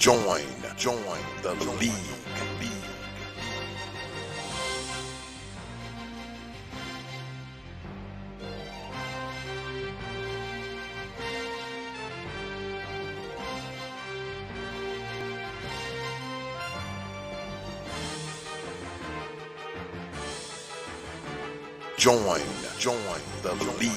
Join the league. Join the league.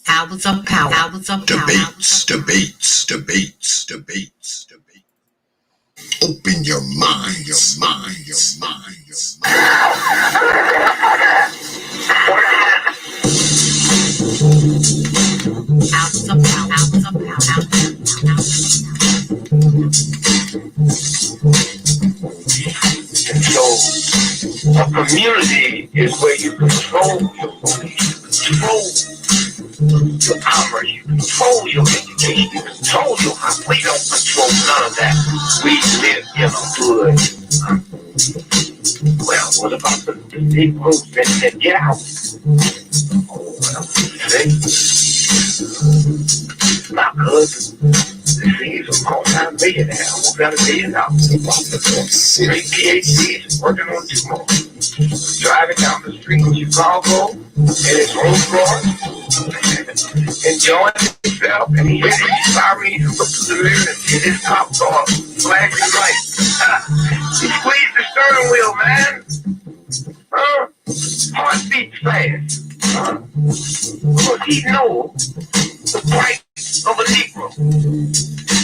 Hours of power. Debates. Open your mind. Hours of power. And so a community is where you control your beliefs, control your commerce, you control your education, you control your house. We don't control none of that. We live in a hood. Well, what about the big groups that get out? Oh, well, see, my cousin, he's a multi-millionaire, almost got $1 billion. Three PhDs, working on 2 more. Driving down the street in Chicago in his Rolls Royce, enjoying himself, and he hit his sorry, look to the mirror and see his top off, flashing lights. He squeezed the steering wheel, man. Heart beats fast. Because he knows the price of a Negro,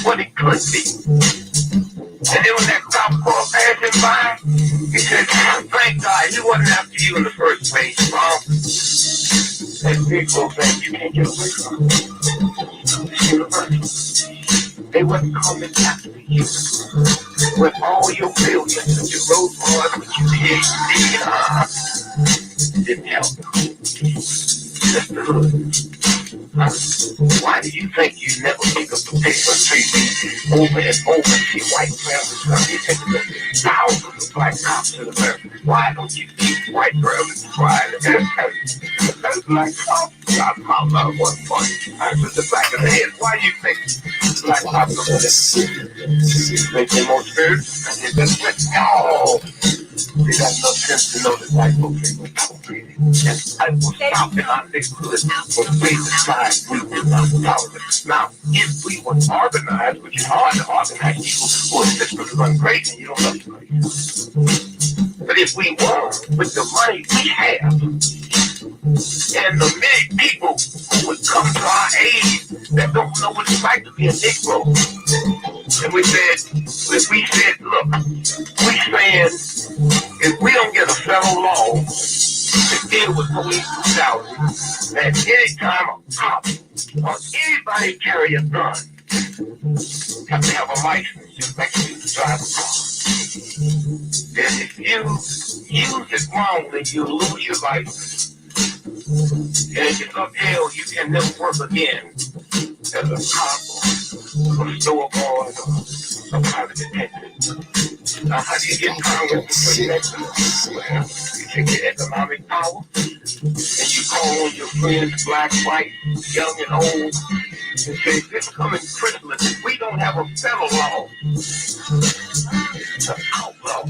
what it could be. And then when that cop car passed him by, he said, thank God, he wasn't after you in the first place, Mom. That Negro thing you can't get away from. It's universal. They wasn't coming after you with all your billions and your Rolls Royce with your PhD. Didn't help them. Just the hood. Why do you think you never pick up the paper and read over and over and see white families you take the thousands of black cops in America? Why don't you keep white families quiet and black cops? My love was funny. I put the back of the head. Why do you think black cops are going to make them more spiritual? No. They got enough sense to know that white folks ain't going to tolerate it. And I will stop in our neighborhood for raising side we will not tolerate. Now, if we were organized, which is hard to organize people who are systems run crazy and you don't love the crazy. But if we were, with the money we have, and the many people who would come to our aid that don't know what it's like to be a Negro, and we said, look, we saying, if we don't get a federal law to deal with police brutality, that any time a cop or anybody carry a gun, have to have a license just like you to drive a car. Then if you use it wrongly, you lose your license. And if you go to jail, you can never work again as a cop or a store boy or a private detective. Now, how do you get Congress to protect you? Well, you take your economic power and you call on your friends, black, white, young, and old, and say, this coming Christmas, if we don't have a federal law to outlaw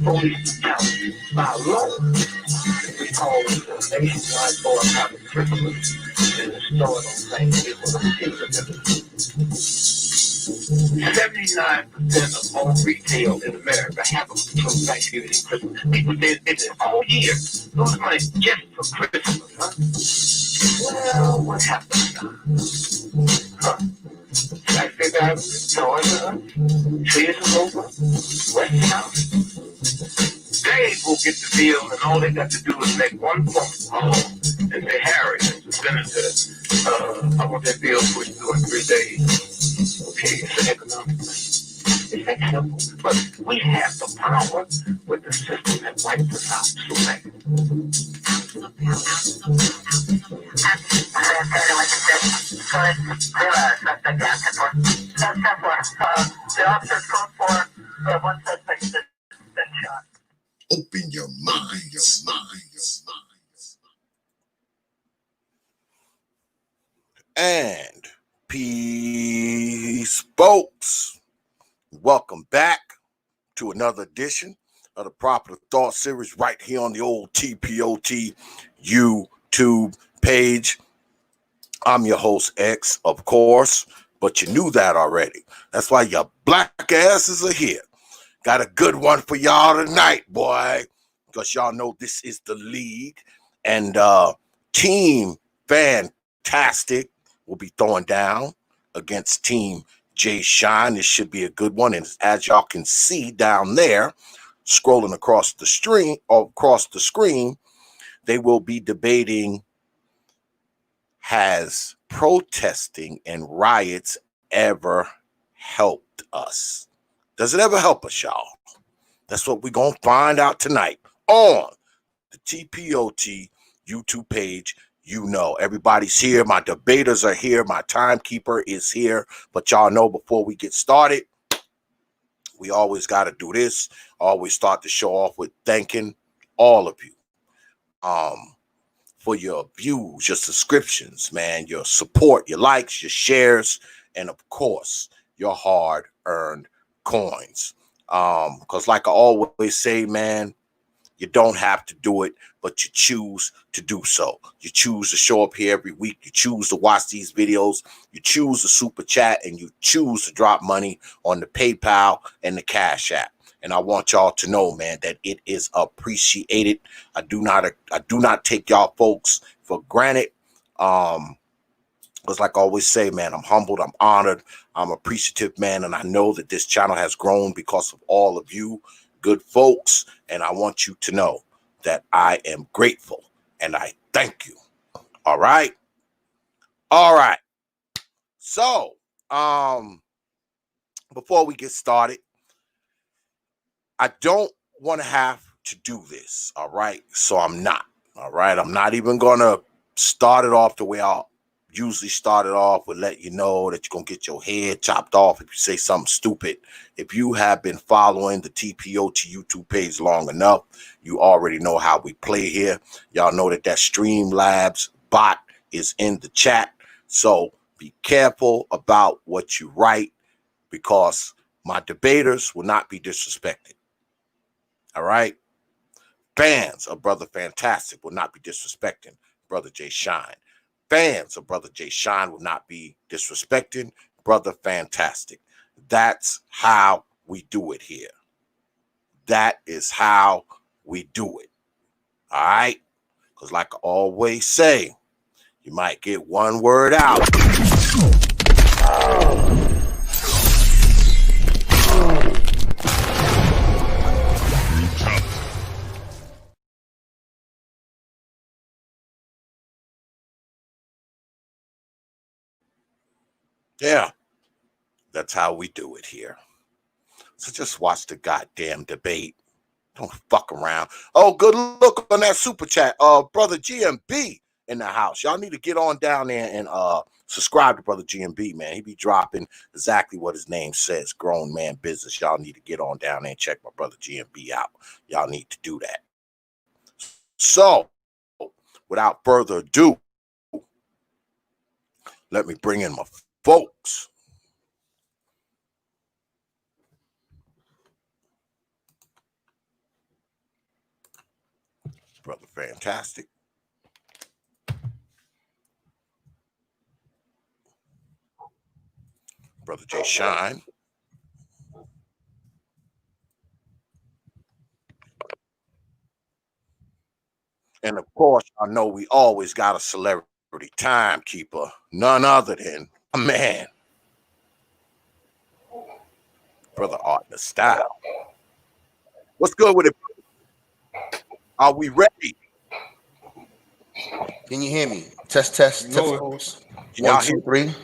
police brutality by law, we call it a nationwide boycott of Christmas and the store on Thanksgiving. 79% of all retail in America have a Thanksgiving and Christmas. People did it all year. Lose money just for Christmas, huh? Well, what happened now? Black guys, Georgia, Trees over, West House. They will get the bill, and all they got to do is make one phone call and say, Harry, the senator, I want that bill pushed through in 3 days. Okay, it's an economic thing. It's that simple. But we have the power with the system that wipes us out so bad. The officer's code for Open your minds. And peace, folks. Welcome back to another edition of the Proper Thought Series right here on the old T.P.O.T. YouTube page. I'm your host, X, of course, but you knew that already. That's why your black asses are here. Got a good one for y'all tonight, boy, because y'all know this is the league. And Team Fantastic will be throwing down against Team J Shine. This should be a good one. And as y'all can see down there, scrolling across the screen, they will be debating, has protesting and riots ever helped us? Does it ever help us, y'all? That's what we're going to find out tonight on the T.P.O.T. YouTube page. You know, everybody's here. My debaters are here. My timekeeper is here. But y'all know, before we get started, we always got to do this. Always start the show off with thanking all of you for your views, your subscriptions, man, your support, your likes, your shares, and of course, your hard-earned coins. Because like I always say, man, you don't have to do it, but you choose to do so. You choose to show up here every week. You choose to watch these videos. You choose to super chat, and you choose to drop money on the PayPal and the Cash App. And I want y'all to know, man, that it is appreciated. I do not take y'all folks for granted. Because like I always say, man, I'm humbled, I'm honored, I'm appreciative, man. And I know that this channel has grown because of all of you good folks. And I want you to know that I am grateful and I thank you. All right. All right. So, before we get started, I don't want to have to do this. All right. So I'm not. All right. I'm not even going to start it off the way I'll usually start it off with let you know that you're going to get your head chopped off if you say something stupid. If you have been following the T.P.O.T. YouTube page long enough, you already know how we play here. Y'all know that Streamlabs bot is in the chat. So be careful about what you write, because my debaters will not be disrespected. All right? Fans of Brother Fantastic will not be disrespecting Brother J Shine. Fans of Brother J Shine will not be disrespecting Brother Fantastic. That's how we do it here. That is how we do it. All right? Because like I always say, you might get one word out. Yeah, that's how we do it here. So just watch the goddamn debate. Don't fuck around. Oh, good look on that super chat. Brother GMB in the house. Y'all need to get on down there and subscribe to Brother GMB, man. He be dropping exactly what his name says. Grown man business. Y'all need to get on down there and check my Brother GMB out. Y'all need to do that. So, without further ado, let me bring in my folks. Brother Fantastic. Brother J Shine. And of course, I know we always got a celebrity timekeeper, none other than a man, Brother Art the Style. What's good with it? Are we ready? Can you hear me? Test. Y'all 1, 2, 3.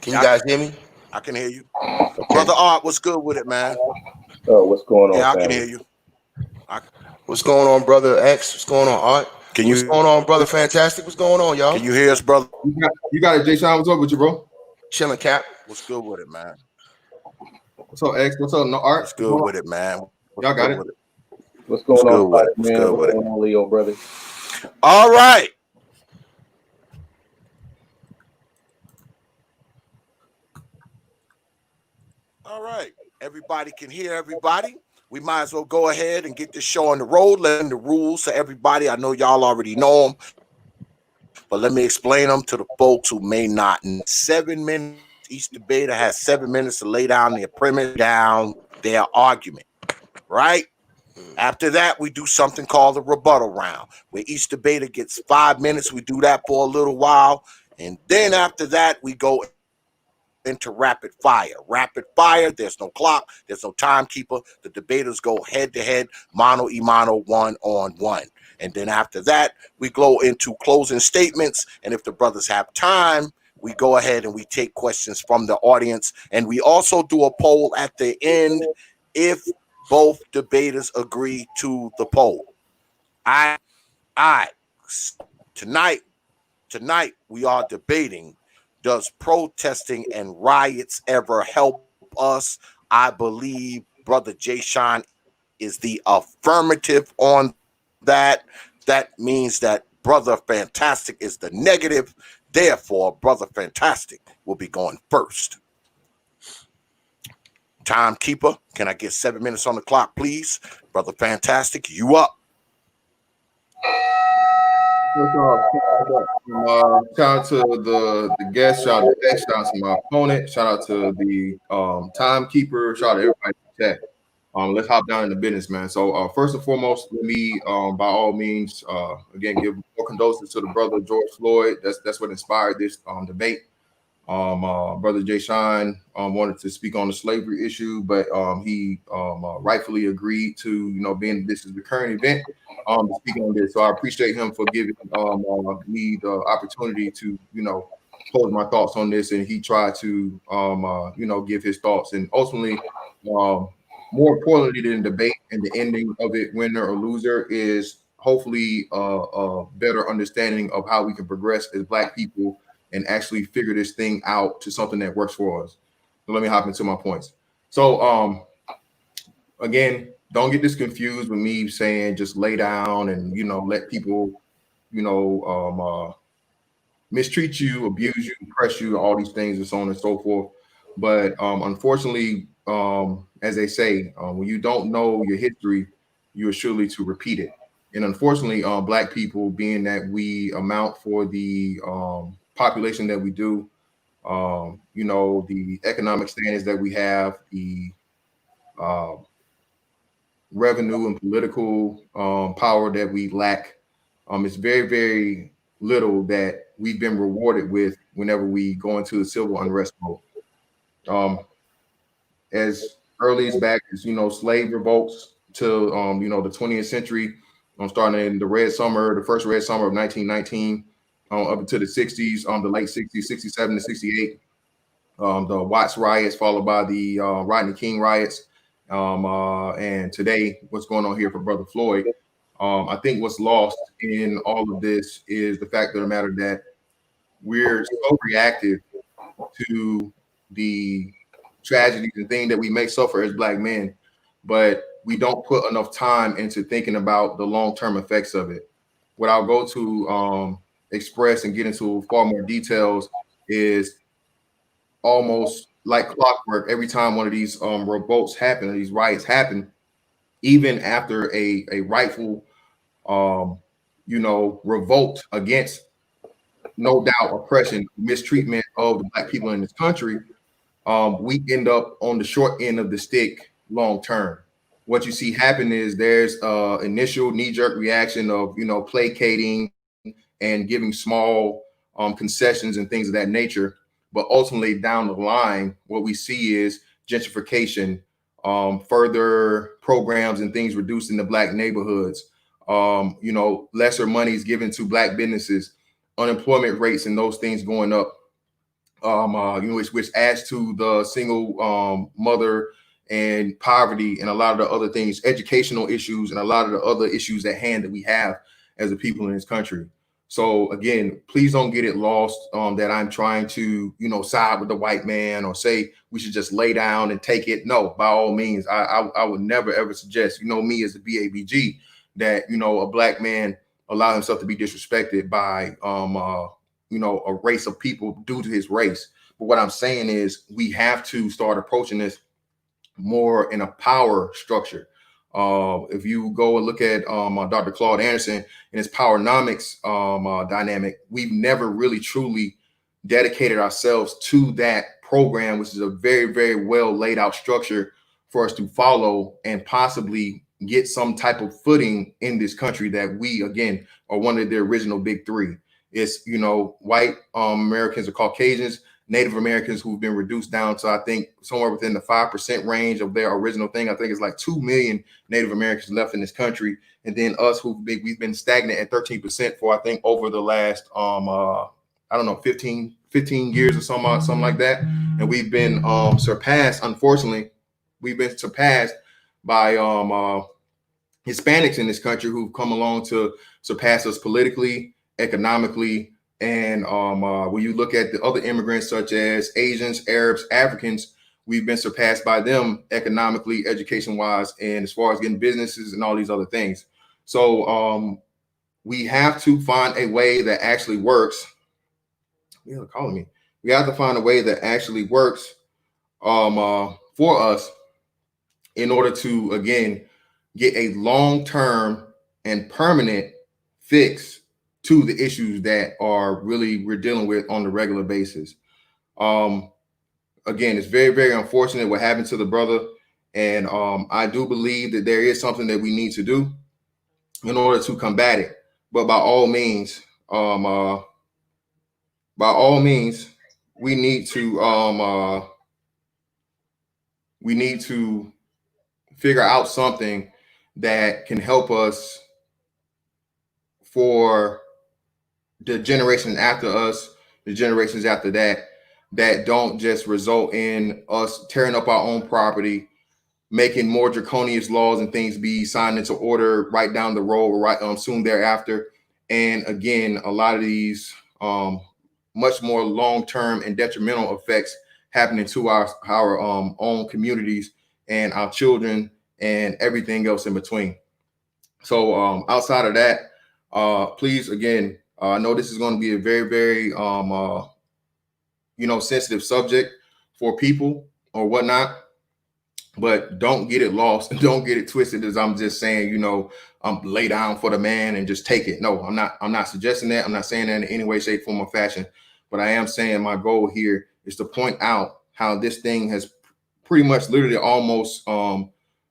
Can you guys hear me? I can hear you. Okay. Brother Art, what's good with it, man? Oh, what's going on? Yeah, I can hear you. What's going on, Brother X? What's going on, Art? What's going on, Brother Fantastic? What's going on, y'all? Can you hear us, brother? You got it, Jay Sean. What's up with you, bro? Chilling, Cap. What's good with it, man? What's up, X? What's up, no Art? What's good with it, man? Y'all got it. What's going good on, with it? man? What's going on, Leo, brother? All right. All right. Everybody can hear everybody. We might as well go ahead and get this show on the road. Learn the rules to everybody. I know y'all already know them, but let me explain them to the folks who may not. In 7 minutes, each debater has 7 minutes to lay down their premise, down their argument, right? After that, we do something called the rebuttal round, where each debater gets 5 minutes. We do that for a little while. And then after that, we go into rapid fire. Rapid fire, there's no clock, there's no timekeeper. The debaters go head to head, mano y mano, 1-on-1. And then after that, we go into closing statements. And if the brothers have time, we go ahead and we take questions from the audience. And we also do a poll at the end if both debaters agree to the poll. All right. Tonight we are debating, does protesting and riots ever help us? I believe Brother Jay Sean is the affirmative on that. That means that Brother Fantastic is the negative. Therefore, Brother Fantastic will be going first. Timekeeper, can I get 7 minutes on the clock, please? Brother Fantastic, you up. Shout out to the guest, shout out to X, shout out to my opponent, shout out to the timekeeper, shout out to everybody in the chat. Let's hop down into business, man. So first and foremost, let me by all means again give more condolences to the brother George Floyd. That's what inspired this debate. Brother Jay Sean wanted to speak on the slavery issue, but he rightfully agreed to, being this is the current event, to speak on this. So I appreciate him for giving me the opportunity to, pose my thoughts on this, and he tried to, give his thoughts. And ultimately, more importantly than the debate and the ending of it, winner or loser, is hopefully a better understanding of how we can progress as Black people and actually figure this thing out to something that works for us. So let me hop into my points. So again, don't get this confused with me saying just lay down and let people mistreat you, abuse you, press you, all these things and so on and so forth. But unfortunately, as they say, when you don't know your history, you are surely to repeat it. And unfortunately, Black people, being that we amount for the population that we do, the economic standards that we have, the revenue and political power that we lack, it's very, very little that we've been rewarded with whenever we go into the civil unrest mode. As early as back as slave revolts to the 20th century, starting in the first Red Summer of 1919, up into the 60s, the late 60s, 67 to 68, the Watts riots, followed by the Rodney King riots, and today what's going on here for Brother Floyd. I think what's lost in all of this is the fact of the matter that we're so reactive to the tragedies and things that we may suffer as Black men, but we don't put enough time into thinking about the long-term effects of it. What I'll go to express and get into far more details is almost like clockwork. Every time one of these revolts happen, or these riots happen, even after a rightful revolt against, no doubt, oppression, mistreatment of the Black people in this country, we end up on the short end of the stick long term. What you see happen is there's initial knee-jerk reaction of placating and giving small concessions and things of that nature, but ultimately down the line, what we see is gentrification, further programs and things reduced in the Black neighborhoods, lesser monies given to Black businesses, unemployment rates and those things going up, which adds to the single mother and poverty and a lot of the other things, educational issues and a lot of the other issues at hand that we have as a people in this country. So again, please don't get it lost that I'm trying to, side with the white man or say we should just lay down and take it. No, by all means, I would never ever suggest, me as a BABG, that a black man allow himself to be disrespected by a race of people due to his race. But what I'm saying is we have to start approaching this more in a power structure. If you go and look at Dr. Claude Anderson and his powernomics dynamic, we've never really truly dedicated ourselves to that program, which is a very, very well laid out structure for us to follow and possibly get some type of footing in this country that we, again, are one of the original big three. It's, white Americans or Caucasians, Native Americans who've been reduced down to, I think, somewhere within the 5% range of their original thing. I think it's like 2 million Native Americans left in this country. And then us we've been stagnant at 13% for, I think, over the last, 15 years or something like that. And we've been surpassed, unfortunately, by Hispanics in this country who've come along to surpass us politically, economically, and when you look at the other immigrants such as Asians, Arabs, Africans, we've been surpassed by them economically, education-wise, and as far as getting businesses and all these other things. So we have to find a way that actually works. We have to find a way that actually works for us in order to, again, get a long-term and permanent fix to the issues that we're dealing with on a regular basis. Again, it's very, very unfortunate what happened to the brother. And I do believe that there is something that we need to do in order to combat it. But by all means, we need to figure out something that can help us for the generation after us, the generations after that don't just result in us tearing up our own property, making more draconian laws and things be signed into order right down the road or right soon thereafter. And again, a lot of these much more long-term and detrimental effects happening to our own communities and our children and everything else in between. So outside of that, please, again, I know this is going to be a very, very, sensitive subject for people or whatnot, but don't get it lost and don't get it twisted as I'm just saying, lay down for the man and just take it. No, I'm not suggesting that. I'm not saying that in any way, shape, form, or fashion, but I am saying my goal here is to point out how this thing has pretty much literally almost,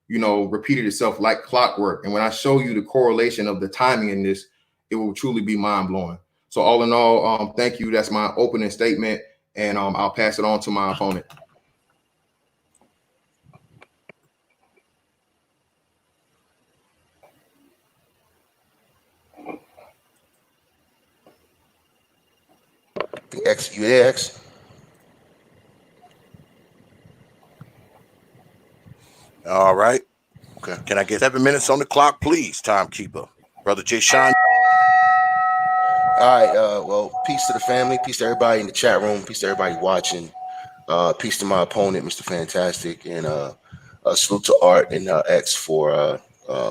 repeated itself like clockwork. And when I show you the correlation of the timing in this, it will truly be mind blowing. So all in all, thank you. That's my opening statement, and I'll pass it on to my opponent. X, you there, X? All right. Okay. Can I get 7 minutes on the clock, please, timekeeper? Brother Jay Sean. All right. Well, peace to the family. Peace to everybody in the chat room. Peace to everybody watching. Peace to my opponent, Mr. Fantastic, and a salute to Art and X for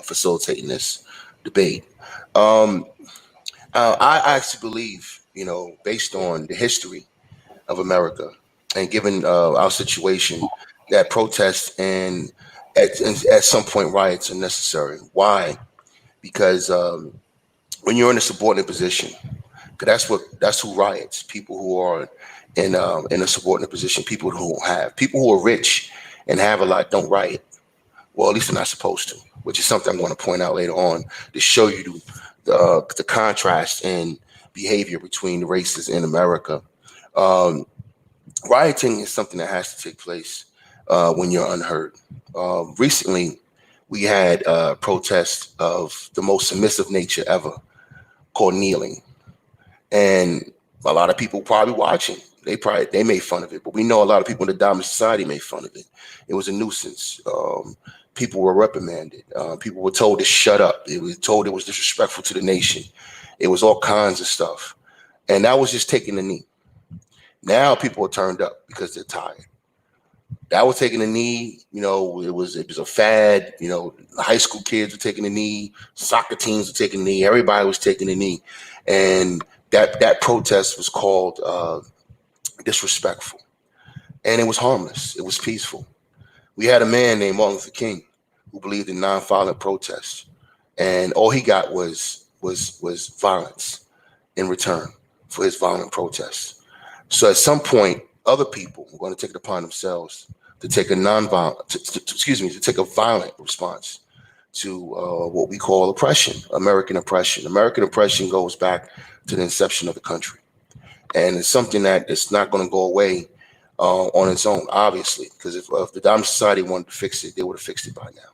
facilitating this debate. I actually believe, based on the history of America and given our situation, that protests and at some point riots are necessary. Why? Because when you're in a subordinate position, because that's who riots. People who are in a subordinate position, people who are rich and have a lot don't riot. Well, at least they're not supposed to, which is something I'm going to point out later on to show you the contrast in behavior between the races in America. Rioting is something that has to take place when you're unheard. Recently, we had protests of the most submissive nature ever, called kneeling, and a lot of people probably watching. They made fun of it, but we know a lot of people in the dominant society made fun of it. It was a nuisance. People were reprimanded. People were told to shut up. They were told it was disrespectful to the nation. It was all kinds of stuff. And that was just taking the knee. Now people are turned up because they're tired. That was taking the knee, it was a fad, high school kids were taking the knee, soccer teams were taking the knee, everybody was taking the knee. And that protest was called disrespectful. And it was harmless. It was peaceful. We had a man named Martin Luther King who believed in nonviolent protest. And all he got was violence in return for his violent protests. So at some point, other people were going to take it upon themselves to take a to take a violent response to what we call oppression, American oppression. American oppression goes back to the inception of the country. And it's something that it's not going to go away on its own, obviously, because if the Diamond Society wanted to fix it, they would have fixed it by now.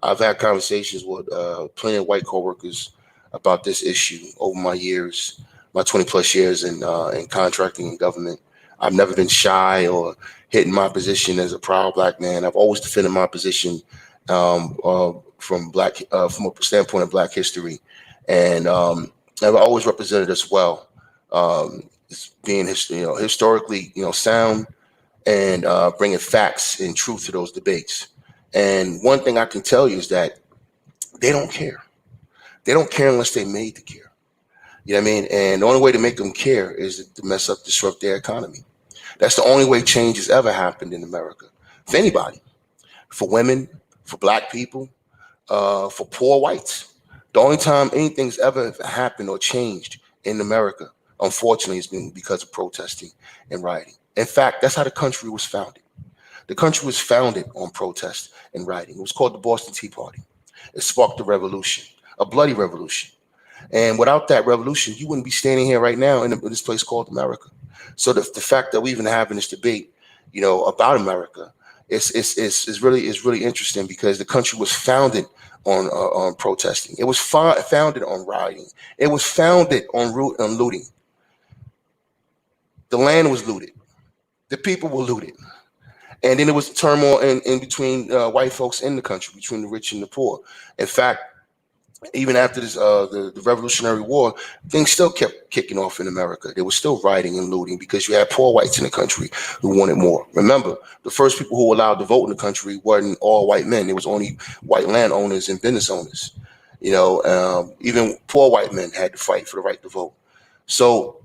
I've had conversations with plenty of white coworkers about this issue over my 20 plus years in contracting and government. I've never been shy or hidden my position as a proud black man. I've always defended my position from a standpoint of black history, and I've always represented us well, being historically sound and bringing facts and truth to those debates. And one thing I can tell you is that they don't care. They don't care unless they're made to care. You know what I mean? And the only way to make them care is to disrupt their economy. That's the only way change has ever happened in America. For anybody, for women, for black people, for poor whites. The only time anything's ever happened or changed in America, unfortunately, has been because of protesting and rioting. In fact, that's how the country was founded. The country was founded on protest and rioting. It was called the Boston T.P.O.T. It sparked a revolution, a bloody revolution. And without that revolution, you wouldn't be standing here right now in this place called America. So the fact that we even having this debate, about America, is really interesting, because the country was founded on protesting. It was founded on rioting. It was founded on looting. The land was looted. The people were looted. And then there was turmoil in between white folks in the country, between the rich and the poor. In fact, even after this, the Revolutionary War, things still kept kicking off in America. There was still rioting and looting because you had poor whites in the country who wanted more. Remember, the first people who were allowed to vote in the country weren't all white men. There was only white landowners and business owners. Even poor white men had to fight for the right to vote. So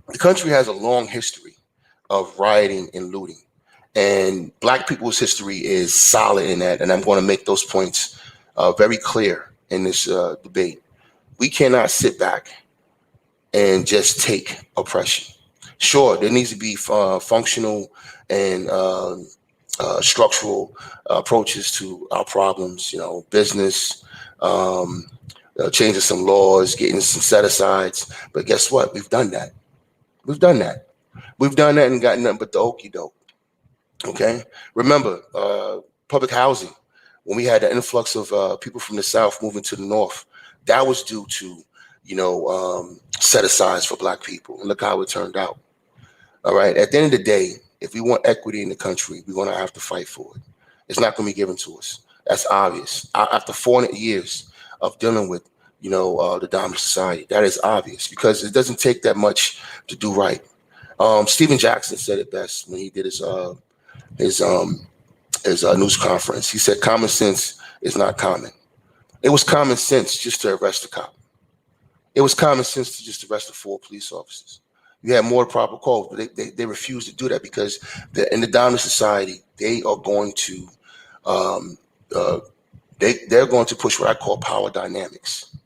the country has a long history of rioting and looting. And black people's history is solid in that. And I'm going to make those points very clear in this debate. We cannot sit back and just take oppression. Sure, there needs to be functional and structural approaches to our problems, business, changing some laws, getting some set-asides. But guess what? We've done that. We've done that and gotten nothing but the okie doke. Okay? Remember, public housing. When we had the influx of people from the South moving to the North, that was due to, set-asides for black people. And look how it turned out. All right. At the end of the day, if we want equity in the country, we're going to have to fight for it. It's not going to be given to us. That's obvious. After 400 years of dealing with, the Diamond Society, that is obvious, because it doesn't take that much to do right. Stephen Jackson said it best when he did his news conference. He said, common sense is not common. It was common sense just to arrest a cop. It was common sense to just arrest the 4 police officers. You had more proper calls, but they refused to do that because in the Diamond Society, they are going to they're going to push what I call power dynamics.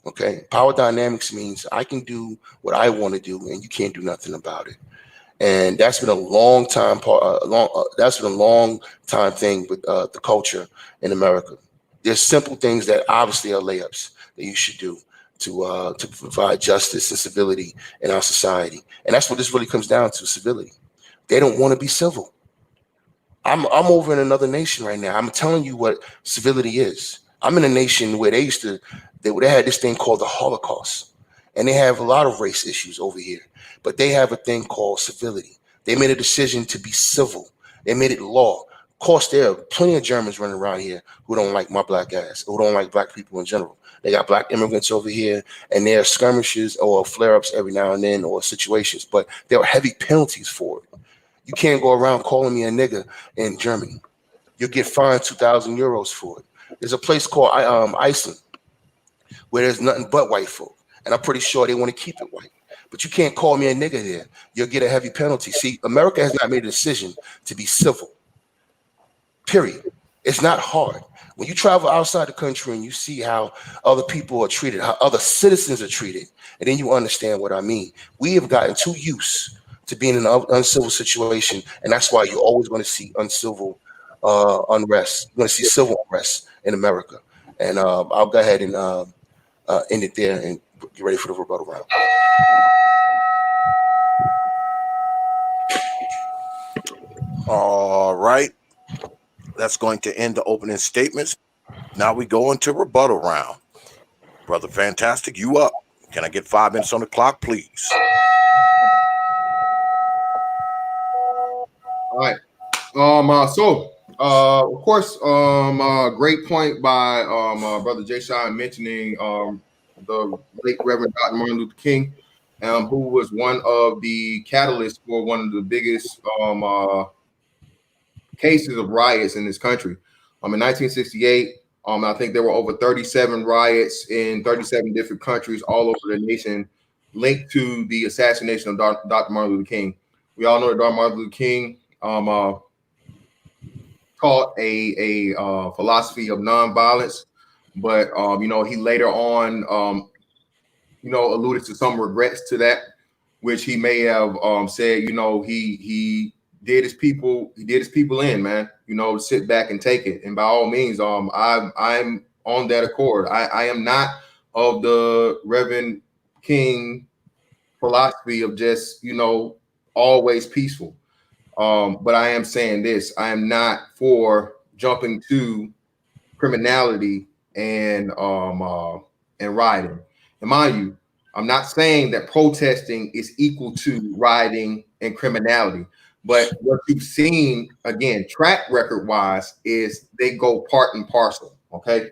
Okay, power dynamics means I can do what I want to do, and you can't do nothing about it. And that's been a long time thing with the culture in America. There's simple things that obviously are layups that you should do to provide justice and civility in our society. And that's what this really comes down to, civility. They don't want to be civil. I'm over in another nation right now. I'm telling you what civility is. I'm in a nation where they had this thing called the Holocaust. And they have a lot of race issues over here. But they have a thing called civility. They made a decision to be civil. They made it law. Of course, there are plenty of Germans running around here who don't like my black ass, who don't like black people in general. They got black immigrants over here, and there are skirmishes or flare-ups every now and then, or situations, but there are heavy penalties for it. You can't go around calling me a nigger in Germany. You'll get fined 2,000 euros for it. There's a place called Iceland where there's nothing but white folk, and I'm pretty sure they want to keep it white. But you can't call me a nigger there. You'll get a heavy penalty. See, America has not made a decision to be civil. Period. It's not hard. When you travel outside the country and you see how other people are treated, how other citizens are treated, and then you understand what I mean. We have gotten too used to being in an uncivil situation, and that's why you're always going to see uncivil unrest. You're going to see civil unrest in America. And I'll go ahead and end it there and get ready for the rebuttal round. All right. That's going to end the opening statements. Now we go into rebuttal round. Brother Fantastic, you up. Can I get 5 minutes on the clock, please? All right. Of course, great point by Brother Jay Sean mentioning the late Reverend Dr. Martin Luther King, who was one of the catalysts for one of the biggest cases of riots in this country. In 1968, I think there were over 37 riots in 37 different countries all over the nation linked to the assassination of Dr. Martin Luther King. We all know that Dr. Martin Luther King taught a philosophy of nonviolence, but he later on alluded to some regrets to that, which he may have said, he did his people in, man, to sit back and take it. And by all means, I'm on that accord. I am not of the Reverend King philosophy of just, always peaceful. But I am saying this, I am not for jumping to criminality and rioting. And mind you, I'm not saying that protesting is equal to rioting and criminality. But what you've seen, again, track record wise, is they go part and parcel. Okay.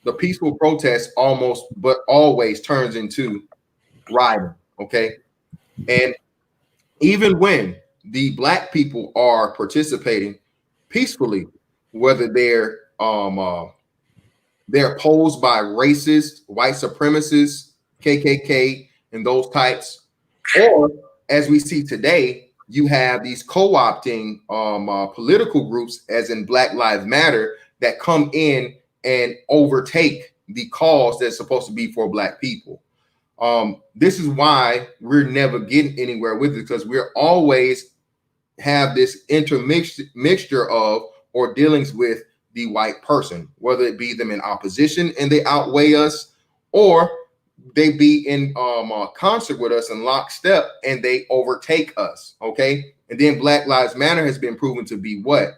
The peaceful protest always turns into rioting. Okay. And even when the black people are participating peacefully, whether they're opposed by racist, white supremacists, KKK, and those types, or as we see today, you have these co-opting political groups, as in Black Lives Matter, that come in and overtake the cause that's supposed to be for black people. This is why we're never getting anywhere with it, because we're always have this mixture of or dealings with the white person, whether it be them in opposition and they outweigh us, or they be in concert with us in lockstep and they overtake us. Okay. And then Black Lives Matter has been proven to be what?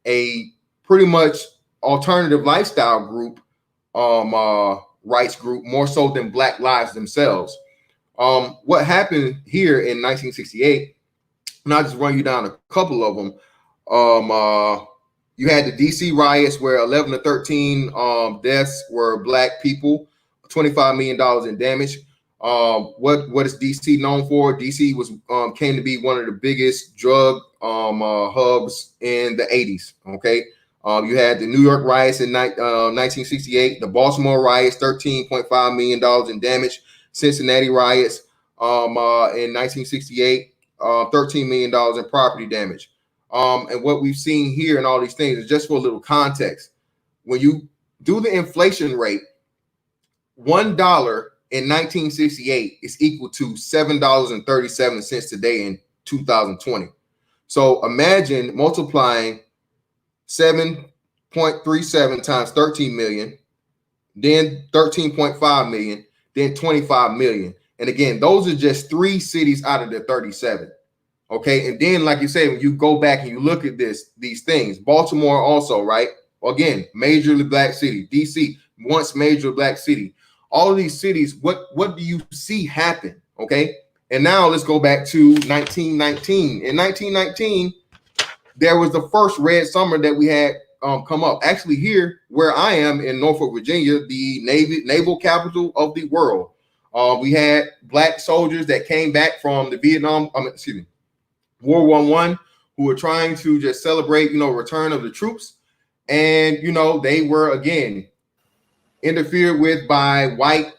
A pretty much alternative lifestyle group, rights group, more so than Black lives themselves. What happened here in 1968, and I'll just run you down a couple of them. You had the DC riots where 11 to 13 deaths were black people, $25 million in damage. What is DC known for? DC was came to be one of the biggest drug hubs in the 80s. Okay. You had the New York riots in 1968, the Baltimore riots, $13.5 million in damage, Cincinnati riots in 1968, $13 million in property damage. And what we've seen here and all these things is just for a little context. When you do the inflation rate, $1 in 1968 is equal to $7.37 today in 2020. So imagine multiplying 7.37 times 13 million, then 13.5 million, then 25 million. And again, those are just 3 cities out of the 37. Okay. And then, like you say, when you go back and you look at these things, Baltimore also, right? Again, majorly black city. DC, once major black city. All of these cities, what do you see happen? Okay. And now let's go back to 1919. In 1919, there was the first Red Summer that we had come up. Actually, here where I am in Norfolk, Virginia, the naval capital of the world, we had black soldiers that came back from the World War I, who were trying to just celebrate, return of the troops. And, they were, again, interfered with by white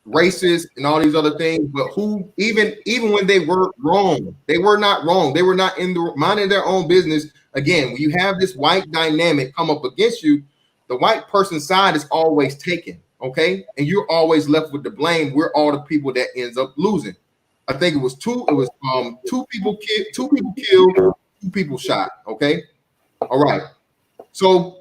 racists and all these other things. But who, even when they were wrong, they were not wrong. They were not minding their own business. Again, when you have this white dynamic come up against you, the white person's side is always taken, okay? And you're always left with the blame. We're all the people that ends up losing. I think it was two people killed, 2 people shot, okay? All right. So,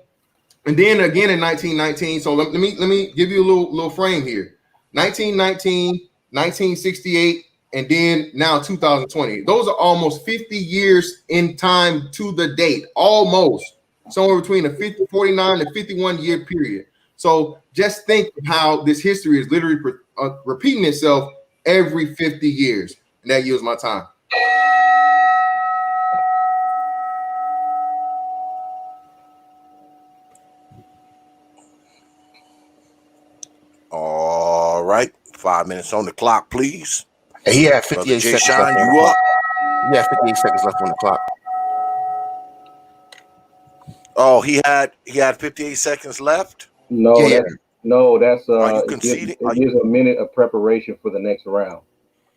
and then again in 1919, so let me give you a little frame here. 1919, 1968, and then now 2020. Those are almost 50 years in time to the date, almost somewhere between a 49 to 51 year period. So just think of how this history is literally repeating itself every 50 years. And that yields my time. All right, 5 minutes on the clock, please. And he had Brother 58 Jay seconds Shine, left on the you up? clock. He had 58 seconds left on the clock. Oh, he had 58 seconds left. No, Yeah. that's Are you it conceding? gives a minute of preparation for the next round.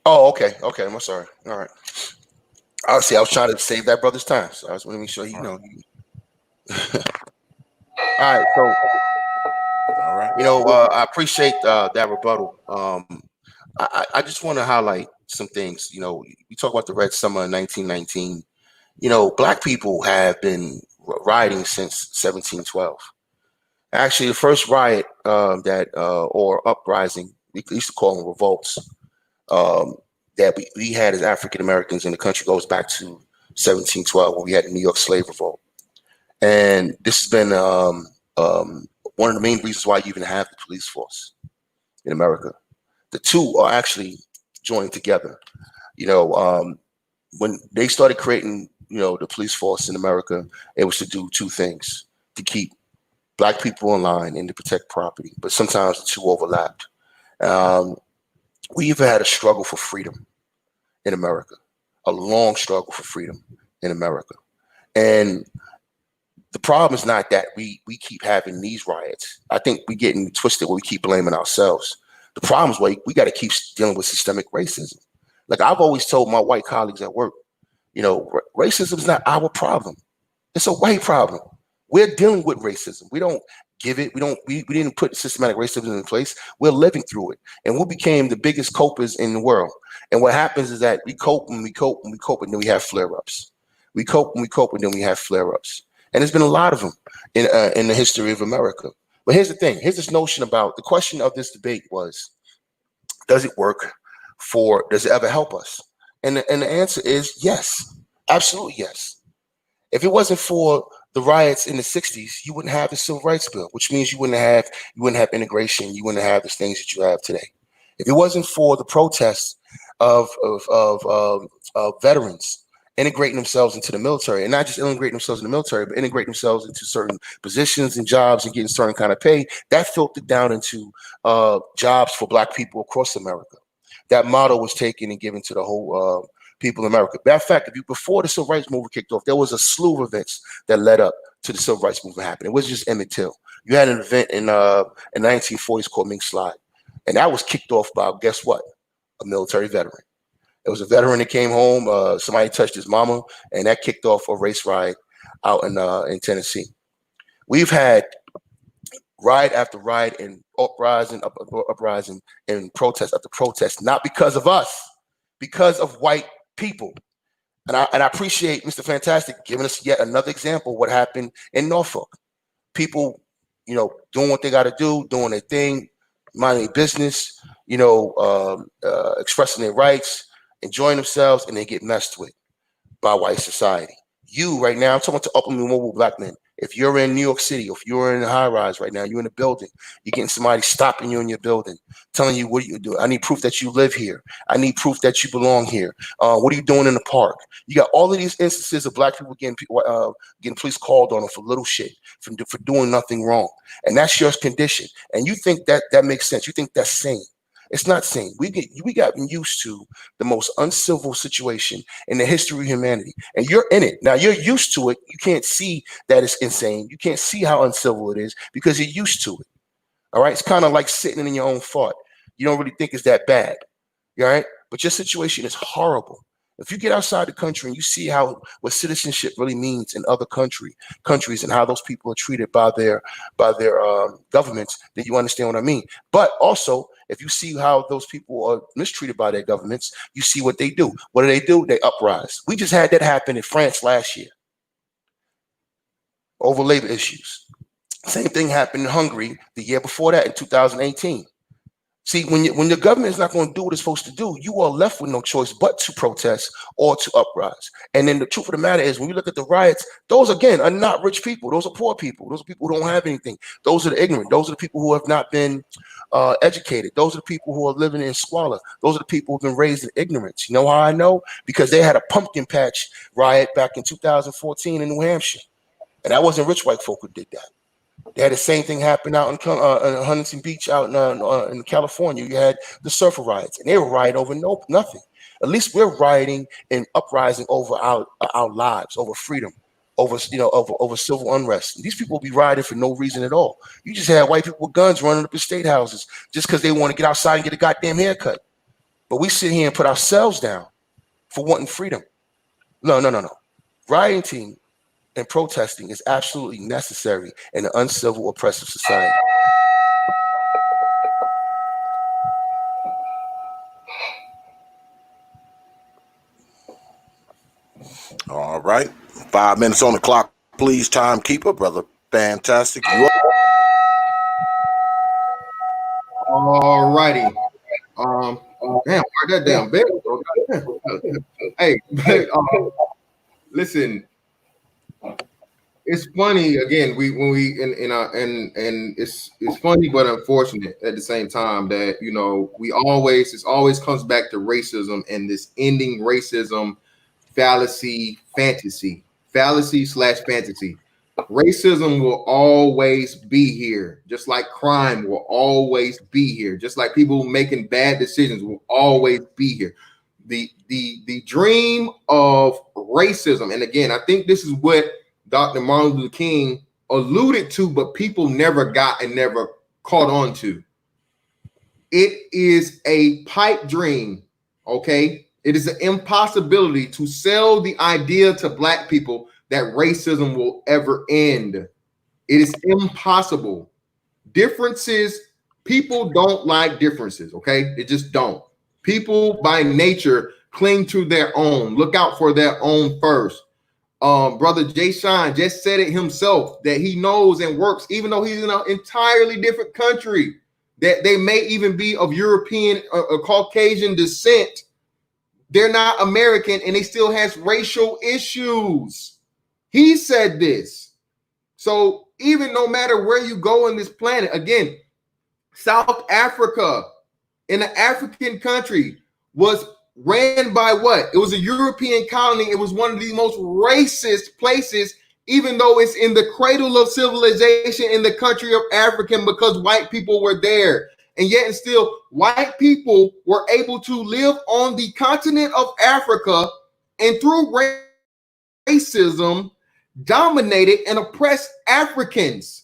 Oh, okay. I'm sorry. All right. I was trying to save that brother's time, so I was want to make sure he know. All right, so All right. I appreciate that rebuttal. I just want to highlight some things. We talk about the Red Summer in 1919. Black people have been rioting since 1712. Actually, the first riot or uprising, we used to call them revolts, that we had as African Americans in the country goes back to 1712 when we had the New York Slave Revolt. And this has been one of the main reasons why you even have the police force in America. The two are actually joined together. When they started creating, the police force in America, it was to do 2 things: to keep Black people in line and to protect property. But sometimes the 2 overlapped. We even had a struggle for freedom in America, a long struggle for freedom in America. And the problem is not that we keep having these riots. I think we're getting twisted where we keep blaming ourselves. The problem is we got to keep dealing with systemic racism. Like I've always told my white colleagues at work, racism is not our problem. It's a white problem. We're dealing with racism. We don't give it. We didn't put systematic racism in place. We're living through it. And we became the biggest copers in the world. And what happens is that we cope and we cope and we cope, and then we have flare-ups. We cope and we cope, and then we have flare-ups. And there's been a lot of them in the history of America. But here's the thing. Here's this notion about the question of this debate was, does it work does it ever help us? And the answer is yes, absolutely yes. If it wasn't for the riots in the 60s, you wouldn't have the Civil Rights Bill, which means you wouldn't have integration, you wouldn't have the things that you have today. If it wasn't for the protests of veterans integrating themselves into the military, and not just integrating themselves in the military, but integrating themselves into certain positions and jobs and getting certain kind of pay, that filtered down into jobs for Black people across America. That motto was taken and given to the whole people in America. Matter of fact, before the Civil Rights Movement kicked off, there was a slew of events that led up to the Civil Rights Movement happening. It wasn't just Emmett Till. You had an event in the 1940s called Mink Slide, and that was kicked off by, guess what? A military veteran. It was a veteran that came home. Somebody touched his mama, and that kicked off a race riot out in Tennessee. We've had riot after riot and uprising and protest after protest, not because of us, because of white people. And I appreciate Mr. Fantastic giving us yet another example of what happened in Norfolk. People, doing what they got to do, doing their thing, minding their business, expressing their rights, enjoying themselves, and they get messed with by white society. You right now, I'm talking to upper mobile Black men. If you're in New York City, if you're in a high rise right now, you're in a building, you're getting somebody stopping you in your building, telling you, what do you do? I need proof that you live here. I need proof that you belong here. What are you doing in the park? You got all of these instances of black people getting police called on them for little shit, for doing nothing wrong. And that's your condition. And you think that makes sense. You think that's sane. It's not sane. We gotten used to the most uncivil situation in the history of humanity, and you're in it now. You're used to it. You can't see that it's insane. You can't see how uncivil it is because you're used to it. All right, it's kind of like sitting in your own fart. You don't really think it's that bad. All right, but your situation is horrible. If you get outside the country and you see what citizenship really means in other countries and how those people are treated by their governments, then you understand what I mean. But also, if you see how those people are mistreated by their governments, you see what they do. What do? They uprise. We just had that happen in France last year over labor issues. Same thing happened in Hungary the year before that in 2018. See, when the government is not going to do what it's supposed to do, you are left with no choice but to protest or to uprise. And then the truth of the matter is, when you look at the riots, those, again, are not rich people. Those are poor people. Those are people who don't have anything. Those are the ignorant. Those are the people who have not been educated. Those are the people who are living in squalor. Those are the people who have been raised in ignorance. You know how I know? Because they had a pumpkin patch riot back in 2014 in New Hampshire. And that wasn't rich white folk who did that. They had the same thing happen out in Huntington Beach, out in California. You had the surfer riots, and they were rioting over nothing. At least we're rioting and uprising over our lives, over freedom, over civil unrest. And these people will be rioting for no reason at all. You just had white people with guns running up in state houses just because they want to get outside and get a goddamn haircut. But we sit here and put ourselves down for wanting freedom. No. Rioting and protesting is absolutely necessary in an uncivil, oppressive society. All right. 5 minutes on the clock, please, timekeeper, brother. Fantastic. You All righty. Damn, where'd that damn bell go? Hey, listen. It's funny again. It's funny but unfortunate at the same time that it always comes back to racism and this ending racism fallacy fantasy. Racism will always be here, just like crime will always be here, just like people making bad decisions will always be here. The dream of racism, and again, I think this is what Dr. Martin Luther King alluded to, but people never caught on to. It is a pipe dream, okay? It is an impossibility to sell the idea to black people that racism will ever end. It is impossible. People don't like differences, okay? They just don't. People by nature cling to their own, look out for their own first. Brother Jay Sean just said it himself that he knows and works, even though he's in an entirely different country, that they may even be of European or Caucasian descent. They're not American and they still has racial issues. He said this. So even no matter where you go on this planet, again, South Africa, in an African country, was ran by what? It was a European colony. It was one of the most racist places, even though it's in the cradle of civilization in the country of Africa, because white people were there. And yet and still, white people were able to live on the continent of Africa and through racism dominated and oppressed Africans.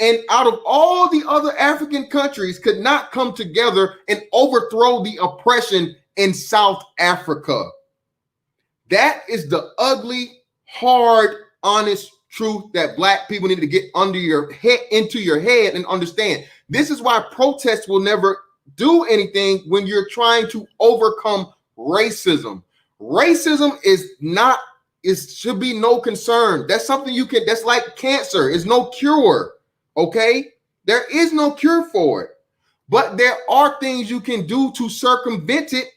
And out of all the other African countries could not come together and overthrow the oppression in South Africa. That is the ugly, hard, honest truth that black people need to get into your head and understand. This is why protests will never do anything when you're trying to overcome racism. Racism should be no concern. That's something that's like cancer. It's no cure. Okay? There is no cure for it. But there are things you can do to circumvent it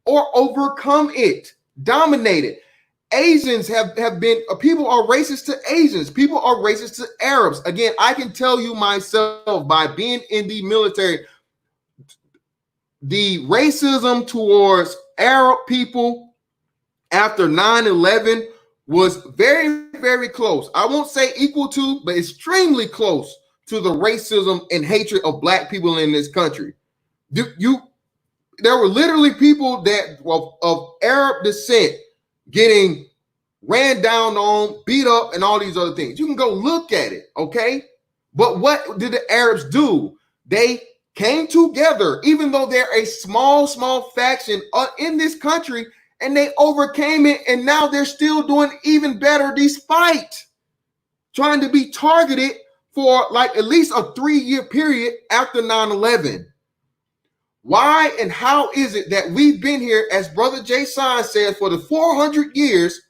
or overcome it, dominate it. Asians have been, people are racist to Asians. People are racist to Arabs. Again, I can tell you myself by being in the military, the racism towards Arab people after 9/11 was very, very close. I won't say equal to, but extremely close to the racism and hatred of black people in this country. There were literally people that of Arab descent getting ran down on, beat up, and all these other things. You can go look at it, okay? But what did the Arabs do? They came together, even though they're a small faction in this country, and they overcame it, and now they're still doing even better despite trying to be targeted for like at least a 3-year period after 9/11. Why and how is it that we've been here, as Brother Jay Sign said, for the 400 years,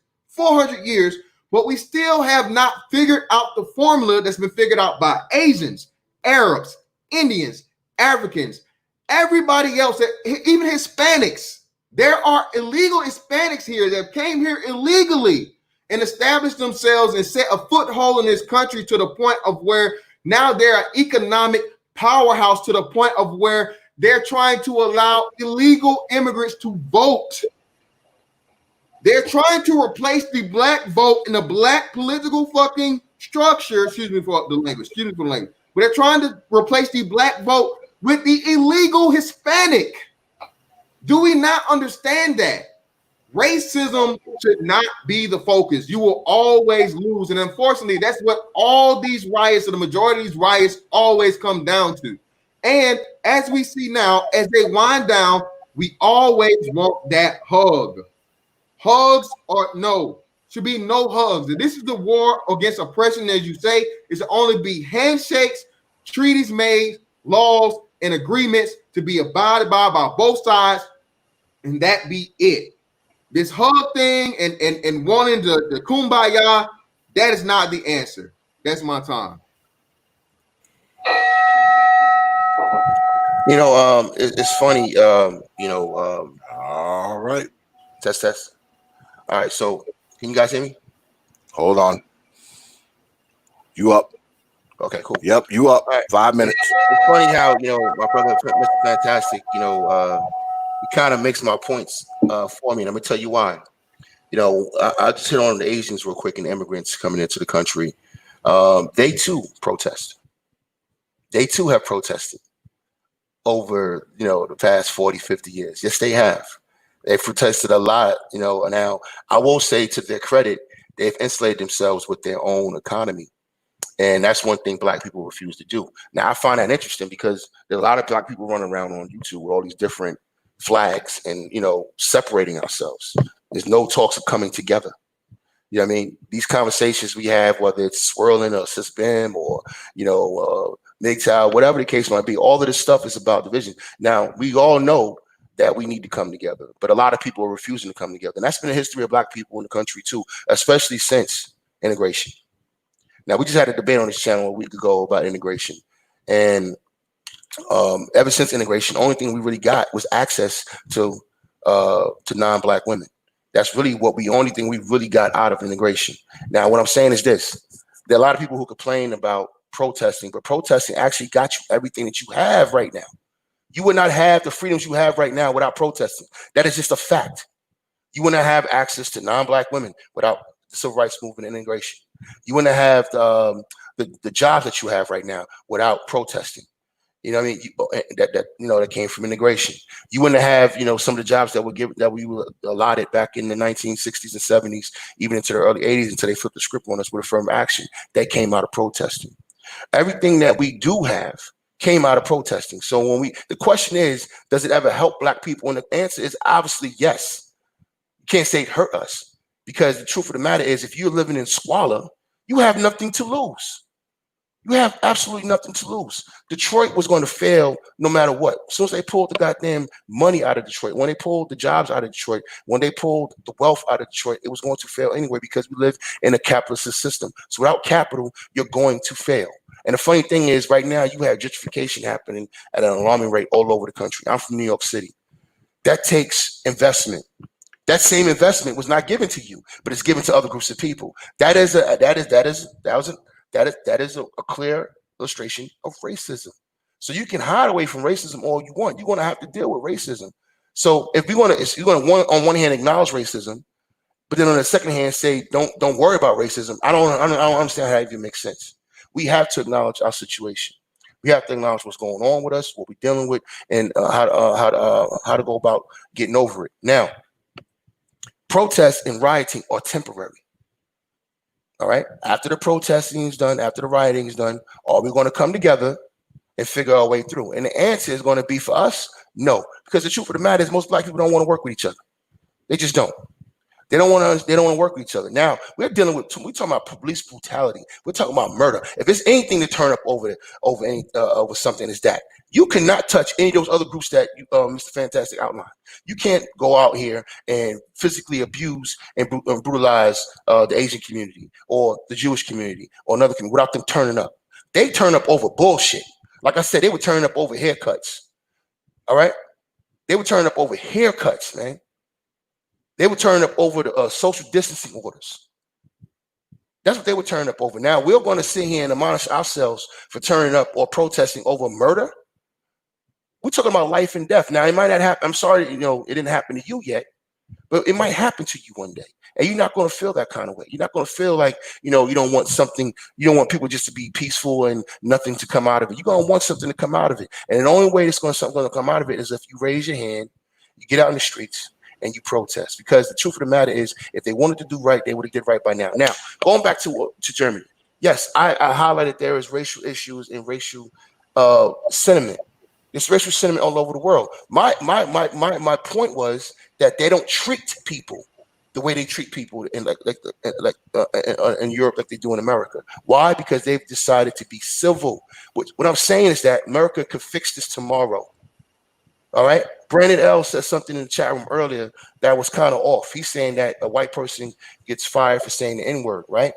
but we still have not figured out the formula that's been figured out by Asians, Arabs, Indians, Africans, everybody else, even Hispanics. There are illegal Hispanics here that came here illegally and established themselves and set a foothold in this country to the point of where now they're an economic powerhouse, to the point of where they're trying to allow illegal immigrants to vote. They're trying to replace the black vote in the black political fucking structure. Excuse me for the language. But they're trying to replace the black vote with the illegal Hispanic. Do we not understand that? Racism should not be the focus. You will always lose. And unfortunately, that's what all these riots, or the majority of these riots, always come down to. And as we see now, as they wind down, we always want that hug. Hugs or no, should be no hugs. And this is the war against oppression, as you say. It should only be handshakes, treaties made, laws, and agreements to be abided by both sides, and that be it. This hug thing and wanting the kumbaya, that is not the answer. That's my time. It's funny. All right. Test. All right. So, can you guys hear me? Hold on. You up? Okay, cool. Yep, you up. Right. 5 minutes. It's funny how my brother Mr. Fantastic, he kind of makes my points for me, and I'm gonna tell you why. I just hit on the Asians real quick and immigrants coming into the country. They too protest. They too have protested over the past 40, 50 years. Yes, they have. They've protested a lot. Now I will say, to their credit, they've insulated themselves with their own economy. And that's one thing black people refuse to do. Now, I find that interesting because there are a lot of black people running around on YouTube with all these different flags and, separating ourselves. There's no talks of coming together. You know what I mean? These conversations we have, whether it's swirling or CISBM or, MGTOW, whatever the case might be, all of this stuff is about division. Now, we all know that we need to come together, but a lot of people are refusing to come together. And that's been the history of black people in the country too, especially since integration. Now, we just had a debate on this channel a week ago about integration. And ever since integration, the only thing we really got was access to non-black women. That's really only thing we really got out of integration. Now, what I'm saying is this. There are a lot of people who complain about protesting, but protesting actually got you everything that you have right now. You would not have the freedoms you have right now without protesting. That is just a fact. You would not have access to non-black women without the civil rights movement and integration. You wouldn't have the jobs that you have right now without protesting. You know what I mean? That came from integration. You wouldn't have some of the jobs that we were allotted back in the 1960s and 70s, even into the early 80s, until they flipped the script on us with affirmative action. That came out of protesting. Everything that we do have came out of protesting. So the question is, does it ever help black people? And the answer is obviously yes. You can't say it hurt us. Because the truth of the matter is, if you're living in squalor, you have nothing to lose. You have absolutely nothing to lose. Detroit was going to fail no matter what. As soon as they pulled the goddamn money out of Detroit, when they pulled the jobs out of Detroit, when they pulled the wealth out of Detroit, it was going to fail anyway because we live in a capitalist system. So without capital, you're going to fail. And the funny thing is, right now, you have gentrification happening at an alarming rate all over the country. I'm from New York City. That takes investment That same investment was not given to you, but it's given to other groups of people. That is a clear illustration of racism. So you can hide away from racism all you want. You're going to have to deal with racism. So if you're going to on one hand acknowledge racism, but then on the second hand say don't worry about racism, I don't understand how that even makes sense. We have to acknowledge our situation. We have to acknowledge what's going on with us, what we're dealing with, and how to go about getting over it. Now, protests and rioting are temporary. All right. After the protesting is done, after the rioting is done, are we going to come together and figure our way through? And the answer is going to be for us, no, because the truth of the matter is most black people don't want to work with each other. They just don't. They don't want to work with each other. Now we're talking about police brutality. We're talking about murder. If there's anything to turn up over something, it's that. You cannot touch any of those other groups that Mr. Fantastic outlined. You can't go out here and physically abuse and brutalize the Asian community or the Jewish community or another community without them turning up. They turn up over bullshit. Like I said, they were turning up over haircuts. All right? They were turning up over haircuts, man. They were turning up over the social distancing orders. That's what they were turning up over. Now we're going to sit here and admonish ourselves for turning up or protesting over murder. We're talking about life and death. Now it might not happen. I'm sorry, it didn't happen to you yet, but it might happen to you one day. And you're not going to feel that kind of way. You're not going to feel like, you don't want something, you don't want people just to be peaceful and nothing to come out of it. You're going to want something to come out of it. And the only way that's going to come out of it is if you raise your hand, you get out in the streets, and you protest. Because the truth of the matter is, if they wanted to do right, they would have did right by now. Now, going back to Germany, yes, I highlighted there is racial issues and racial sentiment. There's racial sentiment all over the world. My point was that they don't treat people the way they treat people in in Europe like they do in America. Why? Because they've decided to be civil. What I'm saying is that America could fix this tomorrow. All right. Brandon L said something in the chat room earlier that was kind of off. He's saying that a white person gets fired for saying the N-word, right?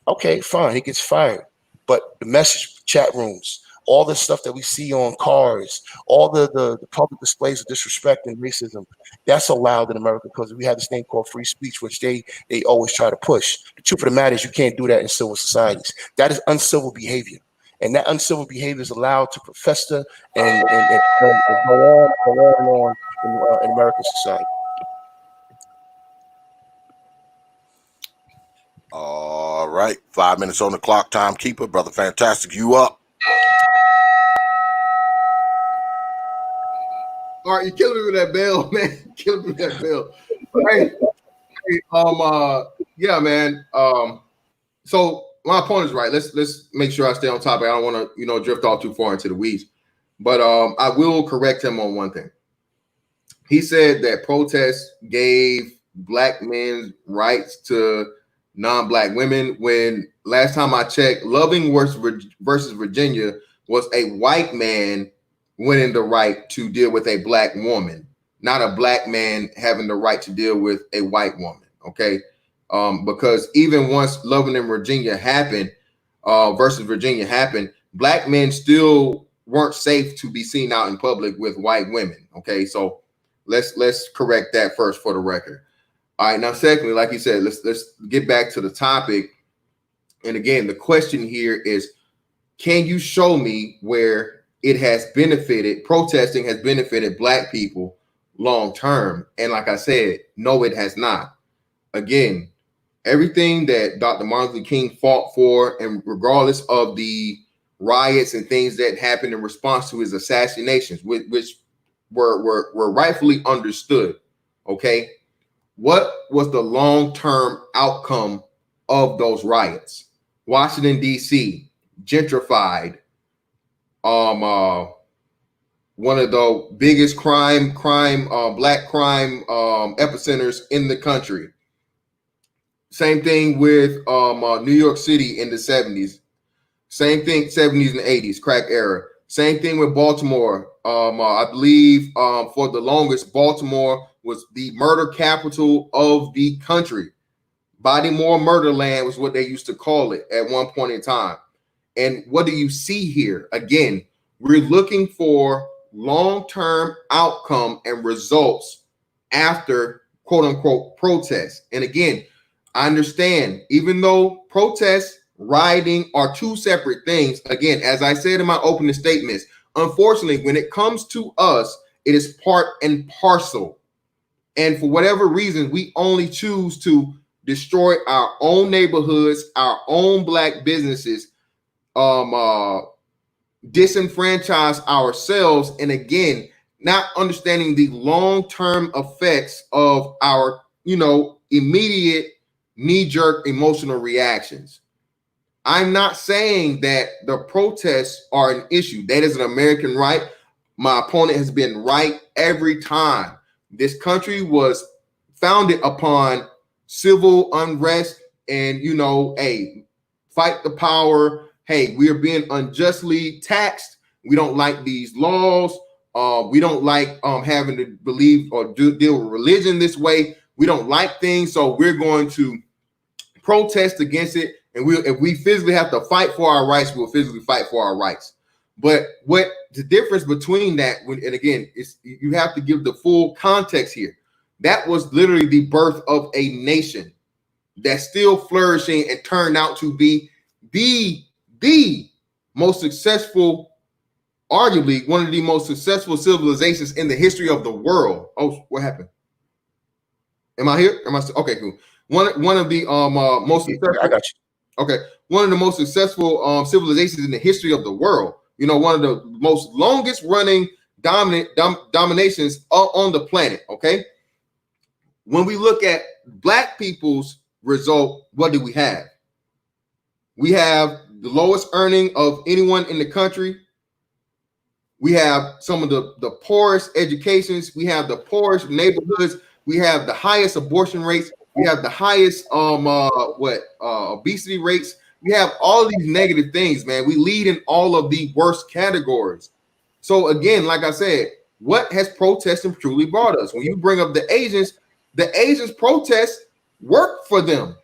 Okay, fine. He gets fired. But the message chat rooms, all the stuff that we see on cars, all the public displays of disrespect and racism, that's allowed in America because we have this thing called free speech, which they always try to push. The truth of the matter is you can't do that in civil societies. That is uncivil behavior. And that uncivil behavior is allowed to fester and go on in American society. All right. 5 minutes on the clock. Timekeeper. Brother Fantastic, you up. All right, you're killing me with that bell, man. Killing me with that bell. Yeah, man. So my point is right. Let's make sure I stay on topic. I don't want to, drift off too far into the weeds. But I will correct him on one thing. He said that protests gave black men rights to non-black women. When last time I checked, Loving versus Virginia was a white man winning the right to deal with a black woman, not a black man having the right to deal with a white woman. Okay. Because even once Loving in Virginia happened, versus Virginia happened, black men still weren't safe to be seen out in public with white women. Okay, so let's correct that first for the record. All right, now secondly, like you said, let's get back to the topic. And again, the question here is, can you show me where it has benefited, protesting has benefited black people long term? And like I said, no, it has not. Again, everything that Dr. Martin Luther King fought for, and regardless of the riots and things that happened in response to his assassinations, which were rightfully understood, okay? What was the long-term outcome of those riots? Washington, D.C., gentrified, one of the biggest black crime epicenters in the country. Same thing with New York City in the 70s. Same thing, 70s and 80s, crack era. Same thing with Baltimore. I believe for the longest, Baltimore was the murder capital of the country. Bodymore Murderland was what they used to call it at one point in time. And what do you see here? Again, we're looking for long-term outcome and results after quote unquote protest. And again, I understand, even though protests, rioting are two separate things. Again, as I said in my opening statements, unfortunately, when it comes to us, it is part and parcel. And for whatever reason, we only choose to destroy our own neighborhoods, our own black businesses, disenfranchise ourselves, and again, not understanding the long-term effects of our, immediate knee-jerk emotional reactions. I'm not saying that the protests are an issue. That is an American right. My opponent has been right every time. This country was founded upon civil unrest and, hey, fight the power. Hey, we are being unjustly taxed. We don't like these laws. We don't like having to believe or deal with religion this way. We don't like things, so we're going to protest against it. And if we physically have to fight for our rights, we'll physically fight for our rights. But what the difference between that, and again, is you have to give the full context here. That was literally the birth of a nation that's still flourishing and turned out to be the most successful, arguably one of the most successful civilizations in the history of the world. Oh, what happened? Am I here? Am I still? Okay, cool. One of the most successful, I got you. Okay, one of the most successful civilizations in the history of the world. One of the most longest running dominations on the planet. Okay, when we look at black people's result, what do we have? We have the lowest earning of anyone in the country. We have some of the poorest educations. We have the poorest neighborhoods. We have the highest abortion rates. We have the highest obesity rates. We have all these negative things, man. We lead in all of the worst categories. So again, like I said, what has protesting truly brought us? When you bring up the Asians protests worked for them.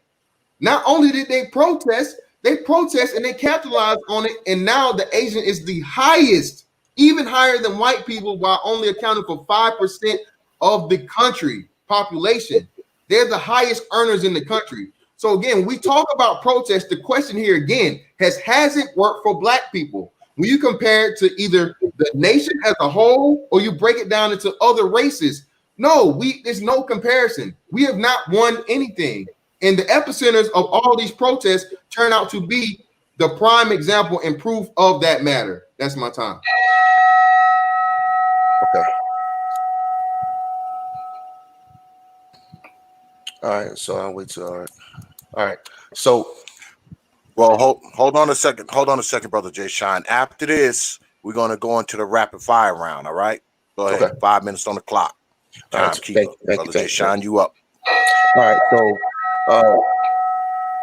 Not only did they protest and they capitalized on it. And now the Asian is the highest, even higher than white people, while only accounting for 5% of the country population. They're the highest earners in the country. So again, we talk about protest. The question here again has it worked for black people? When you compare it to either the nation as a whole or you break it down into other races, no, there's no comparison. We have not won anything. And the epicenters of all these protests turn out to be the prime example and proof of that matter. That's my time. Okay. All right. So I'll wait till. All right. So, well, hold on a second. Hold on a second, brother Jay Shine. After this, we're gonna go into the rapid fire round. All right. Go ahead. Okay. 5 minutes on the clock. Timekeeper. Brother Jay Shine, you up. All right. So,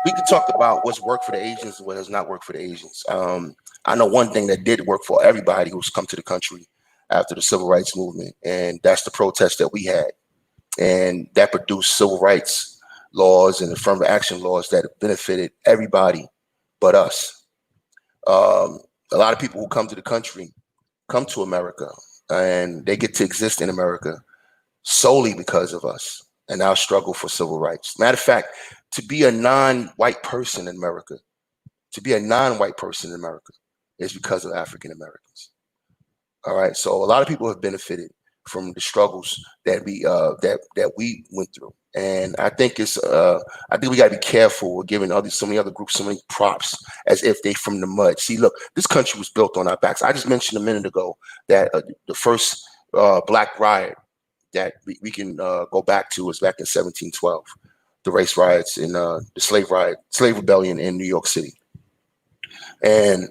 we can talk about what's worked for the Asians and what has not worked for the Asians. I know one thing that did work for everybody who's come to the country after the civil rights movement, and that's the protest that we had. And that produced civil rights laws and affirmative action laws that benefited everybody but us. A lot of people who come to the country come to America, and they get to exist in America solely because of us and our struggle for civil rights. Matter of fact, to be a non-white person in America, is because of African Americans. All right, so a lot of people have benefited from the struggles that we went through, and I think we got to be careful with giving so many other groups so many props as if they from the mud. See, look, this country was built on our backs. I just mentioned a minute ago that the first black riot that we can go back to was back in 1712, the race riots in the slave rebellion in New York City, and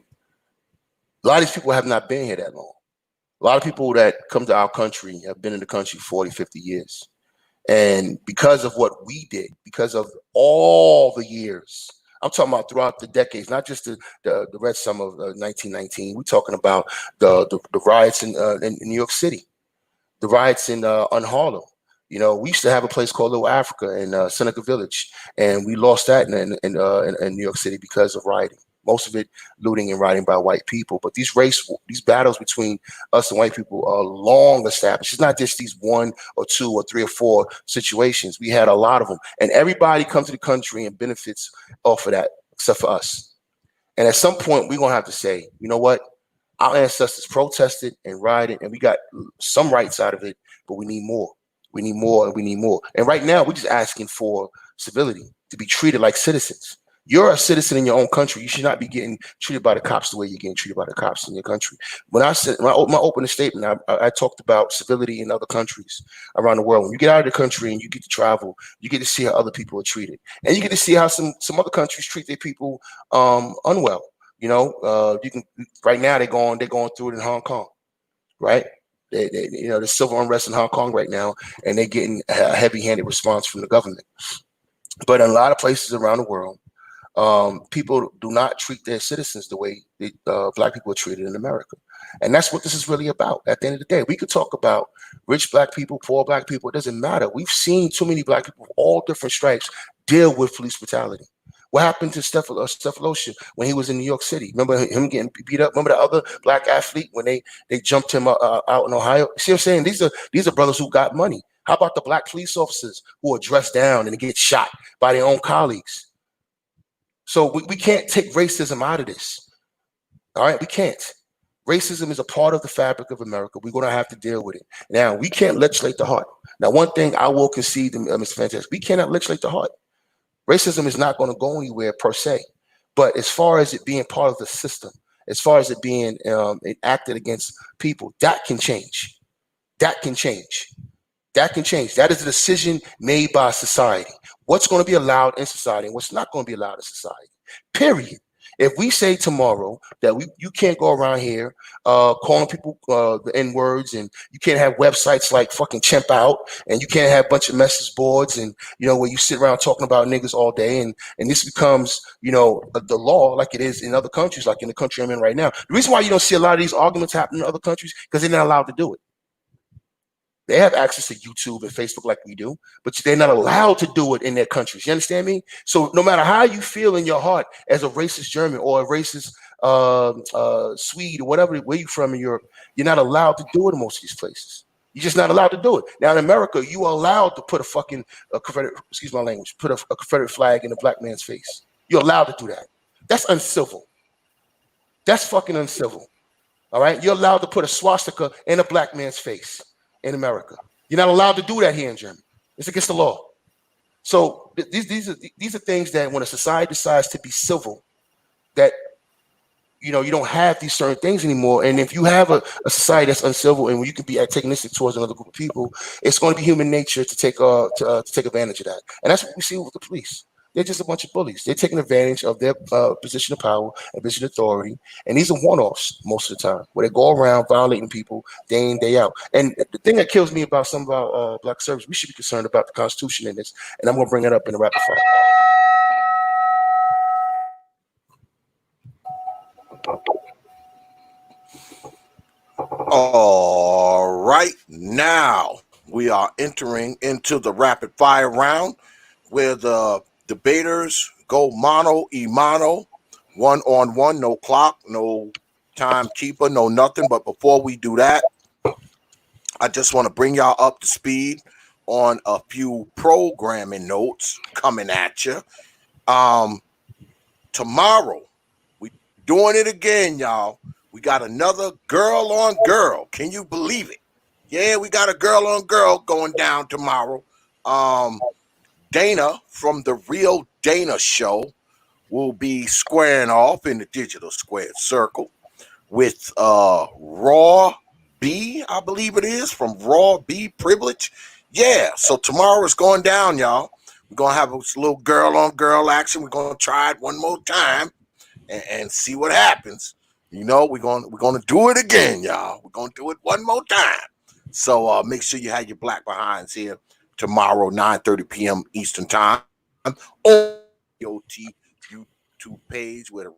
a lot of these people have not been here that long. A lot of people that come to our country have been in the country 40, 50 years. And because of what we did, because of all the years, I'm talking about throughout the decades, not just the Red Summer of 1919. We're talking about the riots in New York City, the riots in Harlem. We used to have a place called Little Africa in Seneca Village, and we lost that in New York City because of rioting. Most of it looting and rioting by white people. But these battles between us and white people are long established. It's not just these 1 or 2 or 3 or 4 situations. We had a lot of them, and everybody comes to the country and benefits off of that, except for us. And at some point, we're gonna have to say, you know what? Our ancestors protested and rioted, and we got some rights out of it, but we need more. We need more, and we need more. And right now, we're just asking for civility, to be treated like citizens. You're a citizen in your own country. You should not be getting treated by the cops the way you're getting treated by the cops in your country. When I said my opening statement, I talked about civility in other countries around the world. When you get out of the country and you get to travel, you get to see how other people are treated, and you get to see how some other countries treat their people unwell. You know, you can right now they're going through it in Hong Kong, right? You know, there's civil unrest in Hong Kong right now, and they're getting a heavy-handed response from the government. But in a lot of places around the world, people do not treat their citizens the way Black people are treated in America. And that's what this is really about. At the end of the day, we could talk about rich Black people, poor Black people. It doesn't matter. We've seen too many Black people of all different stripes deal with police brutality. What happened to Stephalosha when he was in New York City? Remember him getting beat up? Remember the other Black athlete when they jumped him out in Ohio? See what I'm saying? These are brothers who got money. How about the Black police officers who are dressed down and get shot by their own colleagues? So we can't take racism out of this. All right, we can't. Racism is a part of the fabric of America. We're going to have to deal with it. Now, we can't legislate the heart. Now, one thing I will concede, Mr. Fantastic, we cannot legislate the heart. Racism is not going to go anywhere per se. But as far as it being part of the system, as far as it being acted against people, that can change. That can change. That can change. That is a decision made by society. What's going to be allowed in society and what's not going to be allowed in society. Period. If we say tomorrow that you can't go around here calling people the N words, and you can't have websites like fucking Chimp Out, and you can't have a bunch of message boards, and where you sit around talking about niggas all day, and this becomes the law like it is in other countries, like in the country I'm in right now. The reason why you don't see a lot of these arguments happening in other countries because they're not allowed to do it. They have access to YouTube and Facebook like we do, but they're not allowed to do it in their countries. You understand me? So no matter how you feel in your heart as a racist German or a racist Swede or whatever, where you from in Europe, you're not allowed to do it in most of these places. You're just not allowed to do it. Now in America, you are allowed to put a fucking Confederate, excuse my language, put a Confederate flag in a Black man's face. You're allowed to do that. That's uncivil. That's fucking uncivil. All right? You're allowed to put a swastika in a Black man's face. In America, you're not allowed to do that here in Germany. It's against the law. So these are things that when a society decides to be civil, that you don't have these certain things anymore. And if you have a society that's uncivil and where you can be antagonistic towards another group of people, it's going to be human nature to take advantage of that. And that's what we see with the police. They're just a bunch of bullies. They're taking advantage of their position of power and position of authority. And these are one-offs most of the time, where they go around violating people day in, day out. And the thing that kills me about some of our Black service, we should be concerned about the Constitution in this. And I'm going to bring it up in the rapid fire. All right, now we are entering into the rapid fire round where the debaters go mano y mano, 1-on-1, no clock, no timekeeper, no nothing. But before we do that, I just want to bring y'all up to speed on a few programming notes coming at you. Tomorrow, we doing it again, y'all. We got another girl on girl. Can you believe it? Yeah, we got a girl on girl going down tomorrow. Dana from the Real Dana Show will be squaring off in the digital squared circle with Raw B, I believe it is, from Raw B Privilege. Yeah, so tomorrow is going down, y'all. We're going to have a little girl on girl action. We're going to try it one more time and see what happens. We're going to do it again, y'all. We're going to do it one more time. So make sure you have your black behinds here tomorrow, 9:30 p.m. Eastern Time, on the RIOTS YouTube page, where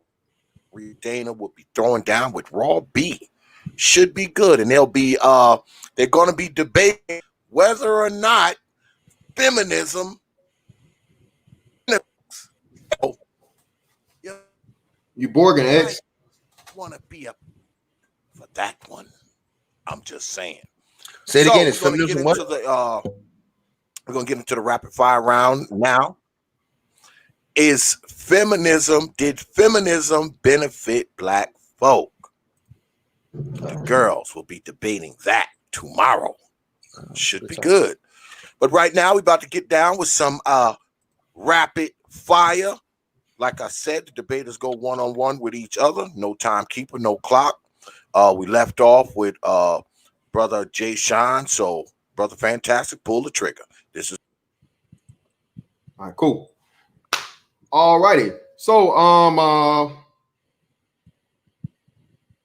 Dana will be throwing down with Raw B. Should be good, and they're going to be debating whether or not feminism. You Borg and You X. might want to be up for that one. I'm just saying. Say it So again. we're It's gonna get feminism. What? into the rapid fire round now. Did feminism benefit black folk? The girls will be debating that tomorrow. Should be good. But right now we're about to get down with some rapid fire. Like I said, the debaters go one-on-one with each other. No timekeeper, no clock. We left off with brother Jay Sean. So brother Fantastic, pull the trigger. This is All right, cool. All righty. So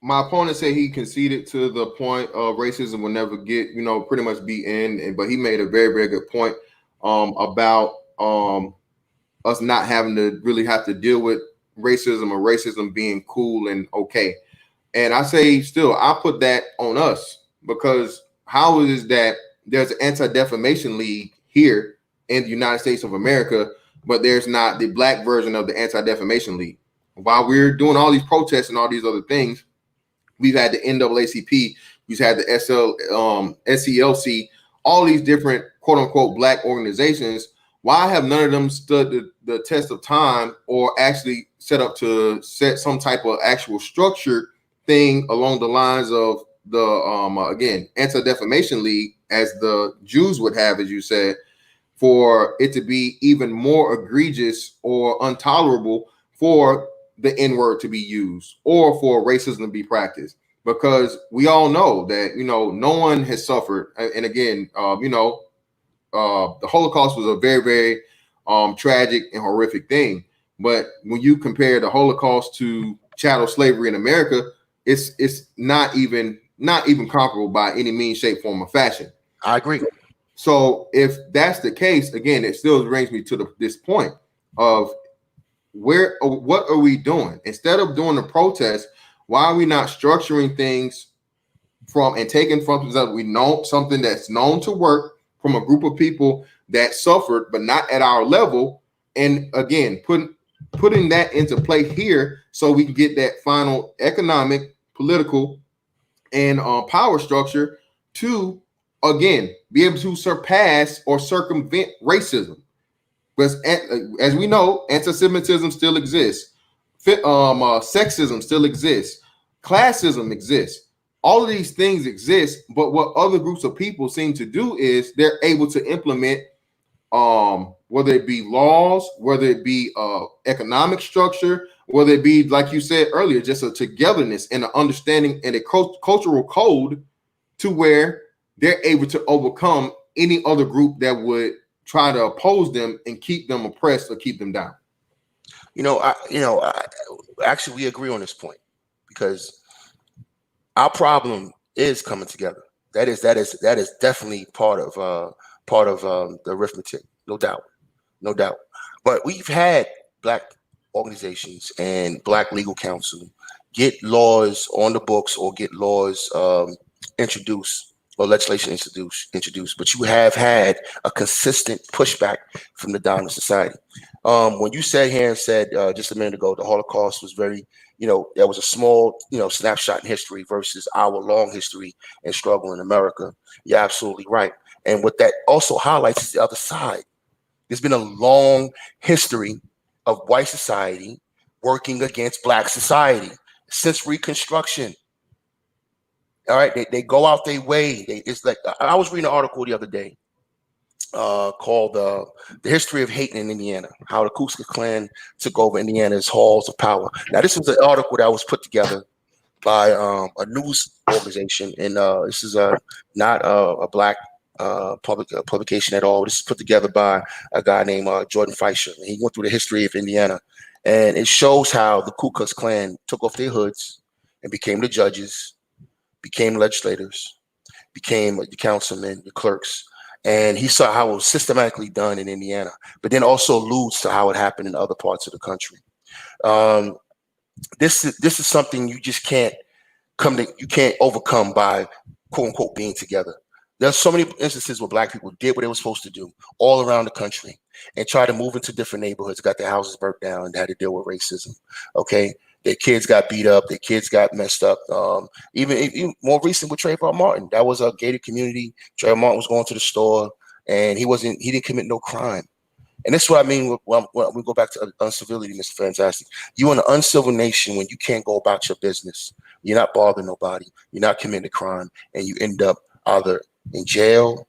my opponent said he conceded to the point of racism will never get, pretty much be in, but he made a very, very good point about us not having to really have to deal with racism or racism being cool and okay. And I say still, I put that on us, because how is that there's an Anti-Defamation League here in the United States of America, but there's not the black version of the Anti-Defamation League? While we're doing all these protests and all these other things, we've had the NAACP, we've had the SCLC, all these different quote unquote black organizations. Why have none of them stood the test of time or actually set some type of actual structured thing along the lines of the again, Anti-Defamation League, as the Jews would have, as you said, for it to be even more egregious or intolerable for the N-word to be used or for racism to be practiced? Because we all know that, no one has suffered. And again, the Holocaust was a very, very tragic and horrific thing. But when you compare the Holocaust to chattel slavery in America, it's not even comparable by any means, shape, form, or fashion. I agree. So if that's the case, again, it still brings me to this point of what are we doing? Instead of doing the protest, why are we not structuring things and taking from something that's known to work from a group of people that suffered, but not at our level, and again, putting that into play here so we can get that final economic, political, and power structure to, again, be able to surpass or circumvent racism. Because as we know, anti-Semitism still exists, sexism still exists, classism exists. All of these things exist, but what other groups of people seem to do is they're able to implement, whether it be laws, whether it be economic structure, whether it be, like you said earlier, just a togetherness and an understanding and a cultural code to where they're able to overcome any other group that would try to oppose them and keep them oppressed or keep them down. Actually, we agree on this point, because our problem is coming together. That is definitely part of the arithmetic, no doubt. But we've had black organizations and black legal counsel get laws on the books or get laws introduced or legislation introduced, but you have had a consistent pushback from the dominant society. When you sat here and said just a minute ago, the Holocaust was very, there was a small, snapshot in history versus our long history and struggle in America. You're absolutely right. And what that also highlights is the other side. There's been a long history of white society working against black society since Reconstruction. All right, they go out their way. It's like, I was reading an article the other day called "The History of Hate in Indiana: How the Ku Klux Klan Took Over Indiana's Halls of Power." Now, this was an article that was put together by a news organization, and this is not a black publication at all. This is put together by a guy named Jordan Fisher. He went through the history of Indiana, and it shows how the Ku Klux Klan took off their hoods and became the judges, became legislators, became the councilmen, the clerks, and he saw how it was systematically done in Indiana, but then also alludes to how it happened in other parts of the country. This is something you just can't overcome by quote unquote being together. There's so many instances where black people did what they were supposed to do all around the country and tried to move into different neighborhoods, got their houses burnt down, and had to deal with racism. Okay, Their kids got beat up. Their kids got messed up. Even more recent with Trayvon Martin, that was a gated community. Trayvon Martin was going to the store, and he didn't commit no crime. And this is what I mean when we go back to uncivility, Mr. Fantastic. You in an uncivil nation when you can't go about your business. You're not bothering nobody. You're not committing a crime, and you end up either in jail,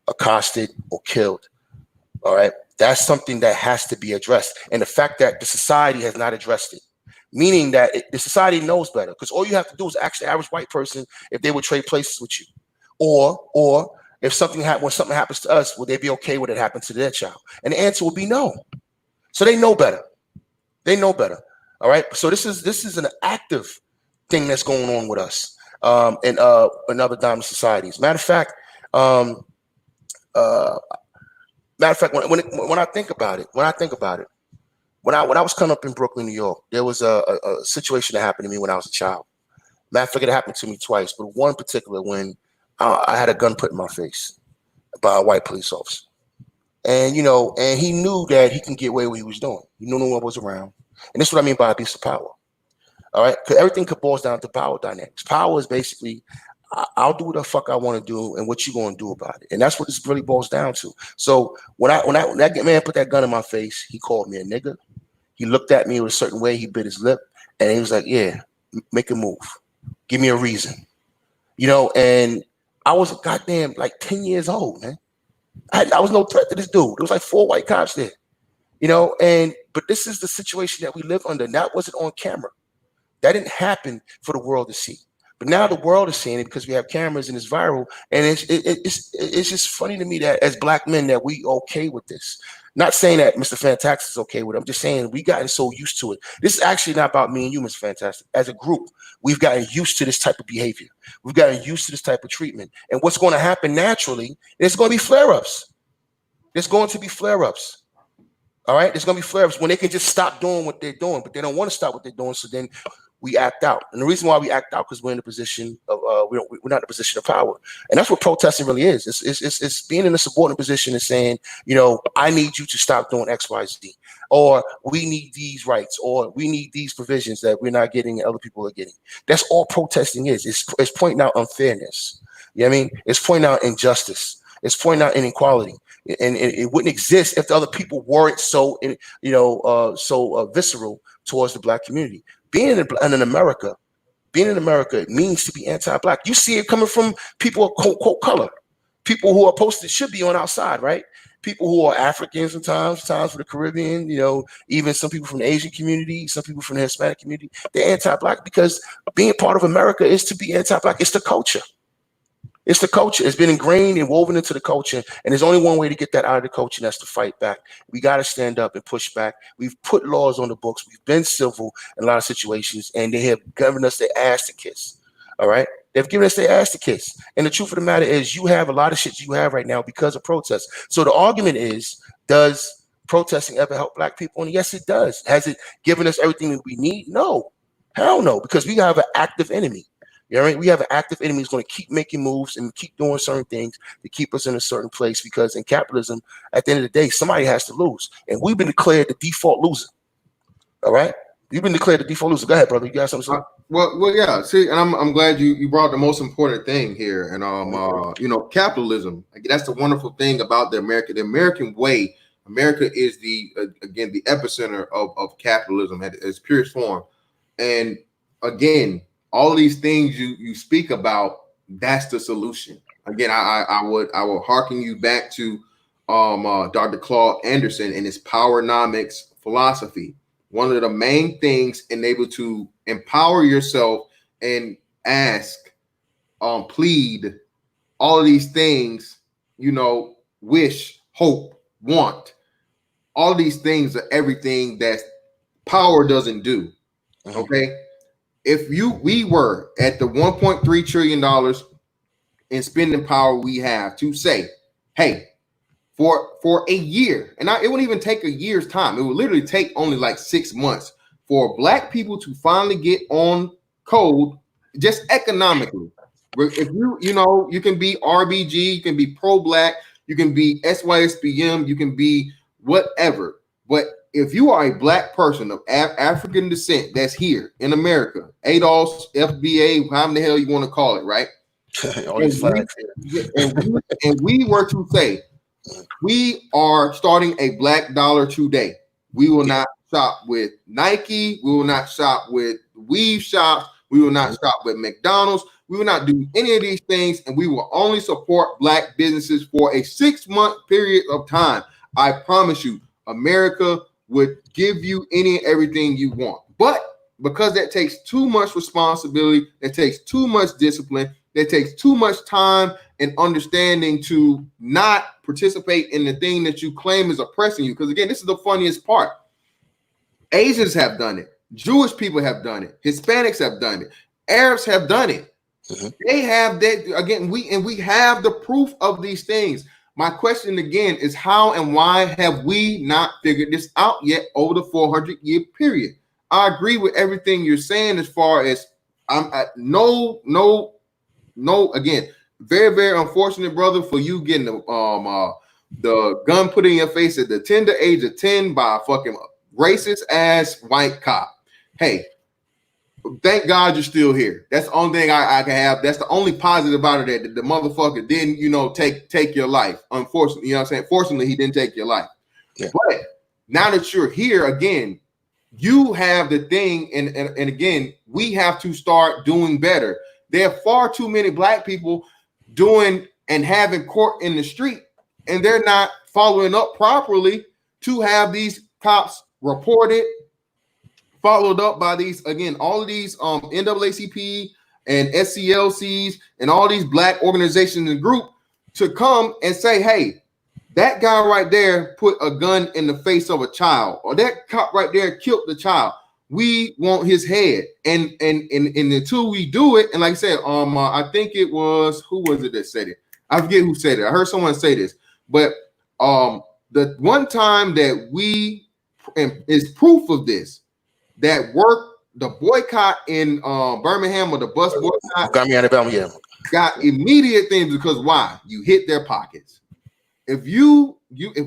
accosted, or killed. All right, that's something that has to be addressed, and the fact that the society has not addressed it, meaning that the society knows better, because all you have to do is ask the average white person if they would trade places with you, or if when something happens to us, would they be okay with it happening to their child? And the answer would be no. So they know better. They know better. All right. So this is an active thing that's going on with us in other dominant societies. Matter of fact, when I think about it, when I was coming up in Brooklyn, New York, there was a situation that happened to me when I was a child. Matter of fact, it happened to me twice, but one particular when I had a gun put in my face by a white police officer. And, and he knew that he can get away with what he was doing. He knew no one was around. And this is what I mean by abuse of power. All right? Because everything boils down to power dynamics. Power is basically, I'll do what the fuck I want to do and what you going to do about it. And that's what this really boils down to. So when that man put that gun in my face, he called me a nigga. He looked at me in a certain way. He bit his lip. And he was like, yeah, make a move. Give me a reason. And I was goddamn like 10 years old, man. I was no threat to this dude. There was like 4 white cops there, but this is the situation that we live under. And that wasn't on camera. That didn't happen for the world to see. But now the world is seeing it because we have cameras and it's viral. And it's just funny to me that as black men that we okay with this. Not saying that Mr. Fantastic is okay with it. I'm just saying we gotten so used to it. This is actually not about me and you, Mr. Fantastic. As a group, we've gotten used to this type of behavior. We've gotten used to this type of treatment. And what's going to happen naturally, there's going to be flare-ups. There's going to be flare-ups. All right? There's going to be flare-ups when they can just stop doing what they're doing, but they don't want to stop what they're doing, so then we act out. And the reason why we act out because we're in a position of we're not in a position of power, and that's what protesting really is. It's being in a subordinate position and saying, I need you to stop doing X, Y, Z, or we need these rights, or we need these provisions that we're not getting and other people are getting. That's all protesting is. It's pointing out unfairness. You know what I mean? It's pointing out injustice. It's pointing out inequality, and it wouldn't exist if the other people weren't so visceral towards the black community. Being in America, it means to be anti-black. You see it coming from people of quote color, people who are posted should be on our side, right? People who are Africans sometimes from the Caribbean, even some people from the Asian community, some people from the Hispanic community. They're anti-black because being part of America is to be anti-black. It's the culture. It's the culture. It's been ingrained and woven into the culture. And there's only one way to get that out of the culture, and that's to fight back. We got to stand up and push back. We've put laws on the books. We've been civil in a lot of situations, and they have given us their ass to kiss. All right? They've given us their ass to kiss. And the truth of the matter is you have a lot of shit you have right now because of protests. So the argument is, does protesting ever help black people? And yes, it does. Has it given us everything that we need? No. Hell no, because we have an active enemy. You know what I mean? We have an active enemy who's going to keep making moves and keep doing certain things to keep us in a certain place, because in capitalism, at the end of the day, somebody has to lose. And we've been declared the default loser. All right? You've been declared the default loser. Go ahead, brother. You got something to say? Well, yeah. See, and I'm glad you brought the most important thing here. And capitalism. That's the wonderful thing about the American way. America is the epicenter of capitalism at its purest form. And again, all of these things you speak about, that's the solution. Again, I will hearken you back to Dr. Claude Anderson and his powernomics philosophy. One of the main things enable to empower yourself and ask, plead, all of these things, wish, hope, want. All of these things are everything that power doesn't do. Okay. If we were at the $1.3 trillion in spending power we have to say, hey, for a year, and it wouldn't even take a year's time. It would literally take only like 6 months for black people to finally get on code, just economically. If you can be RBG, you can be pro-black, you can be SYSBM, you can be whatever. But if you are a black person of African descent that's here in America, ADOS, FBA, however the hell you want to call it, right? All these flags. And we were to say, we are starting a black dollar today. We will not shop with Nike. We will not shop with weave shops. We will not shop with McDonald's. We will not do any of these things, and we will only support black businesses for a 6-month period of time. I promise you, America would give you any and everything you want. But because that takes too much responsibility, that takes too much discipline, that takes too much time and understanding to not participate in the thing that you claim is oppressing you. Because again, this is the funniest part. Asians have done it. Jewish people have done it. Hispanics have done it. Arabs have done it. They have that again. We have the proof of these things. My question again is how and why have we not figured this out yet over the 400-year period? I agree with everything you're saying as far as no. Again, very, very unfortunate, brother, for you getting the gun put in your face at the tender age of 10 by a fucking racist ass white cop. Hey, thank God you're still here. That's the only thing I can have. That's the only positive about it, that the motherfucker didn't, take your life. Unfortunately, you know what I'm saying? Fortunately, he didn't take your life. Yeah. But now that you're here again, you have the thing, and again, we have to start doing better. There are far too many black people doing and having court in the street, and they're not following up properly to have these cops reported, followed up by these, again, all of these NAACP and SCLCs and all these black organizations and group to come and say, hey, that guy right there put a gun in the face of a child, or that cop right there killed the child. We want his head, and until we do it, and like I said, I think it was, who was it that said it? I forget who said it. I heard someone say this, but the one time that we, and is proof of this, that worked the boycott in Birmingham, or the bus boycott, got me out of Alabama, yeah, got immediate things because why? You hit their pockets. If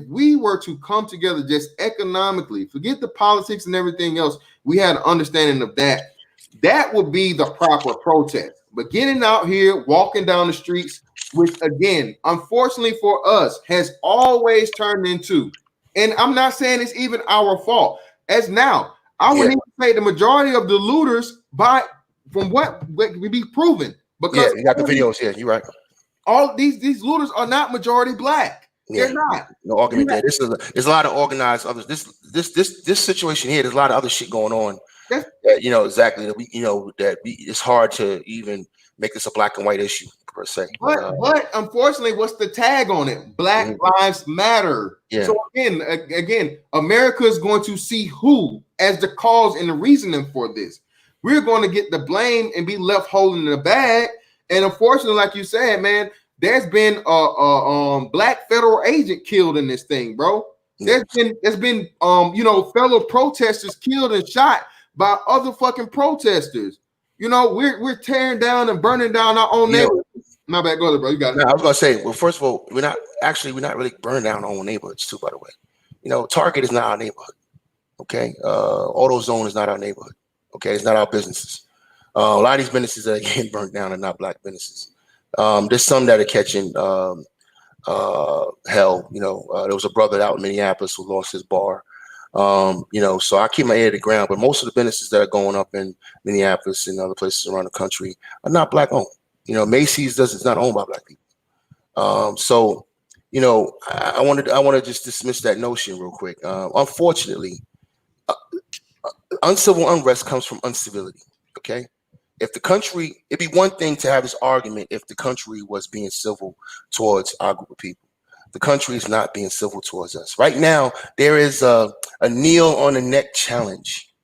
we were to come together just economically, forget the politics and everything else, we had an understanding of that. That would be the proper protest. But getting out here, walking down the streets, which again, unfortunately for us, has always turned into, and I'm not saying it's even our fault. As now, I would even say the majority of the looters, from what we be proven, because you got the videos. Yeah, you're right. All these looters are not majority black. Yeah, they're not. No argument there. There's a lot of organized others. This situation here. There's a lot of other shit going on. Exactly. It's hard to even make this a black and white issue per se. But unfortunately, what's the tag on it? Black Lives Matter. Yeah. So again, America is going to see who as the cause and the reasoning for this. We're going to get the blame and be left holding the bag. And unfortunately, like you said, man, there's been a black federal agent killed in this thing, bro. There's been fellow protesters killed and shot by other fucking protesters. We're tearing down and burning down our own neighborhoods. My bad, go ahead, bro. You got it. I was gonna say, well, first of all, we're not really burning down our own neighborhoods too, by the way. Target is not our neighborhood. Okay. AutoZone is not our neighborhood. Okay, it's not our businesses. A lot of these businesses that are getting burnt down are not black businesses. There's some that are catching hell. There was a brother out in Minneapolis who lost his bar. So I keep my ear to the ground, but most of the businesses that are going up in Minneapolis and other places around the country are not black owned. Macy's is not owned by black people. I want to just dismiss that notion real quick. Unfortunately, uncivil unrest comes from uncivility. Okay. It'd be one thing to have this argument if the country was being civil towards our group of people. The country is not being civil towards us. Right now, there is a kneel on the neck challenge,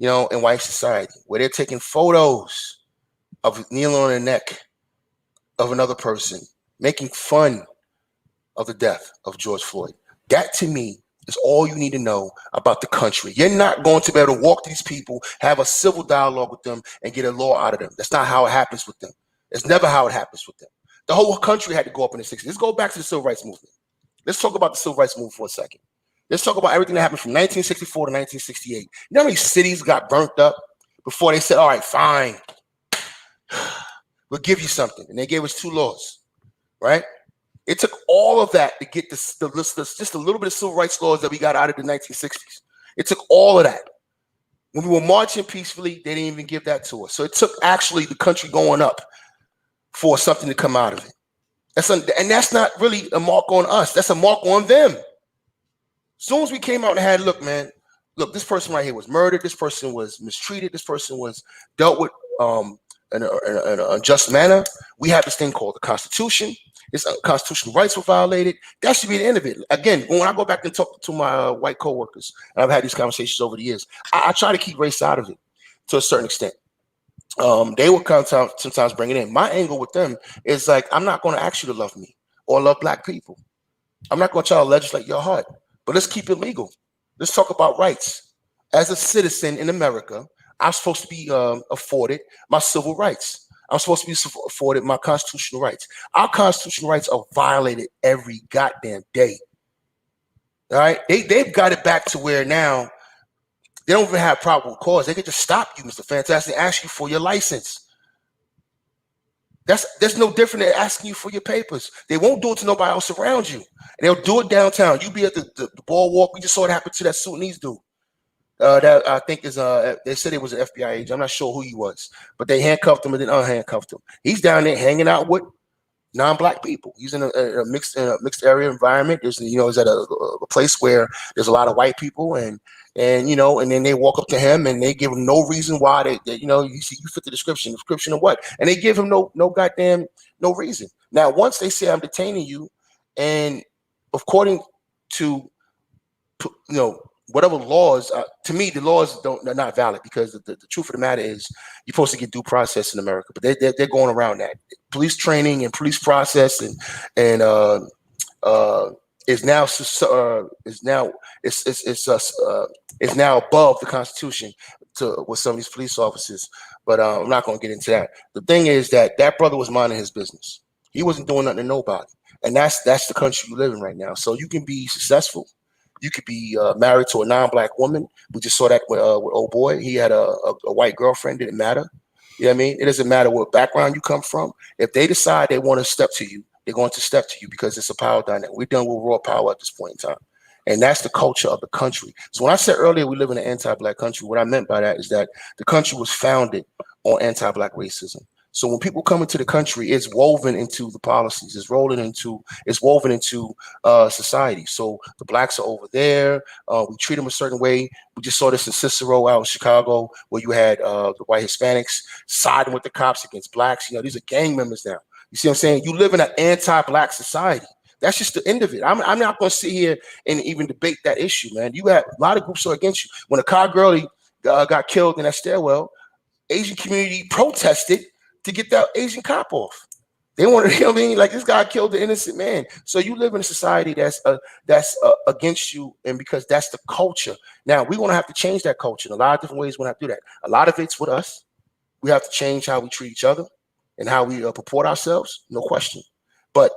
in white society, where they're taking photos of kneeling on the neck of another person, making fun of the death of George Floyd. That, to me, is all you need to know about the country. You're not going to be able to walk these people, have a civil dialogue with them, and get a law out of them. That's not how it happens with them. It's never how it happens with them. The whole country had to go up in the 60s. Let's go back to the civil rights movement. Let's talk about the civil rights movement for a second. Let's talk about everything that happened from 1964 to 1968. You know how many cities got burnt up before they said, all right, fine, we'll give you something. And they gave us 2 laws, right? It took all of that to get just a little bit of civil rights laws that we got out of the 1960s. It took all of that. When we were marching peacefully, they didn't even give that to us. So it took actually the country going up for something to come out of it. And that's not really a mark on us. That's a mark on them. As soon as we came out and had, look, man, look, this person right here was murdered. This person was mistreated. This person was dealt with in an unjust manner. We have this thing called the Constitution. His constitutional rights were violated. That should be the end of it. Again, when I go back and talk to my white coworkers, and I've had these conversations over the years, I try to keep race out of it to a certain extent. They will sometimes bring it in. My angle with them is like, I'm not going to ask you to love me or love black people. I'm not going to try to legislate your heart, but let's keep it legal. Let's talk about rights. As a citizen in America, I'm supposed to be afforded my civil rights. I'm supposed to be afforded my constitutional rights. Our constitutional rights are violated every goddamn day. All right, they've got it back to where now they don't even have probable cause. They can just stop you, Mr. Fantastic, and ask you for your license. That's no different than asking you for your papers. They won't do it to nobody else around you. And they'll do it downtown. You be at the boardwalk. We just saw it happen to that Sudanese dude. That I think is they said it was an FBI agent. I'm not sure who he was, but they handcuffed him and then unhandcuffed him. He's down there hanging out with non-black people. He's in a mixed area environment. There's he's at a place where there's a lot of white people and then they walk up to him and they give him no reason why they you see you fit the description of what, and they give him no goddamn no reason. Now once they say I'm detaining you, and according to whatever laws, to me, the laws are not valid because the truth of the matter is you're supposed to get due process in America, but they're going around that. Police training and police process and is now above the Constitution with some of these police officers. But I'm not going to get into that. The thing is that brother was minding his business. He wasn't doing nothing to nobody, and that's the country you live in right now. So you can be successful. You could be married to a non-black woman. We just saw that with old boy. He had a white girlfriend. Didn't matter. You know what I mean? It doesn't matter what background you come from. If they decide they want to step to you, they're going to step to you because it's a power dynamic. We're done with raw power at this point in time. And that's the culture of the country. So when I said earlier we live in an anti-black country, what I meant by that is that the country was founded on anti-black racism. So when people come into the country, it's woven into the policies. It's woven into society. So the blacks are over there. We treat them a certain way. We just saw this in Cicero out in Chicago, where you had the white Hispanics siding with the cops against blacks. These are gang members now. You see what I'm saying? You live in an anti-black society. That's just the end of it. I'm not going to sit here and even debate that issue, man. You have a lot of groups are against you. When a car girlie got killed in that stairwell, Asian community protested to get that Asian cop off. They wanted, like this guy killed the innocent man. So you live in a society that's against you, and because that's the culture. Now we're gonna have to change that culture in a lot of different ways. We're gonna have to do that. A lot of it's with us. We have to change how we treat each other and how we purport ourselves, no question. But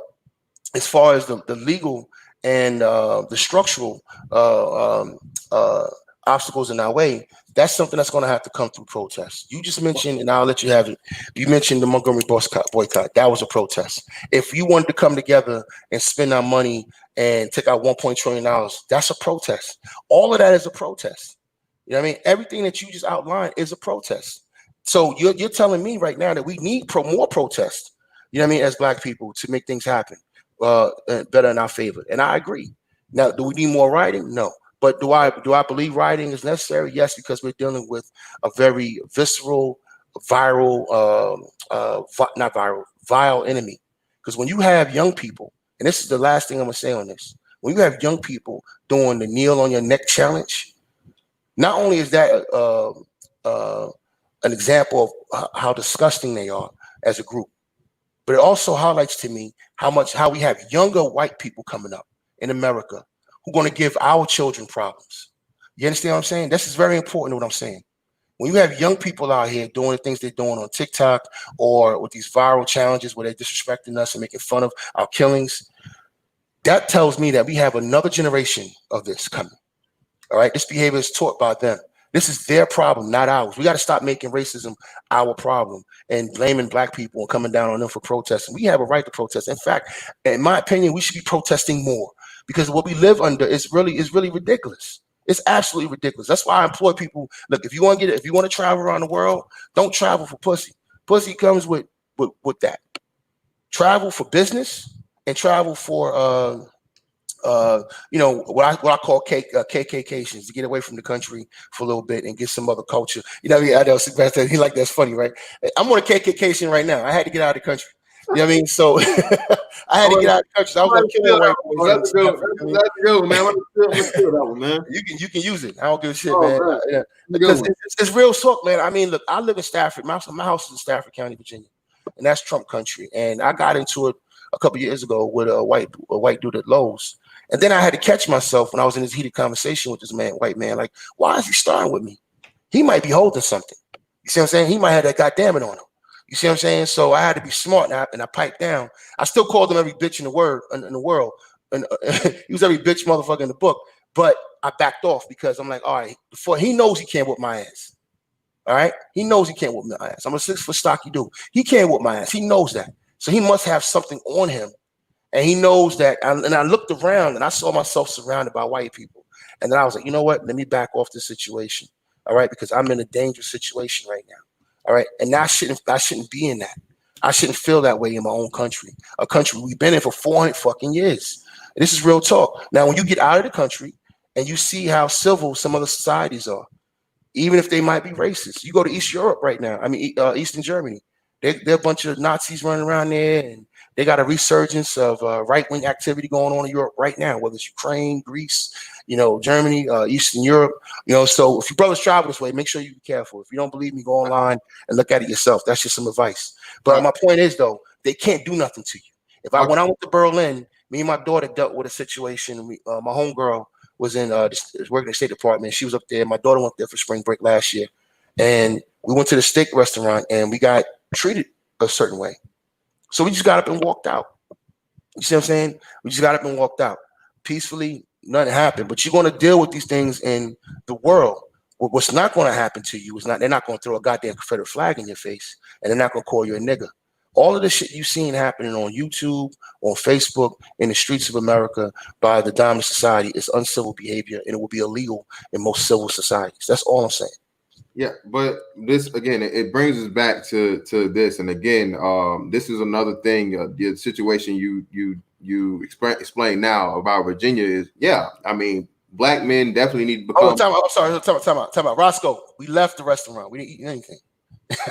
as far as the legal and the structural obstacles in our way, that's something that's going to have to come through protests. You just mentioned, and I'll let you have it. You mentioned the Montgomery boycott. That was a protest. If you wanted to come together and spend our money and take out $1 trillion, that's a protest. All of that is a protest. You know what I mean? Everything that you just outlined is a protest. So you're telling me right now that we need more protests, you know what I mean, as black people to make things happen better in our favor. And I agree. Now, do we need more rioting? No. But do I believe rioting is necessary? Yes, because we're dealing with a very visceral, vile enemy. Because when you have young people, and this is the last thing I'm gonna say on this, when you have young people doing the kneel on your neck challenge, not only is that an example of how disgusting they are as a group, but it also highlights to me how we have younger white people coming up in America who are going to give our children problems. You understand what I'm saying? This is very important what I'm saying. When you have young people out here doing the things they're doing on TikTok or with these viral challenges where they're disrespecting us and making fun of our killings, That tells me that we have another generation of this coming. All right, this behavior is taught by them. This is their problem, not ours. We got to stop making racism our problem and blaming black people and coming down on them for protesting. We have a right to protest. In fact, in my opinion, we should be protesting more because what we live under is really ridiculous. It's absolutely ridiculous. That's why I employ people. Look, if you want to travel around the world, don't travel for pussy. Pussy comes with that. Travel for business and travel for what I call KKKations, to get away from the country for a little bit and get some other culture. You know what I mean? I know Sebastian, he like that's funny, right? I'm on a KKKation right now. I had to get out of the country. You know what I mean? So I had to get out of the country. So I was gonna kill white boys. That's good, man. Let's do that one, man. You can use it. I don't give a shit, man. Because it's real talk, man. I mean, look, I live in Stafford. My house is in Stafford County, Virginia, and that's Trump country. And I got into it a couple years ago with a white dude at Lowe's. And then I had to catch myself when I was in this heated conversation with this white man, like, why is he starting with me? He might be holding something. You see what I'm saying? He might have that goddamn it on him. You see what I'm saying? So I had to be smart and I piped down. I still called him every bitch in the world. And he was every bitch motherfucker in the book. But I backed off because I'm like, all right, before he knows he can't whip my ass. All right? He knows he can't whip my ass. I'm a 6-foot stocky dude. He can't whip my ass. He knows that. So he must have something on him. And he knows that. And I looked around and I saw myself surrounded by white people. And then I was like, you know what? Let me back off this situation. All right. Because I'm in a dangerous situation right now. All right. And I shouldn't be in that. I shouldn't feel that way in my own country, a country we've been in for 400 fucking years. And this is real talk. Now, when you get out of the country and you see how civil some other societies are, even if they might be racist, you go to East Europe right now. I mean, Eastern Germany. They're a bunch of Nazis running around there, and they got a resurgence of right-wing activity going on in Europe right now, whether it's Ukraine, Greece, Germany, Eastern Europe. So if your brothers travel this way, make sure you be careful. If you don't believe me, go online and look at it yourself. That's just some advice. But my point is, though, they can't do nothing to you. When I went to Berlin, me and my daughter dealt with a situation. My homegirl was working in the State Department. She was up there. My daughter went there for spring break last year, and we went to the steak restaurant, and we got treated a certain way. So we just got up and walked out. You see what I'm saying? We just got up and walked out peacefully. Nothing happened. But you're going to deal with these things in the world. What's not going to happen to you is they're not going to throw a goddamn Confederate flag in your face, and they're not going to call you a nigger. All of the shit you've seen happening on YouTube, on Facebook, in the streets of America by the dominant society is uncivil behavior, and it will be illegal in most civil societies. That's all I'm saying. Yeah, but this again, it brings us back to this, and again, this is another thing. The situation you explain now about Virginia is, I mean, black men definitely need to become. I'm sorry. Time out. Roscoe, we left the restaurant. We didn't eat anything.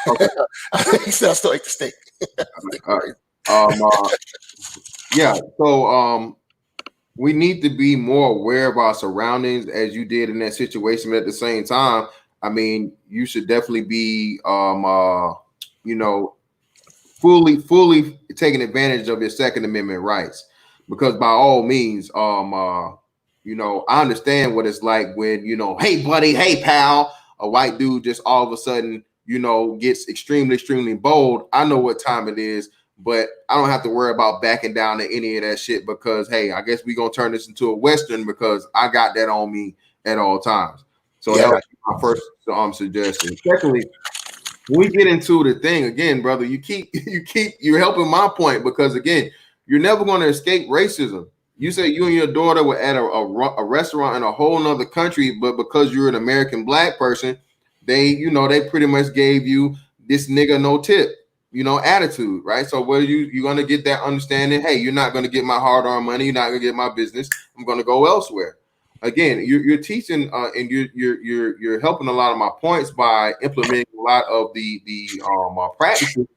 Okay. He said I still ate the steak. So we need to be more aware of our surroundings, as you did in that situation. But at the same time, I mean, you should definitely be, fully taking advantage of your Second Amendment rights, because by all means, I understand what it's like when, hey, buddy, hey, pal, a white dude just all of a sudden, gets extremely, extremely bold. I know what time it is, but I don't have to worry about backing down to any of that shit because, hey, I guess we're going to turn this into a Western because I got that on me at all times. So that was my first suggestion. Secondly, when we get into the thing again, brother, you're helping my point, because again, you're never going to escape racism. You say you and your daughter were at a restaurant in a whole nother country, but because you're an American black person, they pretty much gave you this nigga no tip, attitude, right? So where you're going to get that understanding, hey, you're not going to get my hard-earned money, you're not going to get my business, I'm going to go elsewhere. Again, you're teaching and you're helping a lot of my points by implementing a lot of the practices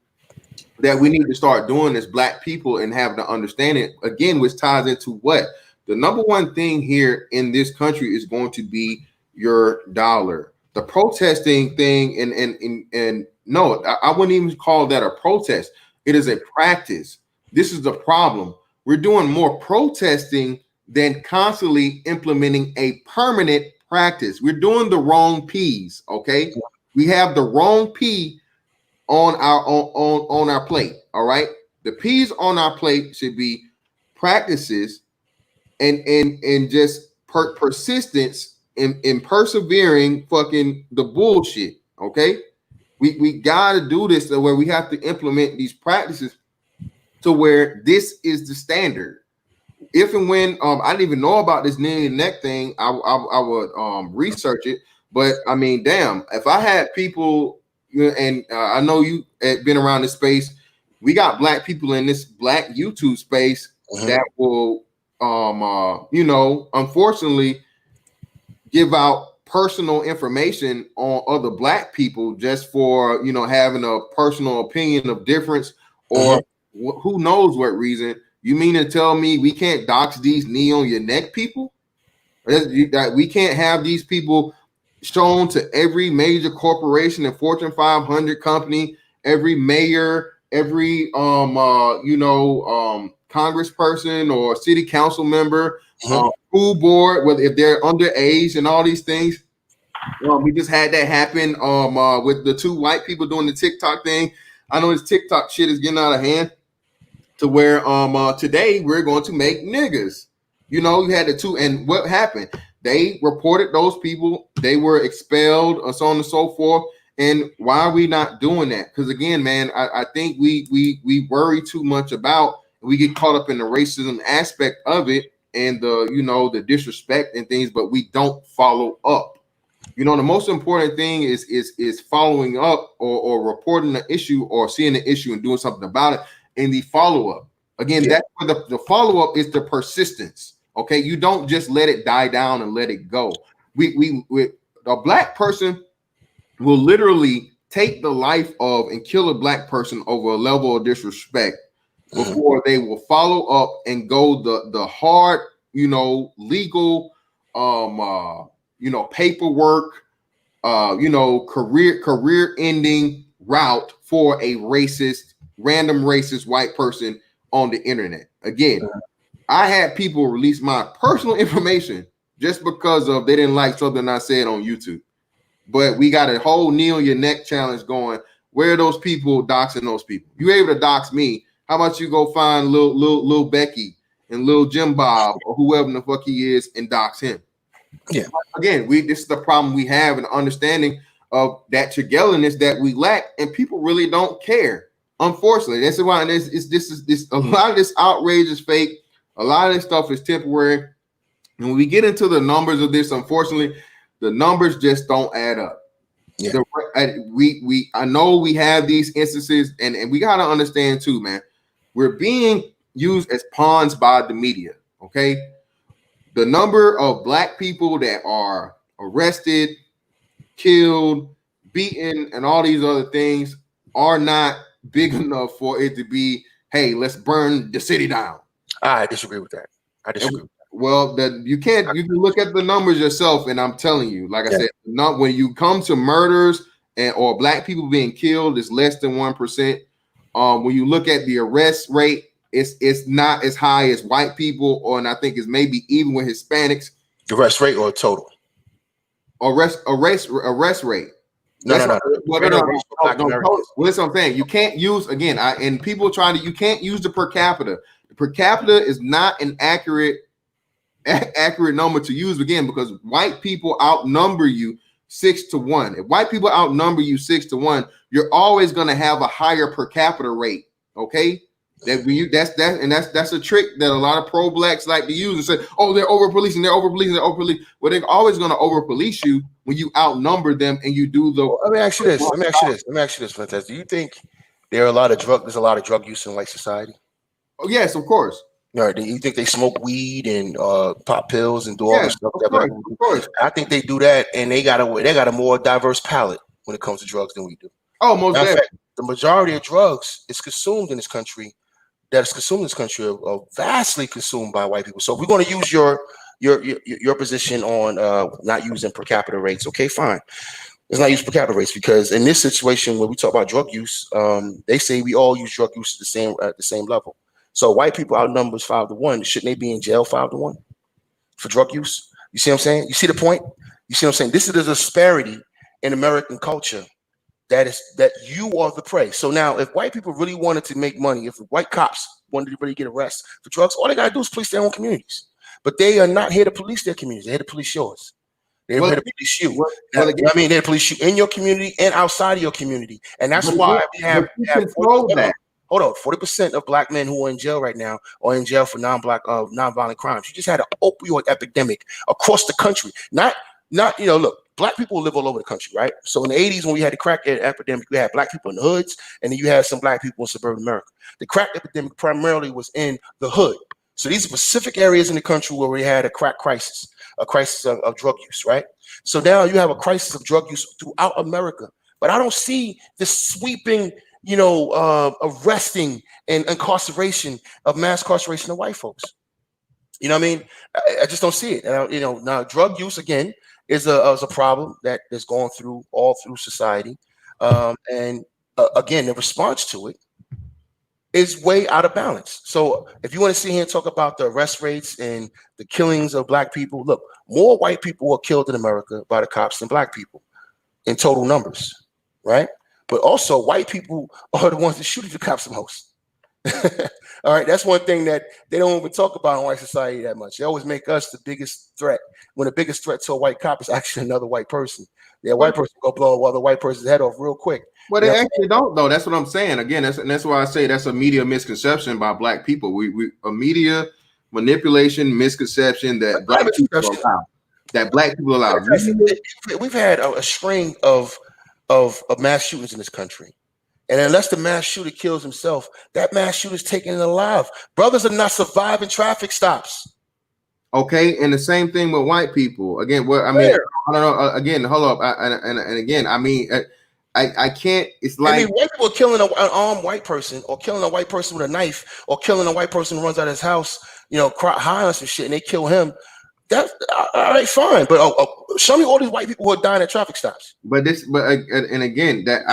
that we need to start doing as black people and having to understand it again, which ties into what the number one thing here in this country is going to be your dollar. The protesting thing and no, I wouldn't even call that a protest. It is a practice. This is the problem. We're doing more protesting than constantly implementing a permanent practice. We're doing the wrong P's. Okay, we have the wrong P on our plate. All right, the P's on our plate should be practices and just persistence in persevering fucking the bullshit. Okay, we gotta do this to where we have to implement these practices to where this is the standard. If and when I didn't even know about this knee and neck thing, I would research it. But I mean, damn, if I had people, and I know you had been around this space, we got black people in this black YouTube space that will unfortunately give out personal information on other black people just for having a personal opinion of difference or who knows what reason. You mean to tell me we can't dox these knee on your neck people? That we can't have these people shown to every major corporation and Fortune 500 company, every mayor, every congressperson or city council member, school board, whether if they're underage and all these things. We just had that happen with the two white people doing the TikTok thing. I know this TikTok shit is getting out of hand to where today we're going to make niggas. You had the two, and what happened? They reported those people, they were expelled, and so on and so forth. And why are we not doing that? Because again, man, I think we worry too much about, we get caught up in the racism aspect of it and the disrespect and things, but we don't follow up. The most important thing is following up or reporting the issue or seeing the issue and doing something about it. And the follow-up, again, that's where the follow-up is the persistence. Okay, you don't just let it die down and let it go. We a black person will literally take the life of and kill a black person over a level of disrespect before they will follow up and go the hard, legal, paperwork, career ending route for a random racist white person on the internet. Again, I had people release my personal information just because of they didn't like something I said on YouTube. But we got a whole knee on your neck challenge going. Where are those people doxing those people? You able to dox me? How about you go find little Becky and little Jim Bob or whoever the fuck he is and dox him? Yeah. Again, this is the problem we have in understanding of that togetherness that we lack, and people really don't care. Unfortunately, that's why this a lot of this outrage is fake. A lot of this stuff is temporary. And when we get into the numbers of this, unfortunately, the numbers just don't add up. Yeah. I know we have these instances, and we got to understand too, man. We're being used as pawns by the media. Okay, the number of black people that are arrested, killed, beaten, and all these other things are not big enough for it to be, hey, let's burn the city down. I disagree with that. I disagree. Well, you can look at the numbers yourself, and I'm telling you, like I said, not when you come to murders or black people being killed, it's less than 1%. When you look at the arrest rate, it's not as high as white people, and I think it's maybe even with Hispanics. Arrest rate or total? Arrest rate. No. Well, that's what I'm saying. You can't use and people you can't use the per capita. The per capita is not an accurate number to use again, because white people outnumber you 6-1. If white people outnumber you 6-1, you're always going to have a higher per capita rate. Okay, that's a trick that a lot of pro blacks like to use and say, oh, they're over policing. Well, they're always going to over police you when you outnumber them and you do the. Let me ask you this, Fantastic. Do you think there's a lot of drug use in white society? Oh, yes, of course. Do you think they smoke weed and pop pills and do all this stuff? Of course. I think they do that, and they got a more diverse palate when it comes to drugs than we do. Oh, most definitely. The majority of drugs is consumed in this country. Are vastly consumed by white people. So if we're going to use your position on not using per capita rates, okay, fine. Let's not use per capita rates, because in this situation where we talk about drug use, they say we all use drug use at the same level. So white people outnumbers 5-1. Shouldn't they be in jail 5-1 for drug use? You see what I'm saying? You see the point? You see what I'm saying? This is the disparity in American culture. That you are the prey. So now, if white people really wanted to make money, if white cops wanted to really get arrested for drugs, all they gotta do is police their own communities. but they are not here to police their communities. They're here to police yours. They're Well, here to police you. well, Now, well, you know what I mean, they're to police you in your community and outside of your community, and that's but why we have, but you control that. Hold on, 40% of black men who are in jail right now are in jail for non-violent crimes. You just had an opioid epidemic across the country. Not look, black people live all over the country, right? So in the 80s, when we had the crack epidemic, we had black people in the hoods, and then you had some black people in suburban America. The crack epidemic primarily was in the hood. So these are specific areas in the country where we had a crack crisis, a crisis of drug use, right? So now you have a crisis of drug use throughout America. But I don't see this sweeping, arresting and incarceration of mass incarceration of white folks. You know what I mean? I just don't see it. Now drug use again is a problem that is going through all through society, and again, the response to it is way out of balance. So if you want to sit here and talk about the arrest rates and the killings of black people, look, more white people are killed in America by the cops than black people in total numbers, right? But also white people are the ones that shoot at the cops the most. All right, that's one thing that they don't even talk about in white society that much. They always make us the biggest threat, when the biggest threat to a white cop is actually another white person. The white person go blow a other white person's head off real quick. Well, they actually don't, though. That's what I'm saying. Again, that's why I say that's a media misconception by black people. We a media manipulation misconception that black people allow. That black people allow. We've had a string of mass shootings in this country. And unless the mass shooter kills himself, that mass shooter is taken alive. Brothers are not surviving traffic stops. Okay, and the same thing with white people. Again, what I mean, I don't know. Again, hold up, and again, I mean, I can't. It's like, I mean, white people are killing an armed white person, or killing a white person with a knife, or killing a white person who runs out of his house, high on some shit, and they kill him. That's all right, fine. But show me all these white people who are dying at traffic stops. And again, that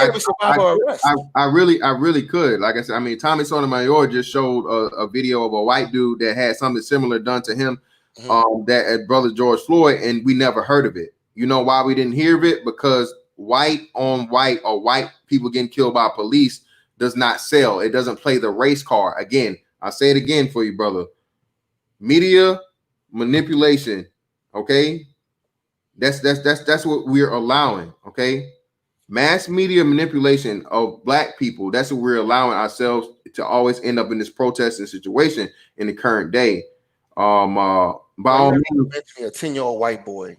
I really could. Like I said, I mean, Tommy Sotomayor just showed a video of a white dude that had something similar done to him, that at brother George Floyd, and we never heard of it. You know why we didn't hear of it? Because white on white, or white people getting killed by police, does not sell. It doesn't play the race card. Again, I say it again for you, brother. Media manipulation, okay? That's what we're allowing, okay? Mass media manipulation of black people. That's what we're allowing ourselves to always end up in this protesting situation in the current day. By all means, a 10-year-old white boy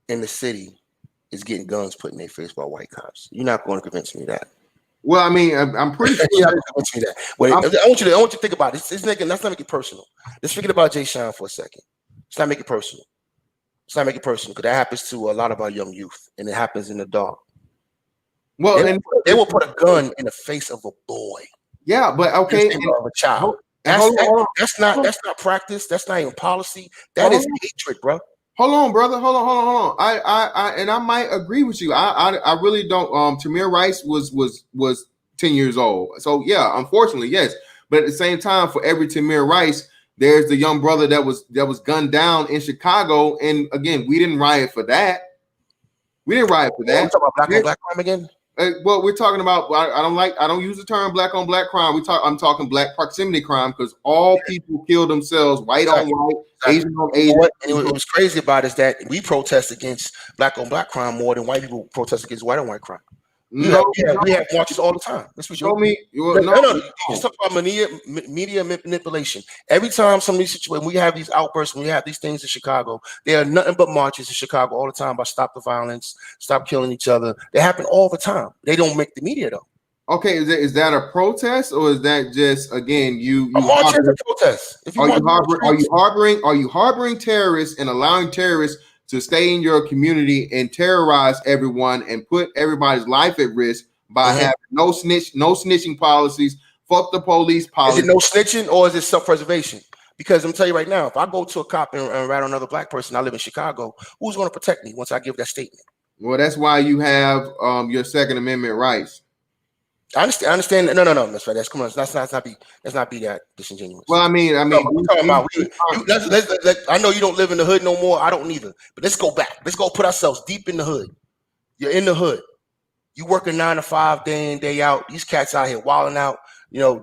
in the city is getting guns put in their face by white cops. You're not going to convince me of that. Well, I mean, I'm pretty sure. You're not going to convince me of that. Wait, I want you to think about it. Let's not make it personal. Let's forget about Jay Sean for a second. Let's not make it personal. Because that happens to a lot of our young youth, and it happens in the dark. Well, they will put a gun in the face of a boy. Yeah, but okay, of a child. That's not practice. That's not even policy. That is hatred, bro. Hold on, brother. Hold on. I might agree with you. I really don't. Tamir Rice was 10 years old. So yeah, unfortunately, yes. But at the same time, for every Tamir Rice, there's the young brother that was gunned down in Chicago. And again, we didn't riot for that. We're talking about black on black crime again. Well, we're talking about. I don't use the term black on black crime. I'm talking black proximity crime, because all people kill themselves, white on white, Asian on Asian. What was crazy about is that we protest against black on black crime more than white people protest against white on white crime. We have marches all the time. Show me. No. Just talk about media manipulation. Every time some of these situations, we have these outbursts, when we have these things in Chicago, there are nothing but marches in Chicago all the time about stop the violence, stop killing each other. They happen all the time. They don't make the media though. Okay, is that a protest, or is that just, again, a march is a protest? Are you harboring terrorists and allowing terrorists to stay in your community and terrorize everyone and put everybody's life at risk by having no snitching policies? Fuck the police policy. Is it no snitching, or is it self-preservation? Because I'm telling you right now, if I go to a cop and rat on another black person, I live in Chicago, who's going to protect me once I give that statement? Well, that's why you have your Second Amendment rights. I understand. No. That's right. Come on. Let's not be that disingenuous. Well, I mean, I know you don't live in the hood no more. I don't either. But let's go back. Let's go put ourselves deep in the hood. You're in the hood. You working 9 to 5, day in, day out. These cats out here wilding out.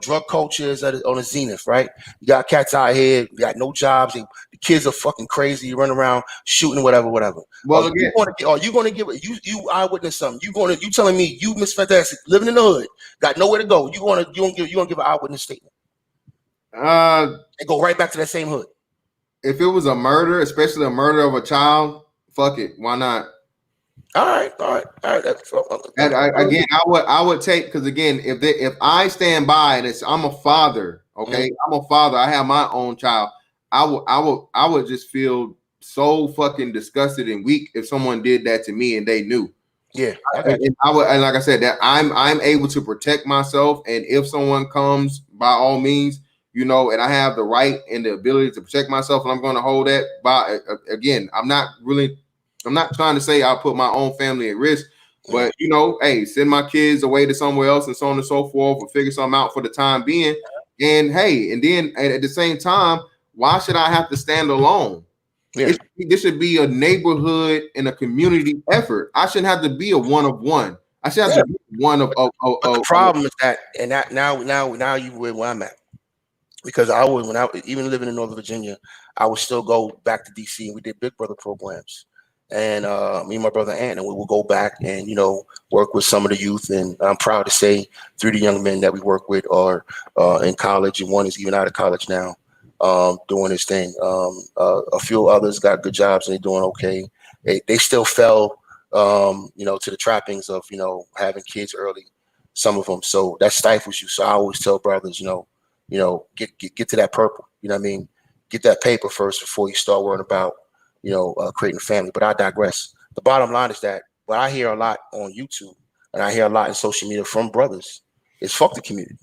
drug culture is on a zenith, right? You got cats out here, you got no jobs, the kids are fucking crazy, you run around shooting, whatever. Well, Are you gonna give it? You eyewitness something? You telling me you, Miss Fantastic, living in the hood, got nowhere to go? You gonna give an eyewitness statement? And go right back to that same hood. If it was a murder, especially a murder of a child, fuck it, why not? All right. And again, I would take, because again, if I stand by and I'm a father, okay, I'm a father, I have my own child, I would just feel so fucking disgusted and weak if someone did that to me and they knew. Yeah, and like I said, that I'm able to protect myself, and if someone comes, by all means, and I have the right and the ability to protect myself, and I'm going to hold that. By again, I'm not trying to say I'll put my own family at risk, but hey, send my kids away to somewhere else and so on and so forth, or figure something out for the time being. And hey, and then at the same time, why should I have to stand alone? Yeah. This should be a neighborhood and a community effort. I shouldn't have to be a one of one. I should have to be one of. But the problem is that, and that now you where I'm at, because when I even living in Northern Virginia, I would still go back to DC, and we did Big Brother programs, and me and my brother Ant, and we would go back and work with some of the youth. And I'm proud to say 3 of the young men that we work with are in college, and one is even out of college now, doing his thing. A few others got good jobs and they're doing okay. They still fell, to the trappings of having kids early, some of them. So that stifles you. So I always tell brothers, get to that purple. You know what I mean? Get that paper first before you start worrying about, creating a family. But I digress. The bottom line is that what I hear a lot on YouTube and I hear a lot in social media from brothers is fuck the community.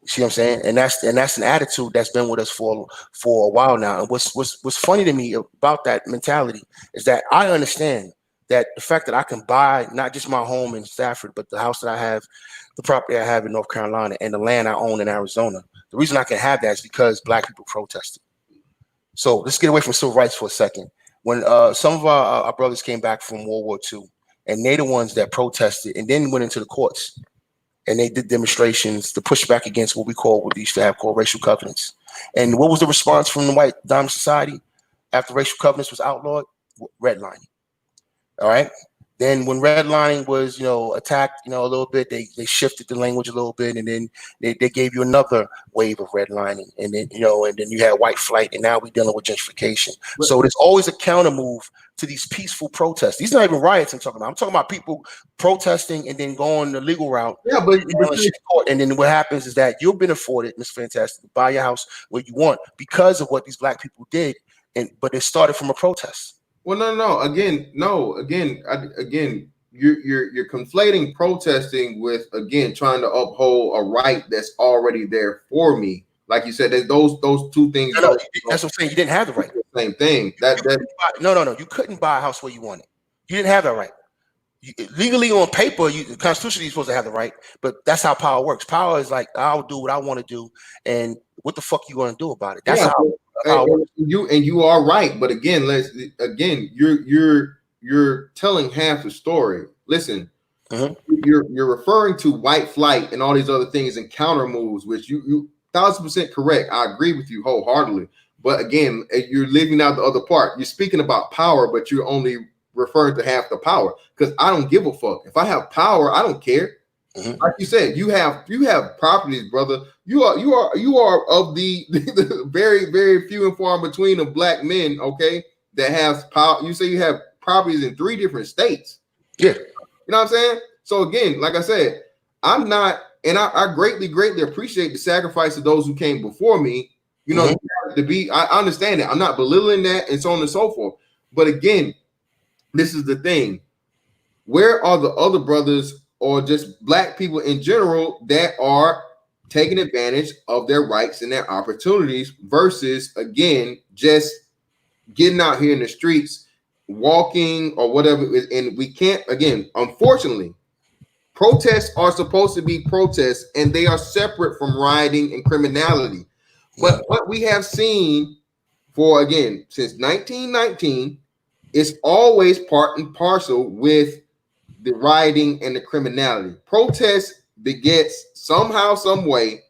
You see what I'm saying? And that's an attitude that's been with us for a while now. And what's funny to me about that mentality is that I understand that the fact that I can buy not just my home in Stafford, but the house that I have, the property I have in North Carolina, and the land I own in Arizona. The reason I can have that is because Black people protested. So let's get away from civil rights for a second. When some of our brothers came back from World War II, and they're the ones that protested and then went into the courts, and they did demonstrations to push back against what we used to have called racial covenants. And what was the response from the white dominant society after racial covenants was outlawed? Redlining. All right. Then when redlining was, attacked, a little bit, they shifted the language a little bit, and then they gave you another wave of redlining, and then, and then you had white flight, and now we're dealing with gentrification. So there's always a counter move to these peaceful protests. These are not even riots I'm talking about. I'm talking about people protesting and then going the legal route. Yeah, but and then what happens is that you've been afforded, Miss Fantastic, to buy your house where you want because of what these Black people did, but it started from a protest. Well, no. Again, you're conflating protesting with, again, trying to uphold a right that's already there for me. Like you said, those 2 things. No, that's what I'm saying. You didn't have the right. Same thing. No. You couldn't buy a house where you wanted. You didn't have that right. Legally on paper, constitutionally, you're supposed to have the right, but that's how power works. Power is like, I'll do what I want to do, and what the fuck you going to do about it? That's how it works. You are right, but again, you're telling half the story. Listen, you're referring to white flight and all these other things and counter moves, which you 1000% correct. I agree with you wholeheartedly. But again, you're leaving out the other part. You're speaking about power, but you're only referring to half the power, because I don't give a fuck. If I have power, I don't care. Like you said, you have properties, brother. You are of the very, very few and far between of Black men, okay, that have power. You say you have properties in 3 different states. Yeah. You know what I'm saying? So again, like I said, I'm not, and I greatly appreciate the sacrifice of those who came before me. I understand that. I'm not belittling that and so on and so forth. But again, this is the thing. Where are the other brothers or just Black people in general that are taking advantage of their rights and their opportunities versus, again, just getting out here in the streets, walking or whatever? And we can't, again, unfortunately, protests are supposed to be protests, and they are separate from rioting and criminality. But what we have seen for, again, since 1919, is always part and parcel with the rioting and the criminality. Protest begets somehow, some way,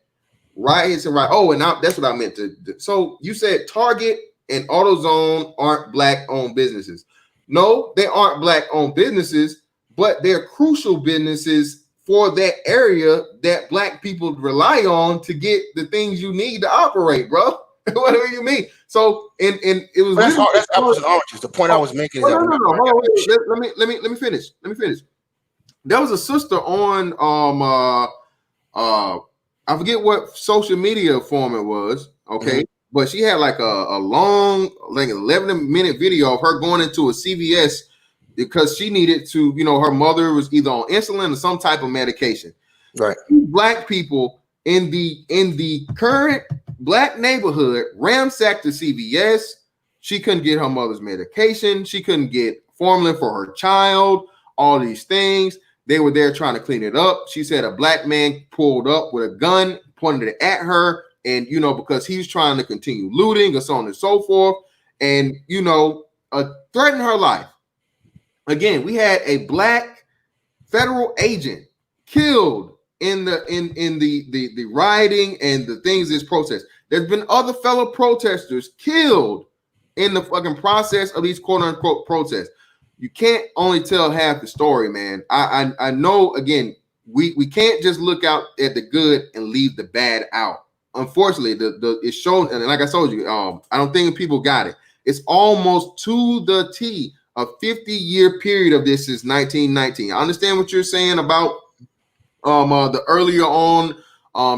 riots and right. Oh, and that's what I meant to. So you said Target and AutoZone aren't black-owned businesses. No, they aren't black-owned businesses, but they're crucial businesses for that area that black people rely on to get the things you need to operate, bro. What do you mean? So, and it was That's apples and oranges. The point I was making is that let me finish. There was a sister on I forget what social media form it was, okay, but she had like a long, like 11-minute video of her going into a CVS because she needed to, her mother was either on insulin or some type of medication. Right. Black people in the current black neighborhood ransacked the CVS. She couldn't get her mother's medication. She couldn't get formula for her child. All these things. They were there trying to clean it up. She said a black man pulled up with a gun, pointed it at her, and because he was trying to continue looting or so on and so forth, and threatened her life. Again, we had a black federal agent killed in the rioting and the things this protest. There's been other fellow protesters killed in the fucking process of these quote unquote protests. You can't only tell half the story, man. I know, again, we can't just look out at the good and leave the bad out. Unfortunately, it's shown, and like I told you, I don't think people got it. It's almost to the T, a 50-year period of this since 1919. I understand what you're saying about the earlier on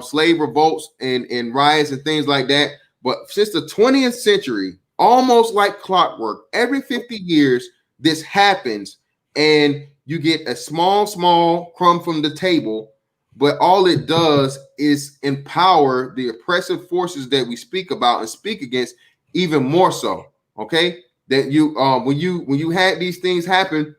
slave revolts and riots and things like that. But since the 20th century, almost like clockwork, every 50 years, this happens, and you get a small crumb from the table, but all it does is empower the oppressive forces that we speak about and speak against even more so. Okay, that you when you had these things happen,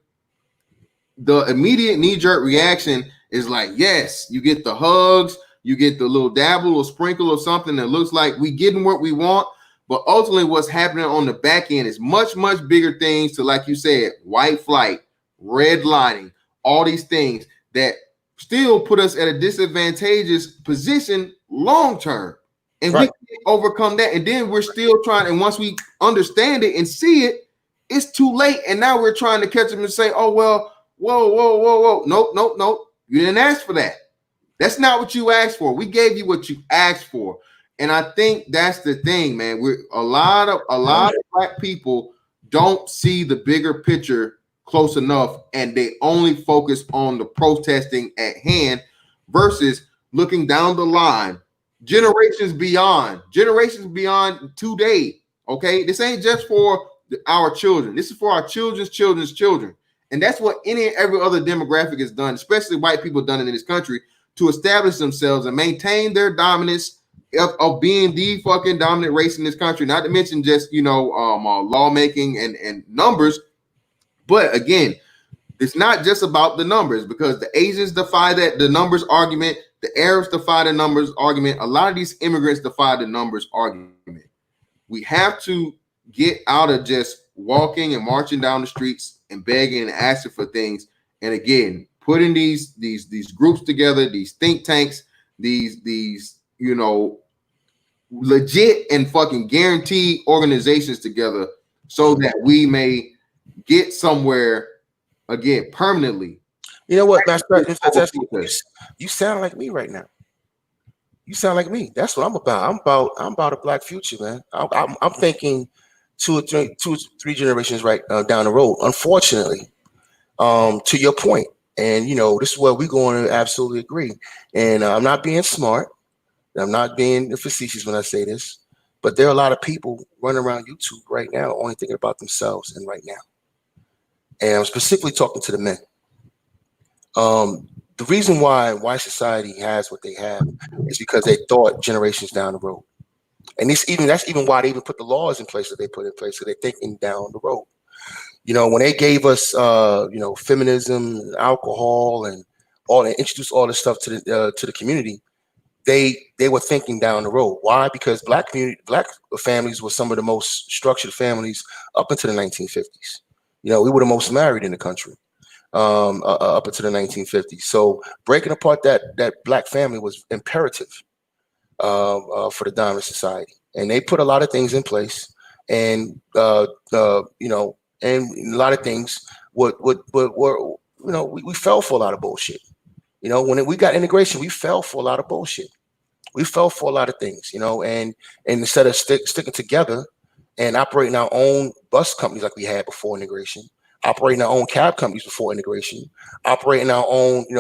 the immediate knee-jerk reaction is like, yes, you get the hugs, you get the little dabble or sprinkle or something that looks like we getting what we want. But ultimately, what's happening on the back end is much, much bigger things to, like you said, white flight, redlining, all these things that still put us at a disadvantageous position long term. And we can't overcome that. And then we're still trying. And once we understand it and see it, it's too late. And now we're trying to catch them and say, oh, well, whoa. Nope. You didn't ask for that. That's not what you asked for. We gave you what you asked for. And I think that's the thing, man. We're a lot of black people don't see the bigger picture close enough, and they only focus on the protesting at hand versus looking down the line, generations beyond today. Okay, this ain't just for our children. This is for our children's children, and that's what any and every other demographic has done, especially white people done it in this country to establish themselves and maintain their dominance of being the fucking dominant race in this country, not to mention just lawmaking and numbers. But again, it's not just about the numbers, because the Asians defy the numbers argument, the Arabs defy the numbers argument, a lot of these immigrants defy the numbers argument. We have to get out of just walking and marching down the streets and begging and asking for things, and again, putting these groups together, these think tanks, these legit and fucking guaranteed organizations together so that we may get somewhere again permanently. You know what, Master? You sound like me right now. You sound like me. That's what I'm about. I'm about a black future, man. I'm thinking two or three generations right down the road. Unfortunately, to your point, and this is where we're going to absolutely agree. And I'm not being smart. I'm not being facetious when I say this, but there are a lot of people running around YouTube right now only thinking about themselves and right now. And I'm specifically talking to the men. The reason why society has what they have is because they thought generations down the road. And that's even why they even put the laws in place that they put in place, so they're thinking down the road. When they gave us feminism and alcohol and introduced all this stuff to the community, they were thinking down the road. Why? Because black families were some of the most structured families up into the 1950s. We were the most married in the country. up until the 1950s. So breaking apart that black family was imperative for the Diamond Society, and they put a lot of things in place, and and a lot of things were we fell for a lot of bullshit. When we got integration, we fell for a lot of bullshit. We fell for a lot of things, and instead of sticking together and operating our own bus companies like we had before integration, operating our own cab companies before integration, operating our own, we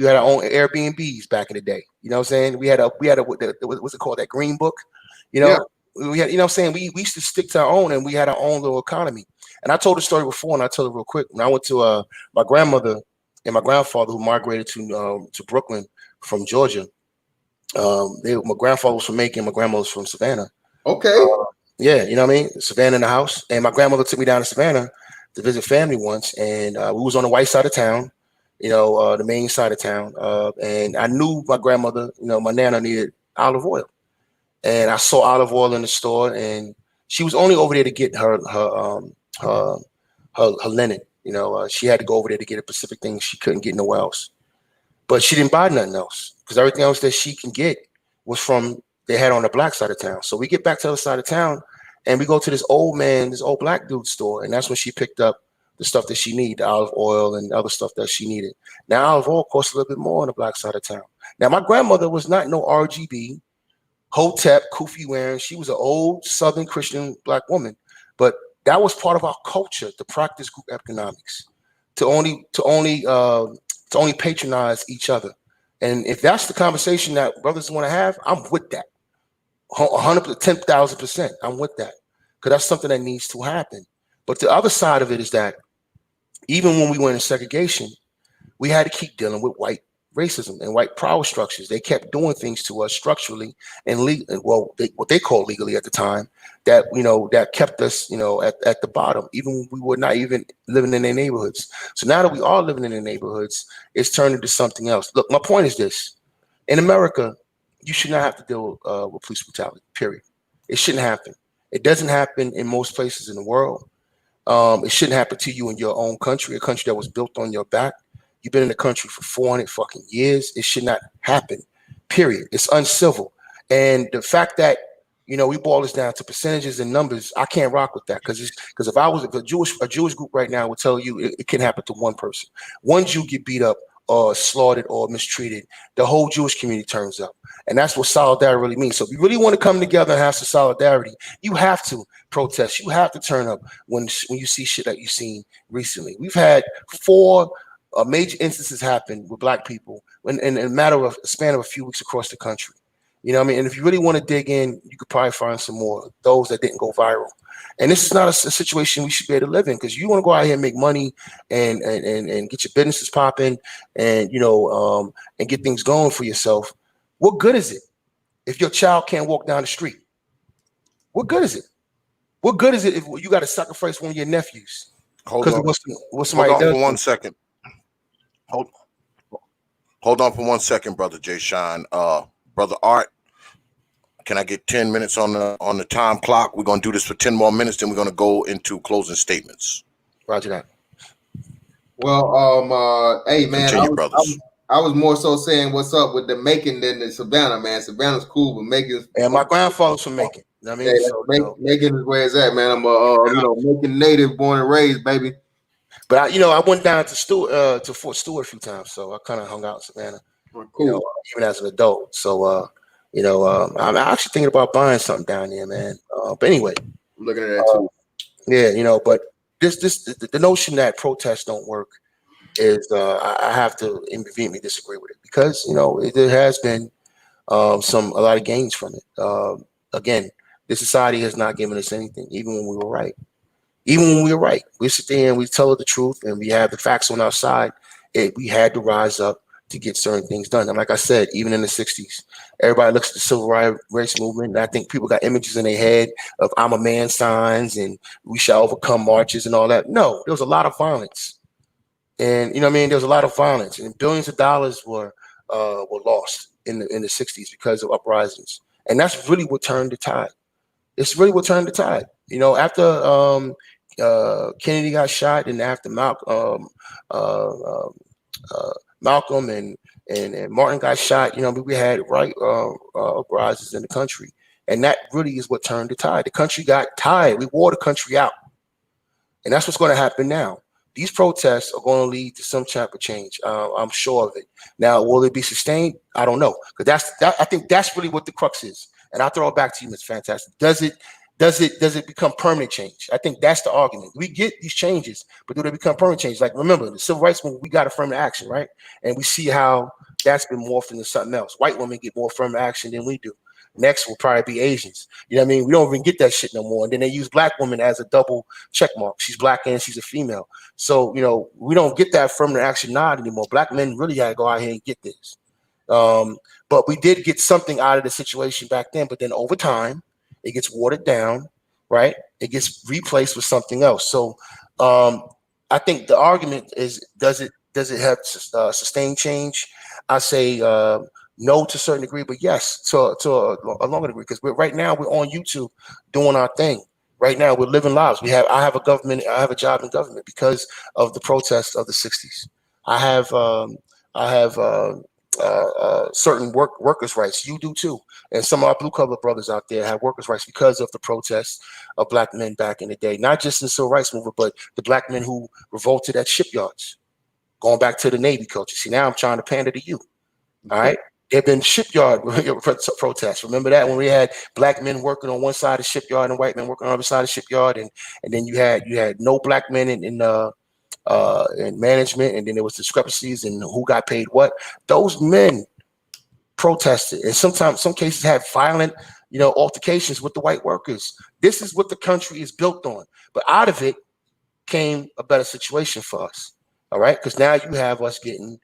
had our own Airbnbs back in the day. You know what I'm saying? We had a what's it called? That green book. Yeah. We had, what I'm saying? We used to stick to our own, and we had our own little economy. And I told the story before, and I tell it real quick. When I went to my grandmother and my grandfather, who migrated to Brooklyn from Georgia. My grandfather was from Macon, my grandmother was from Savannah. Okay. Yeah, you know what I mean? Savannah in the house. And my grandmother took me down to Savannah to visit family once, and we was on the white side of town, the main side of town. And I knew my grandmother, my nana needed olive oil. And I saw olive oil in the store, and she was only over there to get her linen. She had to go over there to get a specific thing she couldn't get nowhere else. But she didn't buy nothing else because everything else that she can get was from they had on the black side of town. So we get back to the other side of town, and we go to this old black dude's store, and that's when she picked up the stuff that she needed, the olive oil and other stuff that she needed. Now olive oil costs a little bit more on the black side of town. Now my grandmother was not no RGB, Hotep, kufi wearing. She was an old Southern Christian black woman, but that was part of our culture to practice group economics, to only patronize each other. And if that's the conversation that brothers want to have, I'm with that. 10,000%. I'm with that. Because that's something that needs to happen. But the other side of it is that even when we went in segregation, we had to keep dealing with white racism and white power structures. They kept doing things to us structurally and what they called legally at the time, that that kept us at the bottom, even when we were not even living in their neighborhoods. So now that we are living in their neighborhoods, it's turned into something else. Look, my point is this: in America, you should not have to deal with police brutality. Period. It shouldn't happen. It doesn't happen in most places in the world. It shouldn't happen to you in your own country, a country that was built on your back. You've been in the country for 400 fucking years. It should not happen. Period. It's uncivil. And the fact that we boil this down to percentages and numbers, I can't rock with that, because if a Jewish group right now would tell you it can happen to one person. One Jew get beat up or slaughtered or mistreated, the whole Jewish community turns up. And that's what solidarity really means. So if you really want to come together and have some solidarity, you have to protest. You have to turn up when you see shit that you've seen recently. We've had 4 major instances happen with black people in a span of a few weeks across the country. You know what I mean? And if you really want to dig in, you could probably find some more, those that didn't go viral. And this is not a situation we should be able to live in, because you want to go out here and make money and get your businesses popping and, and get things going for yourself. What good is it if your child can't walk down the street? What good is it? What good is it if you got to sacrifice one of your nephews? Hold on. What somebody does for 1 second. Hold on for 1 second, brother Jay Shine. Brother Art, can I get 10 minutes on the time clock? We're gonna do this for 10 more minutes, then we're gonna go into closing statements. Roger that. Well, hey man, Continue, brothers. I was more so saying what's up with the Macon than the Savannah, man. Savannah's cool, but Macon. And my grandfather's from Macon. You know what I mean? Yeah, Macon is where it's at, man. I'm a Macon native, born and raised, baby. But I went down to Fort Stewart a few times, so I kind of hung out in Savannah. Cool. Even as an adult. So I'm actually thinking about buying something down there, man. But anyway, I'm looking at that too. Yeah, but the notion that protests don't work is I have to vehemently disagree with it, because there has been a lot of gains from it. Again, this society has not given us anything, even when we were right. We sit there and we tell the truth, and we have the facts on our side. We had to rise up to get certain things done. And like I said, even in the 60s, everybody looks at the civil rights movement, and I think people got images in their head of "I'm a man" signs and "we shall overcome" marches and all that. No, there was a lot of violence. And there was a lot of violence, and billions of dollars were lost in the 60s because of uprisings. And that's really what turned the tide. It's really what turned the tide. After Kennedy got shot, and after Malcolm and Martin got shot, we had uprisings in the country, and that really is what turned the tide. The country got tired. We wore the country out, and that's what's going to happen now. These protests are going to lead to some type of change. I'm sure of it. Now, will it be sustained? I don't know, because I think that's really what the crux is. And I'll throw it back to you, Mr. Fantastic. Does it become permanent change? I think that's the argument. We get these changes, but do they become permanent change? Like, remember, the civil rights movement, we got affirmative action, right? And we see how that's been morphed into something else. White women get more affirmative action than we do. Next will probably be Asians. You know what I mean? We don't even get that shit no more. And then they use black women as a double check mark. She's black and she's a female. So, we don't get that affirmative action nod anymore. Black men really got to go out here and get this. But we did get something out of the situation back then. But then over time, it gets watered down, right? It gets replaced with something else. So I think the argument is, does it have sustained change? I say no to a certain degree, but yes to a longer degree, because right now we're on YouTube doing our thing. Right now we're living lives. I have a job in government because of the protests of the 60s. I have certain workers' rights. You do too. And some of our blue collar brothers out there have workers' rights because of the protests of black men back in the day, not just in the civil rights movement, but the black men who revolted at shipyards, going back to the Navy culture. See, now I'm trying to pander to you. All right. There have been shipyard protests. Remember that, when we had black men working on one side of the shipyard and white men working on the other side of the shipyard, and then you had no black men in management, and then there was discrepancies in who got paid what. Those men protested, and sometimes some cases had violent altercations with the white workers. This is what the country is built on. But out of it came a better situation for us. All right, because now you have us getting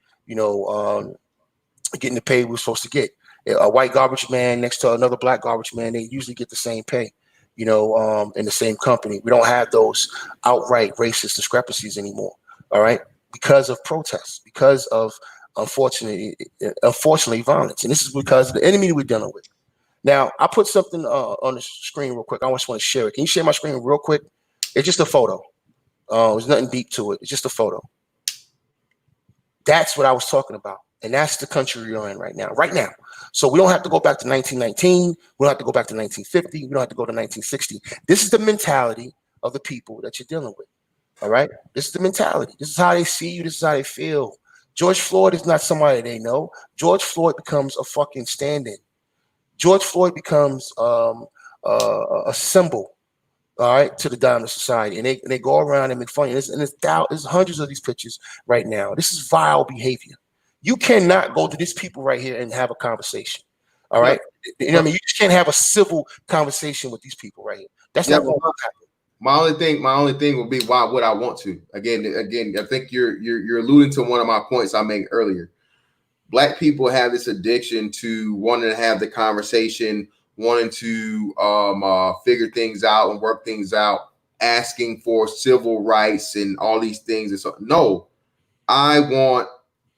getting the pay we're supposed to get. A white garbage man next to another black garbage man, they usually get the same pay, in the same company. We don't have those outright racist discrepancies anymore. All right, because of protests, because of unfortunately violence, and this is because of the enemy we're dealing with. Now, I put something on the screen real quick. I just want to share it. Can you share my screen real quick? It's just a photo. There's nothing deep to it. It's just a photo. That's what I was talking about. And that's the country we're in right now. So we don't have to go back to 1919. We don't have to go back to 1950. We don't have to go to 1960. This is the mentality of the people that you're dealing with. All right? This is the mentality. This is how they see you. This is how they feel. George Floyd is not somebody they know. George Floyd becomes a fucking stand-in. George Floyd becomes a symbol, all right, to the dominant society. And they go around and make fun. And there's hundreds of these pictures right now. This is vile behavior. You cannot go to these people right here and have a conversation. All right. You know what I mean? You just can't have a civil conversation with these people right here. That's not going to happen. My only thing will be, why would I want to? Again, I think you're alluding to one of my points I made earlier. Black people have this addiction to wanting to have the conversation, wanting to figure things out and work things out, asking for civil rights and all these things. And so, no, I want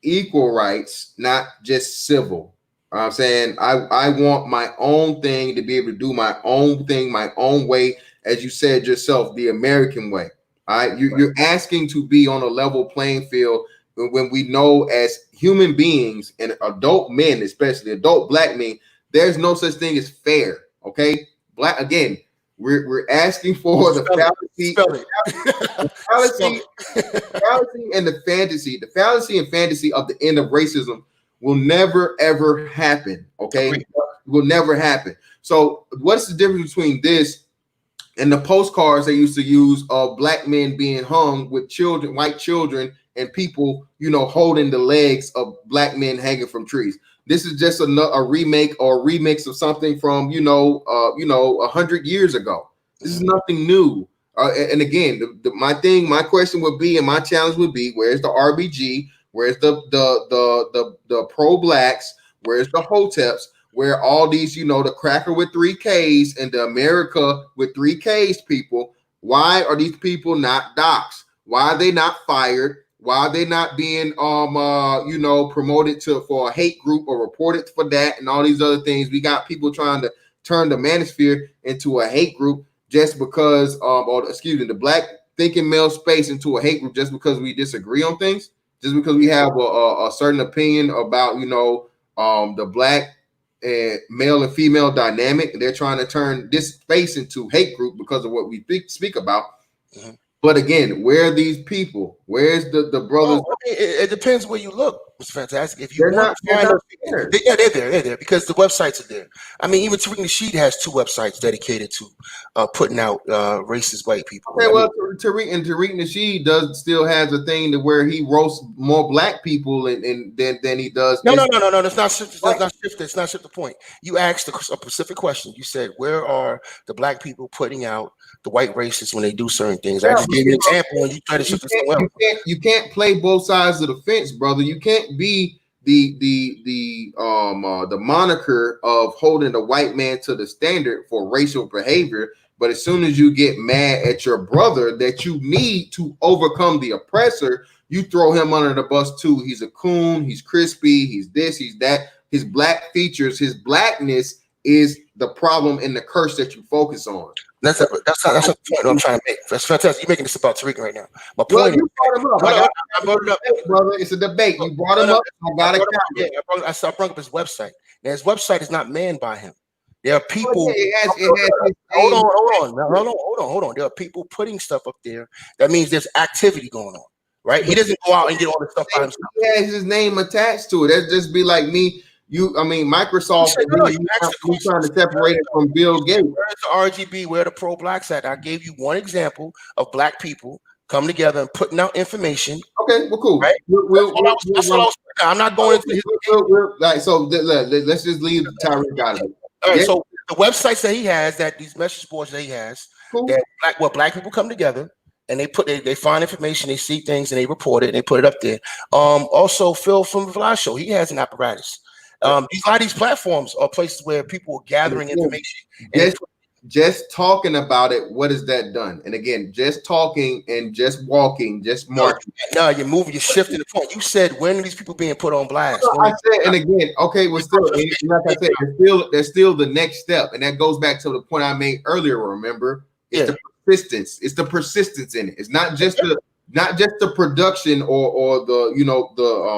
equal rights, not just civil. I'm saying I want my own thing, to be able to do my own thing, my own way, as you said yourself, the American way. All right, you're asking to be on a level playing field when we know, as human beings and adult men, especially adult black men, there's no such thing as fair. Okay, black, again, we're asking for the fallacy and the fantasy. The fallacy and fantasy of the end of racism will never ever happen. Okay, it will never happen. So what's the difference between this and the postcards they used to use of black men being hung with children, white children, and people, holding the legs of black men hanging from trees? This is just a remake or a remix of something from 100 years ago. This is nothing new. And again, my question would be, and my challenge would be, where's the RBG? Where's the pro-blacks? Where's the hoteps? Where all these, the cracker with 3 Ks and the America with 3 Ks people? Why are these people not doxxed? Why are they not fired? Why are they not being promoted for a hate group or reported for that and all these other things? We got people trying to turn the manosphere into a hate group just because the thinking male space into a hate group just because we disagree on things, just because we have a certain opinion about, the black and male and female dynamic. They're trying to turn this space into hate group because of what we speak about. Mm-hmm. But again, where are these people? Where's the brothers? Oh, it depends where you look. It's fantastic. If you they're want not, to find there. They're there because the websites are there. I mean, even Tariq Nasheed has 2 websites dedicated to putting out racist white people. Okay, well, Tariq Nasheed still has a thing to where he roasts more black people than he does. No. That's not shift. That's not shift the point. You asked a specific question. You said, "Where are the black people putting out the white racists when they do certain things?" Yeah, I just gave you an example, and you try to shift it somewhere else. You can't play both sides of the fence, brother. You can't be the moniker of holding the white man to the standard for racial behavior. But as soon as you get mad at your brother that you need to overcome the oppressor, you throw him under the bus too. He's a coon, he's crispy, he's this, he's that. His black features, his blackness is the problem and the curse that you focus on. That's not the point I'm trying to make. That's fantastic. You're making this about Tariq right now. My well, point you brought him up. I brought it up, brother. It's a debate. You brought him up. I got to count. I brought up his website. Now, his website is not manned by him. There are people. Hold on. There are people putting stuff up there. That means there's activity going on, right? He doesn't go out and get all the stuff by himself. He has his name attached to it. That'd just be like me. Microsoft is trying to separate it from Bill Gates. Where's the RGB? Where the pro blacks at? I gave you one example of black people coming together and putting out information. Okay, well, cool. Right? I'm not going into his. So let's just leave Tyreek out of it. All right. So the websites that he has, that these message boards that he has, that black people come together. And they find information, they see things, and they report it, and they put it up there. Also, Phil from the Vlad Show, he has an apparatus. A lot of these platforms are places where people are gathering information. Just talking about it, what has that done? And again, just talking and just walking, just marching. No, you're moving, you're shifting the point. You said, when are these people being put on blast? I said, and again, okay, well, still, like I said, there's still the next step, and that goes back to the point I made earlier. Remember, it's the persistence. It's the persistence in it. It's not just the production or the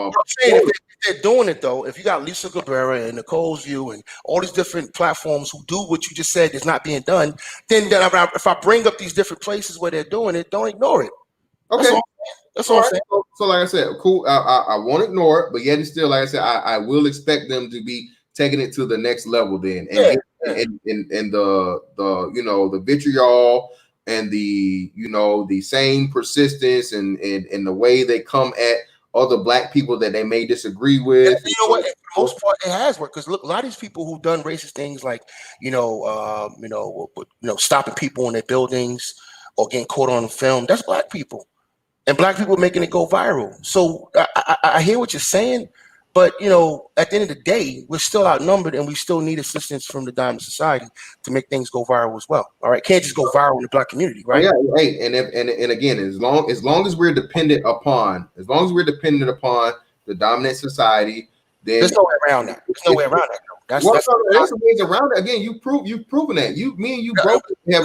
I'm saying if they're doing it though, if you got Lisa Cabrera and Nicole's View and all these different platforms who do what you just said is not being done, then if I bring up these different places where they're doing it, don't ignore it. Okay, that's all I'm saying. So like I said, cool. I won't ignore it, but yet and still, like I said, I will expect them to be taking it to the next level then, and the vitriol and the same persistence and the way they come at other black people that they may disagree with. And you know what? For the most part, it has worked because look, a lot of these people who've done racist things like stopping people in their buildings or getting caught on film, that's black people, and black people making it go viral. So I hear what you're saying, but at the end of the day, we're still outnumbered, and we still need assistance from the Diamond Society to make things go viral as well. All right, can't just go viral in the black community, right? Yeah, hey, and again, as long as we're dependent upon the dominant society, then there's no way around that. There's no way around that. There's ways around it. Again, you've proven that. Me and you both have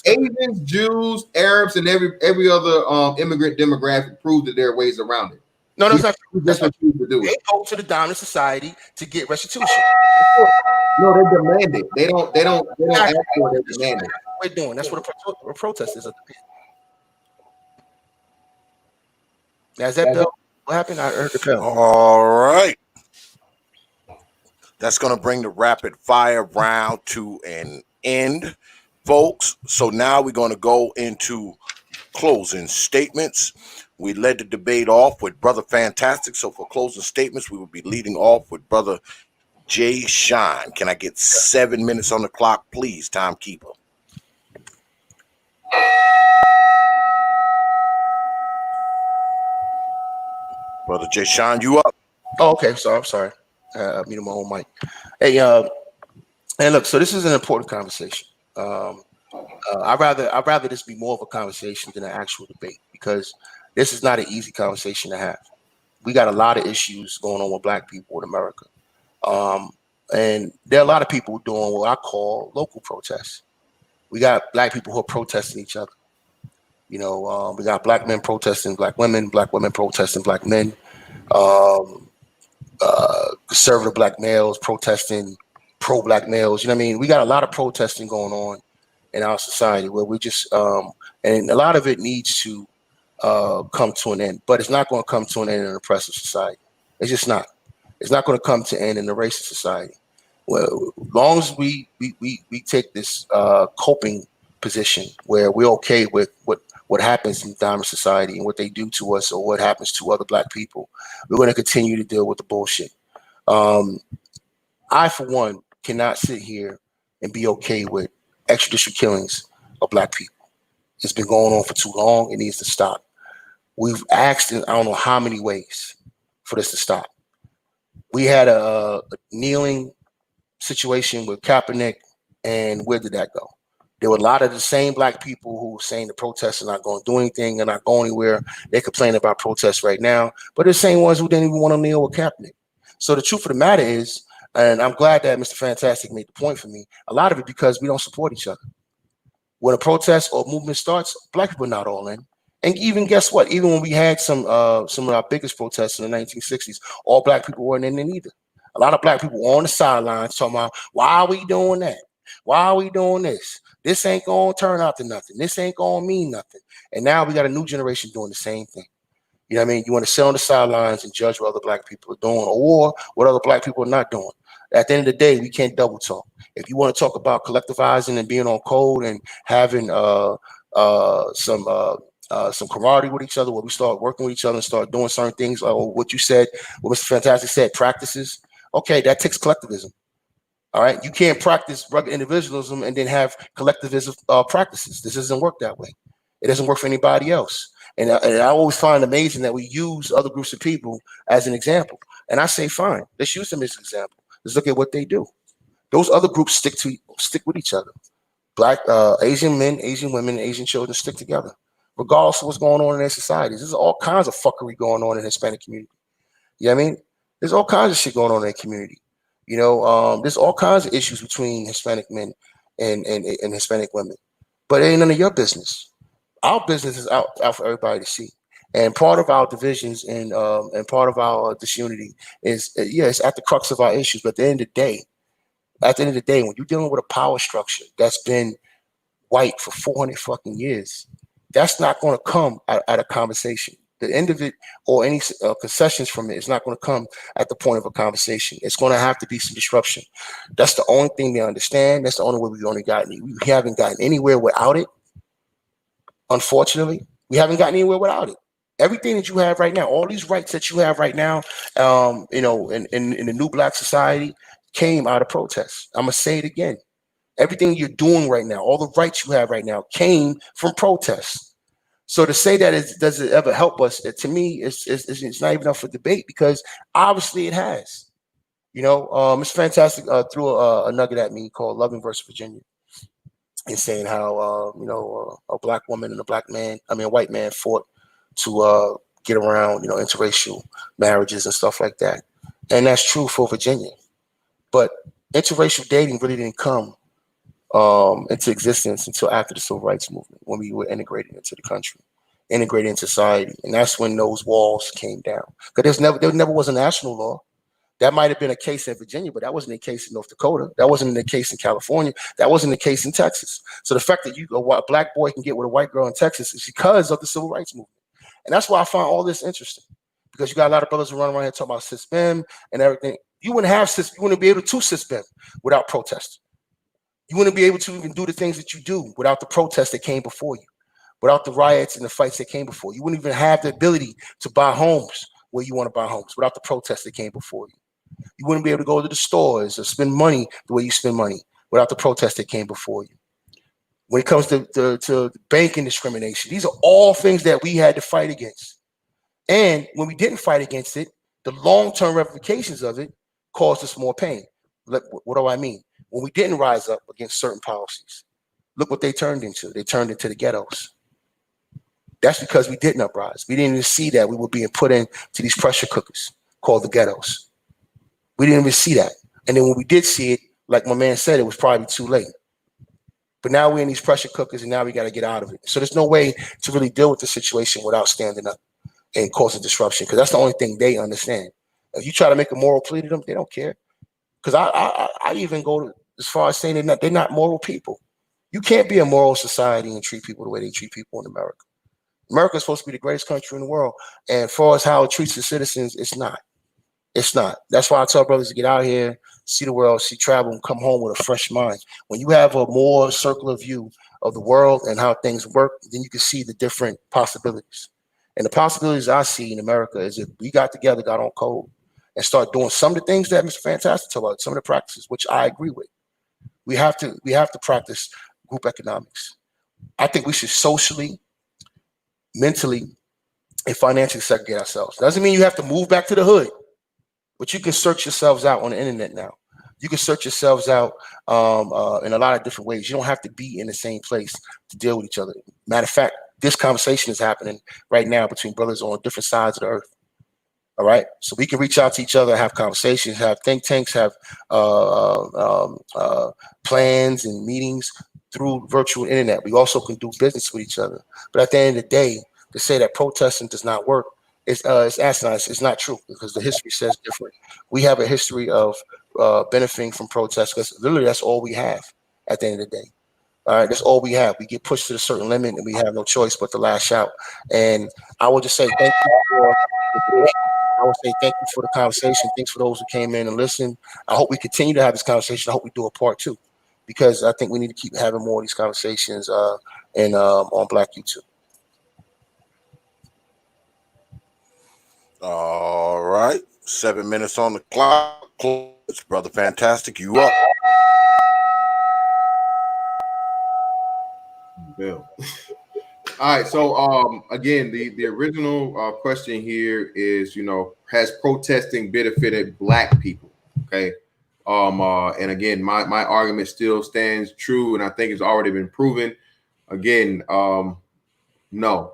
Asians, Jews, Arabs, and every other immigrant demographic prove that there are ways around it. No, that's not true. That's what you do. They go to the Dominant Society to get restitution. No, they demand it. They don't ask for it. They demand it. We're doing. That's what a protest is. Is that Bill? What happened? I heard the bell. All right. That's going to bring the rapid fire round to an end, folks. So now we're going to go into closing statements. We led the debate off with Brother Fantastic. So for closing statements, we will be leading off with Brother Jay Shine. Can I get 7 minutes on the clock, please, timekeeper? Brother Jay Shine, you up? Oh, okay. So I'm sorry. I'm muting my own mic. Hey, and look. So this is an important conversation. I'd rather this be more of a conversation than an actual debate because this is not an easy conversation to have. We got a lot of issues going on with black people in America. And there are a lot of people doing what I call local protests. We got black people who are protesting each other. You know, we got black men protesting black women protesting black men, um, conservative black males protesting pro-black males. You know what I mean? We got a lot of protesting going on in our society where we just, and a lot of it needs to come to an end, but it's not going to come to an end in an oppressive society. It's just not. It's not going to come to an end in a racist society. Well, as long as we take this coping position where we're okay with what happens in diamond society and what they do to us or what happens to other black people, we're going to continue to deal with the bullshit. I, for one, cannot sit here and be okay with extrajudicial killings of black people. It's been going on for too long. It needs to stop. We've asked in I don't know how many ways for this to stop. We had a kneeling situation with Kaepernick, and where did that go? There were a lot of the same black people who were saying the protests are not going to do anything, they're not going anywhere. They complain about protests right now, but they're the same ones who didn't even want to kneel with Kaepernick. So the truth of the matter is, and I'm glad that Mr. Fantastic made the point for me, a lot of it because we don't support each other. When a protest or movement starts, black people are not all in. And even guess what? Even when we had some of our biggest protests in the 1960s, all black people weren't in it either. A lot of black people were on the sidelines talking about, why are we doing that? Why are we doing this? This ain't going to turn out to nothing. This ain't going to mean nothing. And now we got a new generation doing the same thing. You know what I mean? You want to sit on the sidelines and judge what other black people are doing or what other black people are not doing. At the end of the day, we can't double talk. If you want to talk about collectivizing and being on code and having some camaraderie with each other, where we start working with each other and start doing certain things, or what you said, what Mr. Fantastic said, practices. Okay, that takes collectivism. All right, you can't practice rugged individualism and then have collectivism practices. This doesn't work that way. It doesn't work for anybody else. And I always find amazing that we use other groups of people as an example. And I say, fine, let's use them as an example. Let's look at what they do. Those other groups stick with each other. Black, Asian men, Asian women, Asian children stick together, regardless of what's going on in their societies. There's all kinds of fuckery going on in the Hispanic community. You know what I mean? There's all kinds of shit going on in their community. You know, there's all kinds of issues between Hispanic men and Hispanic women. But it ain't none of your business. Our business is out for everybody to see. And part of our divisions and part of our disunity is, it's at the crux of our issues. But at the end of the day, when you're dealing with a power structure that's been white for 400 fucking years, that's not going to come at a conversation. The end of it or any concessions from it is not going to come at the point of a conversation. It's going to have to be some disruption. That's the only thing they understand. That's the only way we haven't gotten anywhere without it. Unfortunately, we haven't gotten anywhere without it. Everything that you have right now, all these rights that you have right now, in the new black society came out of protests. I'm going to say it again. Everything you're doing right now, all the rights you have right now came from protests. So to say that does it ever help us, to me, it's not even up for debate because obviously it has. You know, Mr. Fantastic threw a nugget at me called Loving versus Virginia and saying how, a black woman and a white man fought to get around, interracial marriages and stuff like that. And that's true for Virginia. But interracial dating really didn't come into existence until after the Civil Rights Movement, when we were integrated into the country, integrated into society. And that's when those walls came down. Because there never was a national law. That might have been a case in Virginia, but that wasn't the case in North Dakota. That wasn't the case in California. That wasn't the case in Texas. So the fact that a black boy can get with a white girl in Texas is because of the Civil Rights Movement. And that's why I find all this interesting. Because you got a lot of brothers who run around here talking about cis-bem and everything. You wouldn't be able to cis-bem without protest. You wouldn't be able to even do the things that you do without the protests that came before you, without the riots and the fights that came before you. You wouldn't even have the ability to buy homes where you want to buy homes without the protests that came before you. You wouldn't be able to go to the stores or spend money the way you spend money without the protests that came before you. When it comes to banking discrimination, these are all things that we had to fight against. And when we didn't fight against it, the long-term ramifications of it caused us more pain. What do I mean? When we didn't rise up against certain policies, look what they turned into. They turned into the ghettos. That's because we didn't uprise. We didn't even see that we were being put into these pressure cookers called the ghettos. We didn't even see that. And then when we did see it, like my man said, it was probably too late. But now we're in these pressure cookers, and now we got to get out of it. So there's no way to really deal with the situation without standing up and causing disruption, because that's the only thing they understand. If you try to make a moral plea to them, they don't care. Because I even go as far as saying they're not moral people. You can't be a moral society and treat people the way they treat people in America. America is supposed to be the greatest country in the world, and as far as how it treats its citizens, it's not. It's not. That's why I tell brothers to get out here, see the world, see travel, and come home with a fresh mind. When you have a more circular view of the world and how things work, then you can see the different possibilities. And the possibilities I see in America is if we got together, got on code, and start doing some of the things that Mr. Fantastic talked about, some of the practices, which I agree with. We have to practice group economics. I think we should socially, mentally, and financially segregate ourselves. Doesn't mean you have to move back to the hood, but you can search yourselves out on the internet now. You can search yourselves out in a lot of different ways. You don't have to be in the same place to deal with each other. Matter of fact, this conversation is happening right now between brothers on different sides of the earth. All right, so we can reach out to each other, have conversations, have think tanks, have plans and meetings through virtual internet. We also can do business with each other. But at the end of the day, to say that protesting does not work is asinine. It's not true, because the history says different. We have a history of benefiting from protests, because literally that's all we have at the end of the day. All right, that's all we have. We get pushed to a certain limit, and we have no choice but to lash out. And I will just say thank you for the debate. I would say thank you for the conversation. Thanks for those who came in and listened. I hope we continue to have this conversation. I hope we do a part 2, because I think we need to keep having more of these conversations on Black YouTube. All right, 7 minutes on the clock. Brother Fantastic, you up? Bill. All right. So again, the original question here is, has protesting benefited Black people? Okay. And again, my argument still stands true, and I think it's already been proven. Again, no.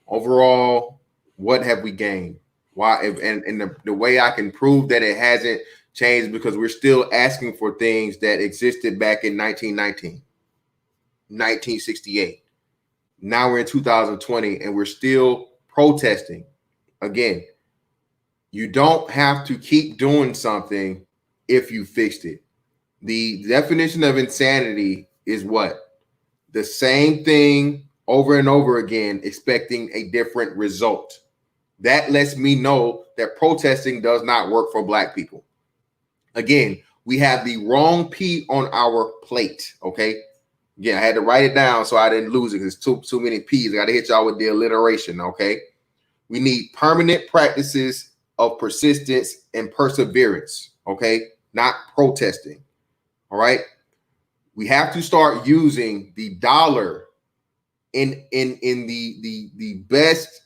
Overall, what have we gained? Why? And the way I can prove that it hasn't changed, because we're still asking for things that existed back in 1919, 1968. Now we're in 2020 and we're still protesting. Again, you don't have to keep doing something if you fixed it. The definition of insanity is what? The same thing over and over again, expecting a different result. That lets me know that protesting does not work for Black people. Again, we have the wrong P on our plate, okay? Yeah, I had to write it down so I didn't lose it, because too many P's. I got to hit y'all with the alliteration, okay? We need permanent practices of persistence and perseverance, okay? Not protesting, all right? We have to start using the dollar in the best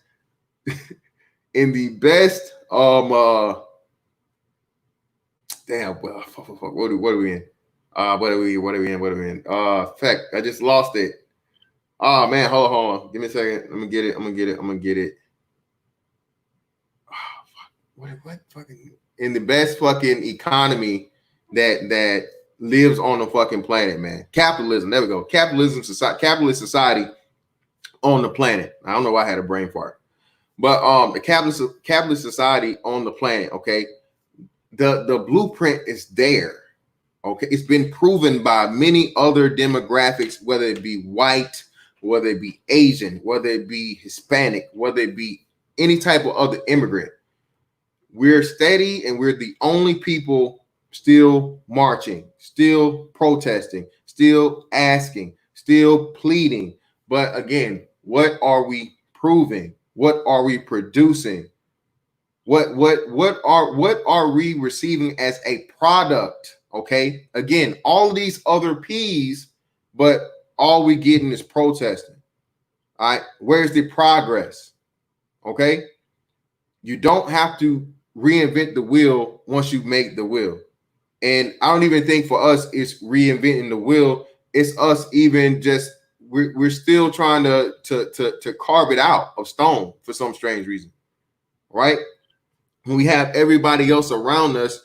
in the best damn, well, what are we in? What are we in? Fact, I just lost it. Oh man, hold on. Give me a second. I'm gonna get it. Oh, what fucking in the best fucking economy that lives on the fucking planet, man. Capitalism. There we go. Capitalist society on the planet. I don't know why I had a brain fart. But the capitalist society on the planet, okay? The blueprint is there. Okay, it's been proven by many other demographics, whether it be white, whether it be Asian, whether it be Hispanic, whether it be any type of other immigrant. We're steady, and we're the only people still marching, still protesting, still asking, still pleading. But again, what are we proving? What are we producing? What are we receiving as a product? Okay, again, all of these other P's, but all we getting is protesting. All right, where's the progress? Okay, you don't have to reinvent the wheel once you make the wheel. And I don't even think for us it's reinventing the wheel. It's us even just we're still trying to carve it out of stone for some strange reason, right? When we have everybody else around us,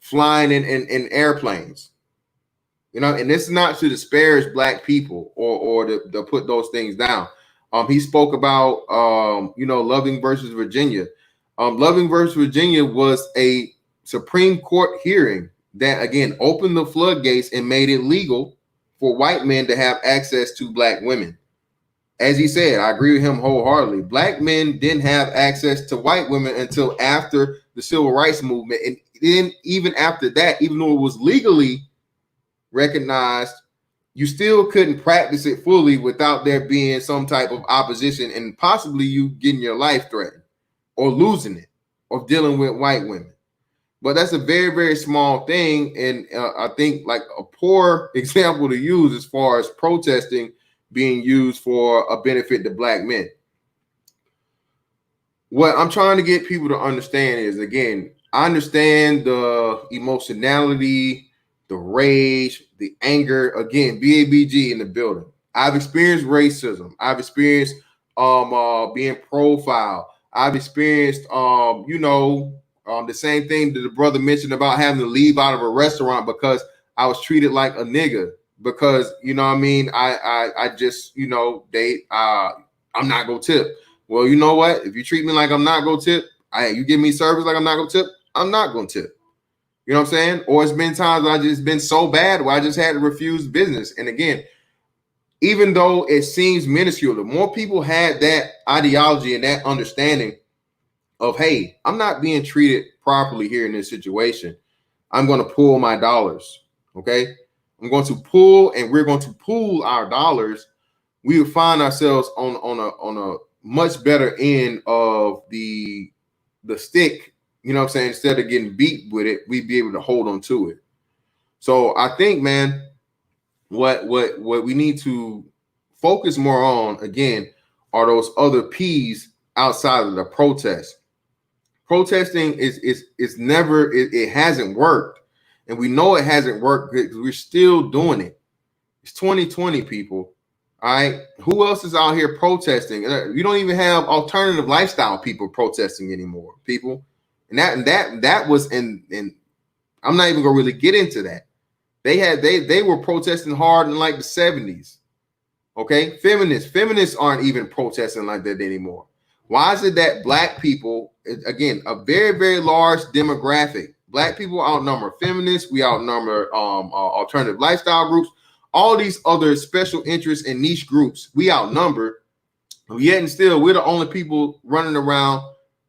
flying in airplanes. You know, and it's not to disparage black people or to put those things down. He spoke about Loving versus Virginia. Loving versus Virginia was a Supreme Court hearing that again opened the floodgates and made it legal for white men to have access to black women. As he said, I agree with him wholeheartedly. Black men didn't have access to white women until after the civil rights movement. And then even after that, even though it was legally recognized, you still couldn't practice it fully without there being some type of opposition and possibly you getting your life threatened or losing it or dealing with white women. But that's a very, very small thing. And I think like a poor example to use as far as protesting being used for a benefit to black men. What I'm trying to get people to understand is, again, I understand the emotionality, the rage, the anger. Again, BABG in the building. I've experienced racism. I've experienced being profiled. I've experienced the same thing that the brother mentioned about having to leave out of a restaurant because I was treated like a nigga. Because I just I'm not gonna tip. Well, you know what? If you treat me like I'm not gonna tip, you give me service like I'm not gonna tip, I'm not gonna tip. You know what I'm saying? Or it's been times where I just been so bad where I just had to refuse business. And again, even though it seems minuscule, the more people had that ideology and that understanding of, hey, I'm not being treated properly here in this situation, I'm gonna pull my dollars. Okay. I'm going to pull, and we're going to pool our dollars. We will find ourselves on a much better end of the stick. You know what I'm saying? Instead of getting beat with it, we'd be able to hold on to it. So I think, man, what we need to focus more on again are those other P's outside of the protest. Protesting is never it hasn't worked. And we know it hasn't worked because we're still doing it. It's 2020, people. All right. Who else is out here protesting? You don't even have alternative lifestyle people protesting anymore, people. And that was in I'm not even gonna really get into that. They were protesting hard in like the 70s. Okay. Feminists aren't even protesting like that anymore. Why is it that black people, again, a very, very large demographic, black people outnumber feminists, we outnumber alternative lifestyle groups, all these other special interests and niche groups, we outnumber, yet and still we're the only people running around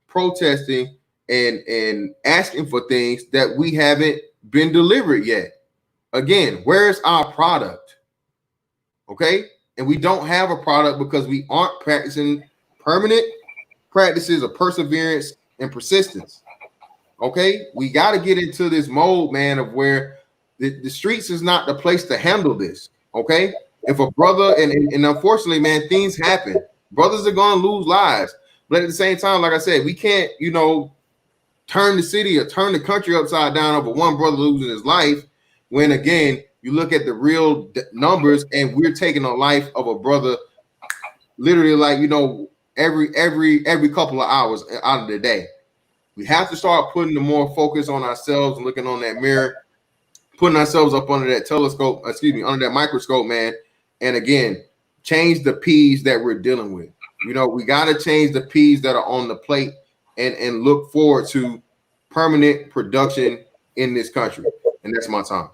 protesting and asking for things that we haven't been delivered yet. Again, where's our product? Okay? And we don't have a product because we aren't practicing permanent practices of perseverance and persistence. Okay, we got to get into this mode, man, of where the streets is not the place to handle this. Okay, if a brother and unfortunately, man, things happen. Brothers are going to lose lives, but at the same time, like I said, we can't, turn the city or turn the country upside down over one brother losing his life. When again, you look at the real numbers, and we're taking a life of a brother, literally, like every couple of hours out of the day. We have to start putting the more focus on ourselves and looking on that mirror, putting ourselves up under that under that microscope, man. And again, change the P's that we're dealing with. We got to change the P's that are on the plate and look forward to permanent production in this country. And that's my time.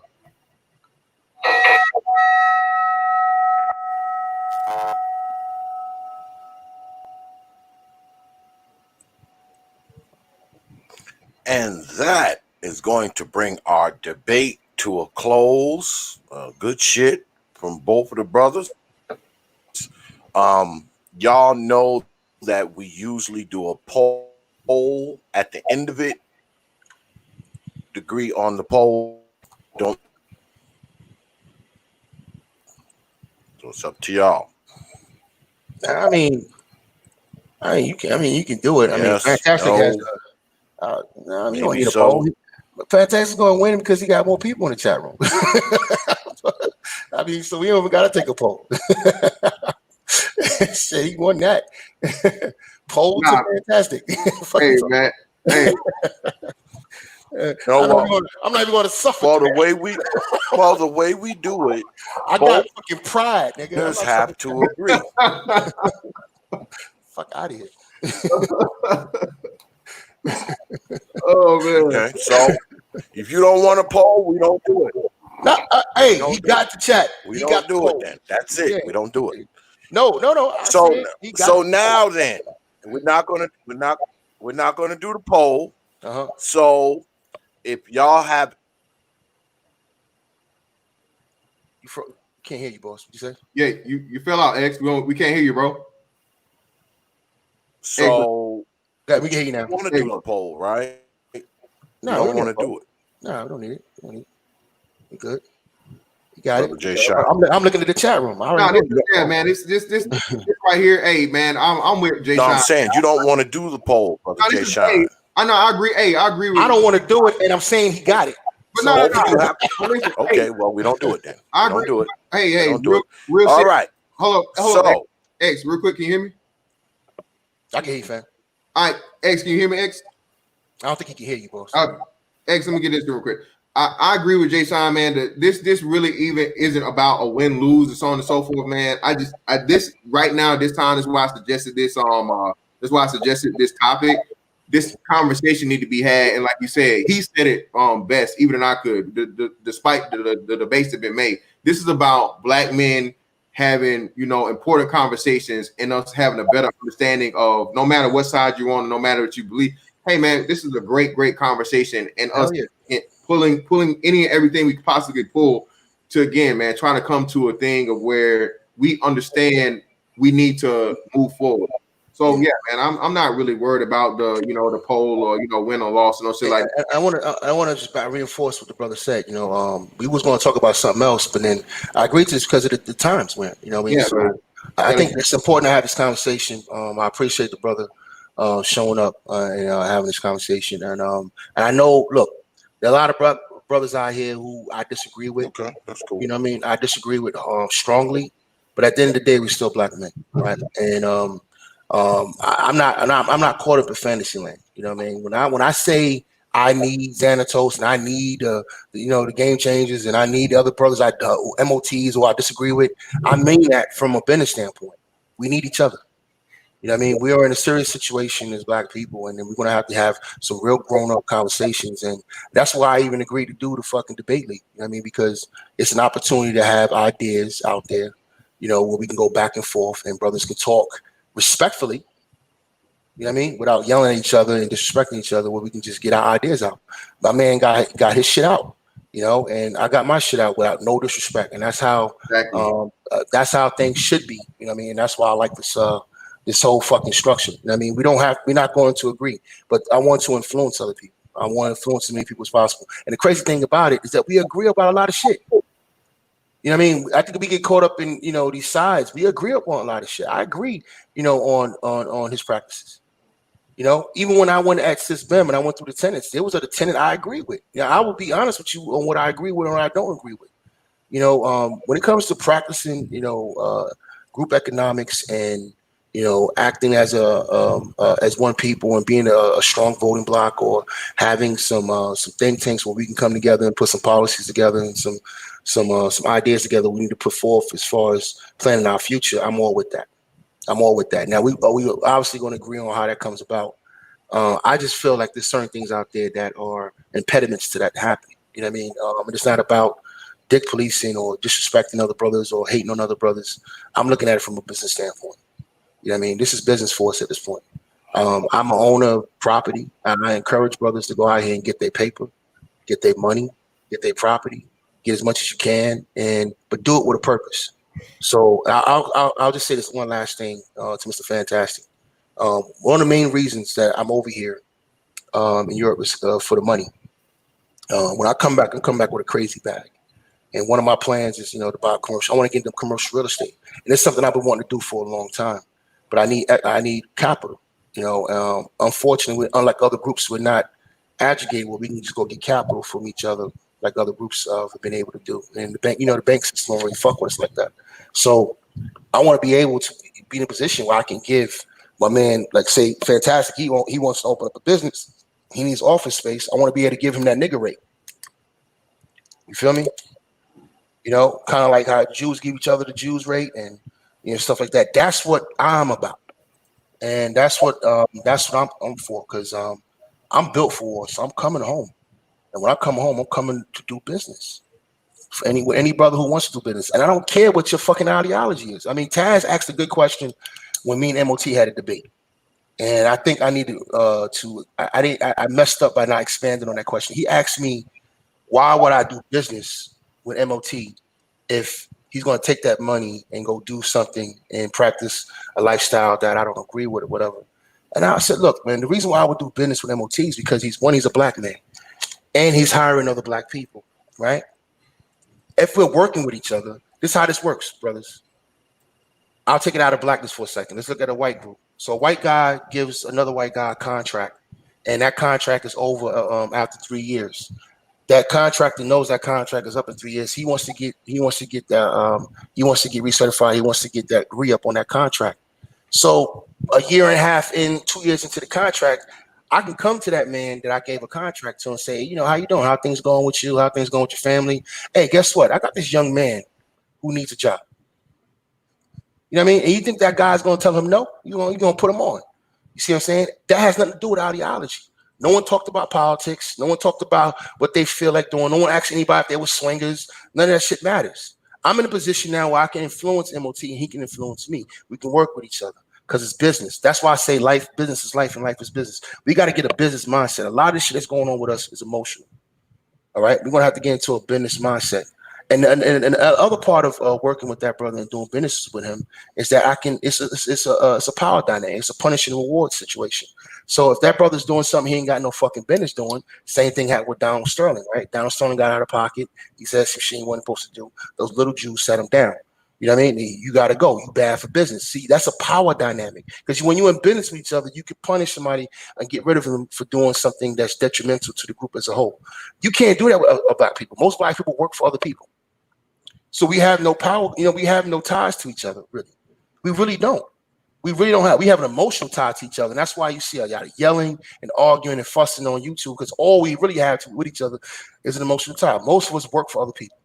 And that is going to bring our debate to a close. Good shit from both of the brothers. Y'all know that we usually do a poll at the end of it. Agree on the poll. Don't. So it's up to y'all. I mean, you can do it. I mean, Fantastic has. You don't need a poll. Fantastic's going to win because he got more people in the chat room. I mean, so we don't even got to take a poll. Shit, he won that. Poll to Fantastic. Hey, man. Hey. I'm not even going to suffer. Well, the way we do it, I got fucking pride, nigga. I'm just not have to agree. fuck out of here. Oh man. Okay, so if you don't want a poll, we don't do it. No, hey, he got the chat. We He don't got do it then. That's it. Yeah. We don't do it. No. So now then, we're not gonna do the poll. Uh-huh. So if y'all have, Can't hear you, boss. What you say? Yeah, you fell out, X. We can't hear you, bro. so We can hear you now. you want to do the poll, right? No, you we don't want to need do it. No, we don't need it. We good. You got Brother it. Jay Shot. I'm looking at the chat room. I already know. Man. This right here. Hey, man, I'm with Jay No, Shine. I'm saying you don't want to do the poll, Brother Jay Shine. Hey, I know. I agree. Hey, I agree with. I don't want to do it, and I'm saying he got it. But So no. you have to. Okay, well, we don't do it then. I don't do it. Hey, don't do it. real. All right. Hold on. X, real quick. Can you hear me? I can hear you, fam. All right, X, can you hear me, X? I don't think he can hear you, boss. X, let me get this real quick. I agree with Jay Sean, man. That this really even isn't about a win lose and so on and so forth, man. This right now, this time is why I suggested this. That's why I suggested this topic. This conversation need to be had, and like you said, he said it best, even than I could. Despite the debates that have been made, this is about black men having important conversations and us having a better understanding of no matter what side you're on, no matter what you believe. Hey, man, this is a great conversation, and us pulling any and everything we could possibly pull to, again, man, trying to come to a thing of where we understand we need to move forward. So yeah, man, I'm not really worried about the poll or win or loss and no shit like that. I want to just reinforce what the brother said. We was going to talk about something else, but then I agreed to this because of the times, man. You know what I mean? Yeah, so man. I think it's important to have this conversation. I appreciate the brother showing up and having this conversation. And I know, look, there are a lot of brothers out here who I disagree with. Okay, that's cool. You know what I mean? I disagree with strongly, but at the end of the day, we're still black men, right? And I'm not caught up in fantasy land. You know what I mean? When I say I need Xanatos and I need the game changers and I need the other brothers MOTs who I disagree with, I mean that from a business standpoint. We need each other. You know what I mean? We are in a serious situation as black people, and then we're gonna have to have some real grown-up conversations. And that's why I even agreed to do the fucking debate league. You know what I mean? Because it's an opportunity to have ideas out there, where we can go back and forth and brothers can talk respectfully, you know what I mean, without yelling at each other and disrespecting each other, where we can just get our ideas out. My man got his shit out, and I got my shit out without no disrespect, and that's how things should be. You know what I mean? And that's why I like this whole fucking structure. You know what I mean? We're not going to agree, but I want to influence other people. I want to influence as many people as possible. And the crazy thing about it is that we agree about a lot of shit. You know what I mean? I think we get caught up in, these sides. We agree upon a lot of shit. I agree, on his practices. Even when I went at SysBem and I went through the tenets, there was a tenant I agree with. I will be honest with you on what I agree with or I don't agree with. When it comes to practicing, group economics and, acting as as one people and being a strong voting bloc, or having some think tanks where we can come together and put some policies together and some ideas together we need to put forth as far as planning our future. I'm all with that. Now we obviously going to agree on how that comes about. I just feel like there's certain things out there that are impediments to that happening. You know what I mean? It's not about dick policing or disrespecting other brothers or hating on other brothers. I'm looking at it from a business standpoint. You know what I mean? This is business for us at this point. I'm an owner of property, and I encourage brothers to go out here and get their paper, get their money, get their property, get as much as you can, but do it with a purpose. So I'll just say this one last thing to Mr. Fantastic. One of the main reasons that I'm over here in Europe is for the money. When I come back with a crazy bag. And one of my plans is, to buy commercial. I want to get into commercial real estate, and it's something I've been wanting to do for a long time. But I need capital. Unfortunately, unlike other groups, we're not aggregated where we can just go get capital from each other like other groups have been able to do. And the bank system don't really fuck with us like that. So I want to be able to be in a position where I can give my man, like say, Fantastic. He wants to open up a business. he needs office space. I want to be able to give him that nigga rate. You feel me? You know, kind of like how Jews give each other the Jews rate and stuff like that. That's what I'm about, and that's what I'm for. Because I'm built for war, so I'm coming home. And when I come home, I'm coming to do business. For any brother who wants to do business, and I don't care what your fucking ideology is. I mean, Taz asked a good question when me and MOT had a debate, and I think I needed I messed up by not expanding on that question. He asked me, why would I do business with MOT if he's going to take that money and go do something and practice a lifestyle that I don't agree with or whatever? And I said, look, man, the reason why I would do business with MOT is because he's a black man and he's hiring other black people, right? If we're working with each other, this is how this works, brothers. I'll take it out of blackness for a second. Let's look at a white group. So a white guy gives another white guy a contract, and that contract is over after 3 years. That contractor knows that contract is up in 3 years. He wants to get that he wants to get recertified. He wants to get that re-up on that contract. So a year and a half 2 years into the contract, I can come to that man that I gave a contract to and say, how you doing? How things going with you? How things going with your family? Hey, guess what? I got this young man who needs a job. You know what I mean? And you think that guy's going to tell him no? You're going to put him on. You see what I'm saying? That has nothing to do with ideology. No one talked about politics. No one talked about what they feel like doing. No one asked anybody if they were swingers. None of that shit matters. I'm in a position now where I can influence MOT and he can influence me. We can work with each other. Because it's business. That's why I say business is life and life is business. We got to get a business mindset. A lot of this shit that's going on with us is emotional. All right? We're going to have to get into a business mindset. And the other part of working with that brother and doing business with him is that it's a power dynamic. It's a punish and reward situation. So if that brother's doing something he ain't got no fucking business doing, same thing happened with Donald Sterling, right? Donald Sterling got out of pocket. He said some shit he wasn't supposed to do. Those little Jews set him down. You know what I mean? You got to go. You bad for business. See, that's a power dynamic. Because when you're in business with each other, you can punish somebody and get rid of them for doing something that's detrimental to the group as a whole. You can't do that with black people. Most black people work for other people. So we have no power. We have no ties to each other, really. We really don't. We have an emotional tie to each other. And that's why you see a lot of yelling and arguing and fussing on YouTube, because all we really have with each other is an emotional tie. Most of us work for other people.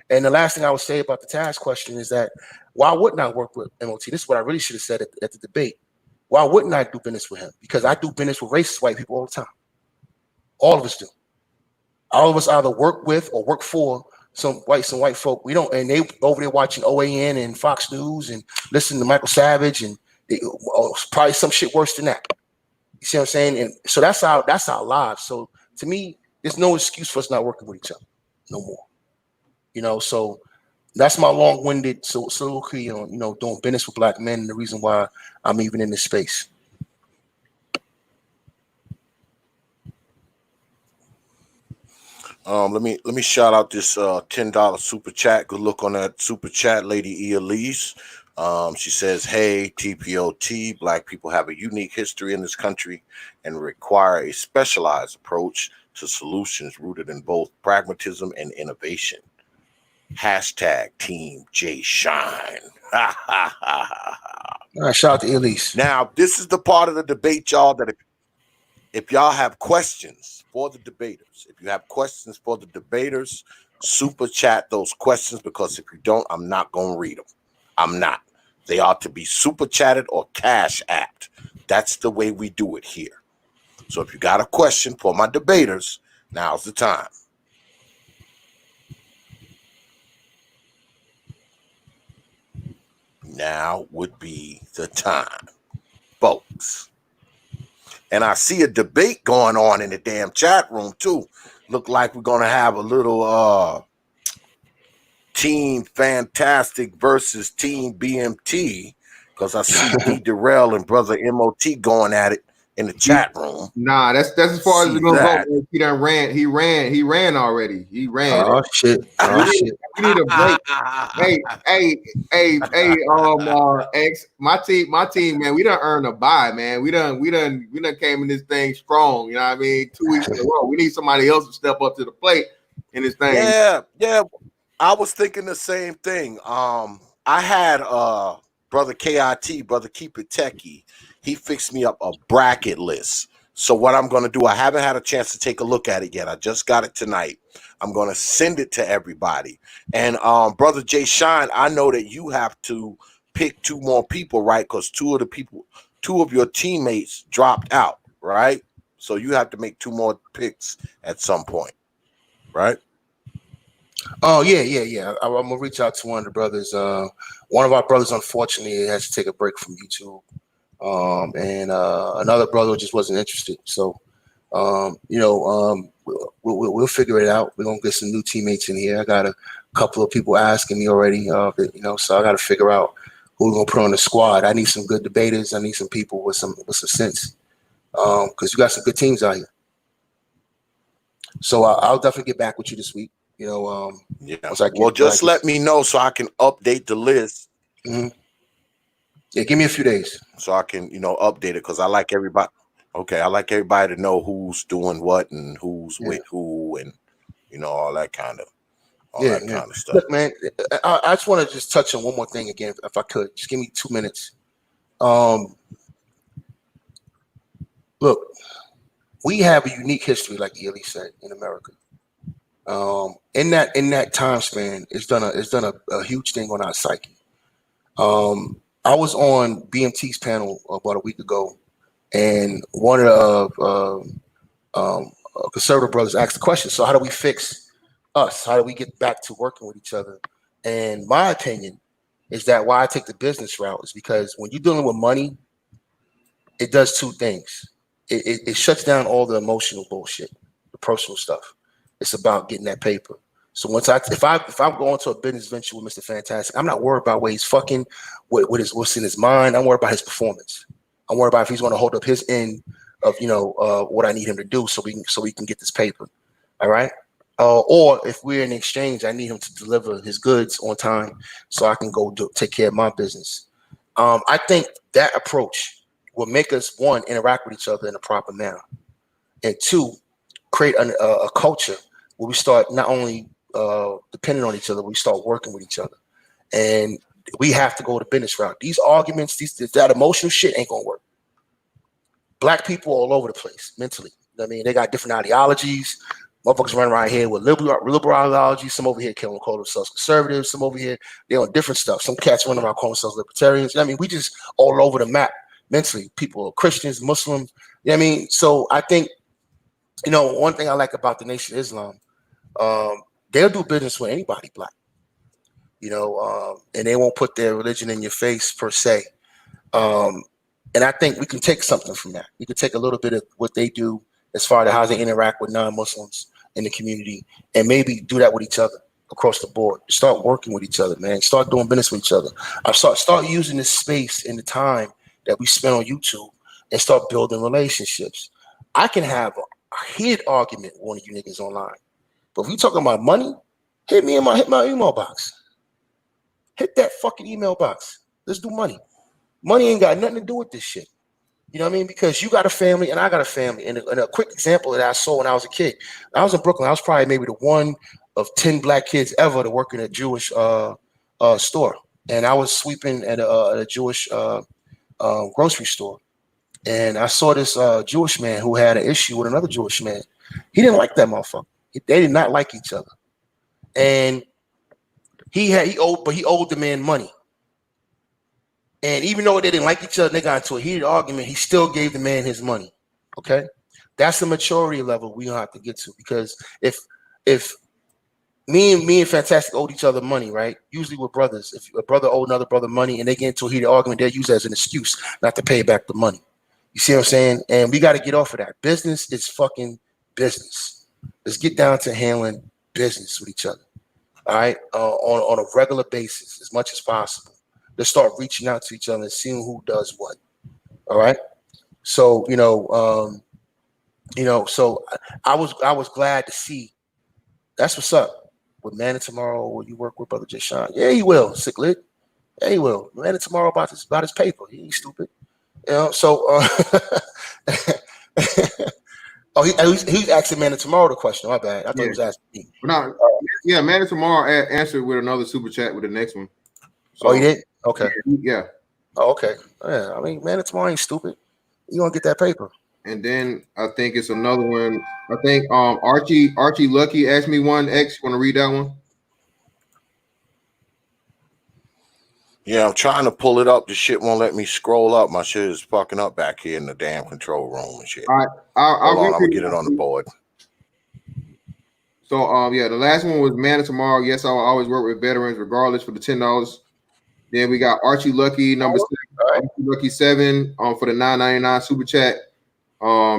And the last thing I would say about the task question is that why wouldn't I work with MOT? This is what I really should have said at the debate. Why wouldn't I do business with him? Because I do business with racist white people all the time. All of us do. All of us either work with or work for some white folk. We don't, and they over there watching OAN and Fox News and listening to Michael Savage and probably some shit worse than that. You see what I'm saying? And so that's our lives. So to me, there's no excuse for us not working with each other no more. So that's my long-winded soliloquy on, doing business with black men and the reason why I'm even in this space. Let me shout out this $10 super chat. Good look on that super chat, Lady Elise. She says, "Hey, T.P.O.T. Black people have a unique history in this country and require a specialized approach to solutions rooted in both pragmatism and innovation. Hashtag Team J Shine." Shout out to Elise. Now, this is the part of the debate, y'all, that if y'all have questions for the debaters, super chat those questions, because if you don't, I'm not going to read them. I'm not. They ought to be super chatted or cash apped. That's the way we do it here. So if you got a question for my debaters, now's the time. Now would be the time, folks. And I see a debate going on in the damn chat room too. Look like we're gonna have a little Team Fantastic versus Team BMT, because I see D Darrell and Brother MOT going at it in the chat room. Nah, that's as far as we're gonna go. Man. He done ran. He ran already. He ran. Oh shit! We need a break. hey, X, my team, man. We done earned a bye, man. We done came in this thing strong. You know what I mean? 2 weeks in a row. We need somebody else to step up to the plate in this thing. Yeah. I was thinking the same thing. I had Brother KIT, Brother Keep It Techie. He fixed me up a bracket list. So what I'm going to do, I haven't had a chance to take a look at it yet. I just got it tonight. I'm going to send it to everybody. And brother Jay Shine, I know that you have to pick 2 more people, right? Because 2 of your teammates dropped out, right? So you have to make 2 more picks at some point, right? Oh yeah. I'm gonna reach out to one of the brothers. One of our brothers, unfortunately, has to take a break from YouTube. And another brother just wasn't interested. So, we'll figure it out. We're gonna get some new teammates in here. I got a couple of people asking me already. So I got to figure out who we're gonna put on the squad. I need some good debaters. I need some people with some sense. Because you got some good teams out here. So I'll definitely get back with you this week. Yeah. Well, just let me know so I can update the list. Mm-hmm. Yeah, give me a few days so I can, update it, because I like everybody. Okay, I like everybody to know who's doing what and who's with who, and all that kind of kind of stuff. Look, man, I just want to just touch on one more thing again, if I could. Just give me 2 minutes. Look, we have a unique history, like Ely said, in America. In that time span, it's done a huge thing on our psyche. I was on BMT's panel about a week ago, and one of the conservative brothers asked the question, so how do we fix us? How do we get back to working with each other? And my opinion is that why I take the business route is because when you're dealing with money, it does 2 things. It shuts down all the emotional bullshit, the personal stuff. It's about getting that paper. So if I'm going to a business venture with Mr. Fantastic, I'm not worried about where he's fucking, what's in his mind. I'm worried about his performance. I'm worried about if he's going to hold up his end of what I need him to do so we can get this paper. All right. Or if we're in exchange, I need him to deliver his goods on time so I can go take care of my business. I think that approach will make us, 1, interact with each other in a proper manner, and 2, create a culture where we start not only depending on each other, we start working with each other. And we have to go the business route. These arguments, that emotional shit ain't gonna work. Black people all over the place mentally. I mean, they got different ideologies. Motherfuckers running around here with liberal ideologies. Some over here calling themselves conservatives. Some over here, they're on different stuff. Some cats running around calling themselves libertarians. I mean, we just all over the map mentally. People are Christians, Muslims. You know what I mean? So I think, one thing I like about the Nation of Islam, they'll do business with anybody black, and they won't put their religion in your face per se. And I think we can take something from that. We could take a little bit of what they do as far as how they interact with non-Muslims in the community, and maybe do that with each other across the board. Start working with each other, man. Start doing business with each other. Start using this space and the time that we spend on YouTube and start building relationships. I can have a heated argument with one of you niggas online, but if we talking about money, hit my email box. Hit that fucking email box. Let's do money. Money ain't got nothing to do with this shit. You know what I mean? Because you got a family and I got a family. And a quick example that I saw when I was a kid. I was in Brooklyn. I was probably maybe the 1 of 10 black kids ever to work in a Jewish store. And I was sweeping at a Jewish grocery store. And I saw this Jewish man who had an issue with another Jewish man. He didn't like that motherfucker. They did not like each other. And he owed the man money. And even though they didn't like each other, they got into a heated argument, he still gave the man his money. Okay? That's the maturity level we don't have to get to. Because if me and Fantastic owed each other money, right? Usually with brothers, if a brother owed another brother money and they get into a heated argument, they're used as an excuse not to pay back the money. You see what I'm saying? And we got to get off of that. Business is fucking business. Let's get down to handling business with each other. All right? On a regular basis, as much as possible. Let's start reaching out to each other and seeing who does what. All right. So, so I was glad to see. That's what's up. With Man Tomorrow, will you work with Brother Jay Sean? Yeah, he will. Sick lit. Yeah, he will. Man Tomorrow about his paper. He ain't stupid. So he's asking Man Tomorrow the question. My bad. I thought he was asking me. No, Man Tomorrow answered with another super chat with the next one. So, he did? Okay. Yeah. Oh, okay. Yeah, I mean, Man Tomorrow ain't stupid. You gonna get that paper. and then I think it's another one. I think Archie Lucky asked me one. X, want to read that one? Yeah, I'm trying to pull it up. The shit won't let me scroll up. My shit is fucking up back here in the damn control room and shit. All right, Hold I'll on, run I'm through gonna get it on the board. So yeah, the last one was Man of Tomorrow. Yes, I will always work with veterans regardless for the $10. Then we got Archie Lucky number 6, All right. Archie Lucky 7 for the $9.99 super chat.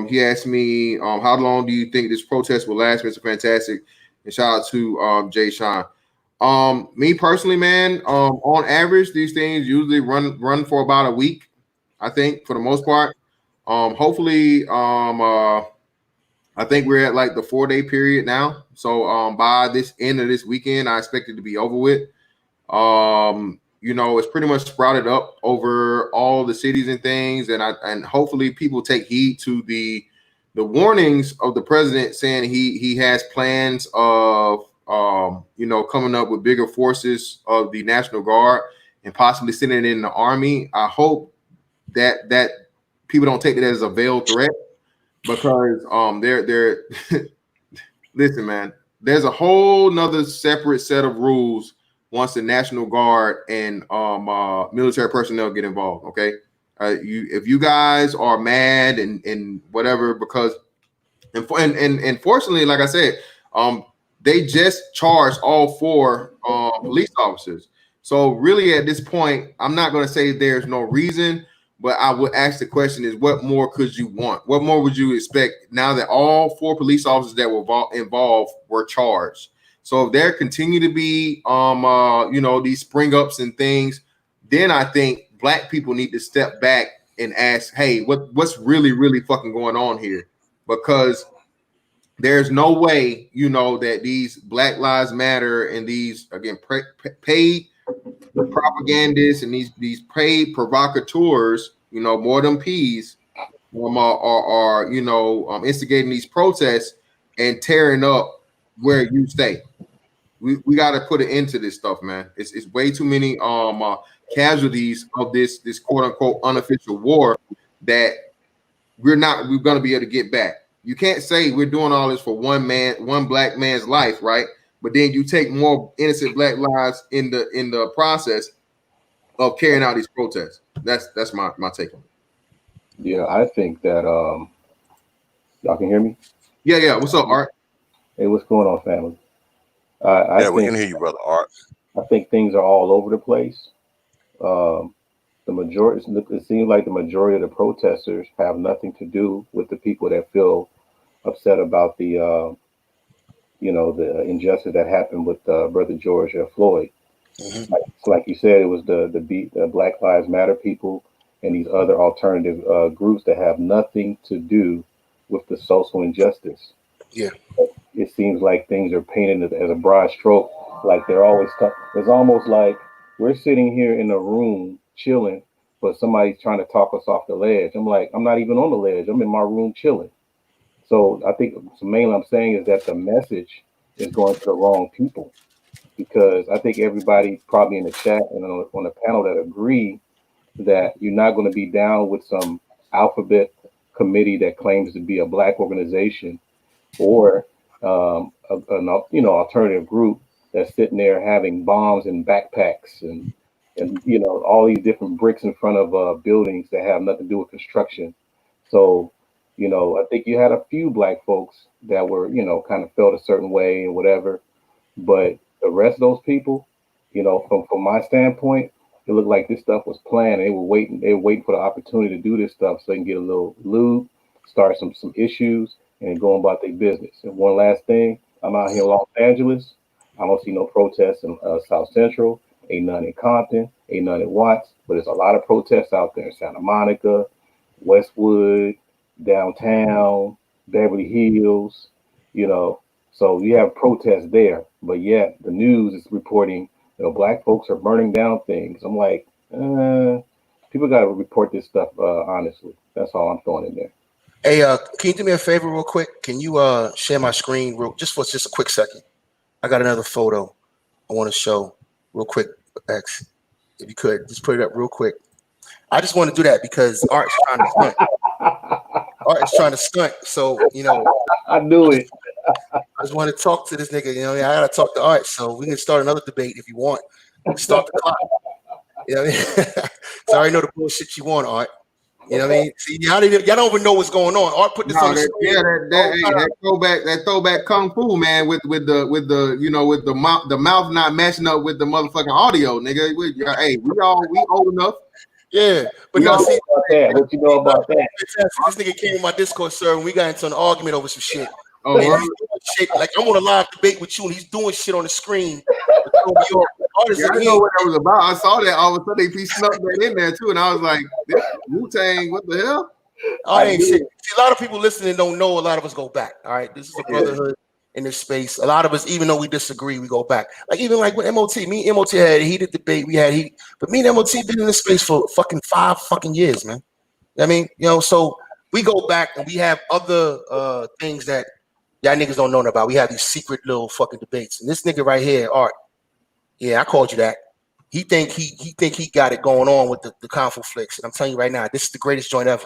He asked me how long do you think this protest will last, Mr. Fantastic? And shout out to Jay Sean. Me personally, man, on average, these things usually run for about a week, I think, for the most part. Hopefully, I think we're at like the 4-day period now. So by this end of this weekend, I expect it to be over with. It's pretty much sprouted up over all the cities and things, and hopefully people take heed to the warnings of the president saying he has plans of coming up with bigger forces of the National Guard and possibly sending it in the army. I hope that people don't take it as a veiled threat, because they're listen, man, there's a whole nother separate set of rules once the National Guard and military personnel get involved. Okay, if you guys are mad and whatever, because and fortunately, like I said, they just charged all 4 police officers. So really, at this point, I'm not going to say there's no reason, but I would ask the question: is what more could you want? What more would you expect now that all 4 police officers that were involved were charged? So if there continue to be these spring ups and things, then I think black people need to step back and ask, hey, what's really fucking going on here? Because there's no way, that these Black Lives Matter and these, again, paid propagandists and these paid provocateurs, more than peas, are instigating these protests and tearing up where you stay. We got to put an end to this stuff, man. It's way too many casualties of this quote unquote unofficial war that we're going to be able to get back. You can't say we're doing all this for one black man's life, right? But then you take more innocent black lives in the process of carrying out these protests. That's my take on it. Yeah, I think that y'all can hear me. Yeah. What's up, Art? Hey, what's going on, family? Yeah, we can hear you, brother Art. I think things are all over the place. The majority, it seems like the majority of the protesters have nothing to do with the people that feel upset about the the injustice that happened with Brother George Floyd. Mhm. Like you said, it was the Black Lives Matter people and these other alternative groups that have nothing to do with the social injustice. Yeah. It seems like things are painted as a broad stroke, like they're always it's almost like we're sitting here in a room chilling, but somebody's trying to talk us off the ledge. I'm like, I'm not even on the ledge. I'm in my room chilling. So I think mainly I'm saying is that the message is going to the wrong people, because I think everybody probably in the chat and on the panel that agree that you're not going to be down with some alphabet committee that claims to be a black organization, or an alternative group that's sitting there having bombs and backpacks and all these different bricks in front of buildings that have nothing to do with construction. So I think you had a few black folks that were kind of felt a certain way and whatever, but the rest of those people, from my standpoint, it looked like this stuff was planned. They were waiting for the opportunity to do this stuff so they can get a little lube, start some issues, and go about their business. And one last thing, I'm out here in Los Angeles. I don't see no protests in South Central. Ain't none in Compton. Ain't none in Watts. But there's a lot of protests out there in Santa Monica, Westwood, downtown, Beverly Hills. So you have protests there. But yet the news is reporting, black folks are burning down things. I'm like, people got to report this stuff honestly. That's all I'm throwing in there. Hey, can you do me a favor real quick? Can you share my screen for just a quick second? I got another photo I want to show real quick, X. If you could, just put it up real quick. I just want to do that because Art's trying to front. Art is trying to stunt. So, I knew it. I just want to talk to this nigga. I gotta talk to Art, so we can start another debate if you want. Start the clock. You know what I mean? So I already know the bullshit you want, Art. You know what I mean? See, y'all don't even know what's going on. Art put this on the screen. That throwback kung fu, man, with the mouth not matching up with the motherfucking audio, nigga. We old enough. Yeah, but no, see, what you know about that? This nigga came in my Discord server and we got into an argument over some shit. Oh, And he's doing shit like I'm on a live debate with you, and he's doing shit on the screen. Yeah, I know what that was about. I saw that all of a sudden he snuck that in there too, and I was like, Wu-Tang, what the hell? I ain't shit. See, a lot of people listening don't know. A lot of us go back. All right, this is a brotherhood in this space. A lot of us, even though we disagree, we go back. Like even like with MOT, me and MOT had a heated debate. We had heat, but me and MOT been in this space for fucking 5 fucking years, man. I mean, so we go back and we have other things that y'all niggas don't know about. We have these secret little fucking debates. And this nigga right here, Art, yeah, I called you that. He think he got it going on with the conflicts. And I'm telling you right now, this is the greatest joint ever.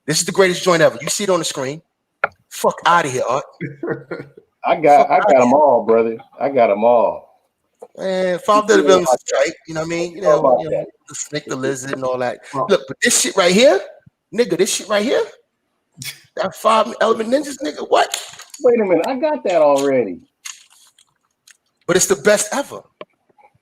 This is the greatest joint ever. You see it on the screen. Fuck out of here, Art. I got them all, brother. I got them all. Man, 5 Villains is tight. You know what I mean? You know, the snake, the lizard, and all that. Look, but this shit right here, nigga, this shit right here, that 5 Element Ninjas, nigga, what? Wait a minute, I got that already. But it's the best ever.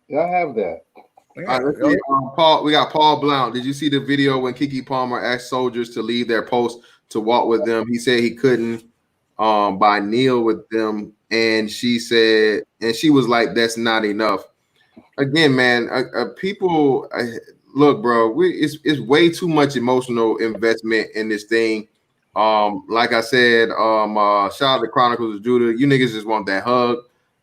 Yeah, I have that. All right, let's see. Paul, we got Paul Blount. Did you see the video when Keke Palmer asked soldiers to leave their post to walk with them? He said he couldn't by kneel with them, and she said, and she was like, "That's not enough." Again, man, people look, bro. It's way too much emotional investment in this thing. Like I said, shout out to Chronicles of Judah. You niggas just want that hug.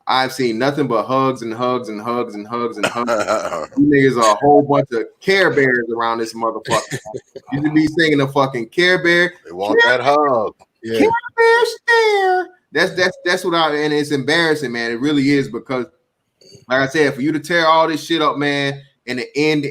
I've seen nothing but hugs and hugs and hugs and hugs and hugs. You niggas are a whole bunch of Care Bears around this motherfucker. You should be singing a fucking Care Bear. They want that hug. Yeah. Care Bear stare. That's what and it's embarrassing, man. It really is, because like I said, for you to tear all this shit up, man, and the end,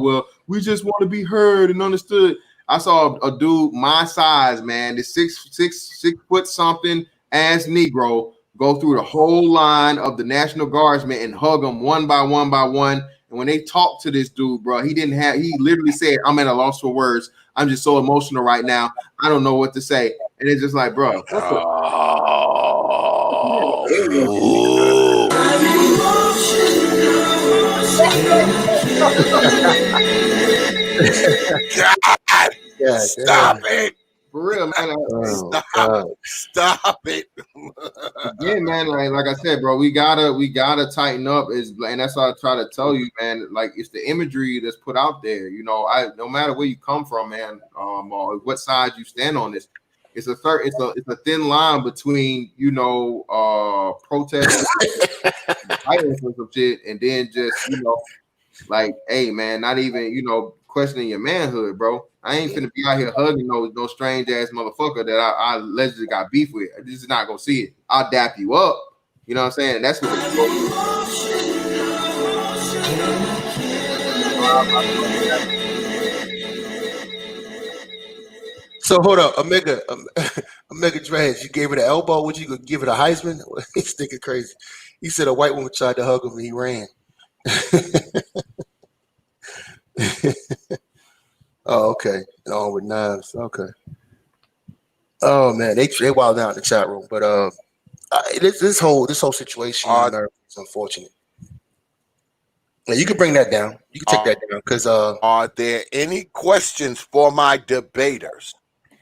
well, we just want to be heard and understood. I saw a dude my size, man, this 6 foot something ass Negro go through the whole line of the National Guardsmen and hug them one by one by one. And when they talked to this dude, bro, he literally said, "I'm at a loss for words. I'm just so emotional right now. I don't know what to say." And it's just like, bro, what God, stop it. For real, man. Stop it. Again, man, like I said, bro, we gotta tighten up. And that's what I try to tell you, man. Like, it's the imagery that's put out there. No matter where you come from, man, or what side you stand on this, it's a thin line between protest violence and some shit, and then just like, hey, man, not even questioning your manhood, bro. I ain't finna be out here hugging no strange ass motherfucker that I allegedly got beef with. I just not gonna see it. I'll dap you up. You know what I'm saying? That's what it's So hold up, Omega Dreads, you gave it an elbow. Would you give it a Heisman? He's thinking crazy. He said a white woman tried to hug him and he ran. Oh, okay. On with knives. Okay. Oh man, they wild out in the chat room. But this whole situation in America is unfortunate. Now, you can bring that down. You can take that down because are there any questions for my debaters?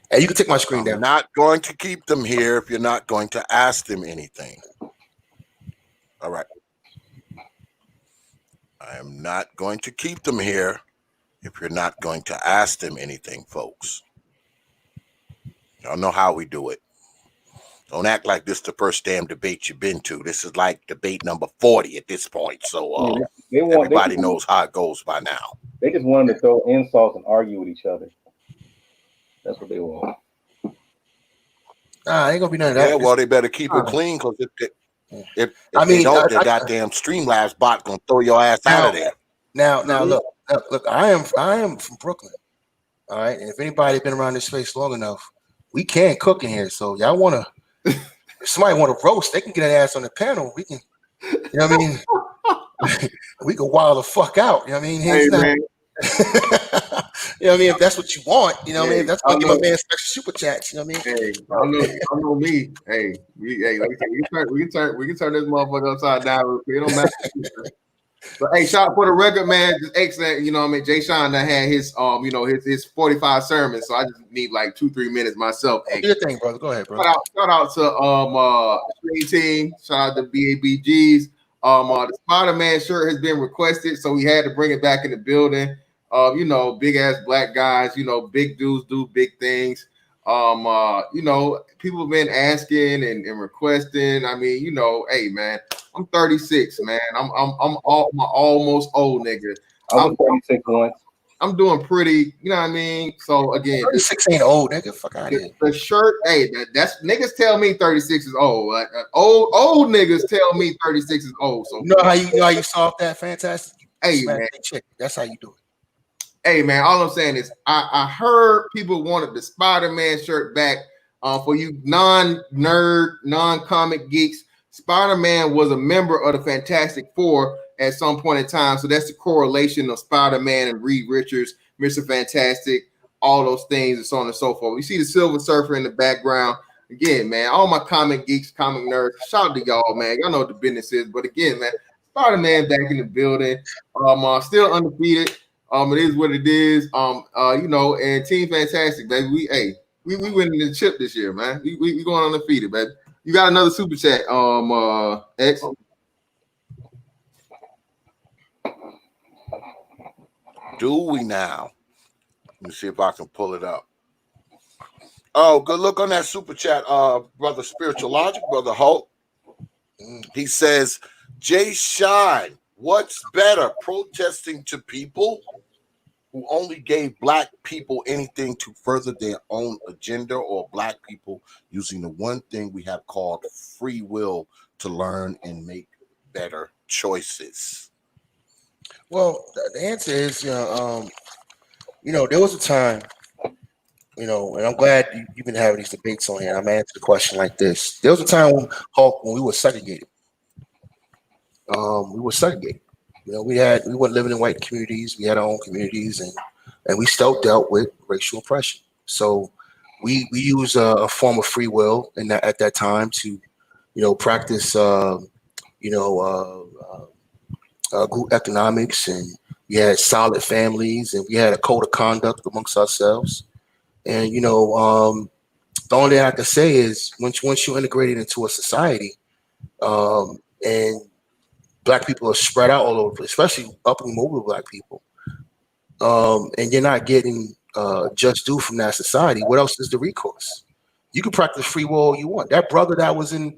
And you can take my screen down. I'm not going to keep them here if you're not going to ask them anything. All right. I am not going to keep them here if you're not going to ask them anything, folks. Y'all know how we do it. Don't act like this is the first damn debate you've been to. This is like debate number 40 at this point. So everybody knows how it goes by now. They just wanted to throw insults and argue with each other. That's what they want. Ain't gonna be none of that. Yeah, well, they better keep it clean, because if they don't, the goddamn Streamlabs bot gonna throw your ass out of there. Now, look. I am from Brooklyn. All right. And if anybody's been around this space long enough, we can cook in here. So y'all wanna if somebody want to roast, they can get an ass on the panel. We can, you know what I mean? We can wild the fuck out. You know what I mean? Hey, Hands down. man. You know what I mean? If that's what you want, you know what I mean? If that's I what give my know. man special super chats, you know what I mean? Hey, I know me. Hey, like we can turn this motherfucker upside down real quick. It don't matter. But hey, shout out for the record, man. Just excellent. You know what I mean? Jay Sean that had his his 45 sermons. So I just need like 2-3 minutes myself. Hey, Do your thing, brother. Go ahead, bro. shout out to Stream Team. Shout out to BABGs. The Spider-Man shirt has been requested, so we had to bring it back in the building. Big ass black guys, big dudes do big things. People have been asking and requesting. I mean, hey man, I'm 36, man. I'm almost old nigga. I was 36 once. I'm doing pretty, you know what I mean? So again, 36 ain't old, nigga. Fuck out of here. the shirt, hey, that's niggas tell me 36 is old. Like, old niggas tell me 36 is old. So You know how you solve that? Fantastic. Hey, Smack man. that chick. That's how you do it. Hey man, all I'm saying is I heard people wanted the Spider-Man shirt back. For you non-nerd, non-comic geeks, Spider-Man was a member of the Fantastic Four at some point in time. So that's the correlation of Spider-Man and Reed Richards, Mr. Fantastic, all those things, and so on and so forth. We see the Silver Surfer in the background. Again, man, all my comic geeks, comic nerds, shout out to y'all, man. Y'all know what the business is. But again, man, Spider-Man back in the building. Still undefeated. It is what it is. And Team Fantastic, baby. We winning the chip this year, man. We going undefeated, baby. You got another super chat, X. Do we now? Let me see if I can pull it up. Oh, good look on that super chat, brother Spiritual Logic, brother Hope. He says, Jay Shine, what's better, protesting to people who only gave black people anything to further their own agenda, or black people using the one thing we have called free will to learn and make better choices? Well, the answer is, there was a time, and I'm glad you've been having these debates on here. I'm gonna answer the question like this. There was a time when we were segregated. We were segregated. We weren't living in white communities. We had our own communities, and we still dealt with racial oppression. So we use a form of free will at that time to, practice, group economics, and we had solid families, and we had a code of conduct amongst ourselves. And the only thing I can say is once you're integrated into a society, and black people are spread out all over, especially up and mobile black people, and you're not getting just due from that society, what else is the recourse? You can practice free will all you want. That brother that was in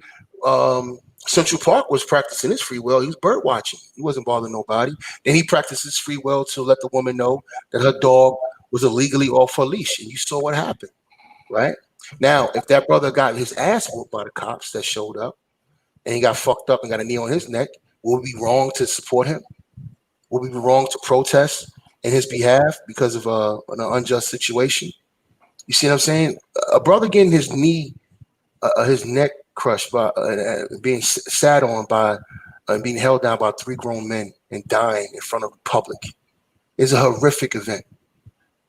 Central Park was practicing his free will. He was bird watching. He wasn't bothering nobody. Then he practiced his free will to let the woman know that her dog was illegally off her leash, and you saw what happened, right? Now, if that brother got his ass whooped by the cops that showed up, and he got fucked up and got a knee on his neck, would we be wrong to support him? Would we be wrong to protest in his behalf because of an unjust situation? You see what I'm saying? A brother getting his neck crushed by being sat on by and being held down by 3 grown men and dying in front of the public is a horrific event.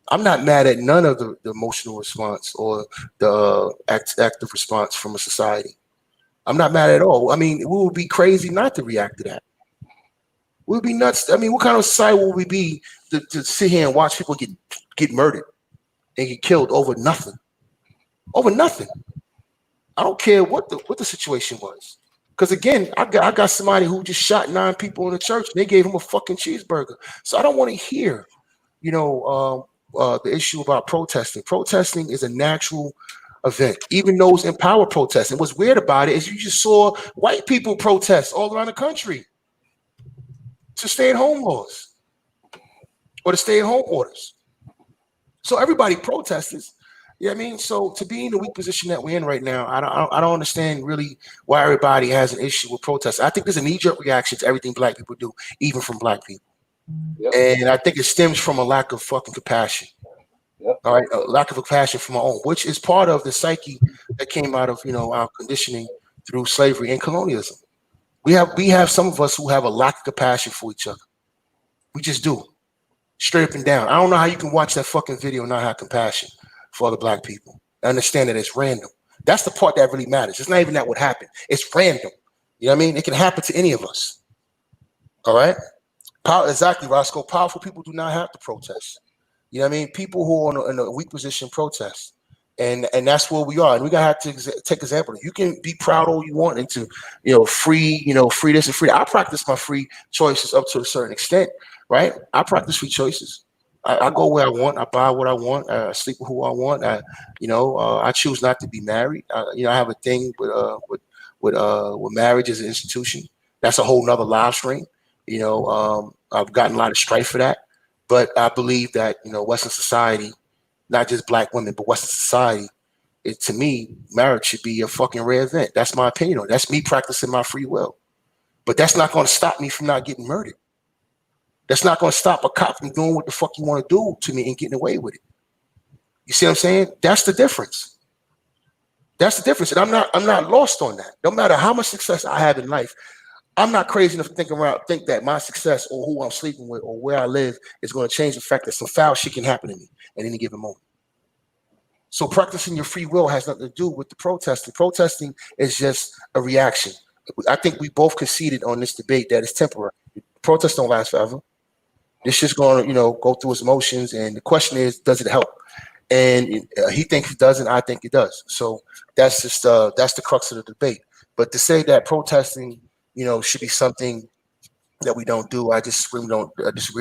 I'm not mad at none of the emotional response or the active response from a society. I'm not mad at all. I mean, we would be crazy not to react to that. We'd be nuts. I mean, what kind of society would we be to sit here and watch people get murdered and get killed over nothing? Over nothing. I don't care what the situation was. Because again, I got somebody who just shot 9 people in the church. And they gave him a fucking cheeseburger. So I don't want to hear, the issue about protesting. Protesting is a natural event. Even those in power protest. And what's weird about it is you just saw white people protest all around the country to stay-at-home laws or to stay-at-home orders. So everybody protests. You know what I mean? So to be in the weak position that we're in right now, I don't understand really why everybody has an issue with protest. I think there's a knee-jerk reaction to everything black people do, even from black people. Yep. And I think it stems from a lack of fucking compassion. Yep. All right, a lack of a passion for my own, which is part of the psyche that came out of our conditioning through slavery and colonialism. We have some of us who have a lack of compassion for each other. We just do, straight up and down. I don't know how you can watch that fucking video and not have compassion for other black people. I understand that it's random. That's the part that really matters. It's not even that what happened. It's random. You know what I mean? It can happen to any of us. All right? Exactly, Roscoe. Powerful people do not have to protest. You know what I mean? People who are in a weak position protest. And that's where we are. And we gotta have to take example. You can be proud all you want into, free, free this and free that. I practice my free choices up to a certain extent, right? I practice free choices. I go where I want. I buy what I want. I sleep with who I want. I choose not to be married. I have a thing with marriage as an institution. That's a whole nother live stream. I've gotten a lot of strife for that, but I believe that Western society, not just black women, but Western society, to me, marriage should be a fucking rare event. That's my opinion on it. That's me practicing my free will. But that's not going to stop me from not getting murdered. That's not going to stop a cop from doing what the fuck you want to do to me and getting away with it. You see what I'm saying? That's the difference. That's the difference. And I'm not lost on that. No matter how much success I have in life, I'm not crazy enough to think that my success or who I'm sleeping with or where I live is going to change the fact that some foul shit can happen to me at any given moment. So practicing your free will has nothing to do with the protesting. Protesting is just a reaction. I think we both conceded on this debate that it's temporary. Protests don't last forever. It's just going to, go through its motions. And the question is, does it help? And he thinks it doesn't. I think it does. So that's just that's the crux of the debate. But to say that protesting, should be something that we don't do, I disagree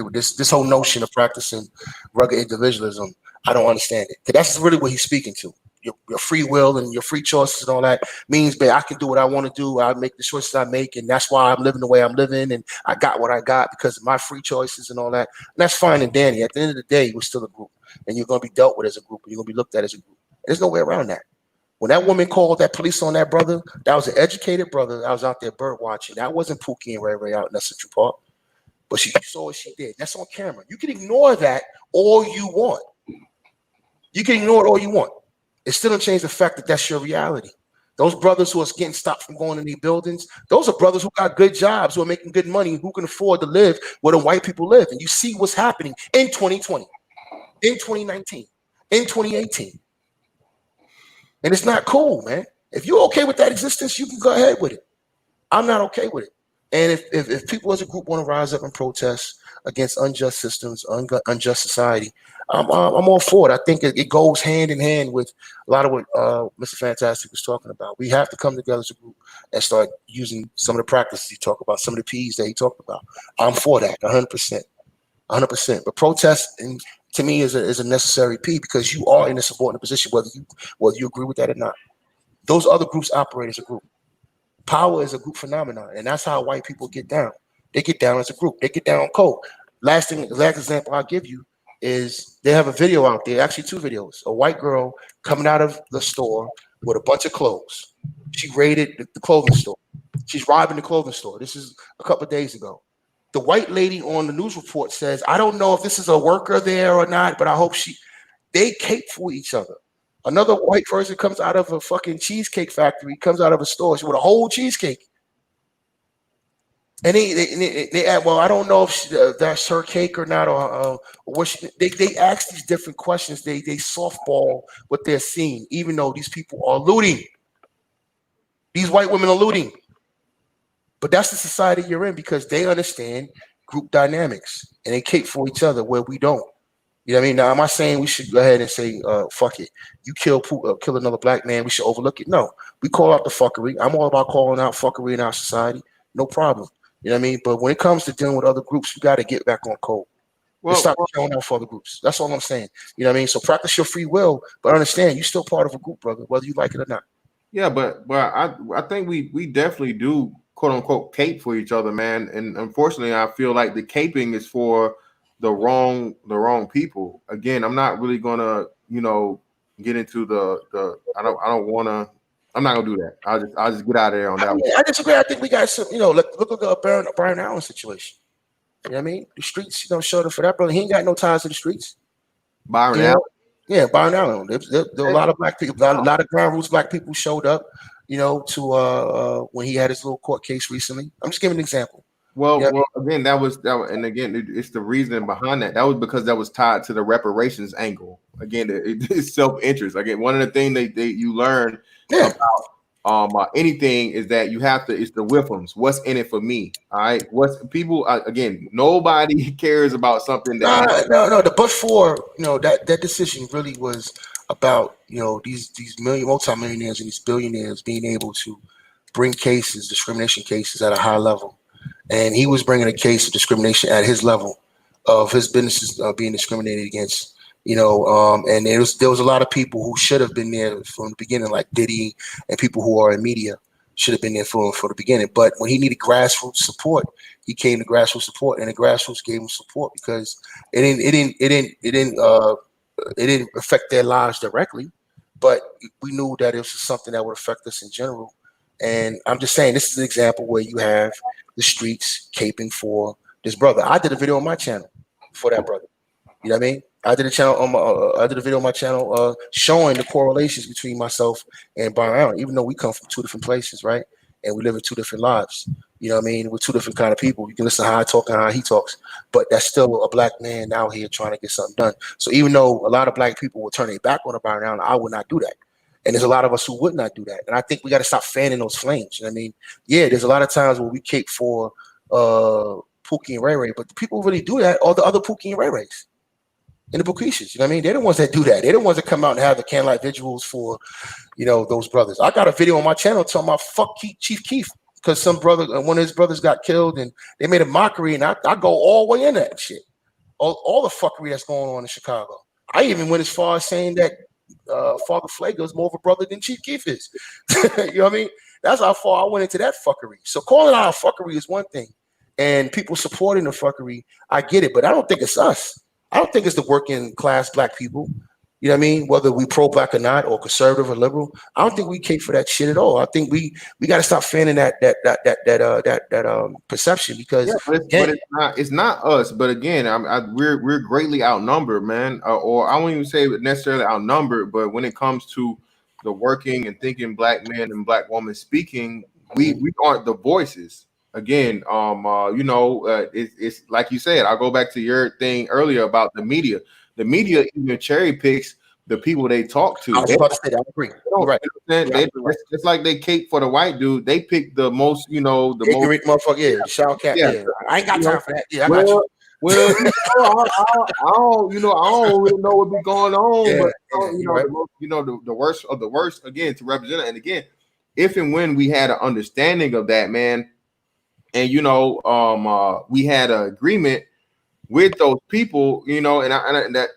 with this whole notion of practicing rugged individualism. I don't understand it, because that's really what he's speaking to. Your free will and your free choices and all that means that I can do what I want to do. I make the choices I make, and that's why I'm living the way I'm living, and I got what I got because of my free choices and all that. And that's fine and dandy. At the end of the day, we're still a group, and you're going to be dealt with as a group, and you're going to be looked at as a group. There's no way around that. When that woman called that police on that brother, that was an educated brother that was out there bird watching. That wasn't Pookie and Ray Ray out in that Central Park. But she saw what she did. That's on camera. You can ignore that all you want. You can ignore it all you want. It still doesn't change the fact that that's your reality. Those brothers who are getting stopped from going in these buildings, those are brothers who got good jobs, who are making good money, who can afford to live where the white people live. And you see what's happening in 2020, in 2019, in 2018. And it's not cool, man. If you're okay with that existence, you can go ahead with it. I'm not okay with it. And if people as a group want to rise up and protest against unjust systems, unjust society, I'm all for it. I think it goes hand in hand with a lot of what Mr. Fantastic was talking about. We have to come together as a group and start using some of the practices he talked about, some of the P's that he talked about. I'm for that, 100%. 100%. But protesting, to me, is a necessary P, because you are in a subordinate position, whether you agree with that or not. Those other groups operate as a group. Power is a group phenomenon, and that's how white people get down. They get down as a group. They get down on code. Last example I'll give you is they have a video out there, actually two videos. A white girl coming out of the store with a bunch of clothes. She raided the clothing store. She's robbing the clothing store. This is a couple of days ago. The white lady on the news report says, I don't know if this is a worker there or not, but I hope they cape for each other. Another white person comes out of a fucking cheesecake factory, comes out of a store with a whole cheesecake. And they add, well, I don't know if that's her cake or not, or what they ask these different questions. They softball what they're seeing, even though these people are looting. These white women are looting. But that's the society you're in, because they understand group dynamics and they cape for each other where we don't. You know what I mean? Now, am I saying we should go ahead and say, fuck it, you kill another black man, we should overlook it? No, we call out the fuckery. I'm all about calling out fuckery in our society. No problem. You know what I mean? But when it comes to dealing with other groups, you got to get back on code. Stop showing out for other groups. That's all I'm saying. You know what I mean? So practice your free will, but understand you're still part of a group, brother, whether you like it or not. Yeah, but I think we definitely do, quote unquote, cape for each other, man. And unfortunately, I feel like the caping is for the wrong people. Again, I'm not really gonna, get into the I'm not gonna do that. I'll just get out of there on that one. I disagree. I think we got some, look at the Brian Allen situation. You know what I mean? The streets, showed up for that brother. He ain't got no ties to the streets. Byron Allen. Yeah, Byron Allen. There were a lot of black people, a lot of ground roots black people showed up, to when he had his little court case recently. I'm just giving an example. Yeah, Well, again, and again, it's the reason behind that. That was because that was tied to the reparations angle. Again, it's self interest. Again, one of the things they you learn yeah. anything is that you have to. It's the Whiffums. What's in it for me? All right. What's people again? Nobody cares about something that No. The but for that decision really was about these multimillionaires and these billionaires being able to bring discrimination cases at a high level, and he was bringing a case of discrimination at his level of his businesses being discriminated against. And there was a lot of people who should have been there from the beginning, like Diddy and people who are in media should have been there for the beginning. But when he needed grassroots support, he came to grassroots support, and the grassroots gave him support because it didn't affect their lives directly, but we knew that it was something that would affect us in general. And I'm just saying, this is an example where you have the streets caping for this brother. I did a video on my channel for that brother. You know what I mean? I did a video on my channel showing the correlations between myself and Byron Allen, even though we come from two different places, right? And we live in two different lives. You know what I mean? We're two different kind of people. You can listen to how I talk and how he talks, but that's still a black man out here trying to get something done. So even though a lot of black people will turn their back on Byron Allen, I would not do that. And there's a lot of us who would not do that. And I think we got to stop fanning those flames. You know what I mean? Yeah, there's a lot of times where we cape for Pookie and Ray Ray, but the people who really do that are the other Pookie and Ray Rays and the Bukishas. You know what I mean? They're the ones that do that. They're the ones that come out and have the candlelight vigils for, those brothers. I got a video on my channel talking about fuck Chief Keef because some brother, one of his brothers got killed and they made a mockery, and I go all the way in that shit. All the fuckery that's going on in Chicago. I even went as far as saying that Father Flago is more of a brother than Chief Keef is. You know what I mean? That's how far I went into that fuckery. So calling out fuckery is one thing, and people supporting the fuckery, I get it, but I don't think it's us. I don't think it's the working class black people. You know what I mean? Whether we pro-black or not, or conservative or liberal, I don't think we cape for that shit at all. I think we got to stop fanning that perception because but it's not us. But again, we're greatly outnumbered, man. Or I won't even say necessarily outnumbered, but when it comes to the working and thinking black men and black women speaking, we aren't the voices. Again, it's like you said. I'll go back to your thing earlier about the media. The media even cherry picks the people they talk to. I was about to say that. I agree. Right. It's like they cape for the white dude. They pick the most, the ignorant motherfucker. Yeah, shower cat. Yeah. I ain't got time for that. Yeah, I got you. Well, I don't really know what be going on, but the worst of the worst again to represent it. And again, if and when we had an understanding of that, man, and we had an agreement with those people, and that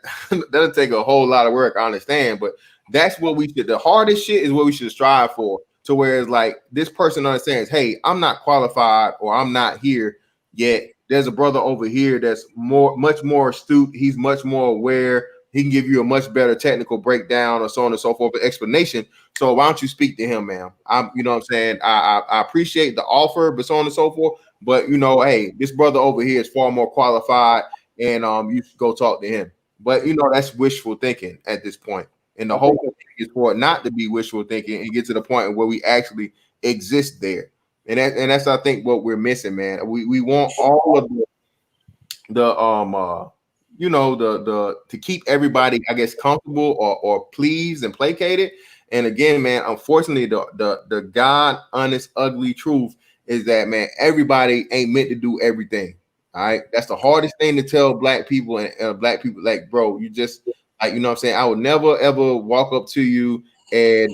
that'll take a whole lot of work, I understand, but that's what we should. The hardest shit is what we should strive for. To where it's like this person understands, hey, I'm not qualified or I'm not here yet. There's a brother over here that's much more astute. He's much more aware. He can give you a much better technical breakdown or so on and so forth, explanation. So why don't you speak to him, man? You know what I'm saying? I appreciate the offer, but so on and so forth. But hey, this brother over here is far more qualified, and you should go talk to him. But that's wishful thinking at this point. And the whole thing is for it not to be wishful thinking and get to the point where we actually exist there. And that's I think what we're missing, man. We want all of the to keep everybody, I guess, comfortable or pleased and placated. And again, man, unfortunately, the God honest, ugly truth is that, man, everybody ain't meant to do everything. All right. That's the hardest thing to tell black people and black people, like, bro, you just like, you know what I'm saying? I would never ever walk up to you and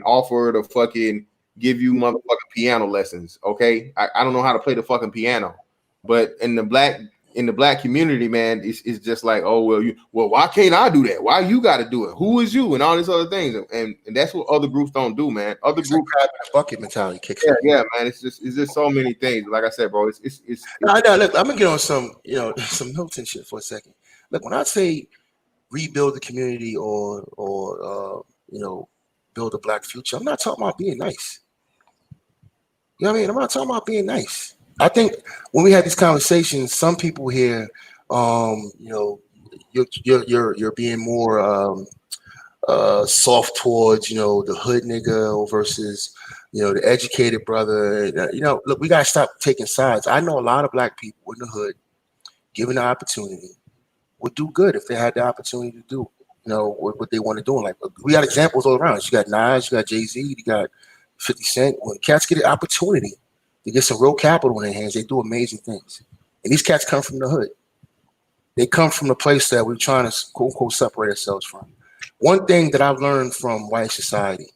offer to fucking give you motherfucking piano lessons. Okay. I don't know how to play the fucking piano, but in the black community, man, it's just like, oh, well, why can't I do that? Why you got to do it? Who is you? And all these other things. And that's what other groups don't do, man. Other groups have a bucket mentality kicks. Yeah, man. It's just so many things. Like I said, bro, it's look, I'm gonna get on some notes and shit for a second. Look, when I say rebuild the community or build a black future, I'm not talking about being nice. You know what I mean? I'm not talking about being nice. I think when we had these conversations, some people here, you're being more soft towards the hood nigga versus the educated brother. Look, we gotta stop taking sides. I know a lot of black people in the hood, given the opportunity, would do good if they had the opportunity to do what they want to do. Like, we got examples all around. You got Nas, you got Jay-Z, you got 50 Cent. When cats get an opportunity to get some real capital in their hands, they do amazing things. And these cats come from the hood. They come from the place that we're trying to quote unquote separate ourselves from. One thing that I've learned from white society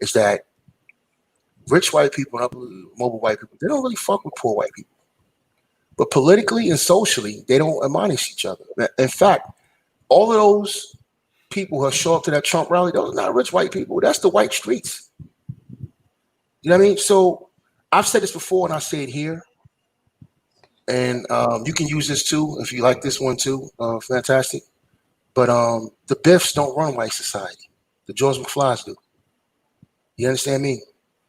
is that rich white people and upper mobile white people, they don't really fuck with poor white people. But politically and socially, they don't admonish each other. In fact, all of those people who show up to that Trump rally, those are not rich white people. That's the white streets. You know what I mean? So I've said this before and I say it here. And you can use this too if you like this one too. Fantastic. But the Biffs don't run white society. The George McFlys do. You understand me?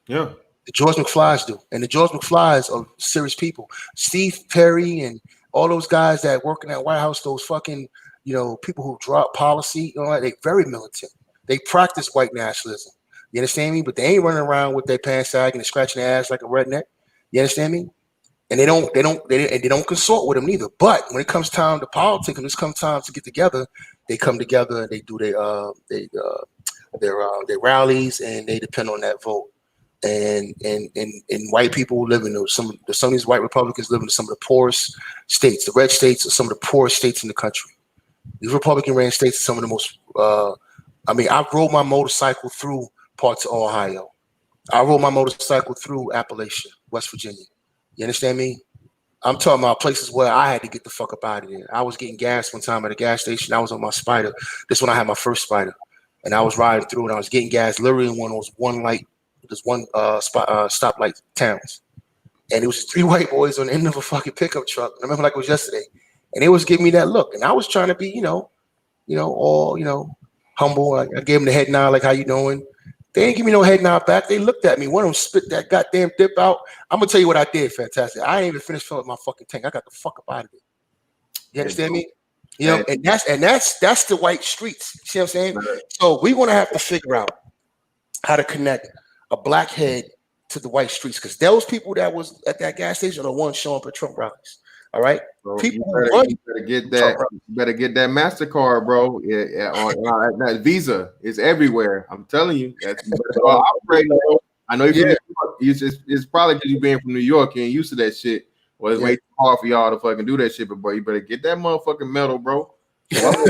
Yeah. The George McFlys do. And the George McFlys are serious people. Steve Perry and all those guys that work in that White House, those fucking, people who drop policy, they very militant. They practice white nationalism. You understand me? But they ain't running around with their pants sagging and scratching their ass like a redneck. You understand me? And they don't consort with them neither. But when it comes time to politics, when it comes time to get together, they come together and they do their rallies and they depend on that vote. And white people live in some of these white Republicans live in some of the poorest states. The red states are some of the poorest states in the country. These Republican ran states are some of the most. I rode my motorcycle through parts of Ohio. I rode my motorcycle through Appalachia, West Virginia. You understand me? I'm talking about places where I had to get the fuck up out of there. I was getting gas one time at a gas station. I was on my Spider. This when I had my first Spider, and I was riding through and I was getting gas literally in one of those stoplight towns. And it was 3 white boys on the end of a fucking pickup truck. I remember like it was yesterday, and they was giving me that look, and I was trying to be, all humble. I gave them the head nod, like how you doing. They didn't give me no head nod back. They looked at me. One of them spit that goddamn dip out. I'm gonna tell you what I did. Fantastic. I ain't even finished filling my fucking tank. I got the fuck up out of it. You understand me? And that's the white streets. You see what I'm saying? So we want to have to figure out how to connect a black head to the white streets, because those people that was at that gas station are the ones showing up at Trump rallies. All right, bro, people you better get that. You better get that MasterCard, bro. That Visa is everywhere. I'm telling you. That's operating. I know you're from New York. It's probably because you being from New York, you ain't used to that shit. Well, it's way too hard for y'all to fucking do that shit, but bro, you better get that motherfucking medal, bro. I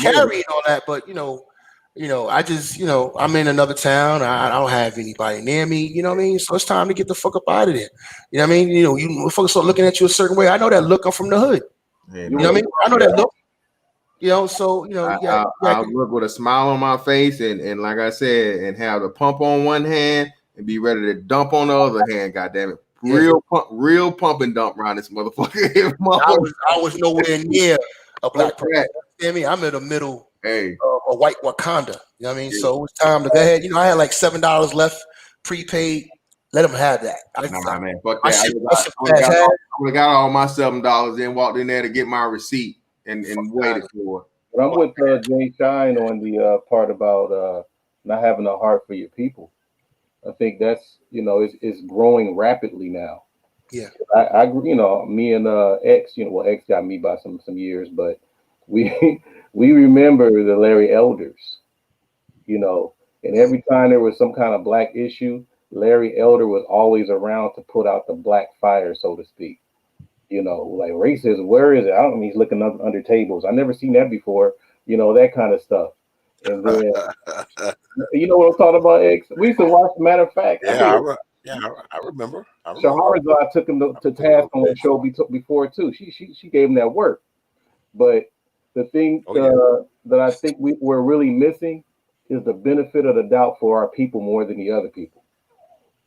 carry and all that, but I just, I'm in another town. I don't have anybody near me. You know what I mean? So it's time to get the fuck up out of there. You know what I mean? You folks start looking at you a certain way. I know that look. I'm from the hood. You know what I mean? I know that look. So I'll look with a smile on my face and like I said, and have the pump on one hand and be ready to dump on the other hand. God damn it. Real pump and dump around this motherfucker. I was nowhere near a black person. You know what I mean? I'm in the middle of a white Wakanda. You know what I mean? Yeah. So it was time to go ahead. I had like $7 left prepaid. Let them have that. Man, fuck that. I would have got all my $7 and walked in there to get my receipt and waited for it. But I'm with Jay Shine on the part about not having a heart for your people. I think that's it's growing rapidly now. Yeah, I me and X, X got me by some years, but we remember the Larry Elders, and every time there was some kind of black issue, Larry Elder was always around to put out the black fire, so to speak. Like racism, where is it? I don't mean he's looking under tables. I never seen that before. That kind of stuff. And then, you know what I'm talking about, X? We used to watch. Matter of fact, I remember. Shahrazad took him to task on the show before too. She gave him that work. But the thing that I think we're really missing is the benefit of the doubt for our people more than the other people.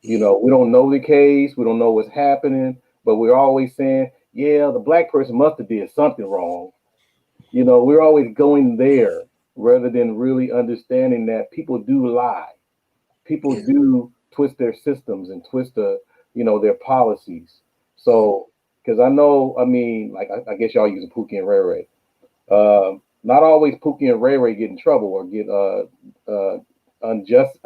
We don't know the case, we don't know what's happening, but we're always saying, yeah, the black person must have did something wrong. We're always going there rather than really understanding that people do lie. People do twist their systems and twist their policies. So, because I know, I guess y'all use Pookie and Ray Ray. Not always Pookie and Ray Ray get in trouble or get unjust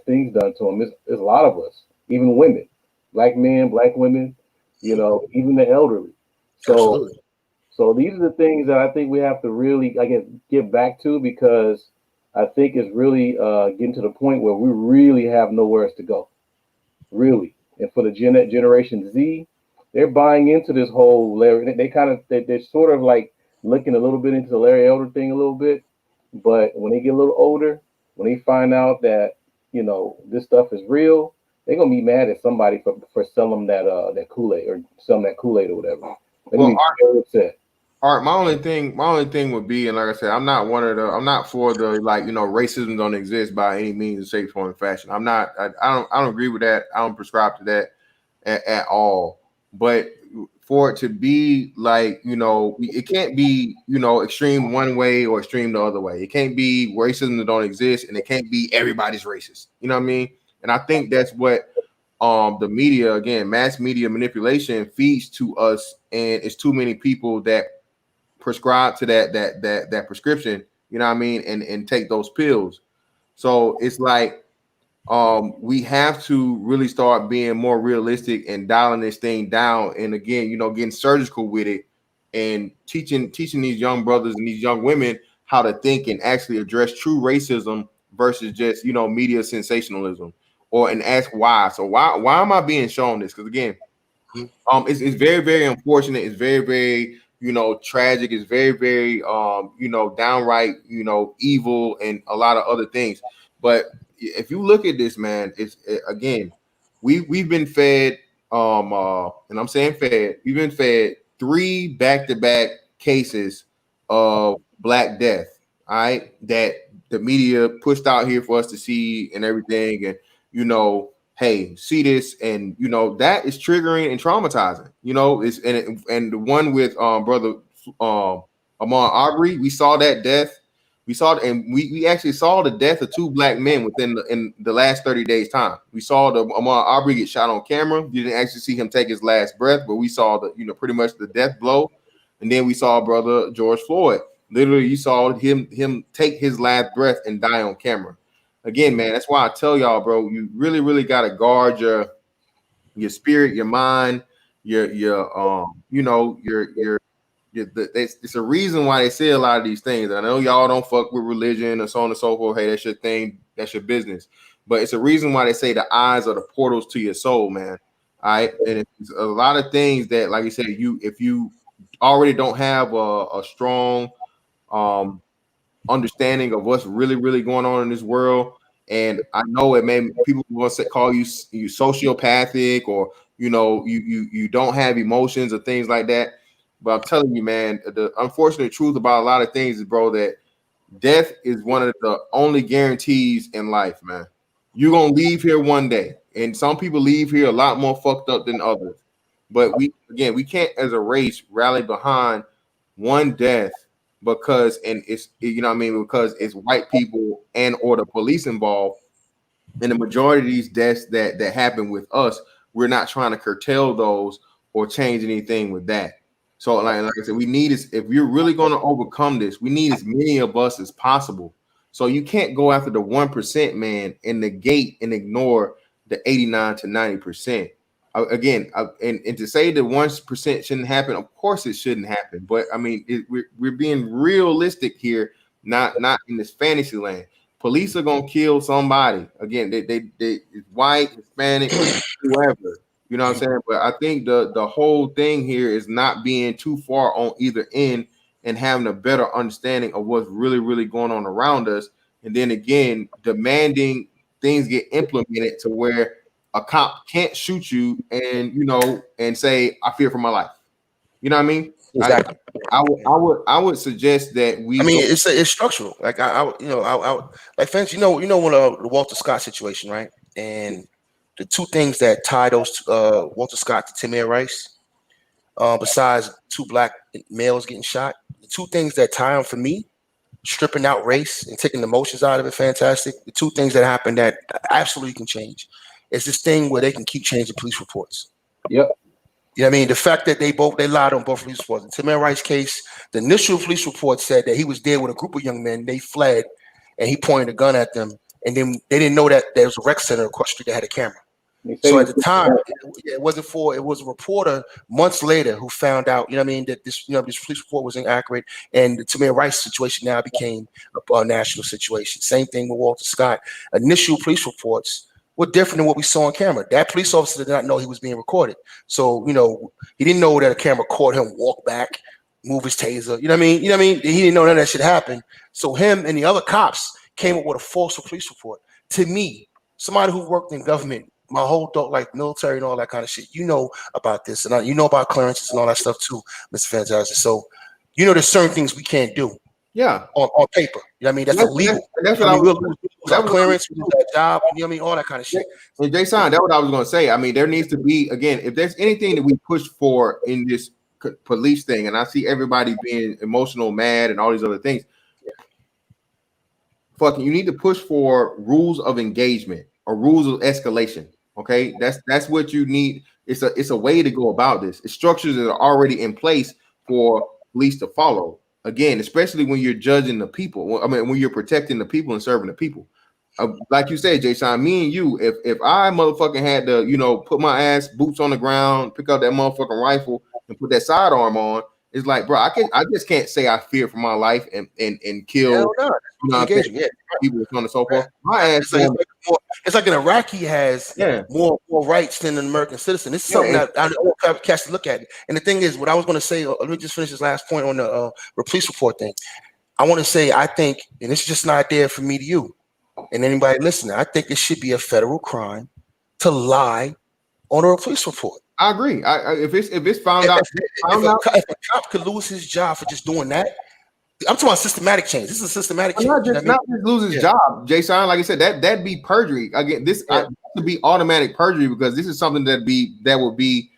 things done to them. It's a lot of us, even women, black men, black women, even the elderly. So Absolutely. so these are the things that I think we have to really, I guess, get back to, because I think it's really getting to the point where we really have nowhere else to go, really. And for the Generation Z, they're buying into this whole Larry. They kind of they're sort of like looking a little bit into the Larry Elder thing a little bit, but when they get a little older, when they find out that this stuff is real, they're gonna be mad at somebody for selling them that Kool Aid, or selling that Kool Aid or whatever. They're gonna Well, be very upset. all right, my only thing would be, and like I said, I'm not for the, like, racism don't exist by any means, shape, form, and fashion. I don't agree with that. I don't prescribe to that at all. But for it to be like, it can't be, extreme one way or extreme the other way. It can't be racism that don't exist, and it can't be everybody's racist. You know what I mean? And I think that's what the media, again, mass media manipulation feeds to us, and it's too many people that prescribe to that prescription, you know what I mean, and take those pills. So it's like, we have to really start being more realistic and dialing this thing down, and again, getting surgical with it, and teaching these young brothers and these young women how to think and actually address true racism versus just media sensationalism, or and ask why. So why am I being shown this? Because again, Mhm. it's very, very unfortunate. It's very, very, tragic. It's very, very, downright, evil, and a lot of other things. But if you look at this, man, again, we've been fed, and I'm saying fed. We've been fed 3 back-to-back cases of Black Death. All right, that the media pushed out here for us to see and everything, and hey, see this, and that is triggering and traumatizing. It's and the one with brother Amon Aubrey, we saw that death. We saw and we actually saw the death of 2 black men in the last 30 days time. We saw the Amon Aubrey get shot on camera. You didn't actually see him take his last breath, but we saw the pretty much the death blow. And then we saw brother George Floyd. Literally, you saw him take his last breath and die on camera. Again, man, that's why I tell y'all, bro, you really, really got to guard your spirit, your mind, it's a reason why they say a lot of these things. I know y'all don't fuck with religion and so on and so forth. Hey, that's your thing, that's your business. But it's a reason why they say the eyes are the portals to your soul, man. All right, and it's a lot of things that, like you said, if you already don't have a strong um understanding of what's really, really going on in this world. And I know it may people will call you sociopathic, or you don't have emotions or things like that. But I'm telling you, man, the unfortunate truth about a lot of things is, bro, that death is one of the only guarantees in life, man. You're gonna leave here one day, and some people leave here a lot more fucked up than others. But we can't, as a race, rally behind one death because, and it's what I mean, because it's white people and or the police involved. And the majority of these deaths that happen with us, we're not trying to curtail those or change anything with that. So, like I said, we need is, if you're really going to overcome this, we need as many of us as possible. So you can't go after the 1%, man, and negate and ignore the 89 to 90%. Again, and to say that 1% shouldn't happen, of course it shouldn't happen. But I mean, we're being realistic here, not in this fantasy land. Police are gonna kill somebody. Again, they white, Hispanic, whoever. You know what I'm saying? But I think the whole thing here is not being too far on either end and having a better understanding of what's really, really going on around us. And then again, demanding things get implemented to where a cop can't shoot you and say, I fear for my life. You know what I mean? Exactly. I would suggest that I we mean, go. it's structural. Like like fans, when the Walter Scott situation, right? And the 2 things that tie those Walter Scott to Tamir Rice, besides 2 black males getting shot, the 2 things that tie them for me, stripping out race and taking the emotions out of it, fantastic. The 2 things that happen that absolutely can change is this thing where they can keep changing police reports. Yep. You know what I mean? The fact that they lied on both police reports. In Tamir Rice's case, the initial police report said that he was there with a group of young men. They fled, and he pointed a gun at them. And then they didn't know that there was a rec center across the street that had a camera. So at the time, it was a reporter months later who found out, you know what I mean, that this police report was inaccurate, and the Tamir Rice situation now became a national situation. Same thing with Walter Scott. Initial police reports were different than what we saw on camera. That police officer did not know he was being recorded. So, he didn't know that a camera caught him walk back, move his taser. You know what I mean? He didn't know none of that shit happened. So him and the other cops came up with a false police report. To me, somebody who worked in government my whole adult life, military and all that kind of shit, you know about this, and you know about clearances and all that stuff too, Mr. Fantastic. So, there's certain things we can't do. Yeah, on paper. You know what I mean? That's illegal. That's what I was. That was clearance, that job. You know what I mean? All that kind of shit. And Jason, that's what I was going to say. I mean, there needs to be, again, if there's anything that we push for in this police thing, and I see everybody being emotional, mad, and all these other things. Fucking, you need to push for rules of engagement or rules of escalation. Okay, that's what you need. It's a way to go about this. It's structures that are already in place for police to follow. Again, especially when you're judging the people. I mean, when you're protecting the people and serving the people. Like you said, Jason, me and you, if I motherfucking had to, put my ass boots on the ground, pick up that motherfucking rifle and put that sidearm on, it's like, bro, I just can't say I fear for my life and kill people and so on and so forth. My ass, it's like an Iraqi has more rights than an American citizen. This is something that I want cats to look at. And the thing is, what I was going to say, let me just finish this last point on the police report thing. I want to say, I think, and it's just an idea from me to you and anybody listening, I think it should be a federal crime to lie on a police report. I agree. If it's found out, if a cop could lose his job for just doing that, I'm talking about systematic change. This is a systematic change. Not just lose his job, Jason. Like I said, that'd be perjury. Again, this would be automatic perjury because this is something that would be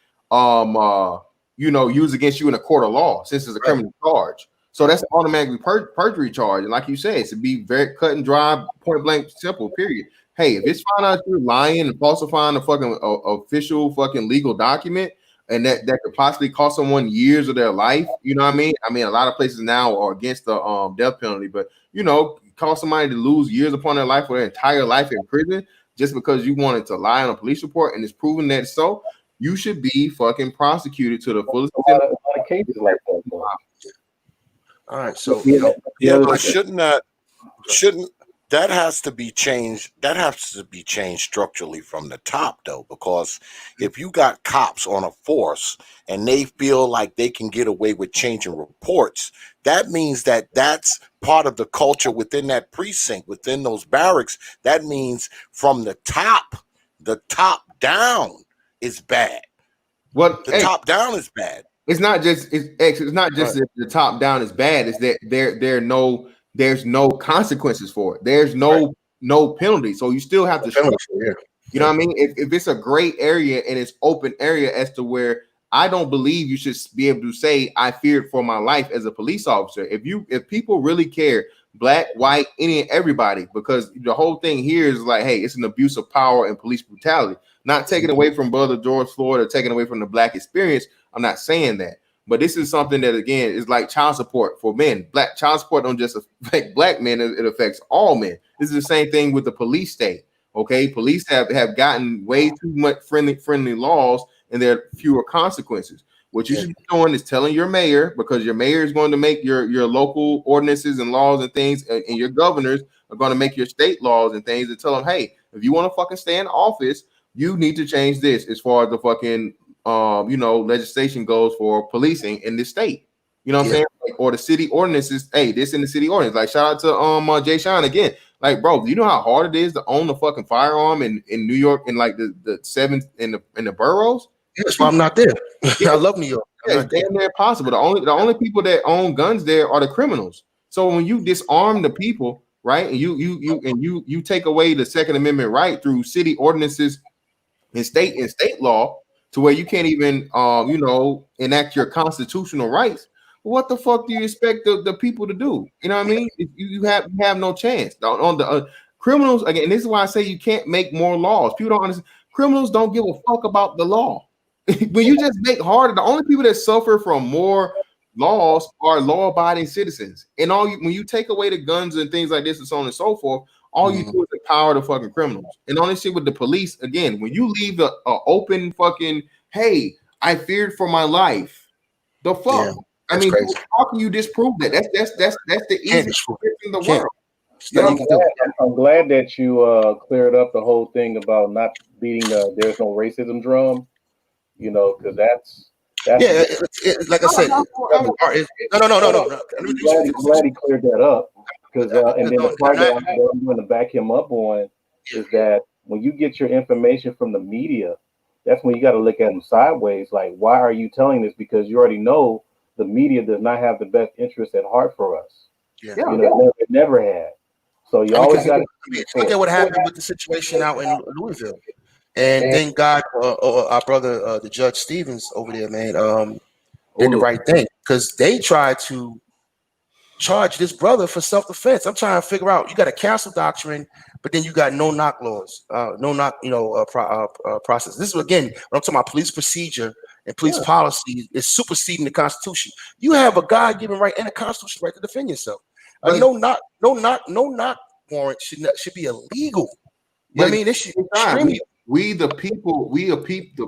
used against you in a court of law since it's a criminal charge. So that's automatically perjury charge. And like you said, it's to be very cut and dry, point blank, simple. Period. Hey, if it's found out you're lying and falsifying a fucking official fucking legal document, and that could possibly cost someone years of their life, you know what I mean? I mean, a lot of places now are against the death penalty, but cause somebody to lose years upon their life or their entire life in prison just because you wanted to lie on a police report and it's proven that so, you should be fucking prosecuted to the fullest extent. A lot of cases like that. Though. All right, so but shouldn't that has to be changed. That has to be changed structurally from the top, though, because if you got cops on a force and they feel like they can get away with changing reports, that means that that's part of the culture within that precinct, within those barracks. That means from the top down is bad. The top down is bad. It's not just that the top down is bad. It's that there's no consequences for it. There's no penalty. So you still have to show. You know what I mean? If it's a gray area and it's open area as to where I don't believe you should be able to say I feared for my life as a police officer. If people really care, black, white, any and everybody, because the whole thing here is like, hey, it's an abuse of power and police brutality. Not taking away from Brother George Floyd or taking away from the black experience. I'm not saying that. But this is something that, again, is like child support for men. Black child support don't just affect black men, it affects all men. This is the same thing with the police state. Okay, police have gotten way too much friendly laws, and there are fewer consequences. What you should be doing is telling your mayor, because your mayor is going to make your local ordinances and laws and things, and your governors are going to make your state laws and things, and tell them, hey, if you want to fucking stay in office, you need to change this as far as the fucking legislation goes for policing in this state. You know what I'm saying? Like, or the city ordinances. Hey, this in the city ordinance. Like, shout out to Jay Sean again. Like, bro, do you know how hard it is to own a fucking firearm in New York in like the seventh in the boroughs? That's why I'm not there. I love New York. Yeah, it's damn near possible. The only people that own guns there are the criminals. So when you disarm the people, right, and you take away the Second Amendment right through city ordinances and state law, to where you can't even enact your constitutional rights. What the fuck do you expect the people to do? You know what I mean? You have no chance. On the criminals, again, this is why I say you can't make more laws. People don't understand. Criminals don't give a fuck about the law. when you just make harder, the only people that suffer from more laws are law-abiding citizens. And when you take away the guns and things like this and so on and so forth, all you do is empower the fucking criminals. And on this shit with the police, again, when you leave a open fucking, hey, I feared for my life. The fuck? Yeah, I mean, crazy. how can you disprove that? That's the easiest thing in the world. You know, I'm glad that you cleared up the whole thing about not beating the "there's no racism" drum. You know, because that's yeah, like I said, no. I'm glad he cleared that up. Because and then the part that I'm going to back him up on is that when you get your information from the media, that's when you got to look at them sideways. Like, why are you telling this? Because you already know the media does not have the best interest at heart for us. Yeah. You know, it never had. So you always got to look at what happened with the situation out in Louisville. And thank God, our brother, the Judge Stevens over there, man, did the right thing, because they tried to charge this brother for self-defense. I'm trying to figure out. You got a castle doctrine, but then you got no knock laws, no knock, process. This is again when I'm talking about police procedure and police policy is superseding the Constitution. You have a God-given right and a constitutional right to defend yourself. No knock warrant should be illegal. You know what I mean? This should extremely. The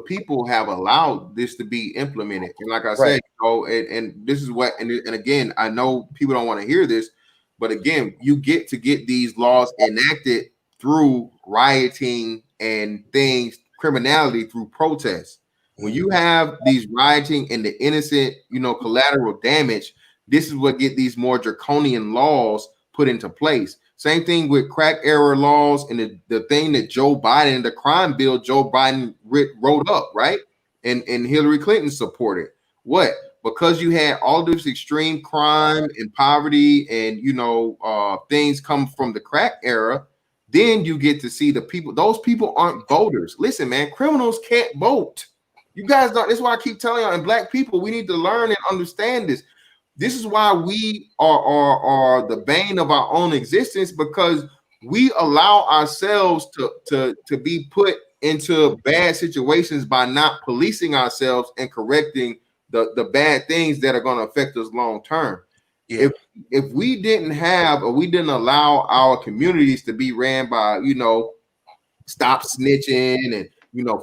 people have allowed this to be implemented. And like I said, and this is what, and again, I know people don't want to hear this, but again, you get these laws enacted through rioting and things, criminality through protests. When you have these rioting and the innocent, collateral damage, this is what get these more draconian laws put into place. Same thing with crack era laws and the thing that Joe Biden, the crime bill Joe Biden wrote up, right? And Hillary Clinton supported. What? Because you had all this extreme crime and poverty and, things come from the crack era, then you get to see the people. Those people aren't voters. Listen, man, criminals can't vote. You guys don't. That's why I keep telling y'all, and black people, we need to learn and understand this. This is why we are the bane of our own existence, because we allow ourselves to be put into bad situations by not policing ourselves and correcting the bad things that are going to affect us long term. Yeah. If we didn't have, or we didn't allow our communities to be ran by, stop snitching and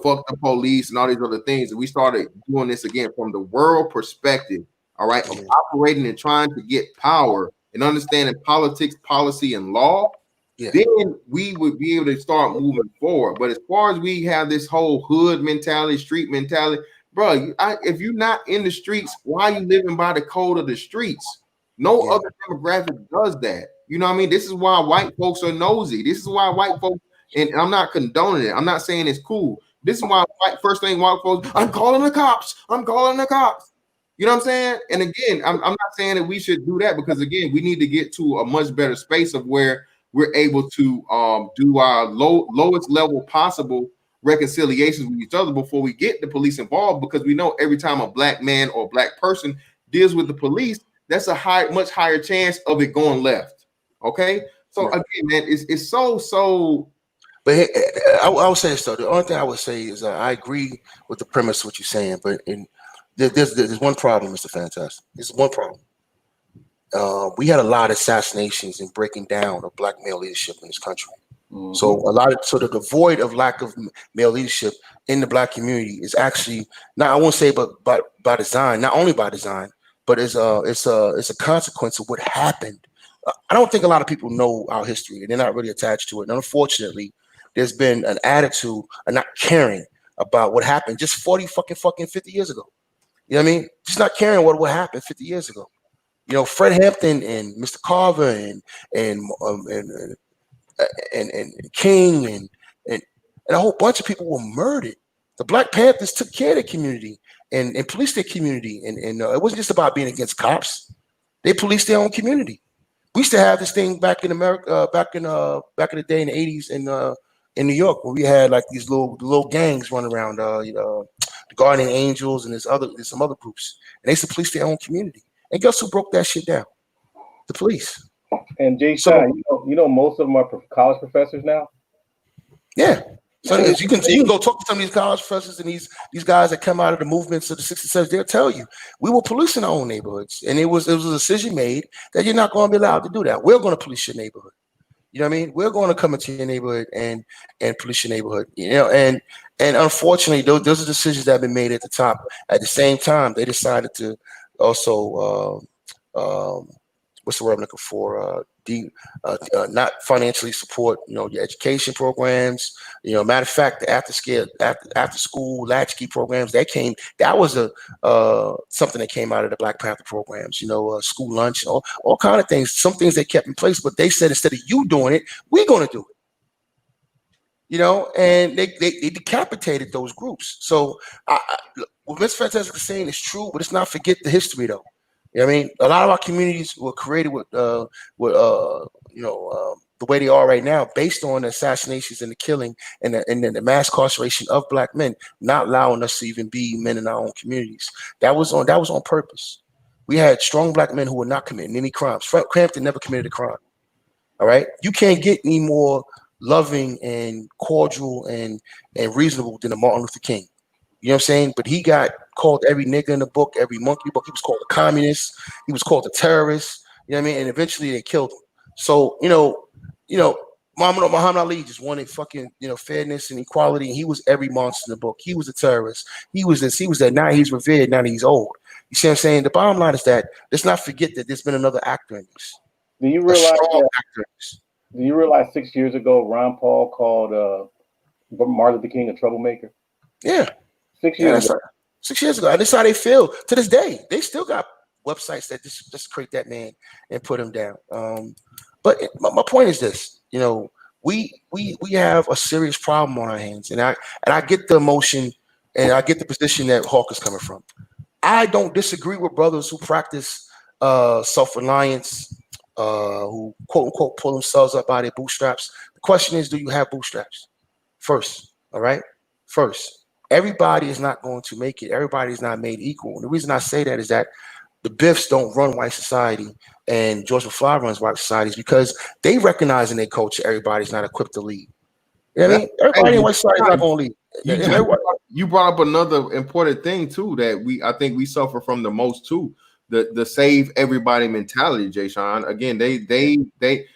fuck the police and all these other things, and we started doing this again from the world perspective. All right, of operating and trying to get power and understanding politics, policy, and law, then we would be able to start moving forward. But as far as we have this whole hood mentality, street mentality, bro, if you're not in the streets, why are you living by the code of the streets? No other demographic does that. You know what I mean? This is why white folks are nosy. This is why white folks, and I'm not condoning it. I'm not saying it's cool. This is why first thing white folks, I'm calling the cops. I'm calling the cops. You know what I'm saying? And again, I'm not saying that we should do that, because again, we need to get to a much better space of where we're able to do our lowest level possible reconciliations with each other before we get the police involved, because we know every time a black man or a black person deals with the police, that's a much higher chance of it going left. Okay, so again, man, it's so. But I would say this though. The only thing I would say is I agree with the premise of what you're saying, but there's one problem, Mr. Fantastic. There's one problem. We had a lot of assassinations and breaking down of black male leadership in this country. Mm-hmm. So the void of lack of male leadership in the black community is actually not, I won't say, but by design, not only by design, but it's a consequence of what happened. I don't think a lot of people know our history, and they're not really attached to it. And unfortunately, there's been an attitude of not caring about what happened just 50 years ago. You know what I mean? Just not caring what happened 50 years ago. Fred Hampton and Mr. Carver and King and a whole bunch of people were murdered. The Black Panthers took care of their community and policed their community. And it wasn't just about being against cops. They policed their own community. We used to have this thing back in America, back in the day in the 80s in New York, where we had like these little gangs running around, the Guardian Angels, and there's some other groups, and they used to police their own community. And guess who broke that shit down? The police. And Jay Shine, you know, most of them are college professors now. Yeah. So you can go talk to some of these college professors and these guys that come out of the movements of the 60s, 70s. They'll tell you we were policing our own neighborhoods, and it was a decision made that you're not going to be allowed to do that. We're going to police your neighborhood. You know what I mean? We're going to come into your neighborhood and police your neighborhood. You know, and unfortunately, those are decisions that have been made at the top. At the same time, they decided to also what's the word I'm looking for? Not financially support, your education programs. Matter of fact, the after school latchkey programs that was something that came out of the Black Panther programs. School lunch, all kind of things. Some things they kept in place, but they said instead of you doing it, we're going to do it. And they decapitated those groups. So what Ms. Fantastic is saying is true, but let's not forget the history, though. You know what I mean? A lot of our communities were created with the way they are right now, based on the assassinations and the killing and the mass incarceration of Black men, not allowing us to even be men in our own communities. That was on purpose. We had strong Black men who were not committing any crimes. Frank Crampton never committed a crime. All right, you can't get any more loving and cordial and reasonable than a Martin Luther King. You know what I'm saying? But he got called every nigga in the book, every monkey book. He was called a communist. He was called a terrorist. You know what I mean? And eventually they killed him. So, Muhammad Ali just wanted fucking, fairness and equality. And he was every monster in the book. He was a terrorist. He was this, he was that. Now he's revered. Now he's old. You see what I'm saying? The bottom line is that let's not forget that there's been another actor in this. Do you realize 6 years ago, Ron Paul called Martin Luther King a troublemaker? Yeah. 6 years ago. 6 years ago. And that's how they feel to this day. They still got websites that just create that man and put him down. But my point is this, we have a serious problem on our hands. And I get the emotion and I get the position that Hawk is coming from. I don't disagree with brothers who practice self-reliance, who quote unquote pull themselves up by their bootstraps. The question is, do you have bootstraps? First, all right? First. Everybody is not going to make it. Everybody is not made equal. And the reason I say that is that the Biffs don't run white society and George McFly runs white society is because they recognize in their culture everybody's not equipped to lead. You know what I mean? Everybody in white society is not going to lead. You brought up another important thing too that I think we suffer from the most too. The save everybody mentality, Jay Sean. Again, they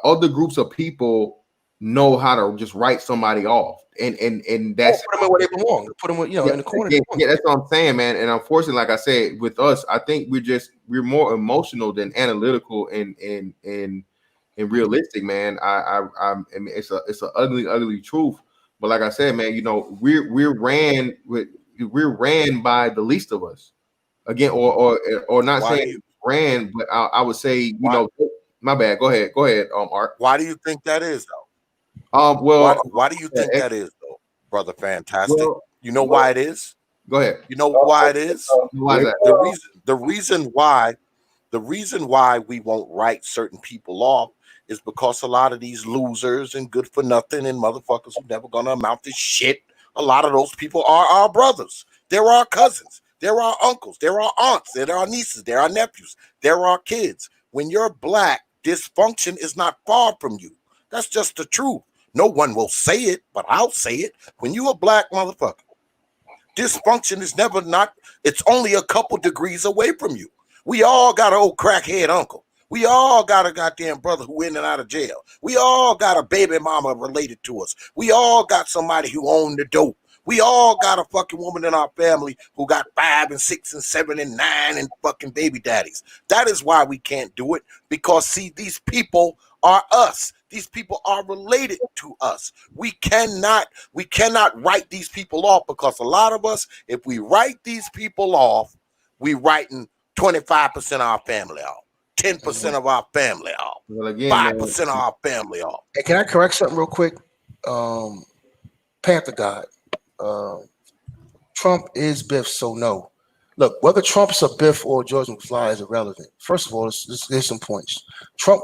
other groups of people know how to just write somebody off. And that's put them in where they belong. Put them, in the corner. Yeah, that's what I'm saying, man. And unfortunately, like I said, with us, I think we're more emotional than analytical and realistic, man. I mean, it's an ugly truth. But like I said, man, we're ran by the least of us. Again, or not saying ran, but I would say, my bad. Go ahead, Art. Why do you think that is, though? Why do you think that is, though, brother? Fantastic. You know why it is? Go ahead. You know why it is? Why is that? The reason why we won't write certain people off is because a lot of these losers and good for nothing and motherfuckers who never gonna amount to shit. A lot of those people are our brothers. They're our cousins. They're our uncles. They're our aunts. They're our nieces. They're our nephews. They're our kids. When you're Black, dysfunction is not far from you. That's just the truth. No one will say it, but I'll say it. When you a Black motherfucker, dysfunction is it's only a couple degrees away from you. We all got an old crackhead uncle. We all got a goddamn brother who in and out of jail. We all got a baby mama related to us. We all got somebody who owned the dope. We all got a fucking woman in our family who got 5 and 6 and 7 and 9 and fucking baby daddies. That is why we can't do it, because see, these people are us. These people are related to us. We cannot write these people off, because a lot of us, if we write these people off, we writing 25% of our family off, 10% of our family off, 5% of our family off. Hey, can I correct something real quick? Panther God. Trump is Biff, so no. Look, whether Trump's a Biff or George McFly is irrelevant. First of all, there's some points. Trump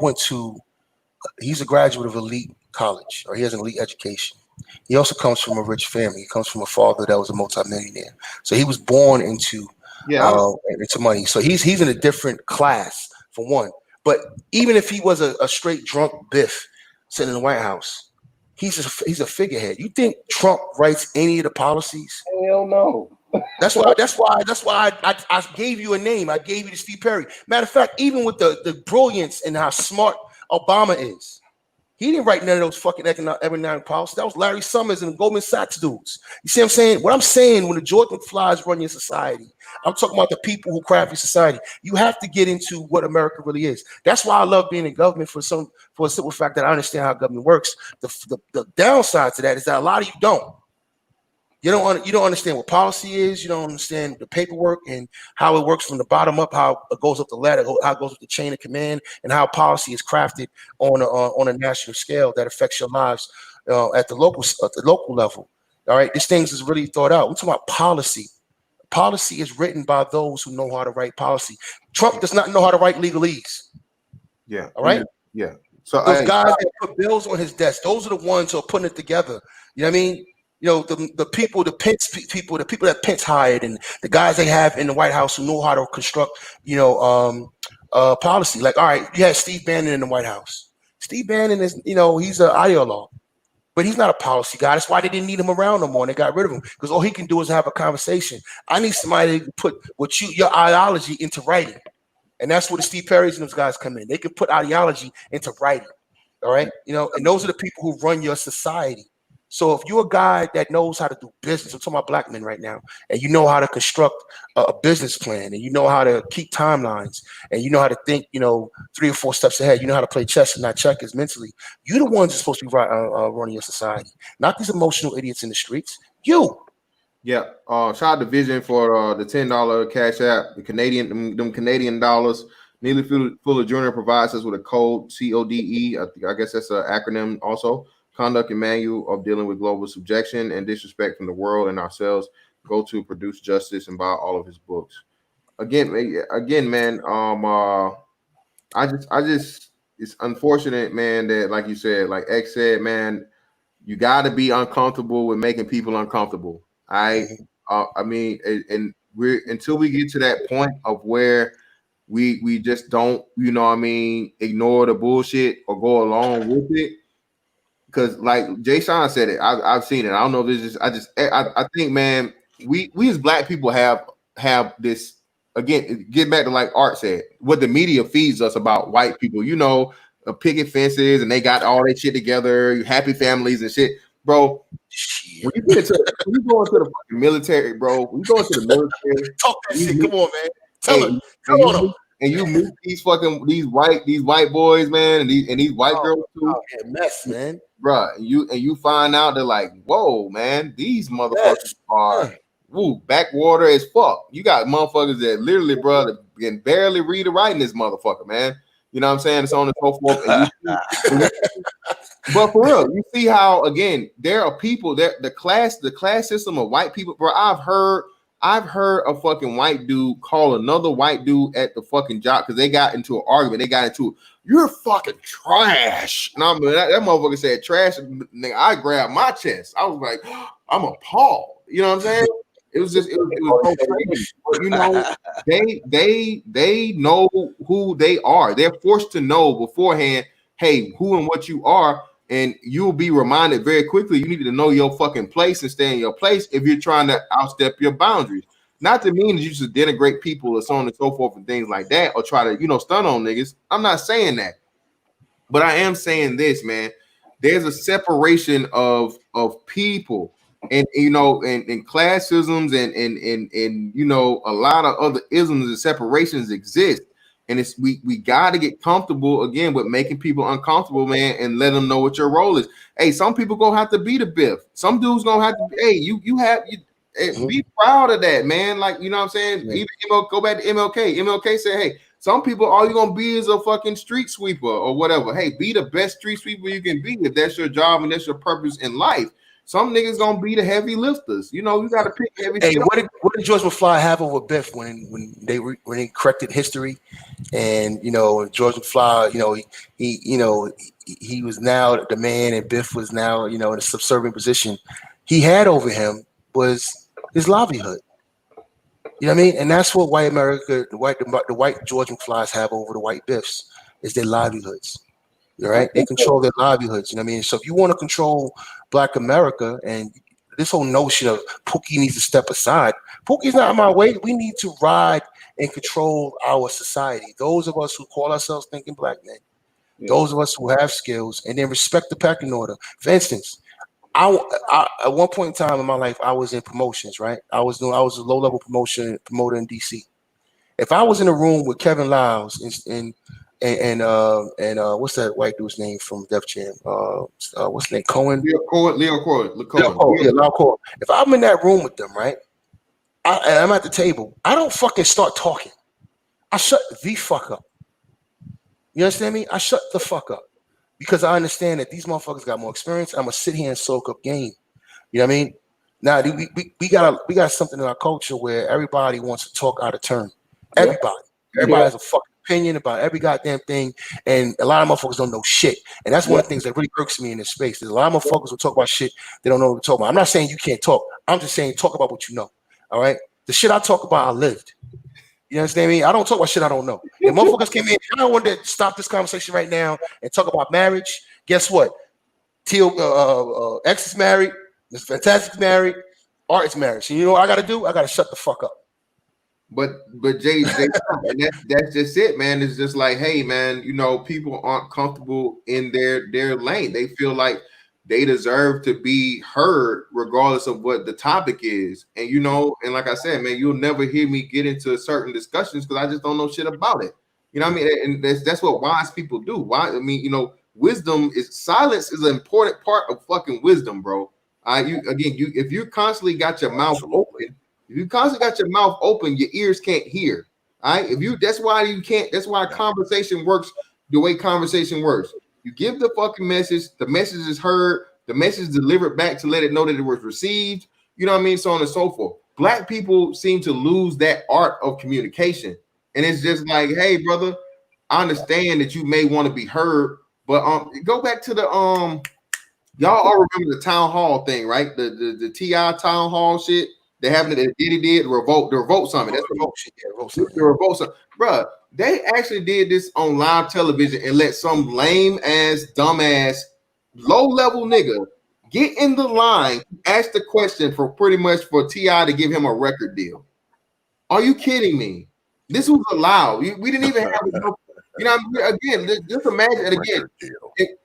he's a graduate of elite college, or he has an elite education. He also comes from a rich family. He comes from a father that was a multimillionaire. So he was born into money. So he's in a different class, for one. But even if he was a straight drunk Biff sitting in the White House, he's a figurehead. You think Trump writes any of the policies? Hell no. That's why I gave you a name. I gave you to Steve Perry. Matter of fact, even with the brilliance and how smart Obama is, he didn't write none of those fucking economic policies. That was Larry Summers and the Goldman Sachs dudes. You see what I'm saying? What I'm saying, when the Georgia flies run your society, I'm talking about the people who craft your society. You have to get into what America really is. That's why I love being in government, for a simple fact that I understand how government works. The downside to that is that a lot of you don't. You don't understand what policy is. You don't understand the paperwork and how it works from the bottom up, how it goes up the ladder, how it goes up the chain of command, and how policy is crafted on a national scale that affects your lives at the local level. All right, these things is really thought out. We're talking about policy. Policy is written by those who know how to write policy. Trump does not know how to write legalese. Yeah. All right. Yeah. So those guys that put bills on his desk, those are the ones who are putting it together. You know what I mean? You know, the people, the people that Pence hired, and the guys they have in the White House who know how to construct, policy. Like, all right, you had Steve Bannon in the White House. Steve Bannon is, he's an ideologue, but he's not a policy guy. That's why they didn't need him around no more, and they got rid of him, because all he can do is have a conversation. I need somebody to put your ideology into writing, and that's where the Steve Perrys and those guys come in. They can put ideology into writing. All right, and those are the people who run your society. So if you're a guy that knows how to do business, I'm talking about black men right now, and you know how to construct a business plan, and you know how to keep timelines, and you know how to think, 3 or 4 steps ahead, you know how to play chess and not checkers mentally, you're the ones that's supposed to be running your society, not these emotional idiots in the streets. You. Yeah. Shout out to Vision for the $10 Cash App, the them Canadian dollars. Neely Fuller Jr. provides us with a code, CODE. I guess that's an acronym also. Conduct and Manual of Dealing with Global Subjection and Disrespect from the World and Ourselves. Go to Produce Justice and buy all of his books. Again, man. I just, it's unfortunate, man, that, like you said, like X said, man, you got to be uncomfortable with making people uncomfortable. I mean, and we're, until we get to that point of where we just don't, ignore the bullshit or go along with it. Because, like Jay Sean said it, I've seen it. I don't know if this is. I think, man, we as black people have this, again. Get back to, like Art said, what the media feeds us about white people. Picket fences, and they got all that shit together. Happy families and shit, bro. When you go into the fucking military, bro. When you go into the military, talk that shit. Come on, man. Tell them. And you meet these white boys, man, and these white girls too. Mess, man. Bruh, and you find out they're like, whoa, man, these motherfuckers are backwater as fuck. You got motherfuckers that literally, bro, that can barely read or write in this motherfucker, man. You know what I'm saying? So on and so forth. But for real, you see how, again, there are people that the class system of white people, bro. I've heard a fucking white dude call another white dude at the fucking job because they got into an argument. They got into, you're fucking trash. And that motherfucker said trash. Nigga, I grabbed my chest. I was like, I'm appalled. You know what I'm saying? It was so crazy. But, they know who they are. They're forced to know beforehand, hey, who and what you are. And you'll be reminded very quickly, you need to know your fucking place and stay in your place if you're trying to outstep your boundaries. Not to mean that you should denigrate people or so on and so forth and things like that, or try to, stun on niggas. I'm not saying that. But I am saying this, man. There's a separation of people, and and classisms and a lot of other isms and separations exist. And it's we got to get comfortable again with making people uncomfortable, man, and let them know what your role is. Hey, some people gonna have to be the biff. Some dudes gonna have to. Hey, be proud of that, man. Like, you know what I'm saying? Yeah. Even go back to MLK. MLK said, hey, some people all you gonna be is a fucking street sweeper or whatever. Hey, be the best street sweeper you can be if that's your job and that's your purpose in life. Some niggas gonna be the heavy lifters. You got to pick heavy. Hey, what did George McFly have over Biff when they corrected history? And George McFly, he was now the man, and Biff was now in a subservient position. He had over him was his livelihood. You know what I mean? And that's what white America, the white George McFlys have over the white Biffs, is their livelihoods. right? They control their livelihoods. You know what I mean? So if you want to control Black America and this whole notion of Pookie needs to step aside, Pookie's not in my way. We need to ride and control our society. Those of us who call ourselves thinking Black men, those of us who have skills, and then respect the pecking order. For instance, I at one point in time in my life, I was in promotions, right? I was a low level promoter in DC. If I was in a room with Kevin Lyles and what's that white dude's name from Def Jam? What's his name? Cohen. Leo Cohen. Yeah, Lyle Cohen. If I'm in that room with them, right? And I'm at the table. I don't fucking start talking. I shut the fuck up. You understand me? I shut the fuck up because I understand that these motherfuckers got more experience. I'm gonna sit here and soak up game. You know what I mean? Now we got something in our culture where everybody wants to talk out of turn. Everybody has a fucking opinion about every goddamn thing, and a lot of motherfuckers don't know shit. And that's one of the things that really irks me in this space. There's a lot of motherfuckers who talk about shit they don't know what to talk about. I'm not saying you can't talk. I'm just saying talk about what you know. All right, the shit I talk about, I lived. You understand me? I don't talk about shit I don't know. And motherfuckers came in. I want to stop this conversation right now and talk about marriage. Guess what? X is married. Mr. Fantastic's married. Art is married. So you know what I got to do? I got to shut the fuck up. But Jay and that's just it, man. It's just like, hey, man, you know, people aren't comfortable in their lane. They feel like they deserve to be heard regardless of what the topic is. And you know, and like I said, man, you'll never hear me get into certain discussions because I just don't know shit about it. You know what I mean? And that's what wise people do. Why? I mean, you know, silence is an important part of fucking wisdom, bro. If you constantly got your mouth open. If you constantly got your mouth open, your ears can't hear. All right. That's why conversation works the way conversation works. You give the fucking message, the message is heard, the message delivered back to let it know that it was received, you know what I mean? So on and so forth. Black people seem to lose that art of communication. And it's just like, hey, brother, I understand that you may want to be heard, but go back to the y'all all remember the town hall thing, right? The T.I. town hall shit. They having it. Diddy did the revolt summit. That's the revolt summit, bro. They actually did this on live television and let some lame ass, dumbass, low level nigga get in the line, ask the question for pretty much for T.I. to give him a record deal. Are you kidding me? This was allowed. We didn't even have enough. You know, again, just imagine it again.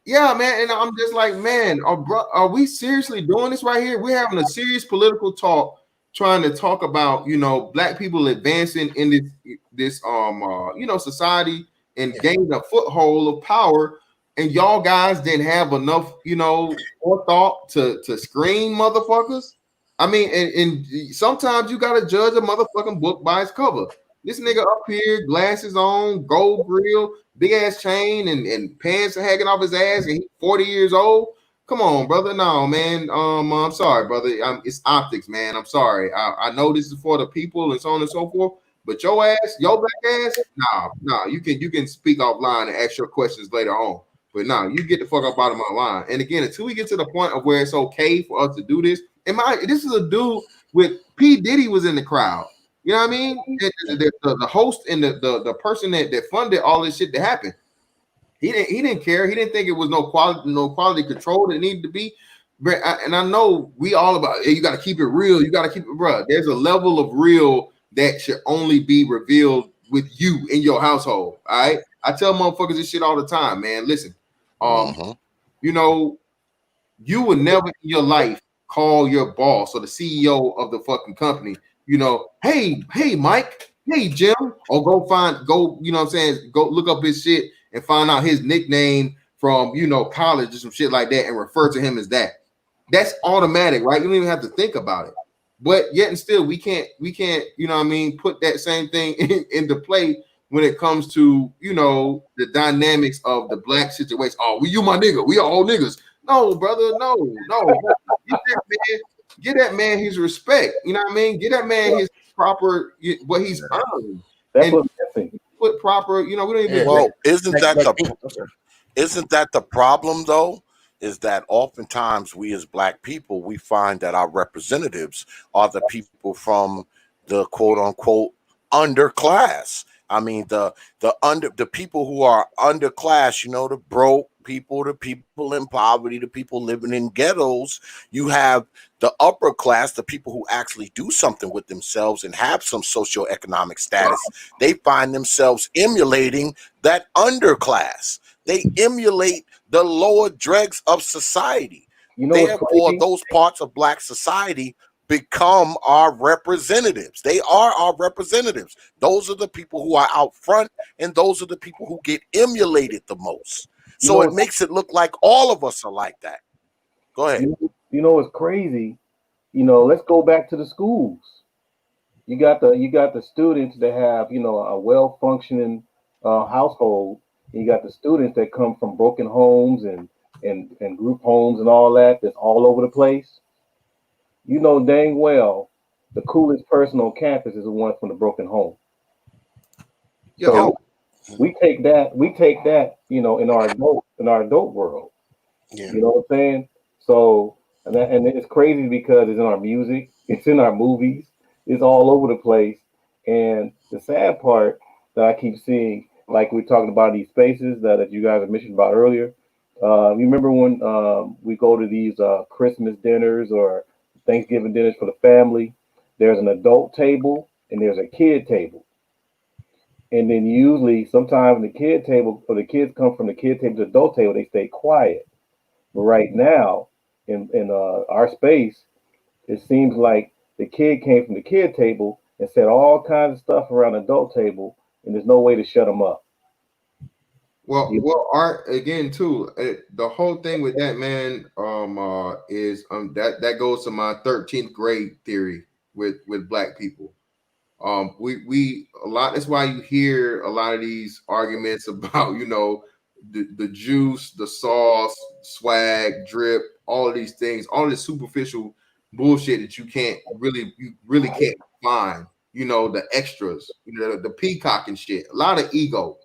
Yeah, man. And I'm just like, man, are we seriously doing this right here? We're having a serious political talk, trying to talk about, you know, black people advancing in this society and gaining a foothold of power, and y'all guys didn't have enough, you know, forethought to screen motherfuckers. I mean, and sometimes you gotta judge a motherfucking book by its cover. This nigga up here, glasses on, gold grill, big ass chain, and pants are hanging off his ass, and he's 40 years old. Come on, brother. No, man. I'm sorry, brother. It's optics, man. I'm sorry. I know this is for the people and so on and so forth. But your black ass, nah. You can speak offline and ask your questions later on. But nah, you get the fuck up out of my line. And again, until we get to the point of where it's okay for us to do this, this is a dude with P. Diddy was in the crowd. You know what I mean? The host and the person that funded all this shit to happen. He didn't care. He didn't think it was no quality control that needed to be. And I know we all about, hey, you got to keep it real. You got to keep it, bro. There's a level of real that should only be revealed with you in your household. All right. I tell motherfuckers this shit all the time, man. Listen, you know, you would never in your life call your boss or the CEO of the fucking company, you know, hey, Mike, hey, Jim, or go, you know what I'm saying? Go look up his shit and find out his nickname from, you know, college or some shit like that and refer to him as that. That's automatic, right? You don't even have to think about it. But yet and still, we can't, you know what I mean, put that same thing into play when it comes to, you know, the dynamics of the black situation. Oh, you my nigga. We all niggas. No, brother, no. Get that man his respect. You know what I mean? Get that man his proper, what he's earned. That's what I'm saying. Put proper, you know, we don't even. Well, isn't that the problem though? Is that oftentimes we as black people, we find that our representatives are the people from the quote unquote underclass. I mean, the people who are underclass, the broke people, the people in poverty, the people living in ghettos. You have the upper class, the people who actually do something with themselves and have some socioeconomic status. They find themselves emulating that underclass. They emulate the lower dregs of society. You know what's Therefore, crazy? those parts of black society become our representatives. They are our representatives. Those are the people who are out front, and those are the people who get emulated the most. You know So it what's makes it look like all of us are like that. Go ahead. you know what's crazy? Let's go back to the schools. You got the students that have a well functioning household. You got the students that come from broken homes and group homes and all that. That's all over the place. You know dang well the coolest person on campus is the one from the broken home. Yeah. So we take that in our adult world. Yeah. You know what I'm saying? So and it's crazy because it's in our music, it's in our movies, it's all over the place. And the sad part that I keep seeing, like we're talking about these spaces that you guys have mentioned about earlier. You remember when we go to these Christmas dinners or Thanksgiving dinners for the family? There's an adult table and there's a kid table. And then usually, sometimes the kid table, or the kids come from the kid table to the adult table, they stay quiet. But right now, in our space, it seems like the kid came from the kid table and said all kinds of stuff around the adult table, and there's no way to shut them up. Art again too. The whole thing with that, man, is that goes to my 13th grade theory with black people. We a lot. That's why you hear a lot of these arguments about the juice, the sauce, swag, drip, all of these things, all this superficial bullshit that you really can't find. The extras, the peacock and shit. A lot of ego.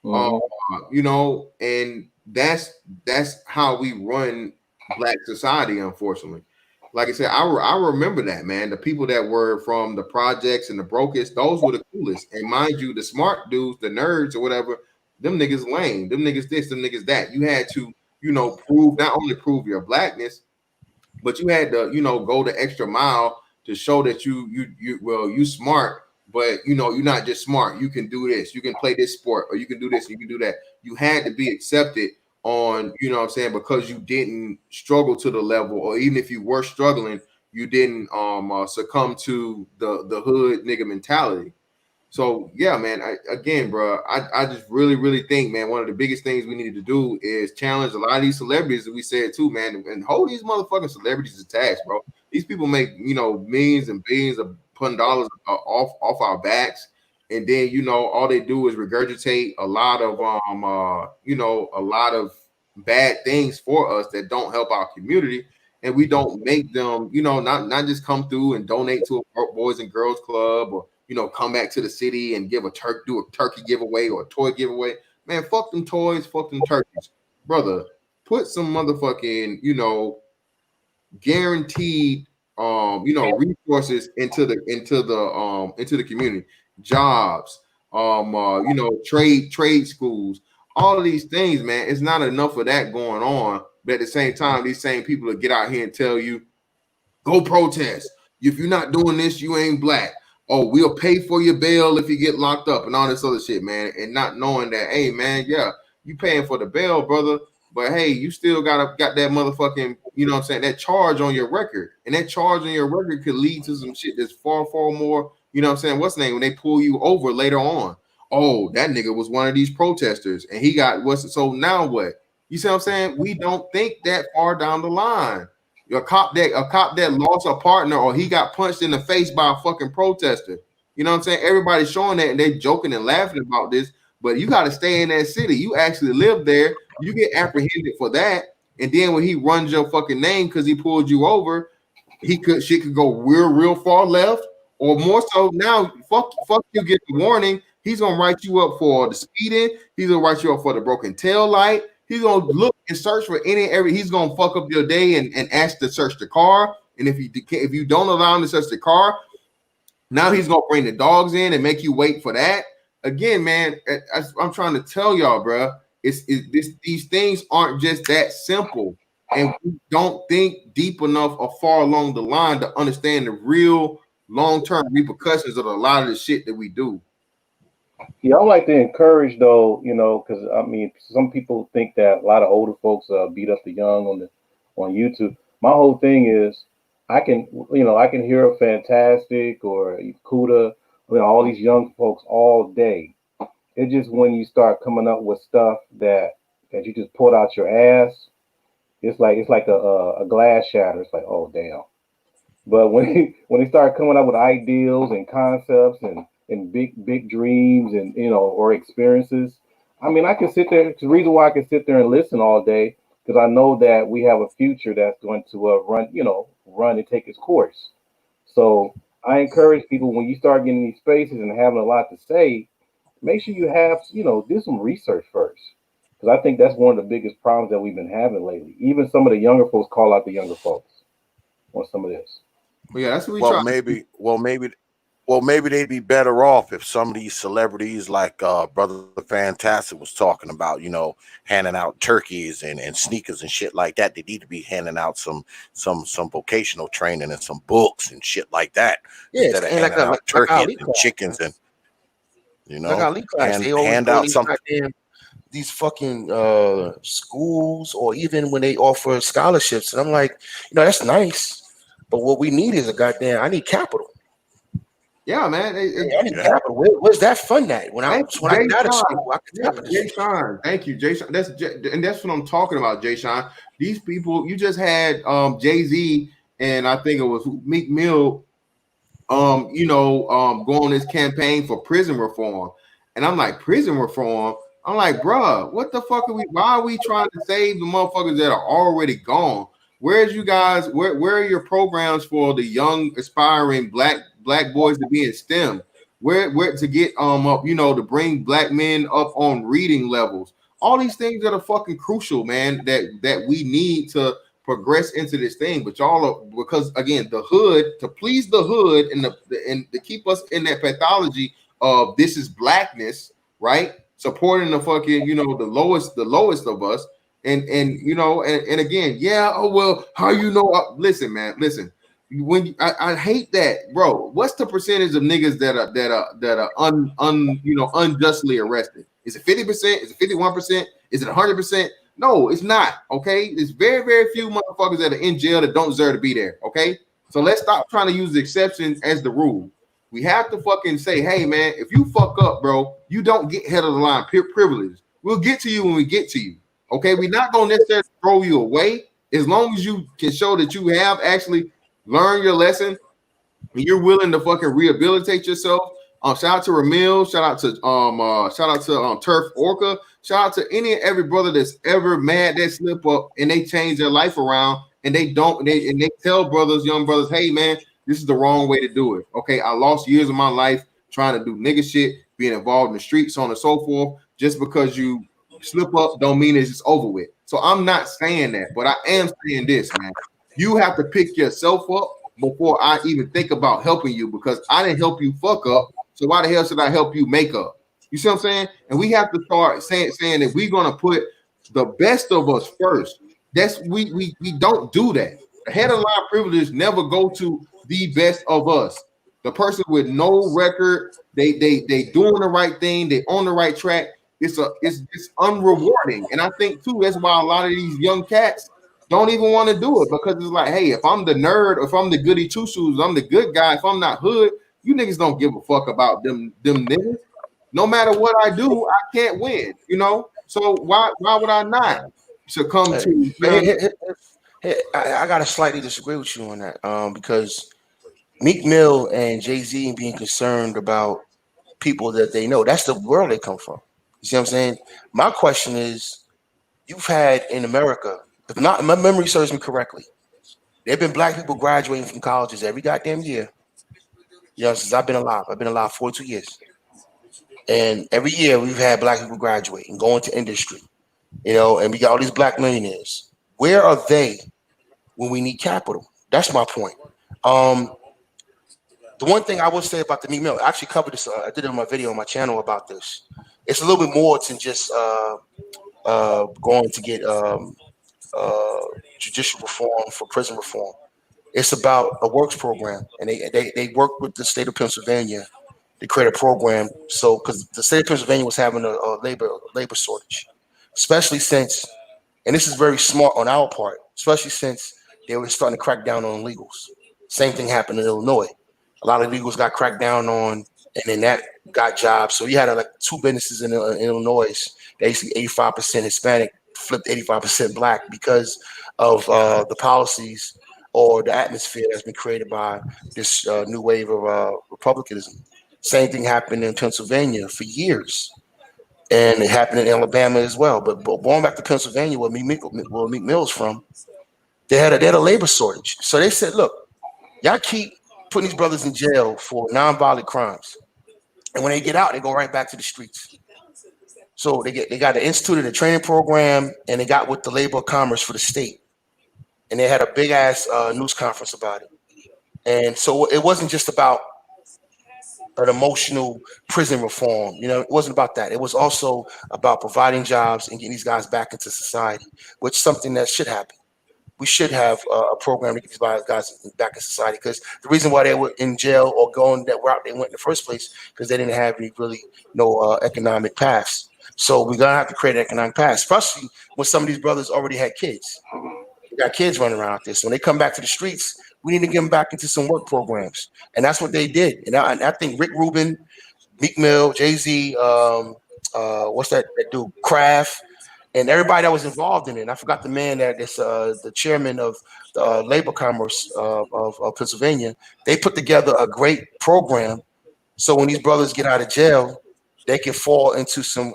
Uh, Hmm. and that's how we run black society, unfortunately. Like I said, I remember that, man. The people that were from the projects and the brokest, those were the coolest. And mind you, the smart dudes, the nerds or whatever, them niggas lame, them niggas this, them niggas that. You had to, prove not only prove your blackness, but you had to go the extra mile to show that you smart, but you're not just smart. You can do this, you can play this sport, or you can do this, you can do that. You had to be accepted on, what I'm saying, because you didn't struggle to the level, or even if you were struggling, you didn't succumb to the hood nigga mentality. So yeah, man. Again, bro, I just really think, man, one of the biggest things we need to do is challenge a lot of these celebrities that we said too, man, and hold these motherfucking celebrities attached, bro. These people make millions and billions of putting dollars off our backs, and then all they do is regurgitate a lot of a lot of bad things for us that don't help our community, and we don't make them not just come through and donate to a boys and girls club, or come back to the city and do a turkey giveaway or a toy giveaway. Man, fuck them toys, fuck them turkeys, brother. Put some motherfucking guaranteed resources into the community, jobs, trade schools, all of these things, man. It's not enough of that going on, but at the same time, these same people will get out here and tell you, go protest. If you're not doing this, you ain't black. Oh, we'll pay for your bail if you get locked up and all this other shit, man. And not knowing that, hey, man, yeah, you paying for the bail, brother. But hey, you still got that motherfucking, what I'm saying, that charge on your record. And that charge on your record could lead to some shit that's far, far more, what I'm saying, what's the name, when they pull you over later on. Oh, that nigga was one of these protesters and he got so now what? You see what I'm saying? We don't think that far down the line. A cop that lost a partner, or he got punched in the face by a fucking protester. You know what I'm saying? Everybody's showing that and they joking and laughing about this, but you got to stay in that city. You actually live there. You get apprehended for that, and then when he runs your fucking name because he pulled you over, shit could go real far left, or more so now. Fuck you. Get the warning. He's gonna write you up for the speeding. He's gonna write you up for the broken tail light. He's gonna look and search for every. He's gonna fuck up your day and ask to search the car. And if you don't allow him to search the car, now he's gonna bring the dogs in and make you wait for that. again, man, I'm trying to tell y'all, bro. These things aren't just that simple, and we don't think deep enough or far along the line to understand the real long-term repercussions of a lot of the shit that we do. Yeah, I like to encourage though, because I mean, some people think that a lot of older folks beat up the young on YouTube. My whole thing is, I can hear a Fantastic or Kuda, all these young folks all day. It's just when you start coming up with stuff that you just pulled out your ass, it's like a glass shatter. It's like, oh damn. But when when they start coming up with ideals and concepts and big dreams and or experiences, I mean, I can sit there. It's the reason why I can sit there and listen all day because I know that we have a future that's going to run and take its course. So I encourage people when you start getting these spaces and having a lot to say, make sure you have do some research first because I think that's one of the biggest problems that we've been having lately. Even some of the younger folks call out the younger folks on some of this. But yeah, that's what we Well, try. maybe they'd be better off if some of these celebrities, like Brother Fantastic was talking about, handing out turkeys and sneakers and shit like that. They need to be handing out some vocational training and some books and shit like that Yes, instead of and handing out like turkeys Ali and class, man. chickens and Like Ali class, hand they always hand go in out these some. goddamn these fucking schools, or even when they offer scholarships, and I'm like, that's nice, but what we need is a goddamn. I need capital. Yeah, man. I need Yeah. capital. Where's that fund at? Thank you, When I Jay get out of Sean. school, I can Yeah, tap into Jay this. Sean. Thank you, Jay Sean. And that's what I'm talking about, Jay Sean. These people, you just had Jay-Z and I think it was Meek Mill go on this campaign for prison reform. And I'm like, prison reform? I'm like, bruh, what the fuck why are we trying to save the motherfuckers that are already gone? Where's you guys, where are your programs for the young aspiring black boys to be in STEM? Where to get up, to bring black men up on reading levels. All these things that are fucking crucial, man, that we need to progress into this thing, but y'all are, because again, the hood, to please the hood and to keep us in that pathology of this is blackness, right? Supporting the fucking, the lowest of us. And again, yeah, oh well, how listen, man, listen. I hate that, bro. What's the percentage of niggas that are unjustly arrested? Is it 50%? Is it 51%? Is it 100%? No, it's not. Okay, there's very, very few motherfuckers that are in jail that don't deserve to be there. Okay, so let's stop trying to use the exception as the rule. We have to fucking say, hey man, if you fuck up, bro, you don't get head of the line privilege. We'll get to you when we get to you. Okay, we're not gonna necessarily throw you away as long as you can show that you have actually learned your lesson you're willing to fucking rehabilitate yourself. Shout out to Ramil, shout out to Turf Orca, shout out to any and every brother that's ever mad that slip up and they change their life around and they tell young brothers, hey man, this is the wrong way to do it. Okay, I lost years of my life trying to do nigga shit, being involved in the streets, so on and so forth. Just because you slip up don't mean it's just over with. So I'm not saying that, but I am saying this, man. You have to pick yourself up before I even think about helping you because I didn't help you fuck up. So why the hell should I help you make up? You see what I'm saying? And we have to start saying that we're gonna put the best of us first. That's we don't do that. The head of line privilege never go to the best of us. The person with no record, they doing the right thing, they on the right track. It's unrewarding. And I think too that's why a lot of these young cats don't even want to do it because it's like, hey, if I'm the nerd, or if I'm the goody two shoes, I'm the good guy. If I'm not hood, you niggas don't give a fuck about them niggas. No matter what I do, I can't win. So why would I not succumb Hey, to? You know what I mean? I gotta slightly disagree with you on that, because Meek Mill and Jay-Z being concerned about people that they know. That's the world they come from. You see what I'm saying? My question is, you've had in America, if not, my memory serves me correctly, there have been black people graduating from colleges every goddamn year. Since I've been alive. I've been alive 42 years. And every year we've had black people graduate and go into industry, and we got all these black millionaires. Where are they when we need capital? That's my point. Um, The one thing I will say about the Meek Mill, I actually covered this. I did it in my video on my channel about this. It's a little bit more than just going to get uh, judicial reform for prison reform. It's about a works program, and they work with the state of Pennsylvania to create a program. So, because the state of Pennsylvania was having a labor shortage, especially since, and this is very smart on our part, especially since they were starting to crack down on illegals. Same thing happened in Illinois. A lot of illegals got cracked down on, and then that got jobs. So you had like two businesses in Illinois. Basically, 85% Hispanic flipped 85% Black because of the policies or the atmosphere that's been created by this new wave of republicanism. Same thing happened in Pennsylvania for years, and it happened in Alabama as well. But going back to Pennsylvania, where Meek Mill's from, they had a labor shortage. So they said, look, y'all keep putting these brothers in jail for nonviolent crimes, and when they get out, they go right back to the streets. So they got the instituted a training program, and they got with the Labor of Commerce for the state, and they had a big ass news conference about it. And so it wasn't just about an emotional prison reform. It wasn't about that. It was also about providing jobs and getting these guys back into society, which is something that should happen. We should have a program to get these guys back in society, because the reason why they were in jail or going that route they went in the first place, because they didn't have any really no economic paths. So we're gonna have to create an economic path, especially when some of these brothers already had kids. They got kids running around out there. So when they come back to the streets, we need to get them back into some work programs, and that's what they did. And I think Rick Rubin, Meek Mill, Jay Z, what's that dude, Kraft, and everybody that was involved in it. And I forgot the man that's the chairman of the Labor Commerce of Pennsylvania. They put together a great program, so when these brothers get out of jail, they can fall into some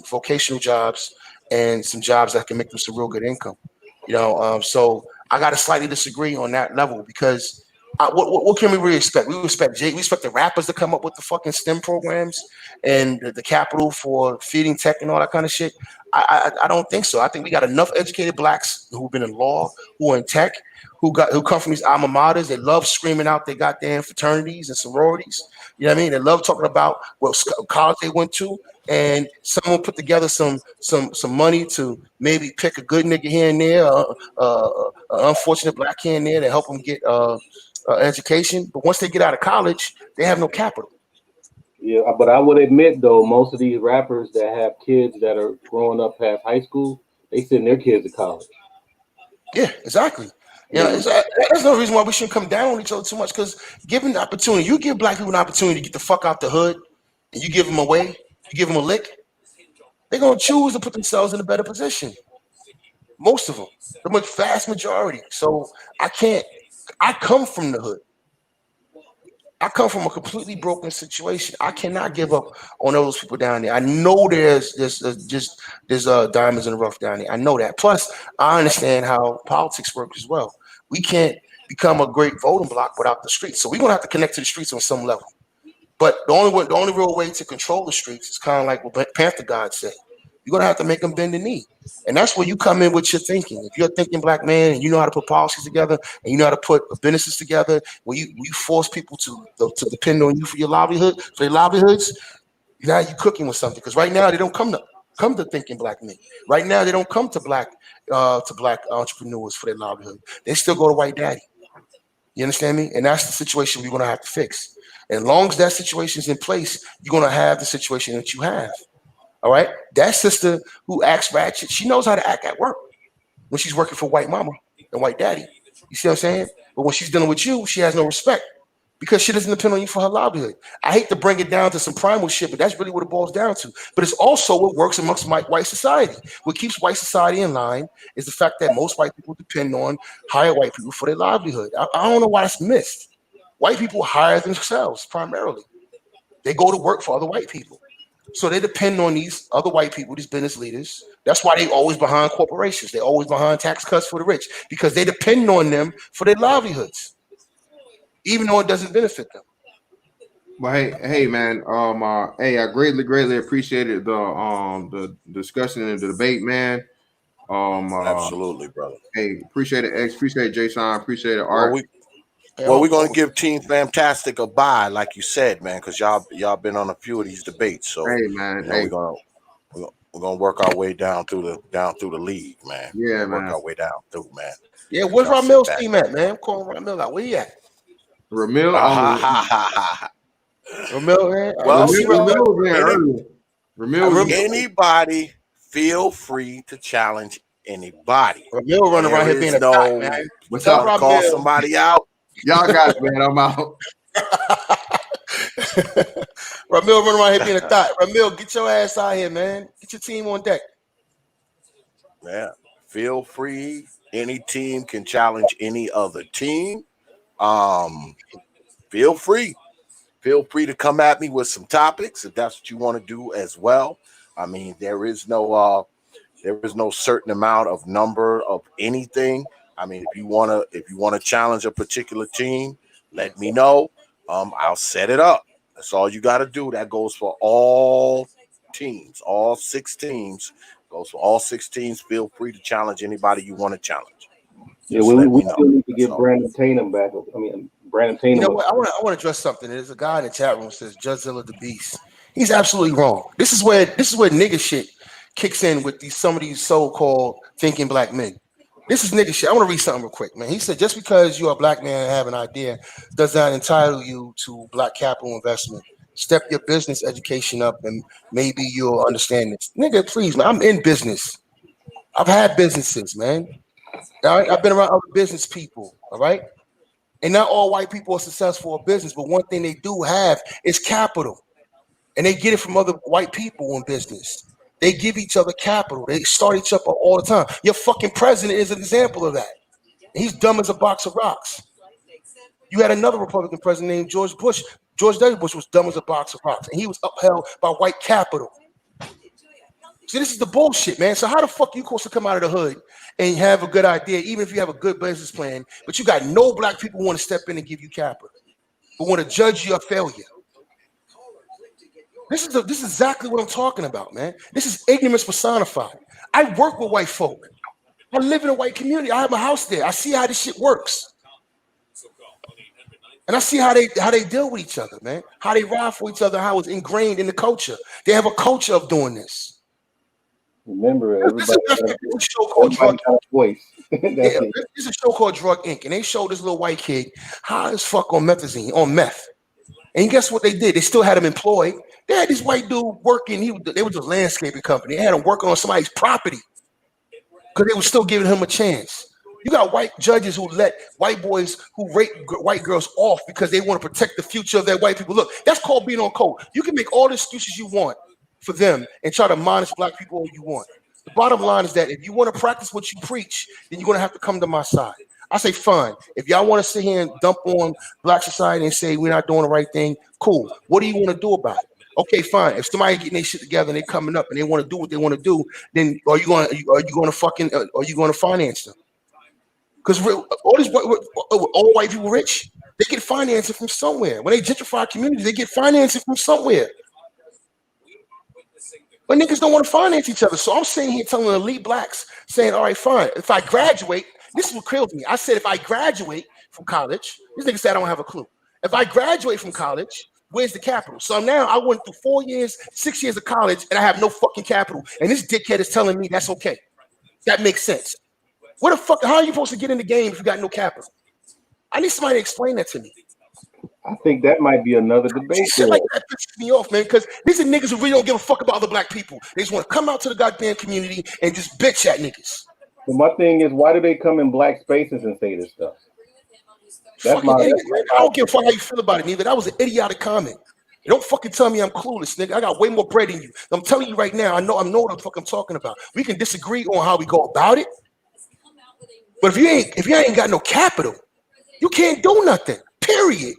vocational jobs and some jobs that can make them some real good income. So I got to slightly disagree on that level, because what can we really expect? We expect the rappers to come up with the fucking STEM programs and the capital for feeding tech and all that kind of shit. I don't think so. I think we got enough educated blacks who've been in law, who are in tech, who come from these alma maters. They love screaming out their goddamn fraternities and sororities. You know what I mean? They love talking about what college they went to, and someone put together some money to maybe pick a good nigga here and there, an unfortunate black here and there to help them get education. But once they get out of college, they have no capital. Yeah, but I would admit though, most of these rappers that have kids that are growing up past high school, they send their kids to college. Yeah, exactly. That's no reason why we shouldn't come down on each other too much. Because given the opportunity, you give black people an opportunity to get the fuck out the hood, and you give them away, you give them a lick, they're gonna choose to put themselves in a better position. Most of them, the vast majority. So I can't. I come from the hood. I come from a completely broken situation. I cannot give up on those people down there. I know there's diamonds in the rough down there. I know that. Plus, I understand how politics work as well. We can't become a great voting block without the streets. So we're gonna have to connect to the streets on some level. But the only real way to control the streets is kind of like what Panther God said. You're gonna have to make them bend the knee, and that's where you come in with your thinking. If you're a thinking black man and you know how to put policies together and you know how to put businesses together, where you force people to depend on you for your livelihood, for their livelihoods, now you're cooking with something. Because right now they don't come to thinking black men. Right now they don't come to black entrepreneurs for their livelihood. They still go to white daddy. You understand me? And that's the situation we're gonna have to fix. And as long as that situation is in place, you're gonna have the situation that you have. All right. That sister who acts ratchet, she knows how to act at work when she's working for white mama and white daddy. You see what I'm saying? But when she's dealing with you, she has no respect because she doesn't depend on you for her livelihood. I hate to bring it down to some primal shit, but that's really what it boils down to. But it's also what works amongst white society. What keeps white society in line is the fact that most white people depend on higher white people for their livelihood. I don't know why that's missed. White people hire themselves primarily. They go to work for other white people. So they depend on these other white people, these business leaders. That's why they always behind corporations. They always behind tax cuts for the rich, because they depend on them for their livelihoods, even though it doesn't benefit them. Well, hey, man. Hey, I greatly appreciated the discussion and the debate, man. Absolutely, brother. Hey, appreciate it, X. Appreciate it, Jason. Appreciate it, Art. Well, we're gonna give Team Fantastic a bye, like you said, man, because y'all been on a few of these debates. So Hey, man. you know Hey, we're gonna work our way down through the league, man. yeah, Work man. our way down through, man. Yeah, where's Y'all sit Ramil's back. team at, man? I'm calling Ramil out. Where he at? Ramil, Ha ha ha ha. Ramil, man. Well, Ramil, you know what? Ramil was there earlier. Ramil was Anybody feel free to challenge anybody. Ramil running around There here being is a thot, no man. What's Tell up? want to call Ramil. somebody out. Y'all got it, man. I'm out. Ramil running around here being a thot. Ramil, get your ass out here, man. Get your team on deck. Yeah, feel free. Any team can challenge any other team. Feel free. Feel free to come at me with some topics if that's what you want to do as well. I mean, there is no certain amount of number of anything. I mean, if you wanna challenge a particular team, let me know. I'll set it up. That's all you got to do. That goes for all teams, all 6 teams. Goes for all 6 teams. Feel free to challenge anybody you want to challenge. Yeah, Just we let me know. still need to That's get all. Brandon Tatum back. I mean, Brandon You Tatum. know what? I want to address something. There's a guy in the chat room who says Judgezilla the Beast. He's absolutely wrong. This is where nigga shit kicks in with some of these so-called thinking black men. This is nigga shit. I want to read something real quick, man. He said, just because you're a black man and have an idea does not entitle you to black capital investment. Step your business education up and maybe you'll understand this. Nigga, please, man. I'm in business. I've had businesses, man. All right? I've been around other business people, all right? And not all white people are successful in business, but one thing they do have is capital. And they get it from other white people in business. They give each other capital. They start each other all the time. Your fucking president is an example of that. He's dumb as a box of rocks. You had another Republican president named George Bush. George W. Bush was dumb as a box of rocks, and he was upheld by white capital. See, this is the bullshit, man. So how the fuck you supposed to come out of the hood and have a good idea, even if you have a good business plan, but you got no black people who want to step in and give you capital, but want to judge your failure? This is exactly what I'm talking about, man. This is ignorance personified. I work with white folk. I live in a white community. I have a house there. I see how this shit works. And I see how they deal with each other, man. How they ride for each other, how it's ingrained in the culture. They have a culture of doing this. Remember, This is everybody a show called Drug got a voice. Yeah, this is a show called Drug Inc. And they showed this little white kid high as fuck on meth. And guess what they did? They still had him employed. They had this white dude working. They was a landscaping company. They had him working on somebody's property because they were still giving him a chance. You got white judges who let white boys who rape white girls off because they want to protect the future of their white people. Look, that's called being on code. You can make all the excuses you want for them and try to admonish black people all you want. The bottom line is that if you want to practice what you preach, then you're going to have to come to my side. I say, fine. If y'all want to sit here and dump on black society and say we're not doing the right thing, cool. What do you want to do about it? Okay, fine. If somebody getting their shit together and they're coming up and they want to do what they want to do, then are you going to finance them? Because all these all white people rich, they get financing from somewhere. When they gentrify communities, they get financing from somewhere. But niggas don't want to finance each other. So I'm sitting here telling elite blacks, saying, all right, fine. If I graduate, this is what kills me. I said, if I graduate from college, this nigga said I don't have a clue. If I graduate from college, where's the capital? So now I went through 4 years, 6 years of college, and I have no fucking capital. And this dickhead is telling me that's okay. That makes sense. What the fuck? How are you supposed to get in the game if you got no capital? I need somebody to explain that to me. I think that might be another debate. Shit like that pisses me off, man, because these are niggas who really don't give a fuck about other black people. They just want to come out to the goddamn community and just bitch at niggas. But my thing is, why do they come in black spaces and say this stuff? That's fucking idiot, man. I don't give a fuck how you feel about it, neither. That was an idiotic comment. You don't fucking tell me I'm clueless, nigga. I got way more bread than you. I'm telling you right now, I know what the fuck I'm talking about. We can disagree on how we go about it. But if you ain't got no capital, you can't do nothing. Period.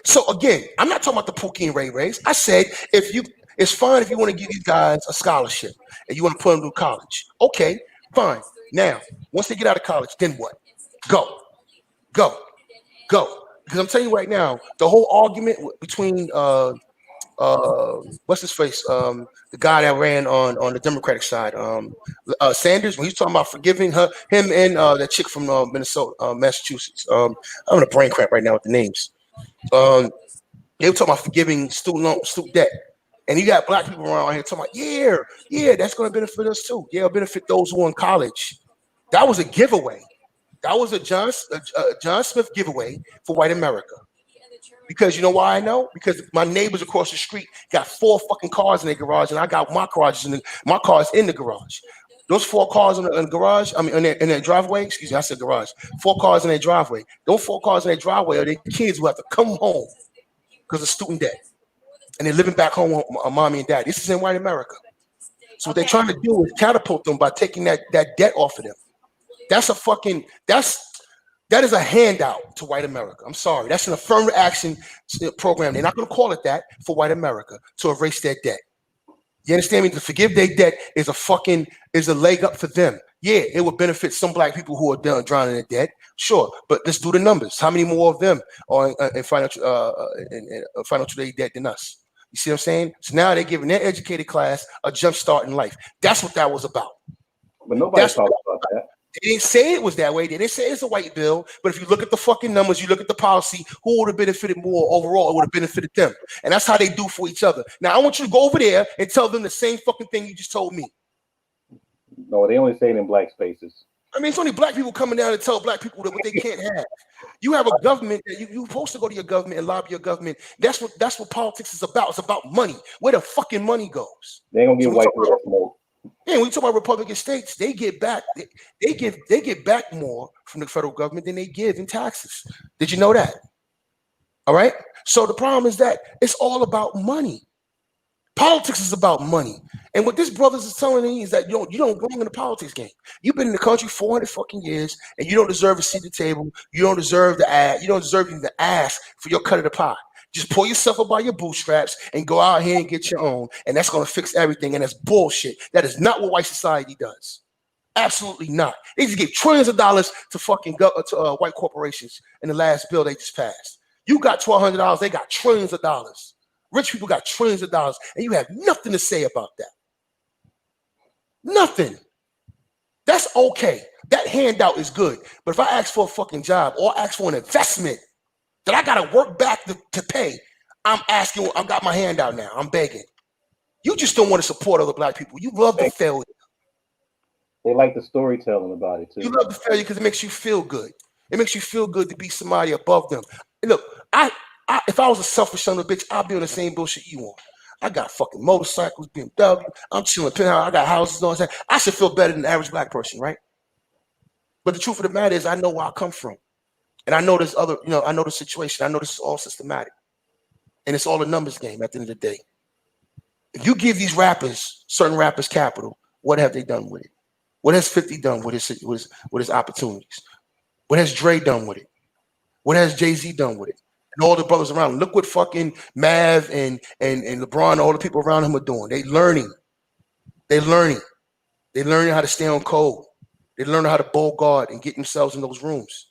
So again, I'm not talking about the Pookie and Ray Rays. I said it's fine if you want to give these guys a scholarship and you want to put them through college. Okay, fine. Now, once they get out of college, then what? Go. Because I'm telling you right now, the whole argument between what's his face? The guy that ran on the Democratic side, Sanders, when he's talking about forgiving him and that chick from Minnesota, Massachusetts. I'm in a brain cramp right now with the names. They were talking about forgiving student debt. And you got black people around here talking about, yeah, that's going to benefit us too. Yeah, it'll benefit those who are in college. That was a giveaway. That was a John Smith giveaway for white America. Because you know why I know? Because my neighbors across the street got 4 fucking cars in their garage, and I got my car's in the garage. Those 4 cars in the garage, I mean, in their driveway. Excuse me, I said garage. 4 cars in their driveway. Those 4 cars in their driveway are their kids who have to come home because of student debt, and they're living back home with mommy and dad. This is in white America. So what they're trying to do is catapult them by taking that debt off of them. That is a handout to white America. I'm sorry. That's an affirmative action program. They're not going to call it that for white America to erase their debt. You understand me? To forgive their debt is a leg up for them. Yeah, it would benefit some black people who are drowning in debt. Sure, but let's do the numbers. How many more of them are in financial aid debt than us? You see what I'm saying? So now they're giving their educated class a jump start in life. That's what that was about. But nobody talks about that. They didn't say it was that way. They didn't say it's a white bill. But if you look at the fucking numbers, you look at the policy, who would have benefited more overall? It would have benefited them. And that's how they do for each other. Now, I want you to go over there and tell them the same fucking thing you just told me. No, they only say it in black spaces. I mean, it's only black people coming down to tell black people that what they can't have. You have a government that you're supposed to go to your government and lobby your government. That's what politics is about. It's about money. Where the fucking money goes. They ain't gonna get white people smoke. Yeah, when you talk about Republican states, they get back. They get back more from the federal government than they give in taxes. Did you know that? All right. So the problem is that it's all about money. Politics is about money. And what this brothers is telling me is that you don't belong in the politics game. You've been in the country 400 fucking years, and you don't deserve a seat at the table. You don't deserve the ass. You don't deserve even the ask for your cut of the pie. Just pull yourself up by your bootstraps and go out here and get your own, and that's going to fix everything. And that's bullshit. That is not what white society does. Absolutely not. They just gave trillions of dollars to fucking white corporations in the last bill they just passed. You got $1,200. They got trillions of dollars. Rich people got trillions of dollars, and you have nothing to say about that. Nothing. That's okay. That handout is good. But if I ask for a fucking job or ask for an investment that I got to work back to pay, I'm asking, I've got my hand out now. I'm begging. You just don't want to support other black people. You love the failure. They like the storytelling about it, too. You love the failure because it makes you feel good. It makes you feel good to be somebody above them. And look, if I was a selfish son of a bitch, I'd be on the same bullshit you on. I got fucking motorcycles, BMW. I'm chilling, penthouse. I got houses, all that. I should feel better than the average black person, right? But the truth of the matter is, I know where I come from. And I know this other, I know the situation. I know this is all systematic. And it's all a numbers game at the end of the day. If you give these rappers, certain rappers, capital, what have they done with it? What has 50 done with his opportunities? What has Dre done with it? What has Jay-Z done with it? And all the brothers around. Look what fucking Mav and LeBron, all the people around him are doing. They're learning. They're learning how to stay on code. They're learning how to bowl guard and get themselves in those rooms.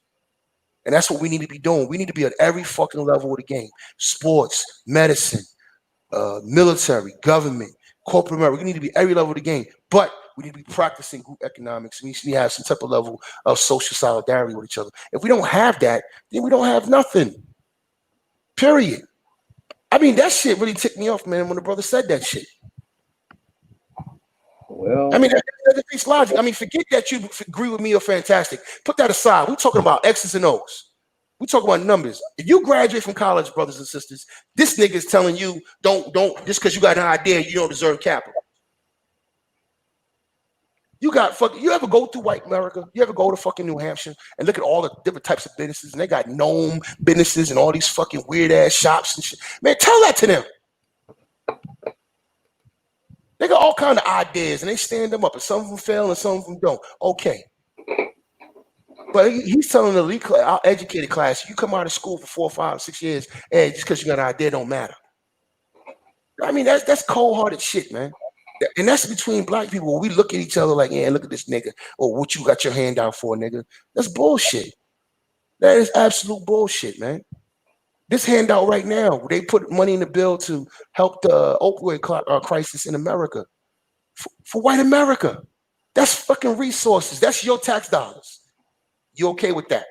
And that's what we need to be doing. We need to be at every fucking level of the game. Sports, medicine, military, government, corporate America. We need to be every level of the game. But we need to be practicing group economics. We need to have some type of level of social solidarity with each other. If we don't have that, then we don't have nothing. Period. I mean, that shit really ticked me off, man, when the brother said that shit. Well, I mean, that's logic. I mean, forget that you agree with me or fantastic. Put that aside. We're talking about X's and O's. We talk about numbers. If you graduate from college, brothers and sisters, this nigga is telling you don't just because you got an idea, you don't deserve capital. You ever go through white America? You ever go to fucking New Hampshire and look at all the different types of businesses, and they got gnome businesses and all these fucking weird ass shops and shit. Man, tell that to them. They got all kind of ideas and they stand them up, and some of them fail and some of them don't. Okay. But he's telling the elite class, our educated class, you come out of school for 4, 5, 6 years, and just because you got an idea don't matter. I mean, that's cold-hearted shit, man. And that's between black people where we look at each other like, yeah, look at this nigga, or what you got your hand out for, nigga. That's bullshit. That is absolute bullshit, man. This handout right now, they put money in the bill to help the opioid crisis in America for white America. That's fucking resources. That's your tax dollars. You okay with that?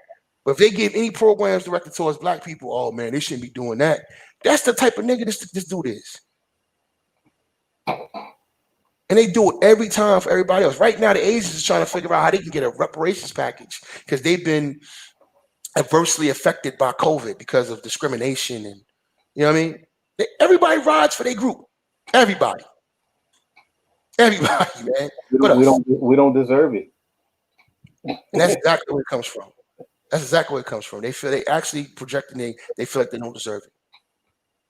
But if they give any programs directed towards black people, oh man, they shouldn't be doing that. That's the type of nigga this dude is. And they do it every time for everybody else. Right now, the Asians is trying to figure out how they can get a reparations package because they've been adversely affected by COVID because of discrimination and you know what I mean. Everybody rides for their group. Everybody, man. We don't deserve it. And that's exactly where it comes from. That's exactly where it comes from. They feel they actually projecting. They feel like they don't deserve it.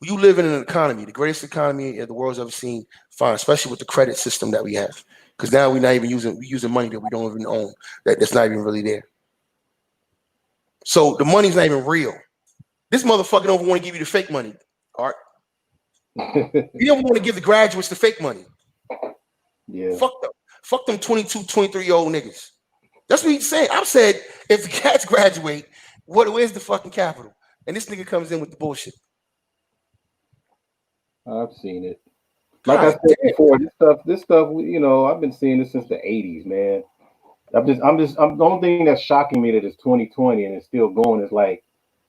You live in an economy, the greatest economy the world's ever seen. Fine, especially with the credit system that we have, because now we're not even using money that we don't even own. That's not even really there. So the money's not even real. This motherfucker don't want to give you the fake money, Art. You don't want to give the graduates the fake money. Yeah. Fuck them 22, 23-year-old niggas. That's what he's saying. I've said if the cats graduate, where's the fucking capital? And this nigga comes in with the bullshit. I've seen it. Like I said before, this stuff, you know, I've been seeing this since the 80s, man. The only thing that's shocking me that it's 2020 and it's still going is like,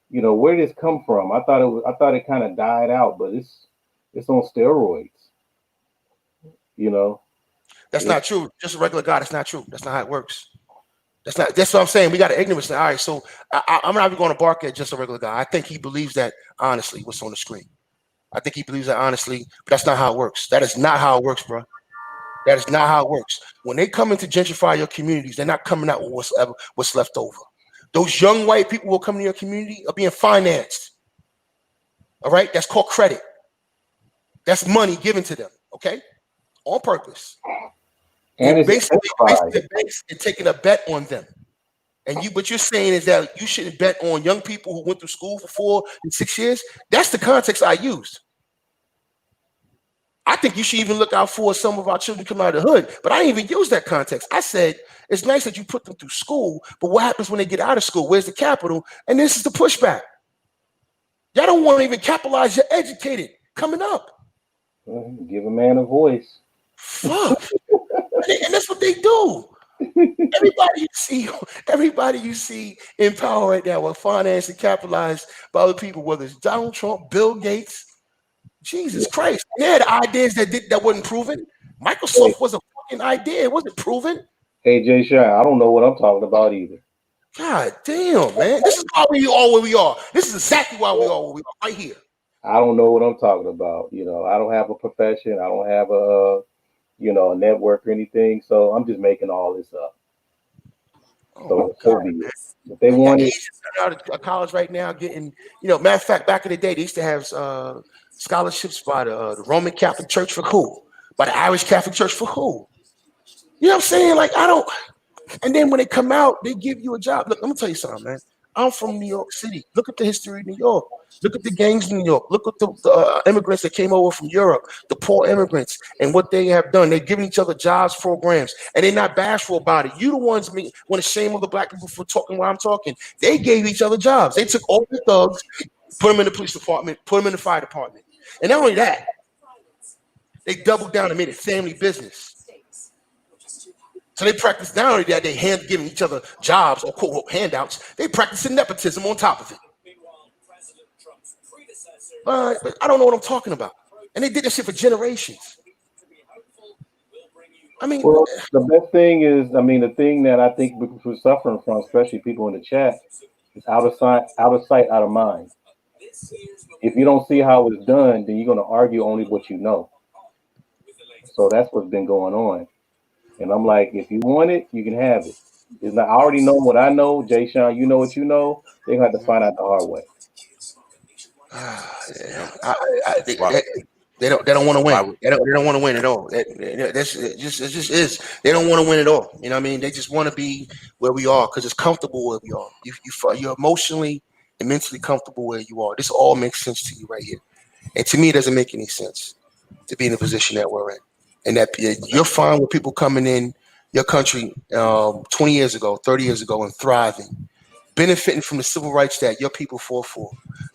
you know, where did this come from? I thought it kind of died out, but it's on steroids. You know. That's not true. Just a regular guy, that's not true. That's not how it works. That's what I'm saying. We got an ignorance. All right, so I'm not even going to bark at just a regular guy. I think he believes that honestly, what's on the screen. I think he believes that honestly, but that's not how it works. That is not how it works, bro. That is not how it works. When they come in to gentrify your communities, they're not coming out with what's left over. Those young white people who come to your community are being financed. All right? That's called credit. That's money given to them, okay? On purpose. And basically the banks are taking a bet on them. And what you're saying is that you shouldn't bet on young people who went through school for 4 and 6 years. That's the context I used. I think you should even look out for some of our children coming out of the hood, but I didn't even use that context. I said, it's nice that you put them through school, but what happens when they get out of school? Where's the capital? And this is the pushback. Y'all don't want to even capitalize your educated coming up. Give a man a voice. Fuck. And that's what they do. Everybody you see in power right now will finance and capitalized by other people, whether it's Donald Trump, Bill Gates. Jesus Christ. They had ideas that wasn't proven. Microsoft was a fucking idea. It wasn't proven. Hey, Jay Shine, I don't know what I'm talking about either. God damn, man. This is why we are where we are. This is exactly why we are where we are, right here. I don't know what I'm talking about. You know, I don't have a profession. I don't have a network or anything. So I'm just making all this up. If they want it. Out of college right now getting, matter of fact, back in the day, they used to have scholarships by the Roman Catholic Church for who? By the Irish Catholic Church for who? You know what I'm saying? Like, and then when they come out, they give you a job. Look, let me tell you something, man. I'm from New York City. Look at the history of New York. Look at the gangs in New York. Look at the immigrants that came over from Europe, the poor immigrants, and what they have done. They're giving each other jobs, programs, and they're not bashful about it. You the ones want to shame other black people for talking while I'm talking. They gave each other jobs. They took all the thugs, put them in the police department, put them in the fire department. And not only that, they doubled down and made it family business. So they practice not only that they giving each other jobs or quote handouts, they practicing nepotism on top of it. But I don't know what I'm talking about. And they did this shit for generations. I mean, well, the best thing is, the thing that I think we're suffering from, especially people in the chat, is out of sight, out of mind. If you don't see how it's done, then you're going to argue only what you know. So that's what's been going on. And I'm like, if you want it, you can have it. I already know what I know. Jay Sean, you know what you know. They're going to have to find out the hard way. They don't want to win. They don't want to win at all. It just is. They don't want to win at all. You know what I mean? They just want to be where we are because it's comfortable where we are. You're emotionally and mentally comfortable where you are. This all makes sense to you right here. And to me, it doesn't make any sense to be in the position that we're in. And that you're fine with people coming in your country 20 years ago, 30 years ago and thriving. benefiting from the civil rights that your people fought for,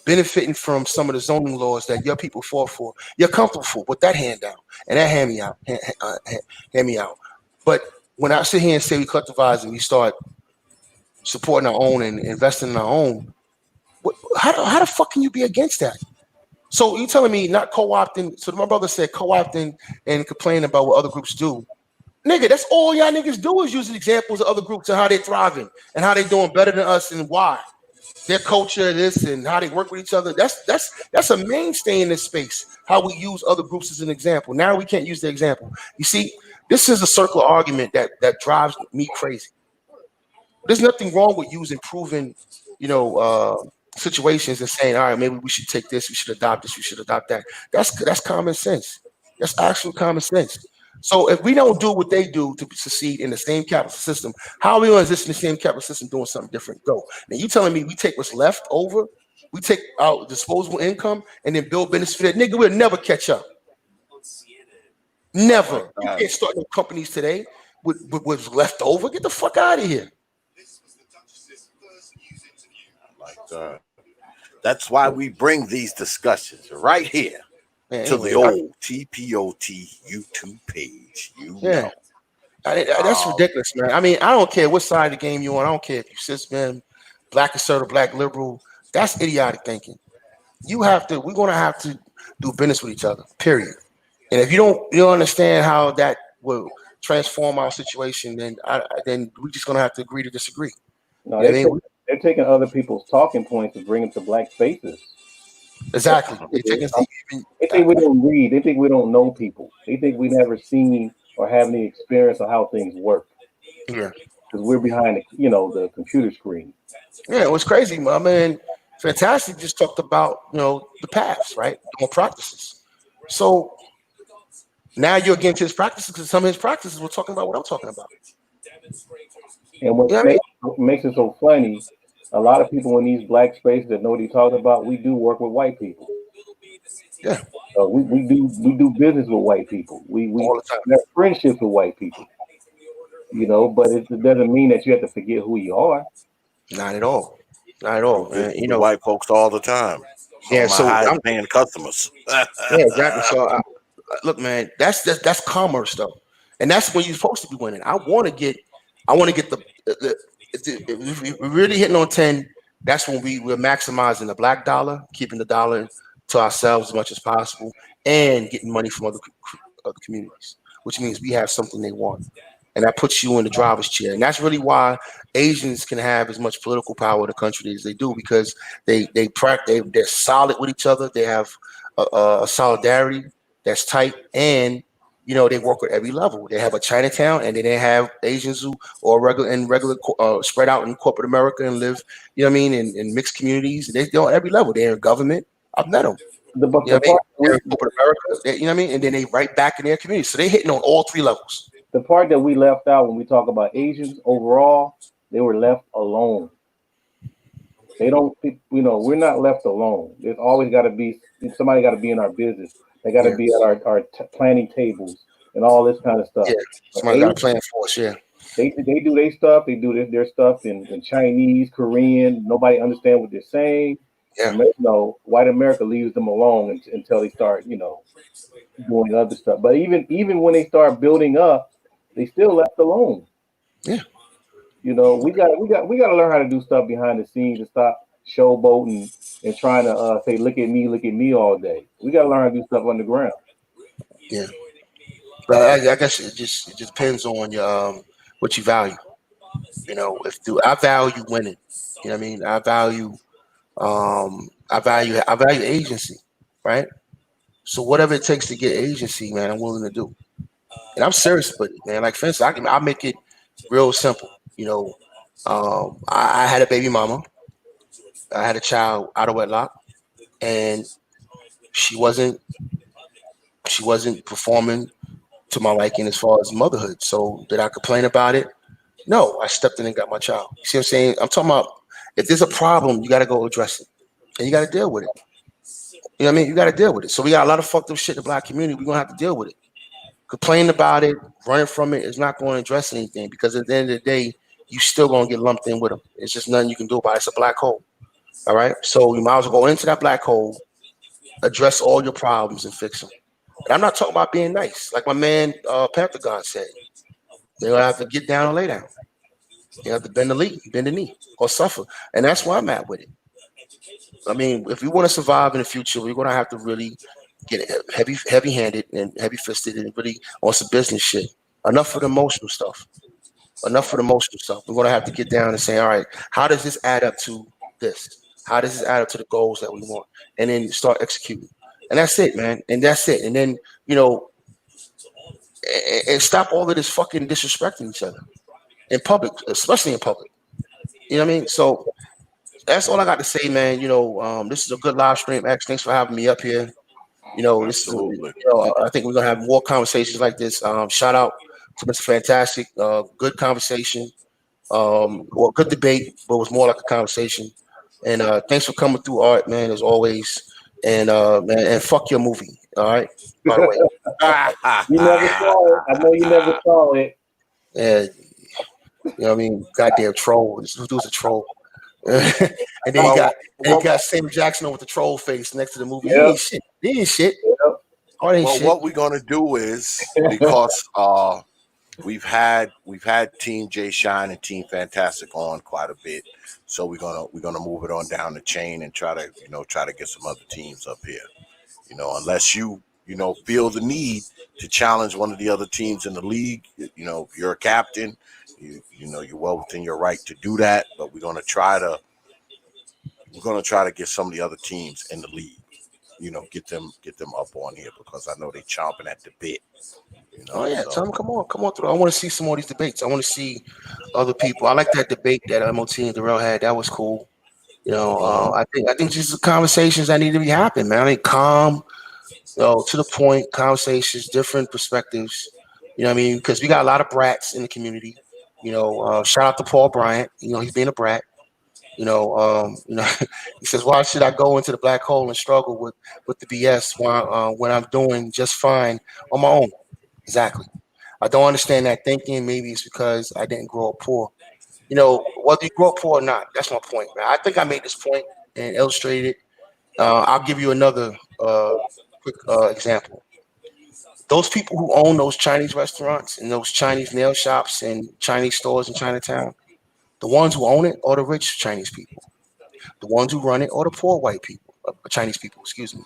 benefiting from some of the zoning laws that your people fought for. You're comfortable with that handout and that hand me out. But when I sit here and say we collectivize and we start supporting our own and investing in our own, how the fuck can you be against that? So you telling me not co-opting? So my brother said co-opting and complaining about what other groups do. Nigga, that's all y'all niggas do is using examples of other groups and how they're thriving and how they're doing better than us and why. Their culture, this and how they work with each other. That's a mainstay in this space. How we use other groups as an example. Now we can't use the example. You see, this is a circular argument that drives me crazy. There's nothing wrong with using proven, situations and saying, all right, maybe we should take this, we should adopt this, we should adopt that. That's common sense. That's actual common sense. So if we don't do what they do to succeed in the same capital system, how are we going to exist in the same capital system doing something different? Go. Now you telling me we take what's left over, we take our disposable income and then build business for that? Nigga, we'll never catch up. Never. You can't start no companies today with what's left over. Get the fuck out of here. That's why we bring these discussions right here to the old T.P.O.T YouTube page. Know. That's ridiculous, man. I mean, I don't care what side of the game you on. I don't care if you cis man, black conservative, black liberal. That's idiotic thinking. We're gonna have to do business with each other. Period. And if you don't understand how that will transform our situation, then we're just gonna have to agree to disagree. No, they're taking other people's talking points and bringing them to black spaces. Exactly. They think we don't read. They think we don't know people. They think we never seen or have any experience of how things work. Yeah. Because we're behind the computer screen. Yeah, it was crazy. My man, Fantastic just talked about the paths, right? Doing practices. So now you're against his practices because some of his practices we're talking about what I'm talking about. And what makes it so funny, a lot of people in these black spaces that know what he's talking about, we do work with white people. Yeah. We do business with white people. We have friendships with white people. But it doesn't mean that you have to forget who you are. Not at all. Not at all. Man. White folks all the time. Yeah, so I'm paying customers. Yeah, exactly. So look, man, that's commerce though, and that's when you're supposed to be winning. I want to get the if we're really hitting on 10. That's when we're maximizing the black dollar, keeping the dollar to ourselves as much as possible, and getting money from other communities, which means we have something they want. And that puts you in the driver's chair. And that's really why Asians can have as much political power in the country as they do, because they're solid with each other. They have a solidarity that's tight, and they work at every level. They have a Chinatown, and then they have Asians who are regular spread out in corporate America and live, in mixed communities. They're on every level. They're in government. I've met them. They're in corporate America. And then they right back in their community. So they're hitting on all three levels. The part that we left out when we talk about Asians overall, they were left alone. They don't, we're not left alone. There's always got to be somebody got to be in our business. They got to be at our planning tables and all this kind of stuff. Yeah, somebody got a plan for us. Yeah, they do their stuff. They do their stuff in Chinese, Korean. Nobody understands what they're saying. Yeah, white America leaves them alone until they start, doing other stuff. But even when they start building up, they still left alone. Yeah, we got to learn how to do stuff behind the scenes and stop showboating and trying to say look at me all day. We got to learn how to do stuff underground. Yeah, but I guess it just depends on your what you value. I value winning. I value agency, right? So whatever it takes to get agency, man, I'm willing to do. And I'm serious with it, man. Like, for instance, I'll make it real simple. I had a baby mama. I had a child out of wedlock, and she wasn't performing to my liking as far as motherhood. So did I complain about it? No, I stepped in and got my child. You see what I'm saying? I'm talking about if there's a problem, you got to go address it, and you got to deal with it. You know what I mean? You got to deal with it. So we got a lot of fucked up shit in the black community. We're going to have to deal with it. Complaining about it, running from it is not going to address anything, because at the end of the day, you still gonna get lumped in with them. It's just nothing you can do about it. It's a black hole. All right. So you might as well go into that black hole, address all your problems, and fix them. And I'm not talking about being nice, like my man Pentagon said. They'll have to get down and lay down. You have to bend the knee, or suffer. And that's where I'm at with it. I mean, if we want to survive in the future, we're gonna have to really get heavy handed and heavy fisted and really on some business shit. Enough for the emotional stuff. Enough for the emotional stuff. We're gonna have to get down and say, all right, how does this add up to this? How does this add up to the goals that we want? And then start executing. And that's it, man. And that's it. And then, and stop all of this fucking disrespecting each other in public, especially in public. You know what I mean? So that's all I got to say, man. This is a good live stream. X, thanks for having me up here. This is, I think we're gonna have more conversations like this. Shout out to Mr. Fantastic. Good conversation. Well, good debate, but it was more like a conversation. And thanks for coming through, Art, man, as always. And man, and fuck your movie. All right. By the way, you never saw it. I know you never saw it. Yeah. You know what I mean? Goddamn troll. This dude's a troll. And then he got Sam Jackson with the troll face next to the movie. Yep. He ain't shit. Yep. What we're gonna do is, because we've had Team J Shine and Team Fantastic on quite a bit, so we're gonna move it on down the chain and try to get some other teams up here. Unless you feel the need to challenge one of the other teams in the league, if you're a captain, you're well within your right to do that. But we're gonna try to get some of the other teams in the league, get them up on here, because I know they chomping at the bit. Oh yeah, tell them come on through. I want to see some more of these debates. I want to see other people. I like that debate that MOT and Darrell had. That was cool. I think these are conversations that need to be happening, man. I think calm, to the point conversations, different perspectives. You know what I mean? Because we got a lot of brats in the community. Shout out to Paul Bryant. He's being a brat. He says, why should I go into the black hole and struggle with the BS when I'm doing just fine on my own? Exactly. I don't understand that thinking. Maybe it's because I didn't grow up poor. Whether you grow up poor or not, that's my point, man. I think I made this point and illustrated it. I'll give you another quick example. Those people who own those Chinese restaurants and those Chinese nail shops and Chinese stores in Chinatown, the ones who own it are the rich Chinese people. The ones who run it are the poor white people, Chinese people, excuse me.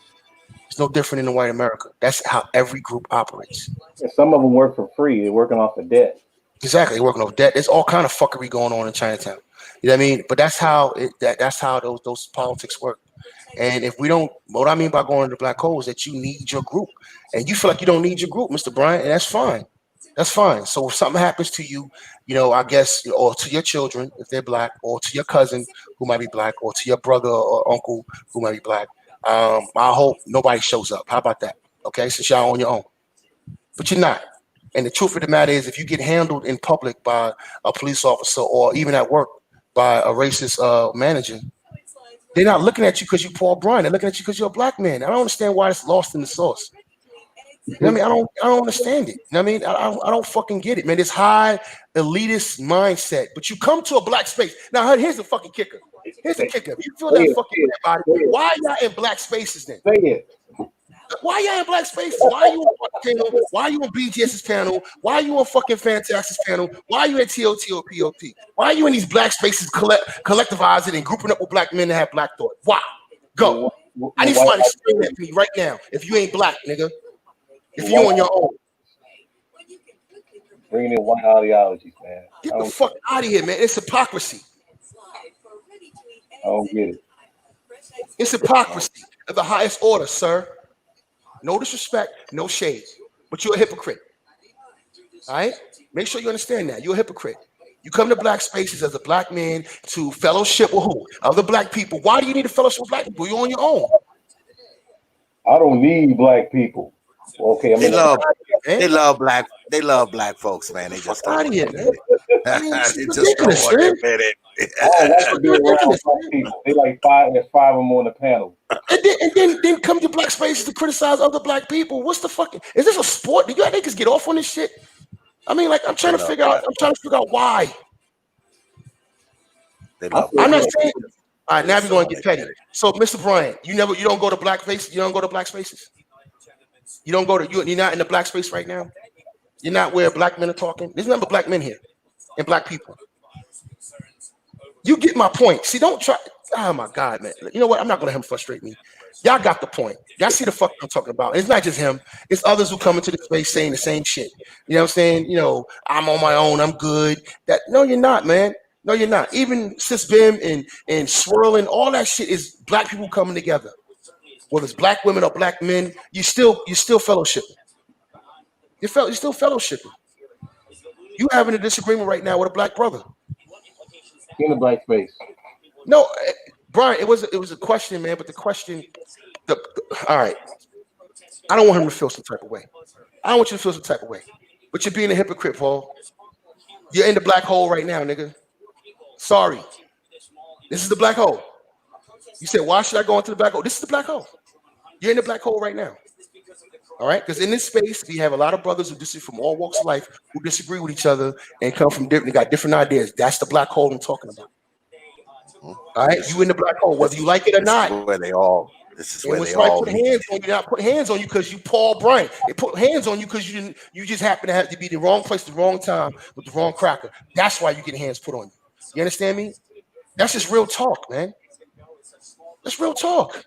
It's no different in the white America. That's how every group operates. And some of them work for free. They're working off of debt. Exactly, they're working off debt. There's all kind of fuckery going on in Chinatown. You know what I mean? But that's how that's how those politics work. And if we don't, what I mean by going to the black hole is that you need your group, and you feel like you don't need your group, Mr. Bryant, and that's fine. That's fine. So if something happens to you, I guess, or to your children if they're black, or to your cousin who might be black, or to your brother or uncle who might be black, I hope nobody shows up. How about that? Okay, since y'all on your own, but you're not. And the truth of the matter is, if you get handled in public by a police officer or even at work by a racist manager, they're not looking at you because you're Paul Bryan. They're looking at you because you're a black man. I don't understand why it's lost in the sauce. I mean, I don't understand it. I mean, I don't fucking get it, man. This high elitist mindset. But you come to a black space. Now, here's the fucking kicker. Here's the kicker. If you feel that fucking body, why are y'all in black spaces then? Say it. Why y'all in black spaces? Why are you on panel? Why are you on BGS's panel? Why are you on fucking Fantastic's panel? Why are you at T.O.T. or P.O.T? Why are you in these black spaces collectivizing and grouping up with black men that have black thought? Why? Go. I need somebody to explain that to me right now. If you ain't black, nigga. If you on your own. Bringing in white ideologies, man. Get the fuck out of here, man. It's hypocrisy. I don't get it. It's hypocrisy of the highest order, sir. No disrespect, no shade. But you're a hypocrite. All right? Make sure you understand that. You're a hypocrite. You come to black spaces as a black man to fellowship with who? Other black people. Why do you need a fellowship with black people? You're on your own. I don't need black people. Okay, they love black folks, man. They just out of here, man. I mean, they just don't want to admit it. I don't want to be around black people. They like there's five of them on the panel. And then come to black spaces to criticize other black people. What's the fucking? Is this a sport? Do you niggas get off on this shit? I mean, like I'm trying to figure out why. They I love feel I'm not like saying. All right, now we're gonna So get petty. So, Mr. Bryant, you don't go to black spaces. You don't go to black spaces. You don't go to you're not in the black space right now. You're not where black men are talking. There's nothing but black men here and black people. You get my point. See, don't try. Oh my God, man. You know what? I'm not gonna let him frustrate me. Y'all got the point. Y'all see the fuck I'm talking about. And it's not just him. It's others who come into the space saying the same shit. You know what I'm saying? I'm on my own. I'm good. That no, you're not, man. No, you're not. Even Sis Bim and swirling, all that shit is black people coming together. Whether it's black women or black men, you still fellowshipping. You're still fellowshipping. You having a disagreement right now with a black brother. in the black space. No, Brian, it was a question, man. But the question, all right, I don't want him to feel some type of way. I don't want you to feel some type of way. But you're being a hypocrite, Paul. You're in the black hole right now, nigga. Sorry, this is the black hole. You said, why should I go into the black hole? This is the black hole. You're in the black hole right now. All right, because in this space we have a lot of brothers who disagree from all walks of life who disagree with each other and come from different. They got different ideas. That's the black hole I'm talking about. All right, you in the black hole, whether you like it or not. This is And where what's they right, all put meet. hands on you, not put hands on you because you Paul Bryant. They put hands on you because you just happen to have to be the wrong place, the wrong time with the wrong cracker. That's why you get hands put on you. You understand me? That's just real talk, man. That's real talk.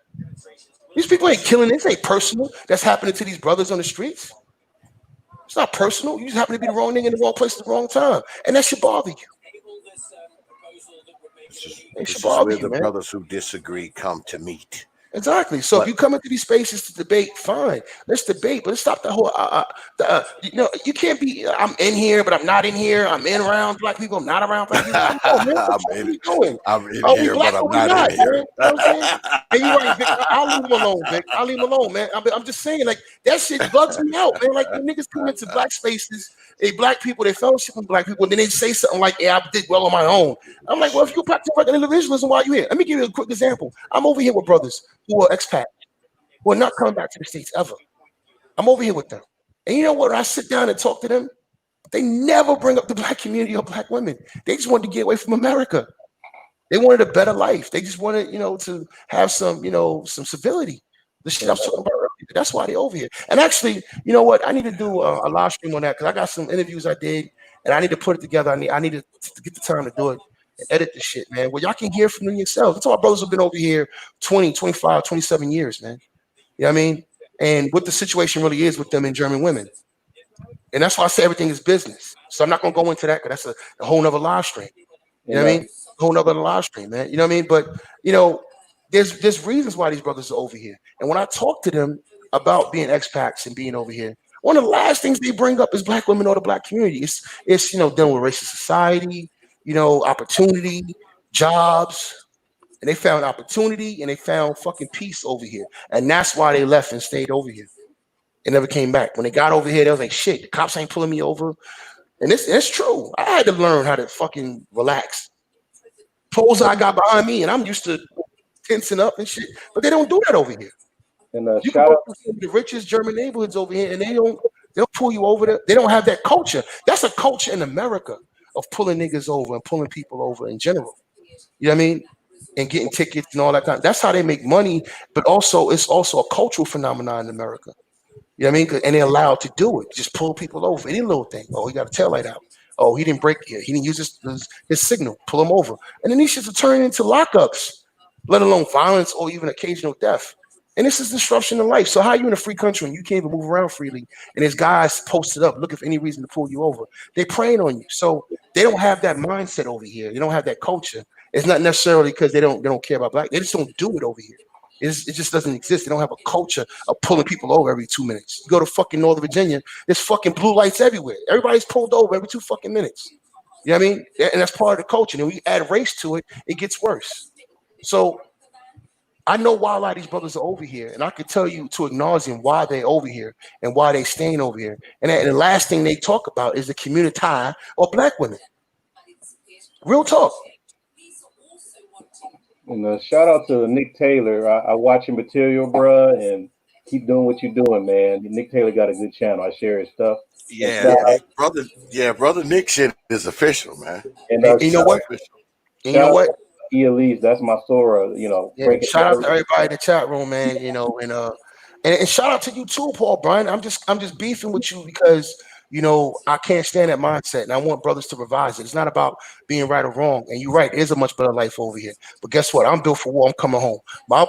These people ain't killing. This ain't personal. That's happening to these brothers on the streets. It's not personal. You just happen to be the wrong nigga in the wrong place at the wrong time, and that should bother you. It should This is bother where you, the man. brothers who disagree come to meet. Exactly. So if But you come into these spaces to debate, fine. Let's debate, but let's stop the whole. You can't be. I'm in here, but I'm not in here. I'm in around black people. I'm not around black people. Come on, man. What the I'm fuck are in we doing? I'm in Are we here, black but I'm or we not not, in man? You here. know what I'm saying? And you're right, Vic. I'll leave him alone, Vic. I'll leave him alone, man. I'm just saying, like that shit bugs me out, man. Like when niggas come into black spaces, black people, they fellowship with black people, and then they say something like, "Yeah, I did well on my own." I'm like, well, if you practice like an individualism, why are you here? Let me give you a quick example. I'm over here with brothers who are expats who are not coming back to the States ever. I'm over here with them. And you know what? When I sit down and talk to them, they never bring up the black community or black women. They just wanted to get away from America. They wanted a better life. They just wanted, to have some civility. The shit I was talking about earlier. That's why they over here. And actually, you know what? I need to do a live stream on that because I got some interviews I did, and I need to put it together. I need to get the time to do it and edit the shit, man. Well, y'all can hear from them yourselves. That's all my brothers have been over here 20, 25, 27 years, man. You know what I mean? And what the situation really is with them and German women. And that's why I say everything is business. So I'm not going to go into that because that's a whole nother live stream. You know what I mean? A whole nother live stream, man. You know what I mean? But, there's reasons why these brothers are over here. And when I talk to them about being expats and being over here, one of the last things they bring up is black women or the black community. It's dealing with racist society, opportunity, jobs, and they found opportunity and they found fucking peace over here. And that's why they left and stayed over here and never came back. When they got over here, they was like, shit, the cops ain't pulling me over. And it's true. I had to learn how to fucking relax. Suppose I got behind me and I'm used to tensing up and shit. But they don't do that over here. And You can shout go out, to some of the richest German neighborhoods over here and they'll pull you over there. They don't have that culture. That's a culture in America of pulling niggas over and pulling people over in general. You know what I mean? And getting tickets and all that kind. That's how they make money. But also, it's also a cultural phenomenon in America. You know what I mean? And they're allowed to do it. Just pull people over. Any little thing. Oh, he got a tail light out. Oh, he didn't brake here. He didn't use his signal. Pull him over. And then these shits are turning into lockups, let alone violence or even occasional death. And this is disruption in life. So how are you in a free country and you can't even move around freely? And there's guys posted up looking for any reason to pull you over. They're preying on you. So they don't have that mindset over here. They don't have that culture. It's not necessarily because they don't care about black. They just don't do it over here. It just doesn't exist. They don't have a culture of pulling people over every 2 minutes. You go to fucking Northern Virginia, there's fucking blue lights everywhere. Everybody's pulled over every 2 fucking minutes. You know what I mean? And that's part of the culture. And when you add race to it, it gets worse. So I know why a lot of these brothers are over here, and I can tell you to ad nauseam why they're over here and why they staying over here. And the last thing they talk about is the community or black women. Real talk. and shout out to Nick Taylor. I watch your material, bruh, and keep doing what you're doing, man. Nick Taylor got a good channel. I share his stuff. And Yeah, shout out, brother Nick shit is official, man. and And you know That's what? official. And you know Shout out what? to Elise. That's my Sora. You know, Yeah, breaking shout out down. to everybody in the chat room, man. You know, and shout out to you too, Paul Brian. I'm just beefing with you because I can't stand that mindset, and I want brothers to revise it. It's not about being right or wrong. And you're right, it is a much better life over here. But guess what? I'm built for war. I'm coming home. My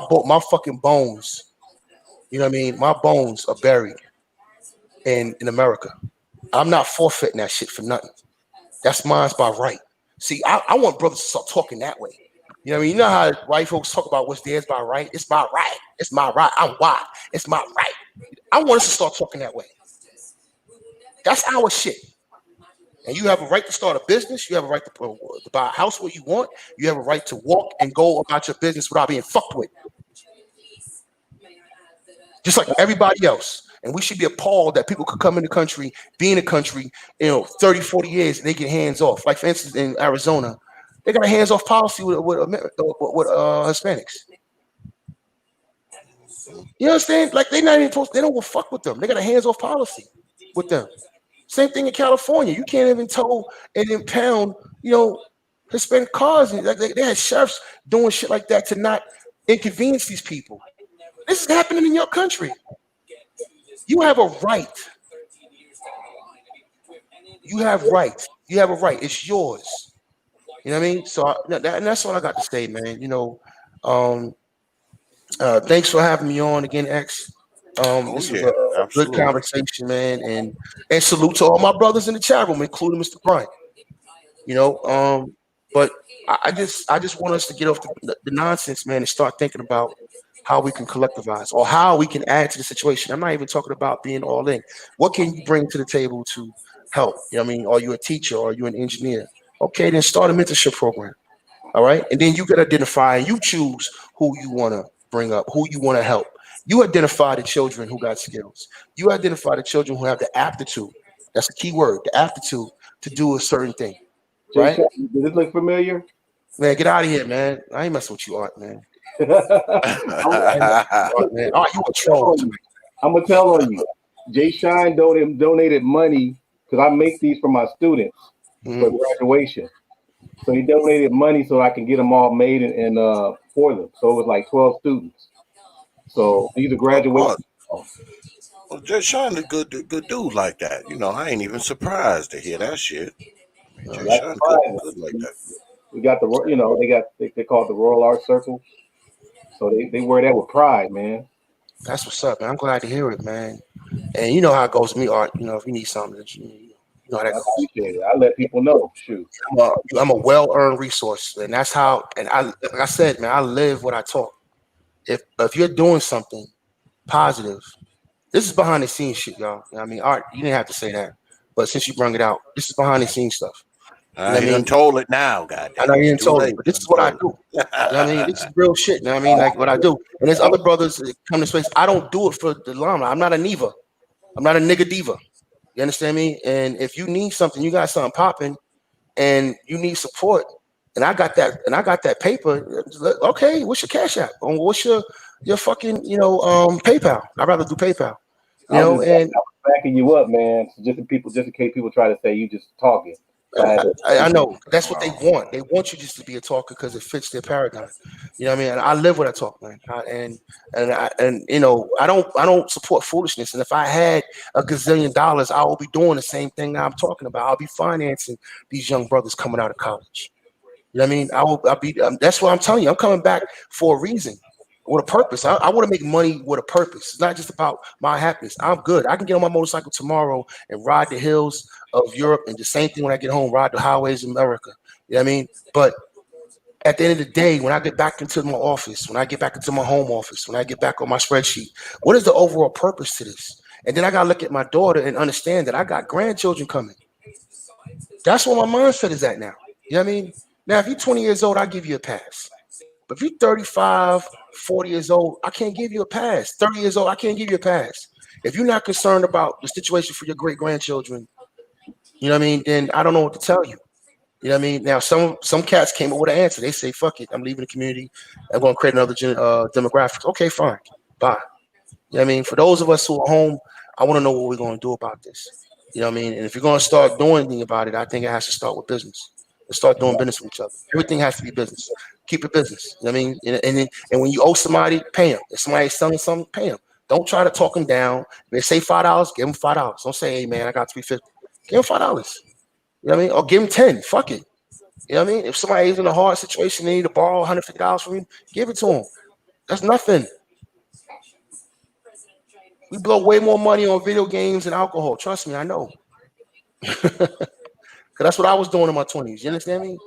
fucking bones. You know what I mean? My bones are buried in America. I'm not forfeiting that shit for nothing. That's mine's by right. See, I want brothers to start talking that way. You know what I mean? You know how white folks talk about what's theirs by right? It's my right. It's my right. I'm white. It's my right. I want us to start talking that way. That's our shit. And you have a right to start a business. You have a right to buy a house where you want. You have a right to walk and go about your business without being fucked with. Just like everybody else. And we should be appalled that people could come in the country, be in the country, 30, 40 years, and they get hands off. Like, for instance, in Arizona, they got a hands off policy with Hispanics. You understand? Like, they not even supposed, they don't go fuck with them. They got a hands off policy with them. Same thing in California. You can't even tow and impound, Hispanic cars. Like, they had sheriffs doing shit like that to not inconvenience these people. This is happening in your country. You have a right. You have rights. You have a right. It's yours. You know what I mean? So and that's all I got to say, man. Um, thanks for having me on again, X. Oh This was yeah, a good absolutely. conversation, man, and salute to all my brothers in the chat room, including Mr. Bryant. You know, but I just want us to get off the nonsense, man, and start thinking about how we can collectivize or how we can add to the situation. I'm not even talking about being all in. What can you bring to the table to help? You know what I mean? Are you a teacher? Are you an engineer? Okay, then start a mentorship program. All right. And then you can identify and you choose who you want to bring up, who you want to help. You identify the children who got skills. You identify the children who have the aptitude. That's the key word, the aptitude to do a certain thing. Jay Right? Sean, does this look familiar? Man, get out of here, man. I ain't messing with you, Art, man. I'm, I ain't messing with you, Art, man. Art, you a troll tonight. I'm gonna tell on you. Jay Shine donated money because I make these for my students for Mhm. graduation. So he donated money so I can get them all made and for them. So it was like 12 students. So these are graduation. Oh, well, just Sean a good dude like that. I ain't even surprised to hear that shit. I mean, Jay That's Sean fine. good like that. We got they call it the Royal Art Circle. So they wear that with pride, man. That's what's up, man. I'm glad to hear it, man. And you know how it goes with me, Art. If you need something, you know how that I goes. appreciate it. I let people know. Shoot. I'm a well-earned resource, and that's how. And like I said, man, I live what I talk. If you're doing something positive, this is behind the scenes shit, y'all. You know what I mean, Art, you didn't have to say that, but since you brought it out, this is behind the scenes stuff. You know what He I done mean? told it now, I know goddamn. you It's didn't too told me, late. but He this is done what I told do. You know what I mean? This is real shit. You know what I mean? Like what I do. And there's other brothers that come to space. I don't do it for the limelight. I'm not a Neva. I'm not a nigga diva. You understand me? And if you need something, you got something popping, and you need support, and I got that paper. Okay, what's your Cash App? What's your fucking PayPal? I'd rather do PayPal. And I was backing you up, man. So just in case people try to say you just talking. So I had to, I know that's what they Wow. want. They want you just to be a talker because it fits their paradigm. You know what I mean? And I live what I talk, man. I don't support foolishness. And if I had a gazillion dollars, I will be doing the same thing that I'm talking about. I'll be financing these young brothers coming out of college. You know what I mean? I'll be. That's what I'm telling you. I'm coming back for a reason, with a purpose. I want to make money with a purpose. It's not just about my happiness. I'm good. I can get on my motorcycle tomorrow and ride the hills of Europe, and the same thing when I get home, ride the highways of America. You know what I mean? But at the end of the day, when I get back into my office, when I get back into my home office, when I get back on my spreadsheet, what is the overall purpose to this? And then I gotta look at my daughter and understand that I got grandchildren coming. That's where my mindset is at now. You know what I mean? Now, if you're 20 years old, I'll give you a pass. But if you're 35, 40 years old, I can't give you a pass. 30 years old, I can't give you a pass. If you're not concerned about the situation for your great grandchildren, you know what I mean, then I don't know what to tell you. You know what I mean? Now, some cats came up with an answer. They say, fuck it, I'm leaving the community. I'm going to create another demographic. Okay, fine. Bye. You know what I mean? For those of us who are home, I want to know what we're going to do about this. You know what I mean? And if you're going to start doing anything about it, I think it has to start with business. and start doing business with each other. Everything has to be business. Keep it business. You know what I mean, and when you owe somebody, pay them. If somebody's selling something, pay them. Don't try to talk them down. If they say $5, give them $5. Don't say, hey man, I got $3.50. Give them $5. You know what I mean? Or give them 10. Fuck it. You know what I mean? If somebody is in a hard situation, they need to borrow $150 from you, give it to them. That's nothing. We blow way more money on video games and alcohol. Trust me, I know. Because that's what I was doing in my 20s. You understand me?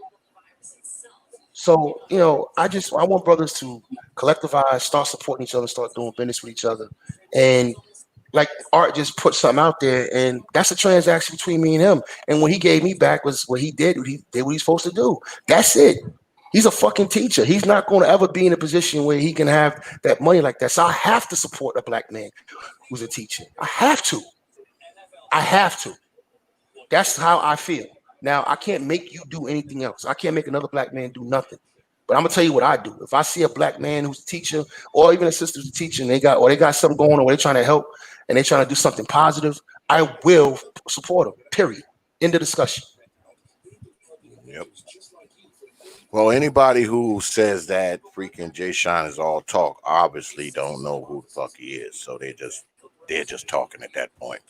So, I want brothers to collectivize, start supporting each other, start doing business with each other. And like Art just put something out there, and that's a transaction between me and him. And what he gave me back was what he did. He did what he's supposed to do. That's it. He's a fucking teacher. He's not going to ever be in a position where he can have that money like that. So I have to support a black man who's a teacher. I have to. I have to. That's how I feel. Now I can't make you do anything else. I can't make another black man do nothing. But I'm gonna tell you what I do. If I see a black man who's a teacher, or even a sister who's a teacher, and they got something going on, or they're trying to help, and they're trying to do something positive, I will support them. Period. End of discussion. Yep. Well, anybody who says that freaking Jay Sean is all talk obviously don't know who the fuck he is. So they're just talking at that point.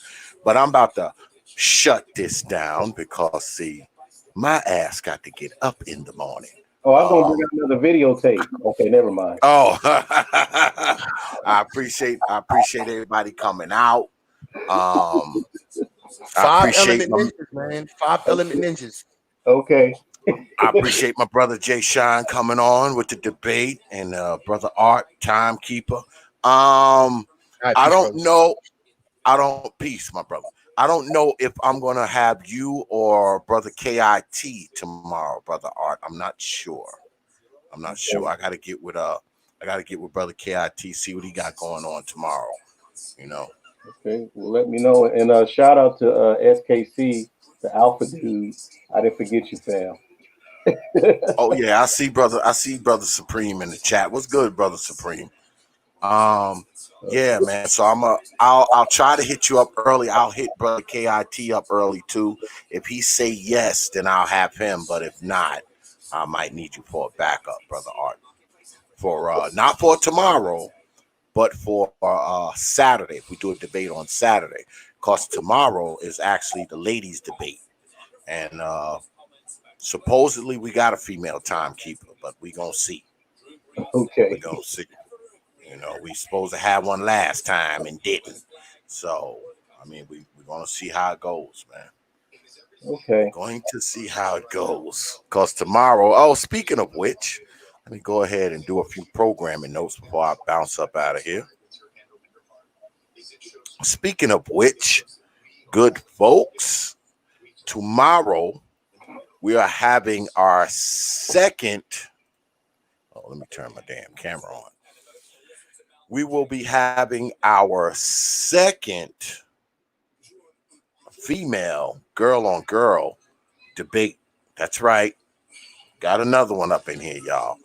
But I'm about to shut this down because see, my ass got to get up in the morning. Oh, I'm gonna bring out another videotape. Okay, never mind. Oh, I appreciate everybody coming out. Five element ninjas, man. 5 element ninjas. Okay. I appreciate my brother Jay Sean coming on with the debate, and brother Art, timekeeper. I don't know. Peace, my brother. I don't know if I'm gonna have you or brother KIT tomorrow, brother Art. I'm not sure. I gotta get with brother KIT, see what he got going on tomorrow. Okay. Well, let me know. And shout out to SKC, the Alpha dude. I didn't forget you, fam. Oh yeah, I see brother Supreme in the chat. What's good, brother Supreme? Yeah, man. So I'll try to hit you up early. I'll hit brother KIT up early too. If he say yes, then I'll have him. But if not, I might need you for a backup, brother Art. For not for tomorrow, but for Saturday. If we do a debate on Saturday, because tomorrow is actually the ladies' debate, and supposedly we got a female timekeeper, but we gonna see. Okay. We gonna see. We supposed to have one last time and didn't. So, I mean, we're going to see how it goes, man. Okay. Going to see how it goes. Because tomorrow, speaking of which, let me go ahead and do a few programming notes before I bounce up out of here. Speaking of which, good folks, tomorrow we are having our second. Oh, let me turn my damn camera on. We will be having our second female girl on girl debate. That's right. Got another one up in here, y'all.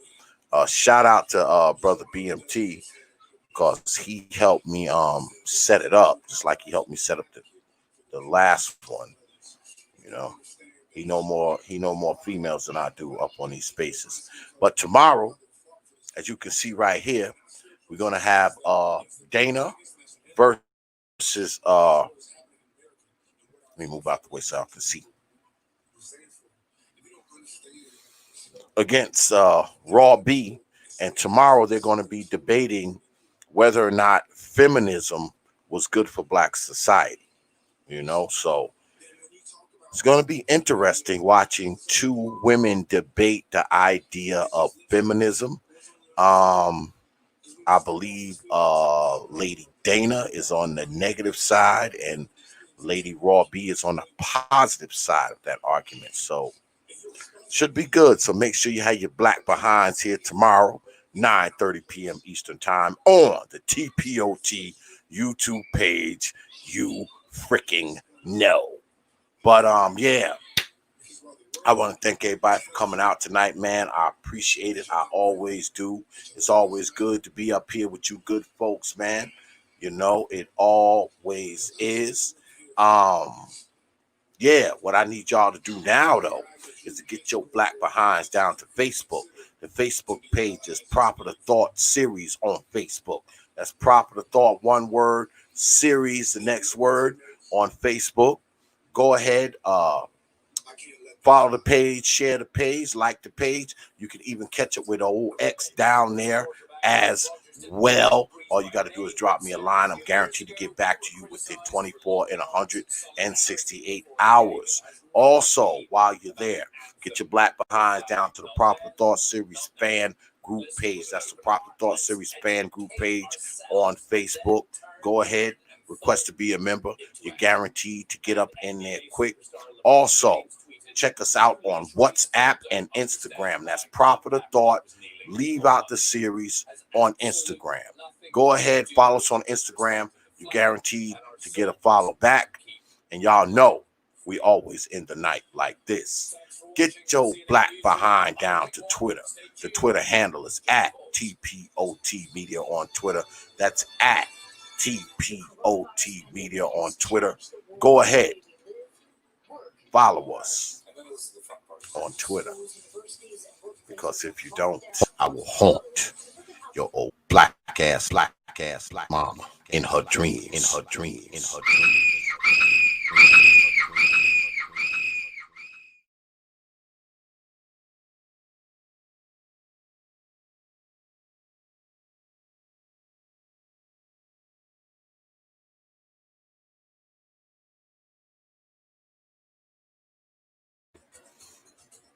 Shout out to brother BMT because he helped me set it up, just like he helped me set up the last one. He know more females than I do up on these spaces. But tomorrow, as you can see right here, we're gonna have Dana versus let me move out the way so I can see. Against Raw B, and tomorrow they're going to be debating whether or not feminism was good for black society. So it's going to be interesting watching two women debate the idea of feminism. I believe Lady Dana is on the negative side and Lady Raw B is on the positive side of that argument. So should be good. So make sure you have your black behinds here tomorrow, 9:30 p.m. Eastern time on the T.P.O.T. YouTube page. You freaking know. But yeah. I want to thank everybody for coming out tonight, man. I appreciate it. I always do. It's always good to be up here with you good folks, man. It always is. Yeah, what I need y'all to do now, though, is to get your black behinds down to Facebook. The Facebook page is Proper the Thought Series on Facebook. That's Proper the Thought, one word, series, the next word on Facebook. Go ahead, follow the page, share the page, like the page. You can even catch up with old X down there as well. All you got to do is drop me a line. I'm guaranteed to get back to you within 24 and 168 hours. Also, while you're there, get your black behinds down to the Proper Thought Series fan group page. That's the Proper Thought Series fan group page on Facebook. Go ahead, request to be a member. You're guaranteed to get up in there quick. Also, check us out on WhatsApp and Instagram. That's Proper the Thought. Leave out the series on Instagram. Go ahead, follow us on Instagram. You're guaranteed to get a follow back. And y'all know we always end the night like this. Get your black behind down to Twitter. The Twitter handle is at T.P.O.T Media on Twitter. That's at T.P.O.T Media on Twitter. Go ahead. Follow us on Twitter. Because if you don't, I will haunt your old black ass mama in her dreams.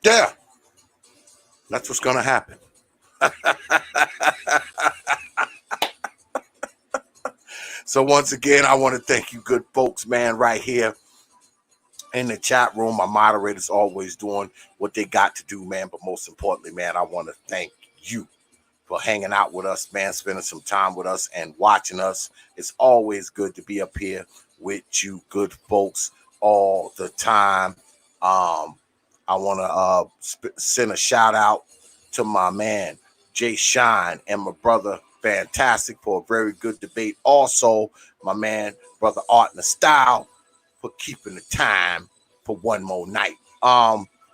Yeah, that's what's gonna happen. So once again, I want to thank you good folks, man, right here in the chat room. My moderators always doing what they got to do, man. But most importantly, man, I want to thank you for hanging out with us, man, spending some time with us and watching us. It's always good to be up here with you good folks all the time. I want to send a shout out to my man, Jay Shine, and my brother, Fantastic, for a very good debate. Also, my man, brother Art and the Style, for keeping the time for one more night.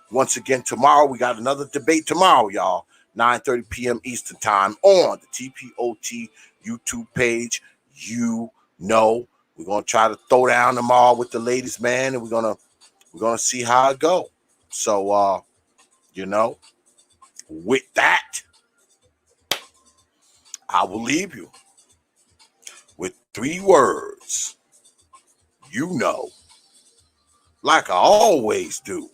Once again, tomorrow, we got another debate tomorrow, y'all. 9:30 p.m. Eastern time on the T.P.O.T YouTube page. You know, we're gonna try to throw down tomorrow with the ladies, man, and we're gonna see how it go. So, with that, I will leave you with 3 words. You know, like I always do.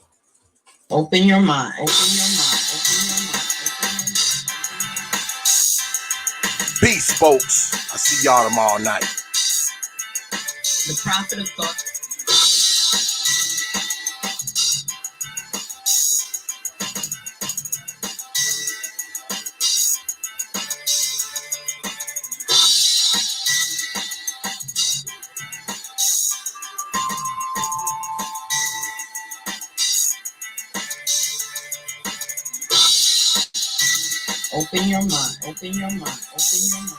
Open your mind. Open your mind. Open your mind. Open your mind. Peace, folks. I see y'all tomorrow night. The Prophet of Thought. Open your mind. Open your mind. Open your mind.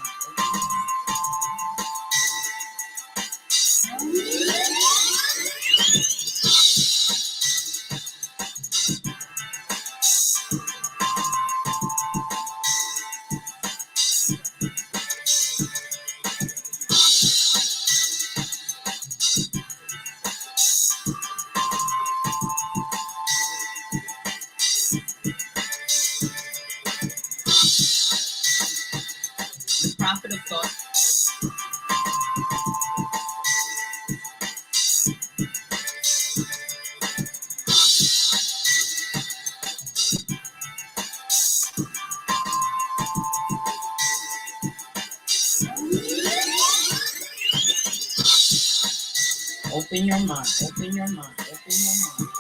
The Prophet of Thought. Open your mind. Open your mind. Open your mind. Open your mind.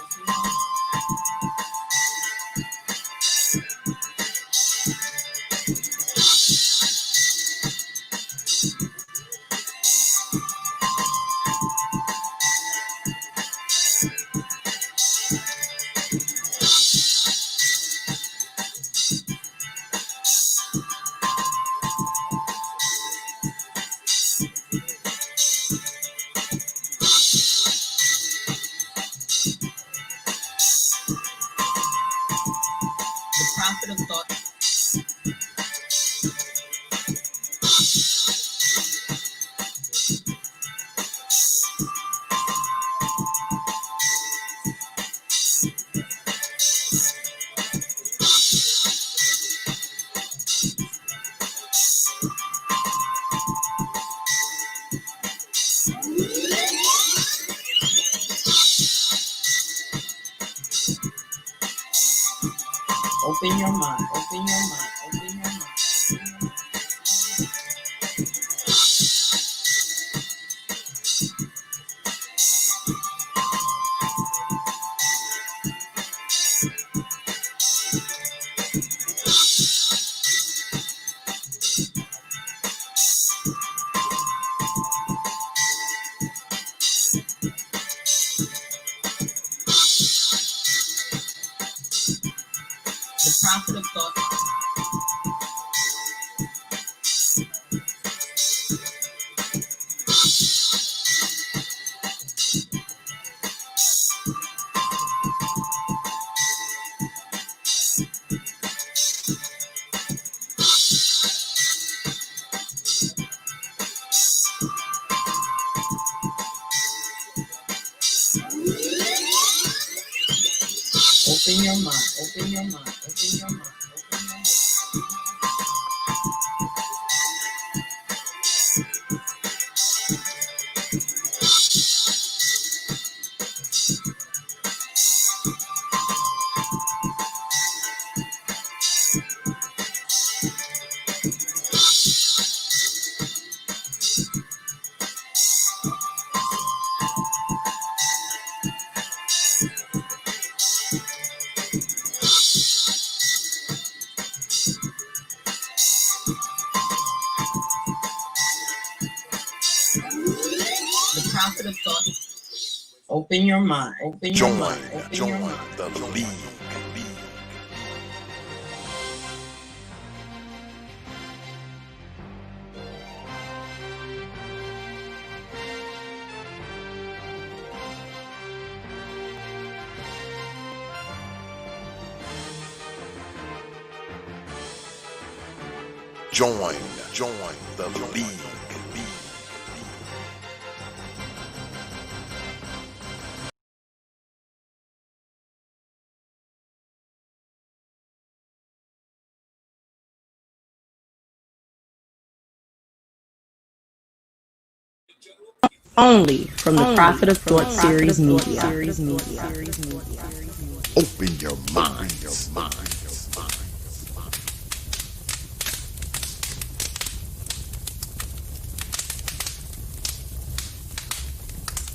Open your mind. Open your mind. Open your mind. The prophet of thought. Open your mind. Open your mind. Open your mind. Open your mind. The prophet of thought. Open your mind. Open your mind. Open your mind. The league. Join the league. Only from the Prophet of Thought series media. Open your minds.